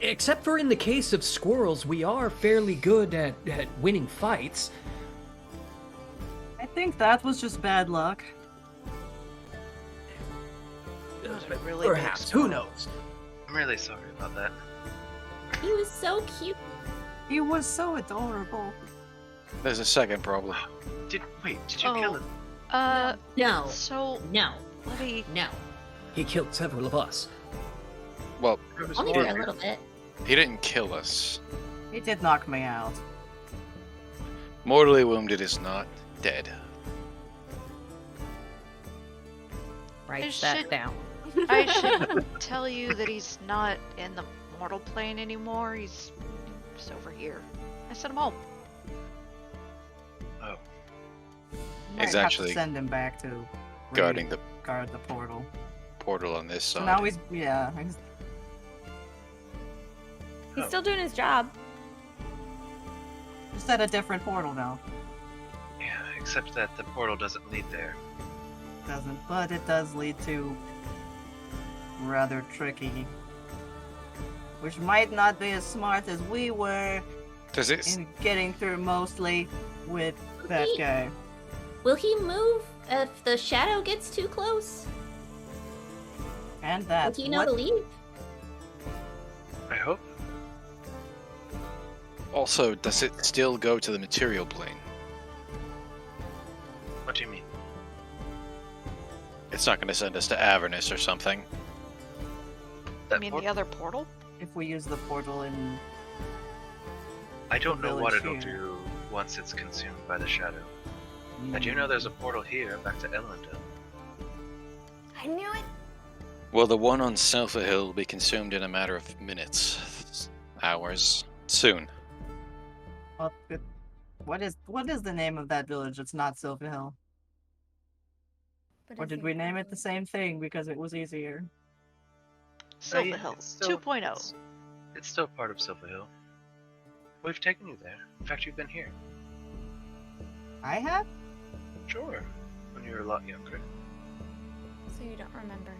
Except for in the case of squirrels, we are fairly good at winning fights. I think that was just bad luck. was a really big Perhaps, who squirrel. knows? I'm really sorry about that. He was so cute. He was so adorable. There's a second problem. Did you Oh. kill him? No. So, No. let me... No. He killed several of us. Well, It was Only for a horrible. little bit. he didn't kill us. He did knock me out. Mortally wounded is not dead. Write It that should- down. I should tell you that he's not in the mortal plane anymore. He's just over here. I sent him home. Oh, Might He's have to actually send him back to guarding the guard the portal. portal on this So side. now he's He's still doing his job. just at a different portal now. yeah. Except that the portal doesn't lead there. Doesn't, but it does lead to rather tricky, which might not be as smart as we were Does it? in getting through mostly with that He- guy. Will he move if the shadow gets too close? And that. Will he know to leave? I hope. Also, does it still go to the material plane? What do you mean? It's not going to send us to Avernus or something. I mean, the other portal? If we use the portal in I don't know what village it'll here. do once it's consumed by the shadow. I do know there's a portal here back to Elendil. I knew it. Well, the one on Selfa Hill will be consumed in a matter of minutes, hours, soon. Well, what is the name of that village? It's not Silver Hill. But Or is did it- we name it the same thing because it was easier? Silver yeah, Hills it's still- 2.0. It's still part of Silver Hill. We've taken you there. In fact, you've been here. I have? Sure. When you were a lot younger. So you don't remember.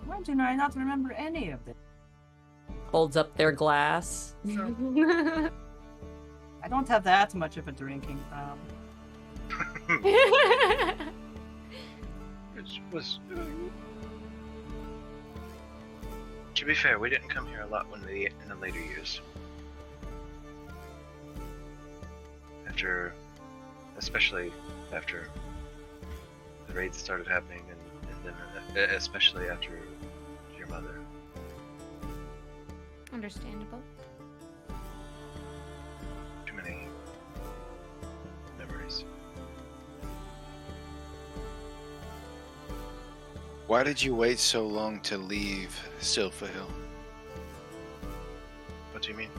Why do I not remember any of this? Holds up their glass. I don't have that much of a drinking problem. Which was. To be fair, we didn't come here a lot in the later years. Especially after the raids started happening, and then especially after your mother. Understandable. Too many memories. Why did you wait so long to leave Silver Hill? What do you mean?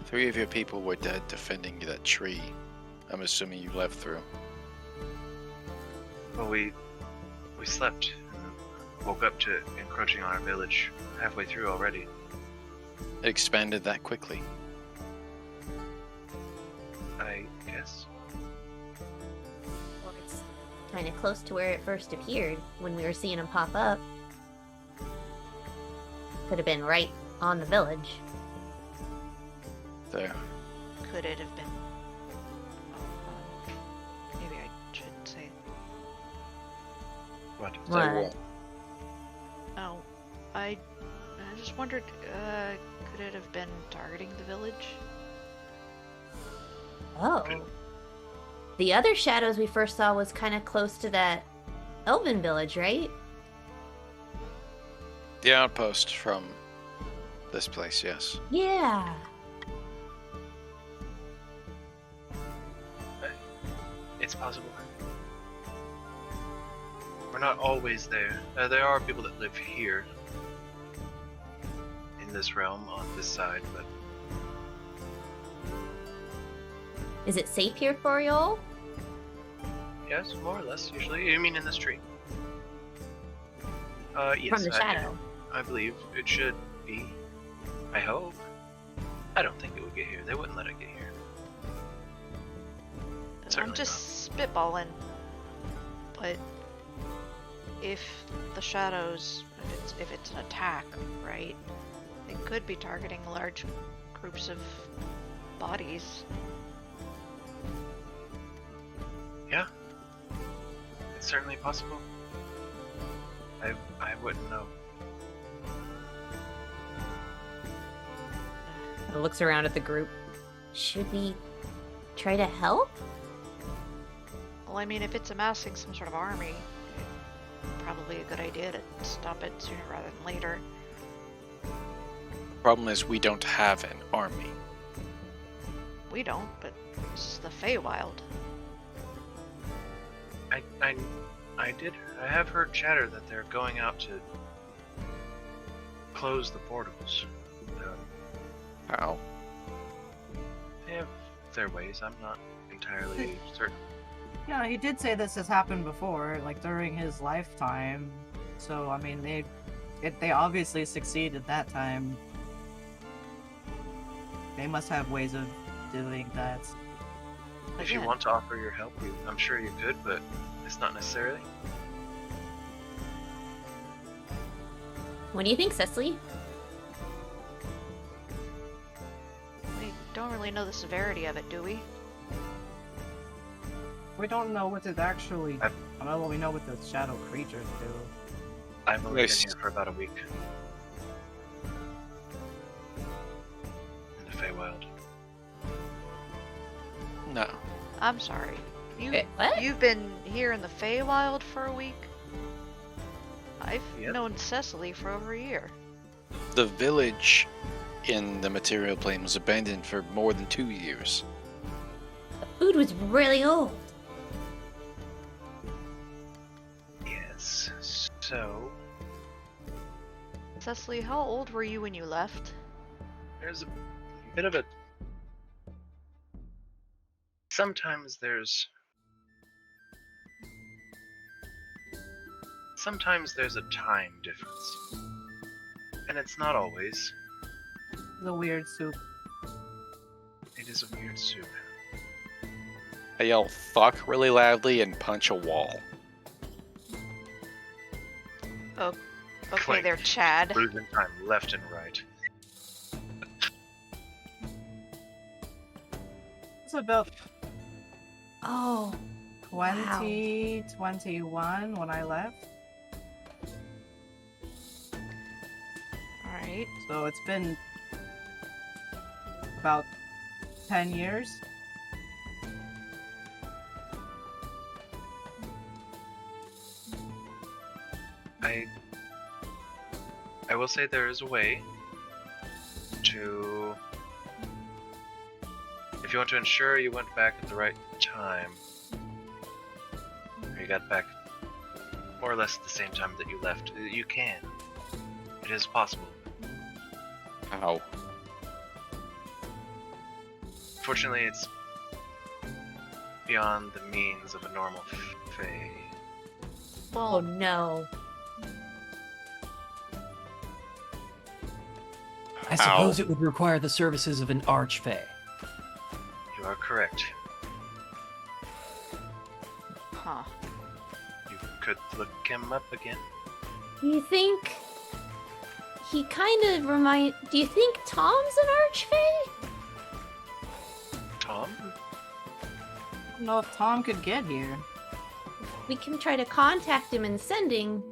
3 of your people were dead defending that tree. I'm assuming you left through. Well, we slept and woke up to encroaching on our village halfway through already. It expanded that quickly. I guess. Well, it's kind of close to where it first appeared when we were seeing him pop up. Could have been right on the village. There. Could it have been? What? Say what? Oh, I just wondered, could it have been targeting the village? Oh. The other shadows we first saw was kind of close to that elven village, right? The outpost from this place, yes. Yeah. It's possible. We're not always there. There are people that live here in this realm on this side, but Is it safe here for y'all? yes, more or less. Usually, you mean in this tree? Yes. From the shadow. I believe it should be. I hope. I don't think it would get here. They wouldn't let it get here. Certainly I'm just spitballing, but if the shadows, if it's an attack, right? They could be targeting large groups of bodies. Yeah. It's certainly possible. I wouldn't know. It looks around at the group. Should we try to help? Well, I mean, if it's amassing some sort of army, probably a good idea to stop it sooner rather than later. Problem is, we don't have an army. We don't, but this is the Feywild. I have heard chatter that they're going out to close the portals. How? They have their ways. I'm not entirely certain. Yeah, he did say this has happened before, like during his lifetime. So I mean, they obviously succeeded that time. They must have ways of doing that. If you want to offer your help, I'm sure you could, but it's not necessarily. What do you think, Cecily? We don't really know the severity of it, do we? We don't know what it actually. Well, we know what the shadow creatures do. I've only been here for about a week. In the Feywild. No. I'm sorry. What? You've been here in the Feywild for a week? I've Yep. known Cecily for over a year. The village in the material plane was abandoned for more than 2 years. The food was really old. Yes. So Cecily, how old were you when you left? there's a bit of a. Sometimes there's a time difference, and it's not always. The weird soup. It is a weird soup. I yell fuck really loudly and punch a wall. Okay, Clank. there, Chad. Losing time left and right. It's about Oh. 2021 when I left. Alright. So it's been about 10 years. I will say there is a way to, if you want to ensure you went back at the right time, or you got back more or less at the same time that you left, you can. It is possible. How? Fortunately, it's beyond the means of a normal Fae. Oh Well, no. I suppose it would require the services of an archfey. You are correct. huh. You could look him up again. You think he kind of remind? Do you think Tom's an archfey? Tom? I don't know if Tom could get here. we can try to contact him in Sending.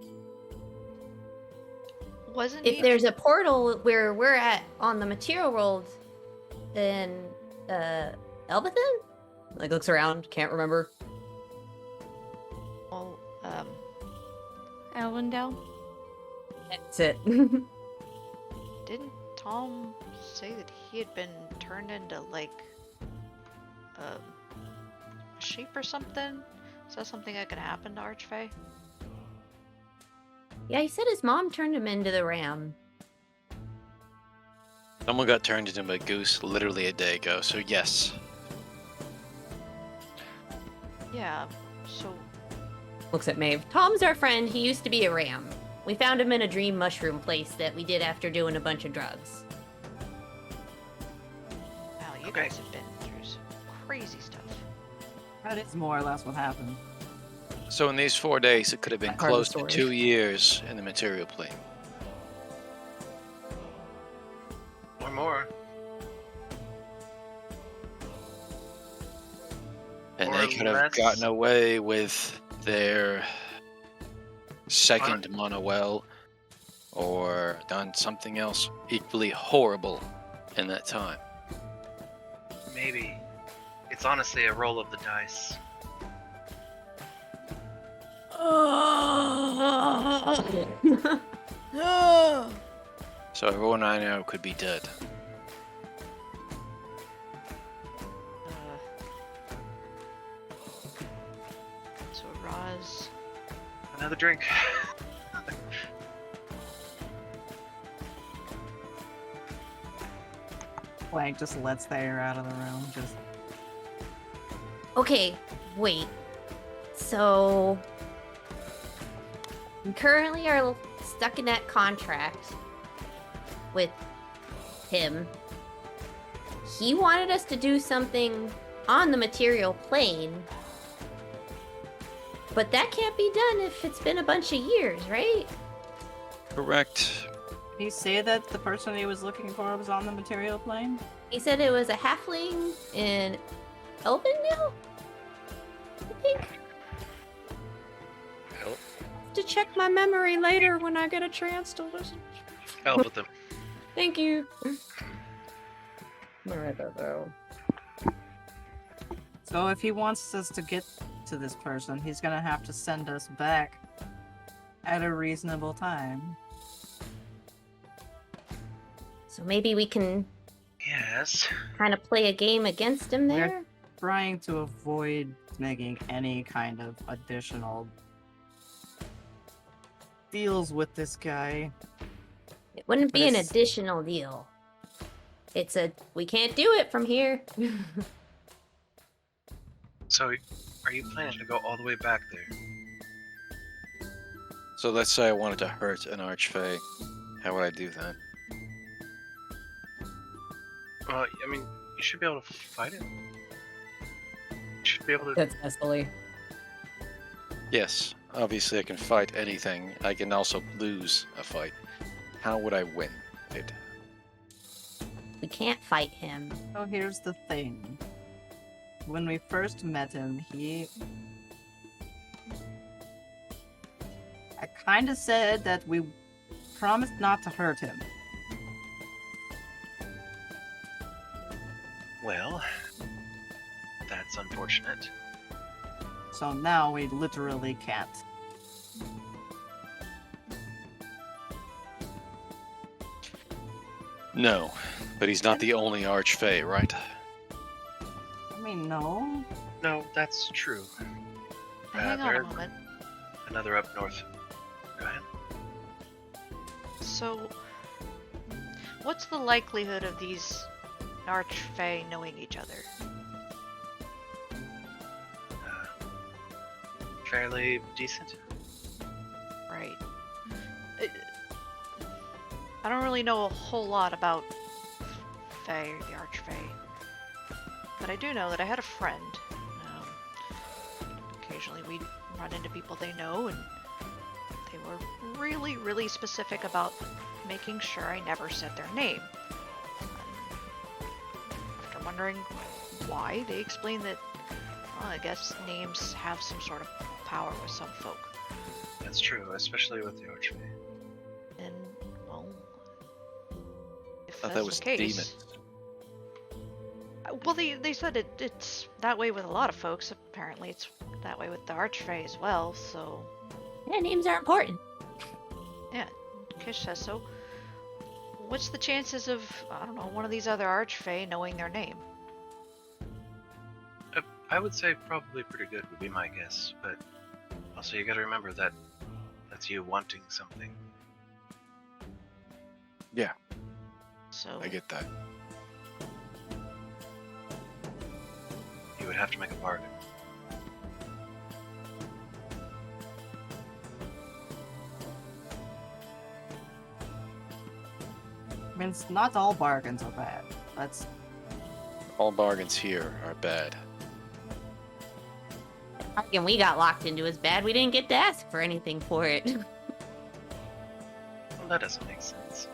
Wasn't If he? there's a portal where we're at on the material world in Elbathan? Like, looks around, can't remember. Well, Elwendale? That's it. didn't Tom say that he had been turned into like a sheep or something? Is that something that can happen to Archfey? Yeah, he said his mom turned him into the ram. Someone got turned into a goose literally a day ago, so yes. Yeah. So Looks at Maeve. Tom's our friend. He used to be a ram. We found him in a dream mushroom place that we did after doing a bunch of drugs. wow, you Okay. guys have been through some crazy stuff. That is more or less what happened. So in these 4 days, it could have been That part of the close to story. 2 years in the material plane. Or more. And Or they could have less. gotten away with their second monowell or done something else equally horrible in that time. Maybe. It's honestly a roll of the dice. So everyone I know could be dead. So Roz, Another drink. Plank just lets the air out of the room. Just Okay, wait. So we currently are stuck in that contract with him. He wanted us to do something on the material plane. But that can't be done if it's been a bunch of years, right? Correct. did he say that the person he was looking for was on the material plane? He said it was a halfling in Elvendale? I think. Help. To check my memory later when I get a chance to listen. Help with them. Thank you. Alright, though. So if he wants us to get to this person, he's gonna have to send us back at a reasonable time. So maybe we can Yes. kind of play a game against him We're- there. Trying to avoid making any kind of additional deals with this guy. It wouldn't But be an it's- additional deal. It's a we can't do it from here. So, are you planning to go all the way back there? So let's say I wanted to hurt an archfey. How would I do that? Well, I mean, you should be able to fight it. You should be able to. That's Cecily. Yes, obviously I can fight anything. I can also lose a fight. How would I win it? We can't fight him. So here's the thing. When we first met him, I kind of said that we promised not to hurt him. Well, that's unfortunate. So now we literally can't. No, but he's not the only archfey, right? I mean, no. No, that's true. hang on a there- moment. Another up north. Go ahead. So, what's the likelihood of these Archfey knowing each other? Fairly decent. Right. I don't really know a whole lot about Fey, the Archfey, but I do know that I had a friend. Occasionally we'd run into people they know, and they were really, really specific about making sure I never said their name. After wondering why, they explained that, well, I guess names have some sort of power with some folk. That's true, especially with the Archfey. And, well, if I thought that's that was the case, demons. well, they said it's that way with a lot of folks. Apparently, it's that way with the Archfey as well. So, Yeah, names are important. yeah, Kish says so. What's the chances of, I don't know, one of these other Archfey knowing their name? I would say probably pretty good would be my guess, but also you gotta remember that that's you wanting something. Yeah, So I get that. You would have to make a bargain. I mean, it's not all bargains are bad. That's All bargains here are bad. Again, we got locked into as bad. We didn't get to ask for anything for it. Well, that doesn't make sense.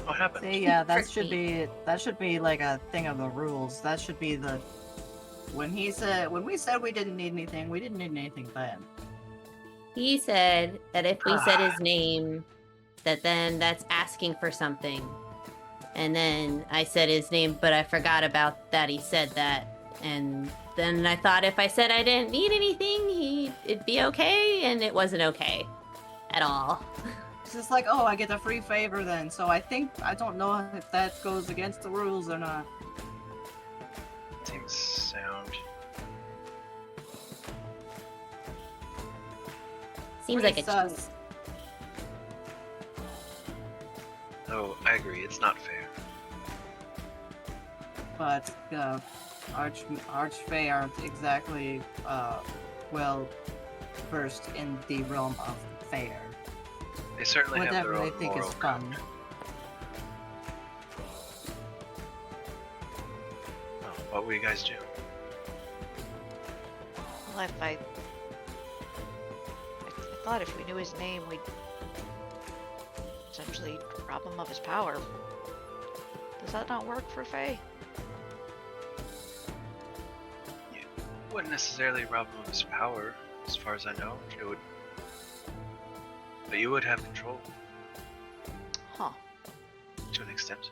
What happened? see, yeah, that Tricky. should be like a thing of the rules. That should be the when we said we didn't need anything, we didn't need anything then. He said that if we said his name, then that's asking for something. And then I said his name, but I forgot about that he said that. And then I thought if I said I didn't need anything, it'd be okay, and it wasn't okay at all. It's just like, oh, I get a free favor then. So I don't know if that goes against the rules or not. Seems sound. Seems like Pretty a sus. Oh, I agree. It's not fair. But Archfey aren't exactly well versed in the realm of fair. They certainly have Whatever their they own think is moral fun. code. Oh, what will you guys do? well, if I thought if we knew his name, we'd essentially rob him of his power. Does that not work for Faye? Wouldn't necessarily rob him of his power, as far as I know. It would, but you would have control Huh. to an extent.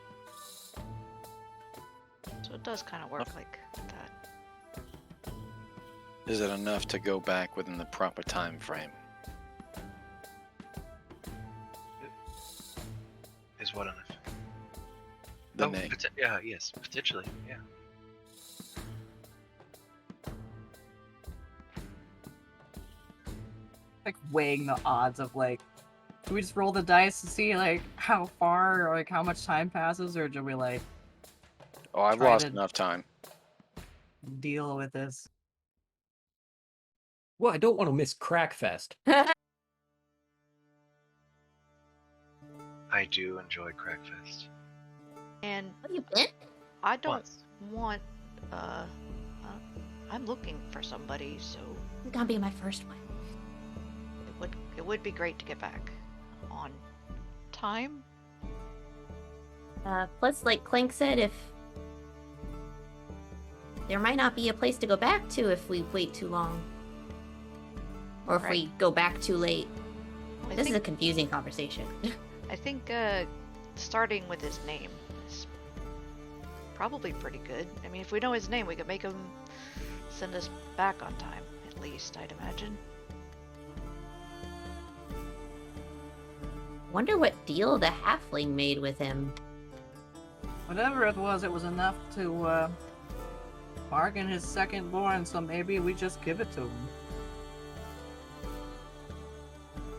So it does kind of work like that. Is it enough to go back within the proper time frame? Is what enough? The name. Yeah, yes, potentially, yeah. Like weighing the odds of like, do we just roll the dice to see like how far or like how much time passes, or do we like Oh, I've Try lost to- enough time. deal with this? Well, I don't want to miss Crackfest. I do enjoy Crackfest. And What have you been? I don't Once. want, I'm looking for somebody, so It's gonna be my first one. it would be great to get back on time. Plus, like Clank said, if there might not be a place to go back to if we wait too long, or if we go back too late. I This is a think, confusing conversation. I think starting with his name is probably pretty good. I mean, if we know his name, we could make him send us back on time, at least, I'd imagine. Wonder what deal the halfling made with him. Whatever it was enough to bargain his second born. So maybe we just give it to him.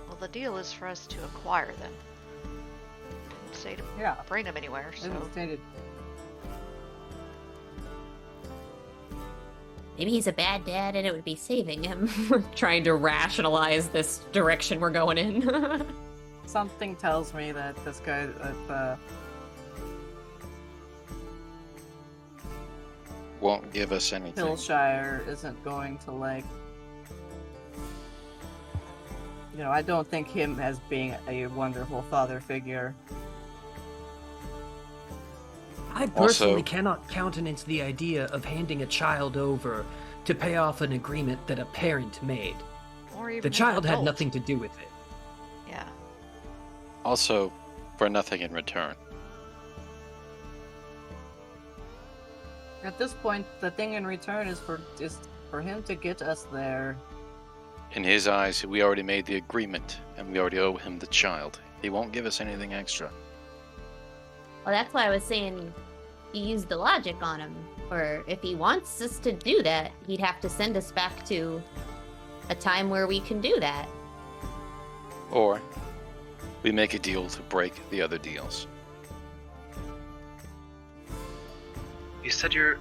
Well, the deal is for us to acquire them. Didn't say to Yeah. bring them anywhere, so It stated. Maybe he's a bad dad and it would be saving him. Trying to rationalize this direction we're going in. Something tells me that this guy, Won't give us anything. Hillshire isn't going to like. You know, I don't think him as being a wonderful father figure. I personally Also- cannot countenance the idea of handing a child over to pay off an agreement that a parent made. even The as an child had adult. nothing to do with it. Yeah. Also, for nothing in return. At this point, the thing in return is for him to get us there. In his eyes, we already made the agreement, and we already owe him the child. He won't give us anything extra. Well, that's why I was saying you use the logic on him. Or if he wants us to do that, he'd have to send us back to a time where we can do that. Or we make a deal to break the other deals. You said you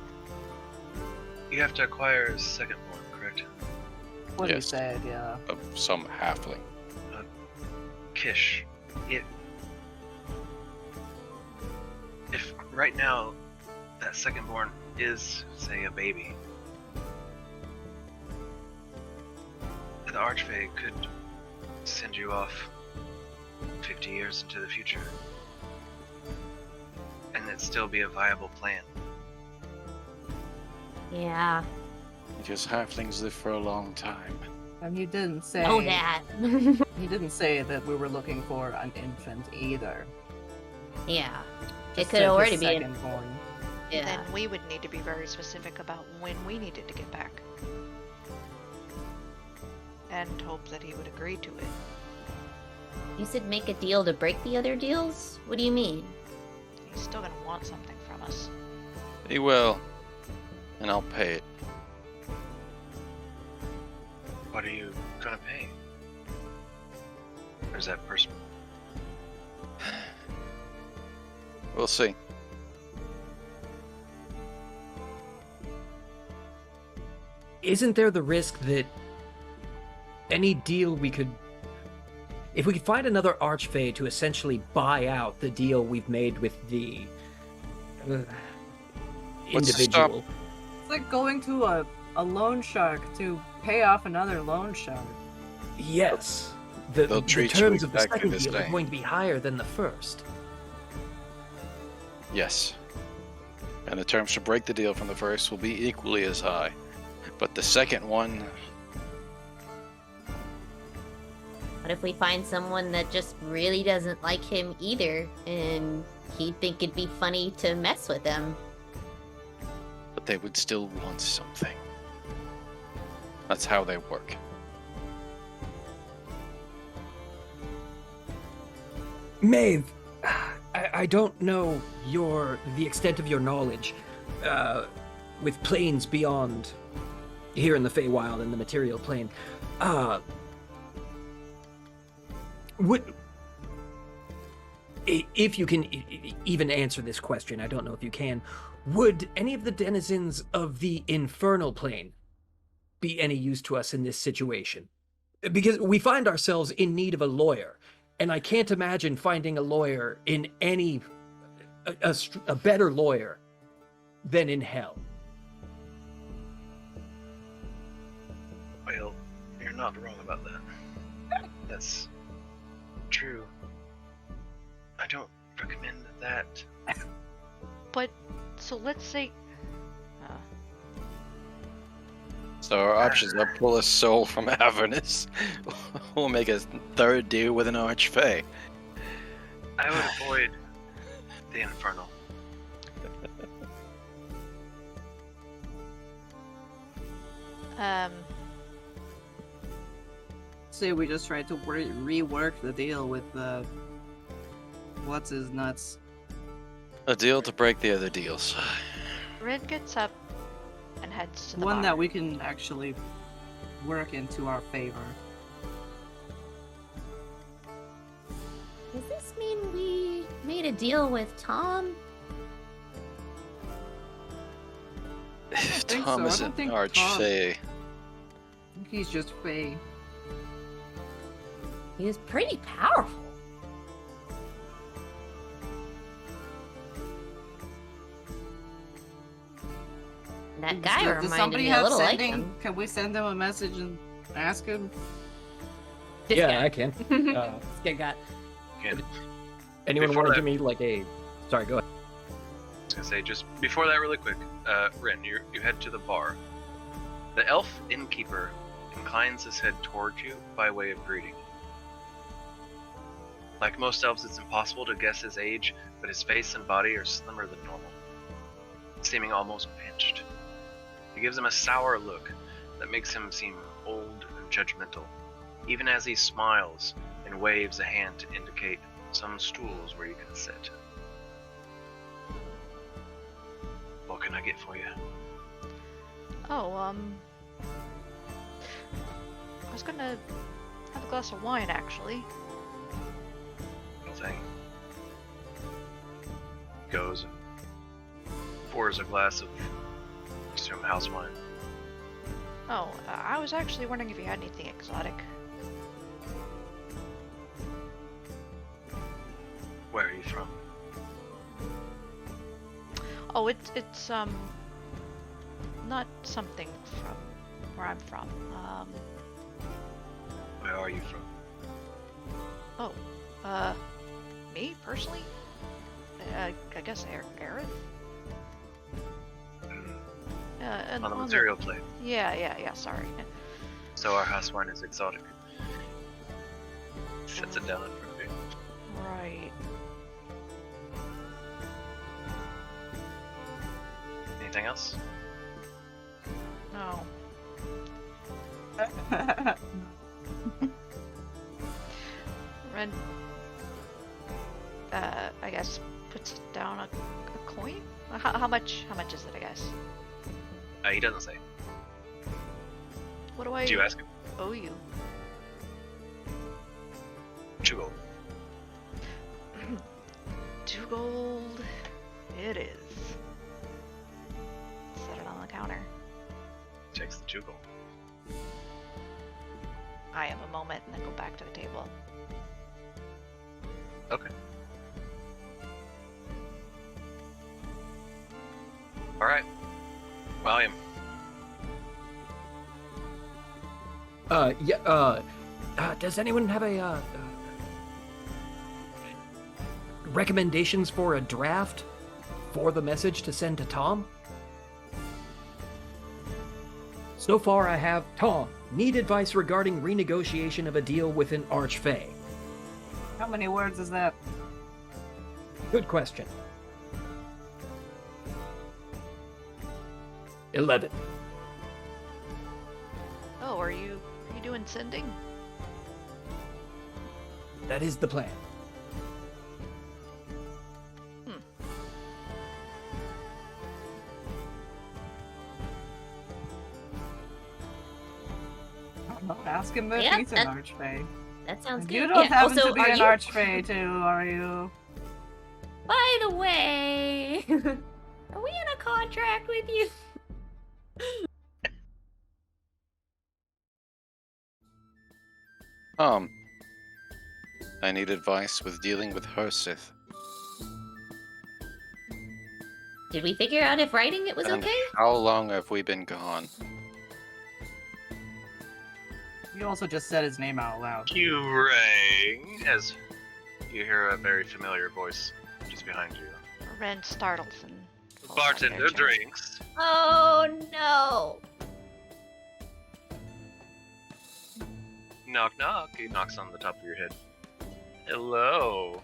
have to acquire a second one, correct? What he Yes. said, yeah. Of some halfling. Kish, if right now that secondborn is, say, a baby, the Archfey could send you off 50 years into the future, and it'd still be a viable plan. Yeah. Because halflings live for a long time. And he didn't say. Oh, that. He didn't say that we were looking for an infant either. Yeah. It Just could said his already be. secondborn. Yeah. Then we would need to be very specific about when we needed to get back. And hope that he would agree to it. You said make a deal to break the other deals? What do you mean? He's still gonna want something from us. He will. And I'll pay it. What are you gonna pay? Or is that personal? We'll see. Isn't there the risk that any deal we could... If we could find another Archfey to essentially buy out the deal we've made with the What's to stop- individual... It's like going to a loan shark to pay off another loan shark. Yes. They'll The treat you terms of the exactly second the deal are same. going to be higher than the first. Yes. And the terms to break the deal from the first will be equally as high. But the second one, What if we find someone that just really doesn't like him either, and he'd think it'd be funny to mess with him? but they would still want something. That's how they work. Maeve, I don't know the extent of your knowledge with planes beyond here in the Feywild and the material plane. If you can even answer this question, I don't know if you can, would any of the denizens of the infernal plane be any use to us in this situation? Because we find ourselves in need of a lawyer, and I can't imagine finding a lawyer in a better lawyer than in hell. Well, you're not wrong about that. That's true. I don't recommend that. But, so let's say... So our options are pull a soul from Avernus, or make a third deal with an Archfey. I would avoid the Infernal. Say we just tried to rework the deal with what's his nuts. A deal to break the other deals. Rin gets up and heads to the One bar. that we can actually work into our favor. Does this mean we made a deal with Tom? If think Tom so. I is don't an think Archfey, I think he's just Faye. He was pretty powerful. That guy Does reminded somebody me a have little like sending? him. Can we send him a message and ask him? This Yeah, guy. I can. This guy got. Again, Anyone Before want to that- give me like a... Sorry, go ahead. I was gonna say, just before that, really quick, Rin, you head to the bar. The elf innkeeper inclines his head towards you by way of greeting. Like most elves, it's impossible to guess his age, but his face and body are slimmer than normal, seeming almost pinched. He gives him a sour look that makes him seem old and judgmental, even as he smiles and waves a hand to indicate some stools where you can sit. What can I get for you? Oh, I was gonna have a glass of wine, actually. No thing. Goes and pours a glass of, I assume, house wine. Oh, I was actually wondering if you had anything exotic. Where are you from? Oh, it's not something from where I'm from. Where are you from? Oh, me personally? I guess Aerith? On the material plane. Yeah, sorry. So our house wine is exotic. Sets it down in front of you. Right. Anything else? No. Ren, I guess puts down a coin? How much is it, I guess? He doesn't say. What do I Do you ask him? owe you? 2 gold. 2 gold it is. Set it on the counter. Takes the 2 gold. I have a moment and then go back to the table. Okay. Alright. William. Does anyone have a, recommendations for a draft for the message to send to Tom? So far I have, Tom, need advice regarding renegotiation of a deal with an Archfey. How many words is that? Good question. 11. Oh, are you doing sending? That is the plan. Ask him if Yeah, he's an Archfey. That sounds good. You don't happen also, to be are an you... Archfey too, are you? By the way, are we in a contract with you? I need advice with dealing with Hersith. Did we figure out if writing it was And okay? how long have we been gone? You also just said his name out loud. You rang as you hear a very familiar voice just behind you. Ren startles and falls out of Bartender their chair. drinks. Oh no! Knock knock. He knocks on the top of your head. Hello.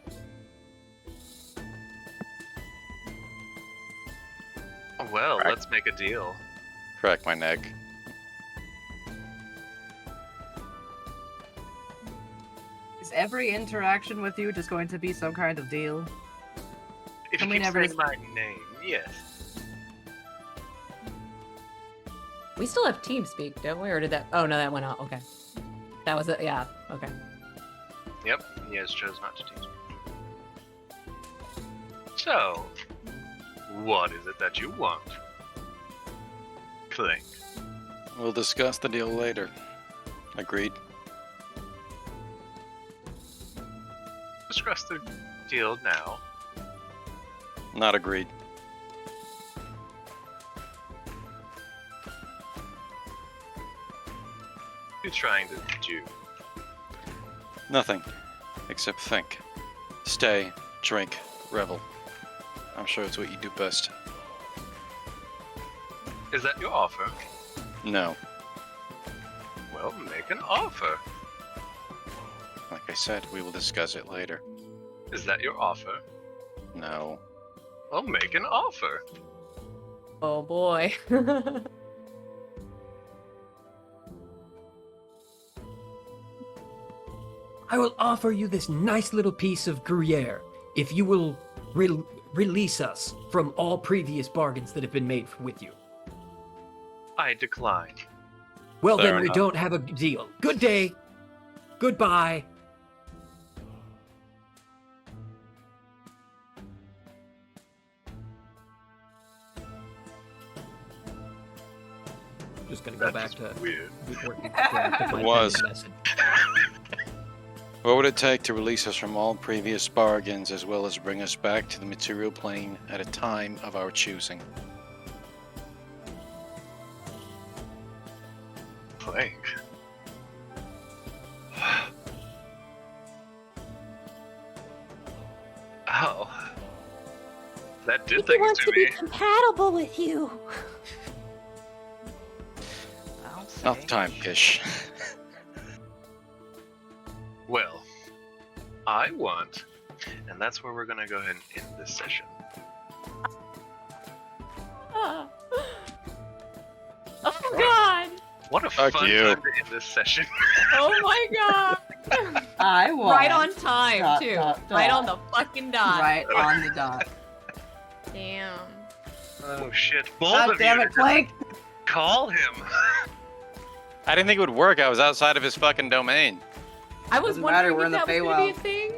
Well, Right. let's make a deal. Crack my neck. Is every interaction with you just going to be some kind of deal? If Can you we keep never saying my name, yes. We still have TeamSpeak, don't we? Or did that? Oh no, that went out. Okay, that was it. Yeah. Okay. Yep, he has chose not to teach me. So, what is it that you want? Clink. We'll discuss the deal later. Agreed. Discuss the deal now. Not agreed. What are you trying to do? Nothing. Except think. Stay, drink, revel. I'm sure it's what you do best. Is that your offer? No. Well, make an offer. Like I said, we will discuss it later. Is that your offer? No. Well, make an offer. Oh boy. I will offer you this nice little piece of Gruyere if you will release us from all previous bargains that have been made with you. I decline. Well, Fair then we enough. don't have a deal. Good day. Goodbye. Just gonna go back That's to weird. it was. What would it take to release us from all previous bargains as well as bring us back to the material plane at a time of our choosing? Plank. Oh. That did He things wants to to be me. compatible with you. I'll say. Not the time, Kish. Well, I want, and that's where we're gonna go ahead and end this session. Oh god! What a Fuck fun you. time to end this session. Oh my god! I want Right on time Dot, too. dot, Right dot. on the fucking dot. right on the dot. Damn. Oh shit! Bold God of damn you it, to Plank! call him. I didn't think it would work. I was outside of his fucking domain. I was Doesn't matter, wondering we're if in the that was gonna be a thing,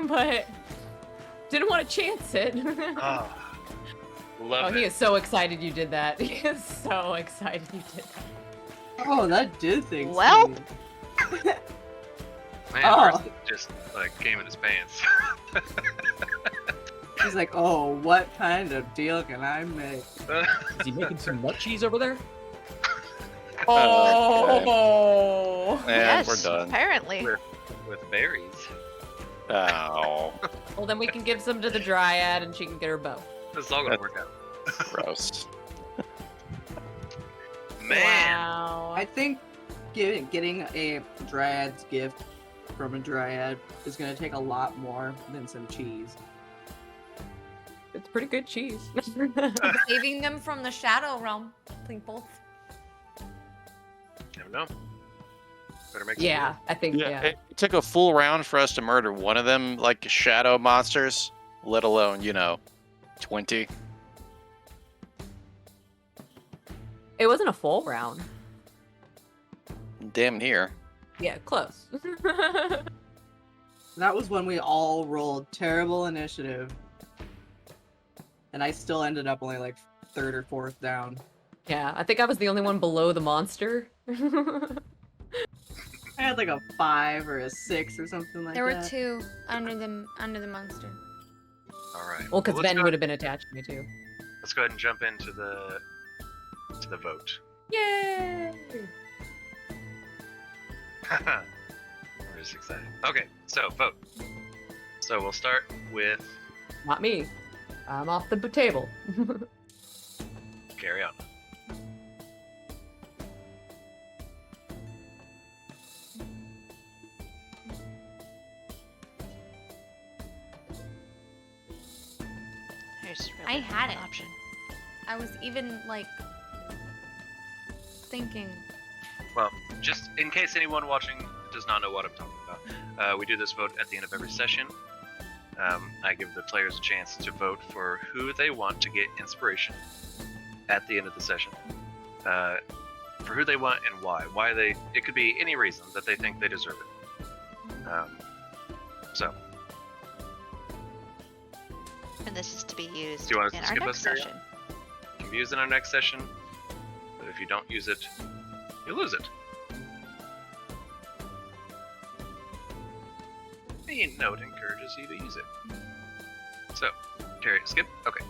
but didn't want to chance it. Oh, love Oh, it. he is so excited you did that. He is so excited you did that. Oh, that did things. to Well. me. Man, Oh. Person just like came in his pants. He's like, oh, what kind of deal can I make? Is he making some nut cheese over there? Oh. And Yes, we're done. apparently. With berries. Oh, Well, then we can give some to the dryad, and she can get her bow. This is all gonna work out. gross. Man, Wow. I think getting a dryad's gift from a dryad is going to take a lot more than some cheese. It's pretty good cheese. Saving them from the shadow realm. I think both. never know. Better make some yeah, I think Yeah, it took a full round for us to murder one of them, like shadow monsters, let alone, 20. It wasn't a full round. Damn near. Yeah, close. That was when we all rolled terrible initiative. And I still ended up only like third or fourth down. Yeah, I think I was the only one below the monster. I had like a 5 or a 6 or something like There were that. 2 under the monster. All right. Well, because let's Ben go- would have been attached to me too. Let's go ahead and jump into the vote. Yay! I'm just excited. Okay, so vote. So we'll start with Not me. I'm off the table. carry on. There's I really had no it. option. I was even like thinking. Well, just in case anyone watching does not know what I'm talking about, we do this vote at the end of every session. I give the players a chance to vote for who they want to get inspiration at the end of the session. For who they want and why. Why they. It could be any reason that they think they deserve it. So, And this is to be used Do you want us in to our skip next us, Carrie? session. you can use it in our next session, but if you don't use it, you lose it. The note encourages you to use it. So, Carrie, skip? Okay.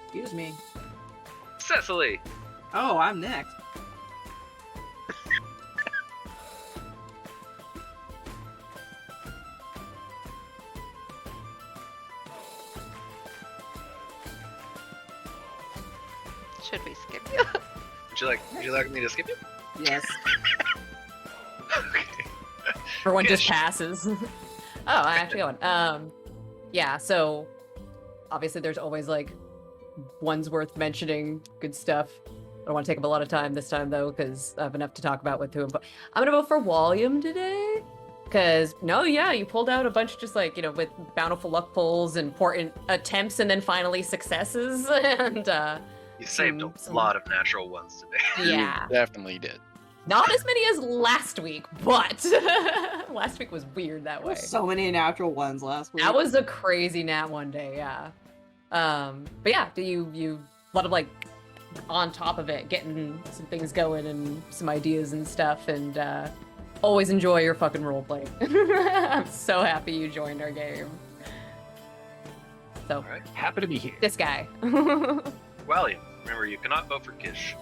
Excuse me. Cecily! Oh, I'm next. Should we skip you? Would you like me to skip you? Yes. Everyone just passes. Oh, I actually got one. Yeah, so obviously there's always like ones worth mentioning, good stuff. I don't want to take up a lot of time this time though, because I have enough to talk about with whom. But I'm gonna vote for Walliam today. Because, you pulled out a bunch of just like, with bountiful luck pulls, important attempts, and then finally successes. And, you saved a lot of natural ones today. Yeah. You definitely did. Not as many as last week, but last week was weird that way. So many natural ones last week. That was a crazy nat one day, yeah. But yeah, you a lot of like on top of it, getting some things going and some ideas and stuff, and always enjoy your fucking roleplay. I'm so happy you joined our game. So, Alright. Happy to be here. this guy. Walliam, remember you cannot vote for Kish.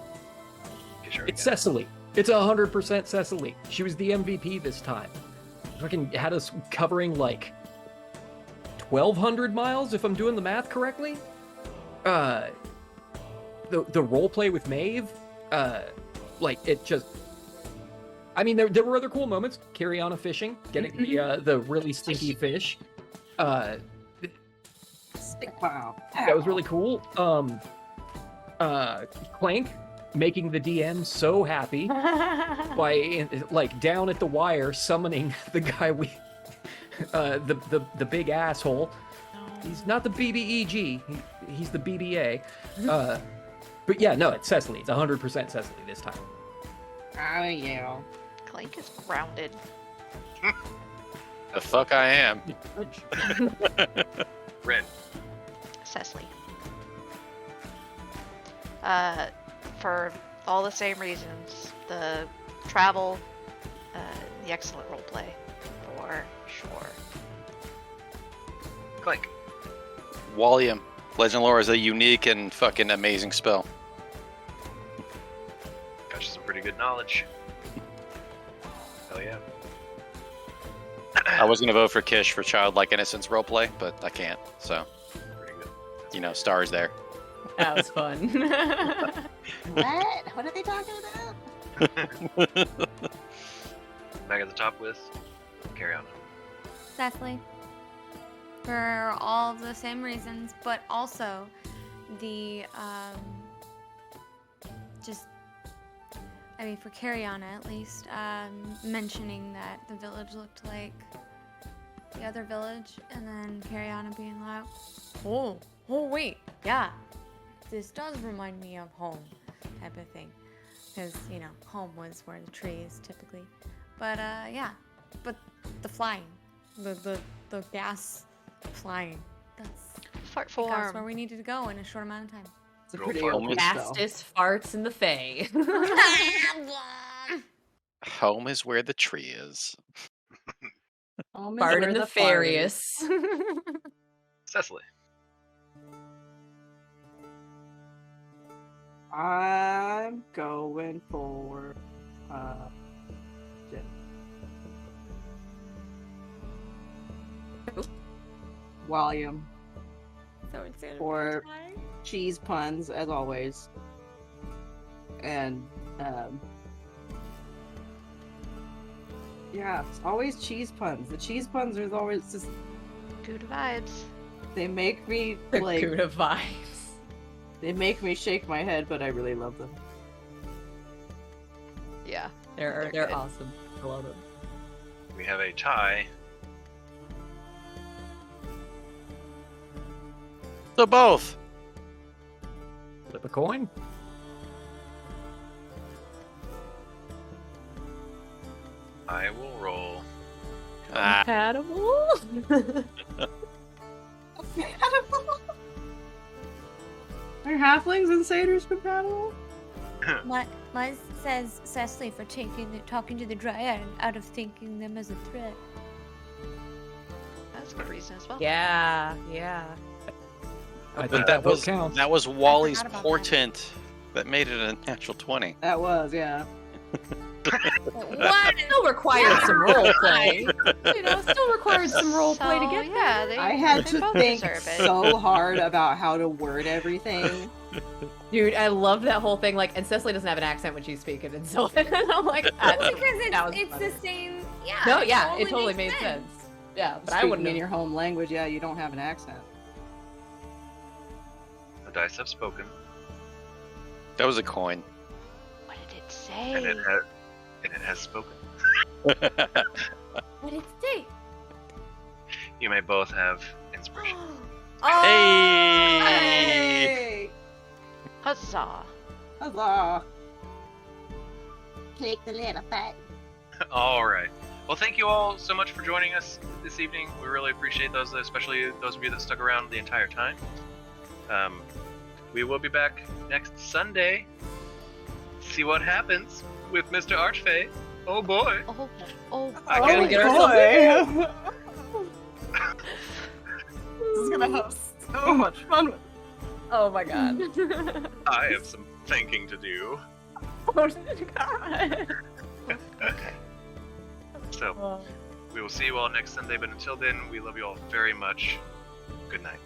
Kish already It's got it. Cecily. It's 100% Cecily. She was the MVP this time. Fucking had us covering like 1,200 miles, if I'm doing the math correctly. The roleplay with Maeve, it just. I mean, there were other cool moments. Carriana fishing, getting the really stinky fish. Wow. That was really cool. Clank making the DM so happy by like down at the wire summoning the guy the big asshole. He's not the BBEG. He's the BBA. But yeah, no, it's Cecily. It's 100% Cecily this time. Oh yeah. Clank is grounded. The fuck I am. Red. Cecily. For all the same reasons, the travel, the excellent roleplay, for sure. Clank. Walliam. Legend Lore is a unique and fucking amazing spell. Got you some pretty good knowledge. Hell yeah. I was gonna vote for Kish for Childlike Innocence roleplay, but I can't. So, Pretty good. Stars there. That was fun. What? What are they talking about? Back at the top with Carriana. Cecily. For all the same reasons, but also the for Carriana at least, mentioning that the village looked like the other village, and then Carriana being like, oh wait, yeah, this does remind me of home, type of thing, because home was where the tree is typically, but but the flying, the gas flying, Fart that's where form. we needed to go in a short amount of time. It's a Roll pretty for old spell. Fastest farts in the Fae. Home is where the tree is. Home is Fart where in the fart is. Farius. Cecily. I'm going for Jen. Walliam So it's gonna Or- be time. cheese puns as always, and it's always cheese puns. The cheese puns are always just Good vibes. they make me The like Gouda vibes. they make me shake my head, but I really love them. Yeah. They're good. awesome. I love them. We have a tie. So both. Flip a coin. I will roll. Ah, Compatible? Are halflings and satyrs compatible? Mine says Cecily for talking to the dryad out of thinking them as a threat. That's a good reason as well. Yeah. I but think that vote was counts. that was Wally's about that. portent that made it a natural 20. That was, yeah. What? Still required some role play. Still required some role play to So, get yeah, there. they, I had they to both think deserve it. so hard about how to word everything. Dude, I love that whole thing. Like, and Cecily doesn't have an accent when she's speaking, and so I'm like, Well, because that was it's funny. the same. Yeah. No, yeah, it totally made sense. Yeah, but I Speaking wouldn't in have. your home language, yeah, you don't have an accent. The dice have spoken, That was a coin. What did it and say? it has spoken. What did it say? You may both have inspiration. Hey! Huzzah! Huzzah! Click the little button. All right. Well, thank you all so much for joining us this evening. We really appreciate those, especially those of you that stuck around the entire time. We will be back next Sunday. See what happens with Mr. Archfey. Oh boy. Oh, I Oh can't get ourselves boy! This is gonna have so much fun with Oh my god. I have some thinking to do. Oh god. So, we will see you all next Sunday, but until then, we love you all very much. Good night.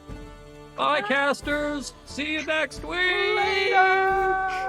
Bye, casters. See you next week. Later!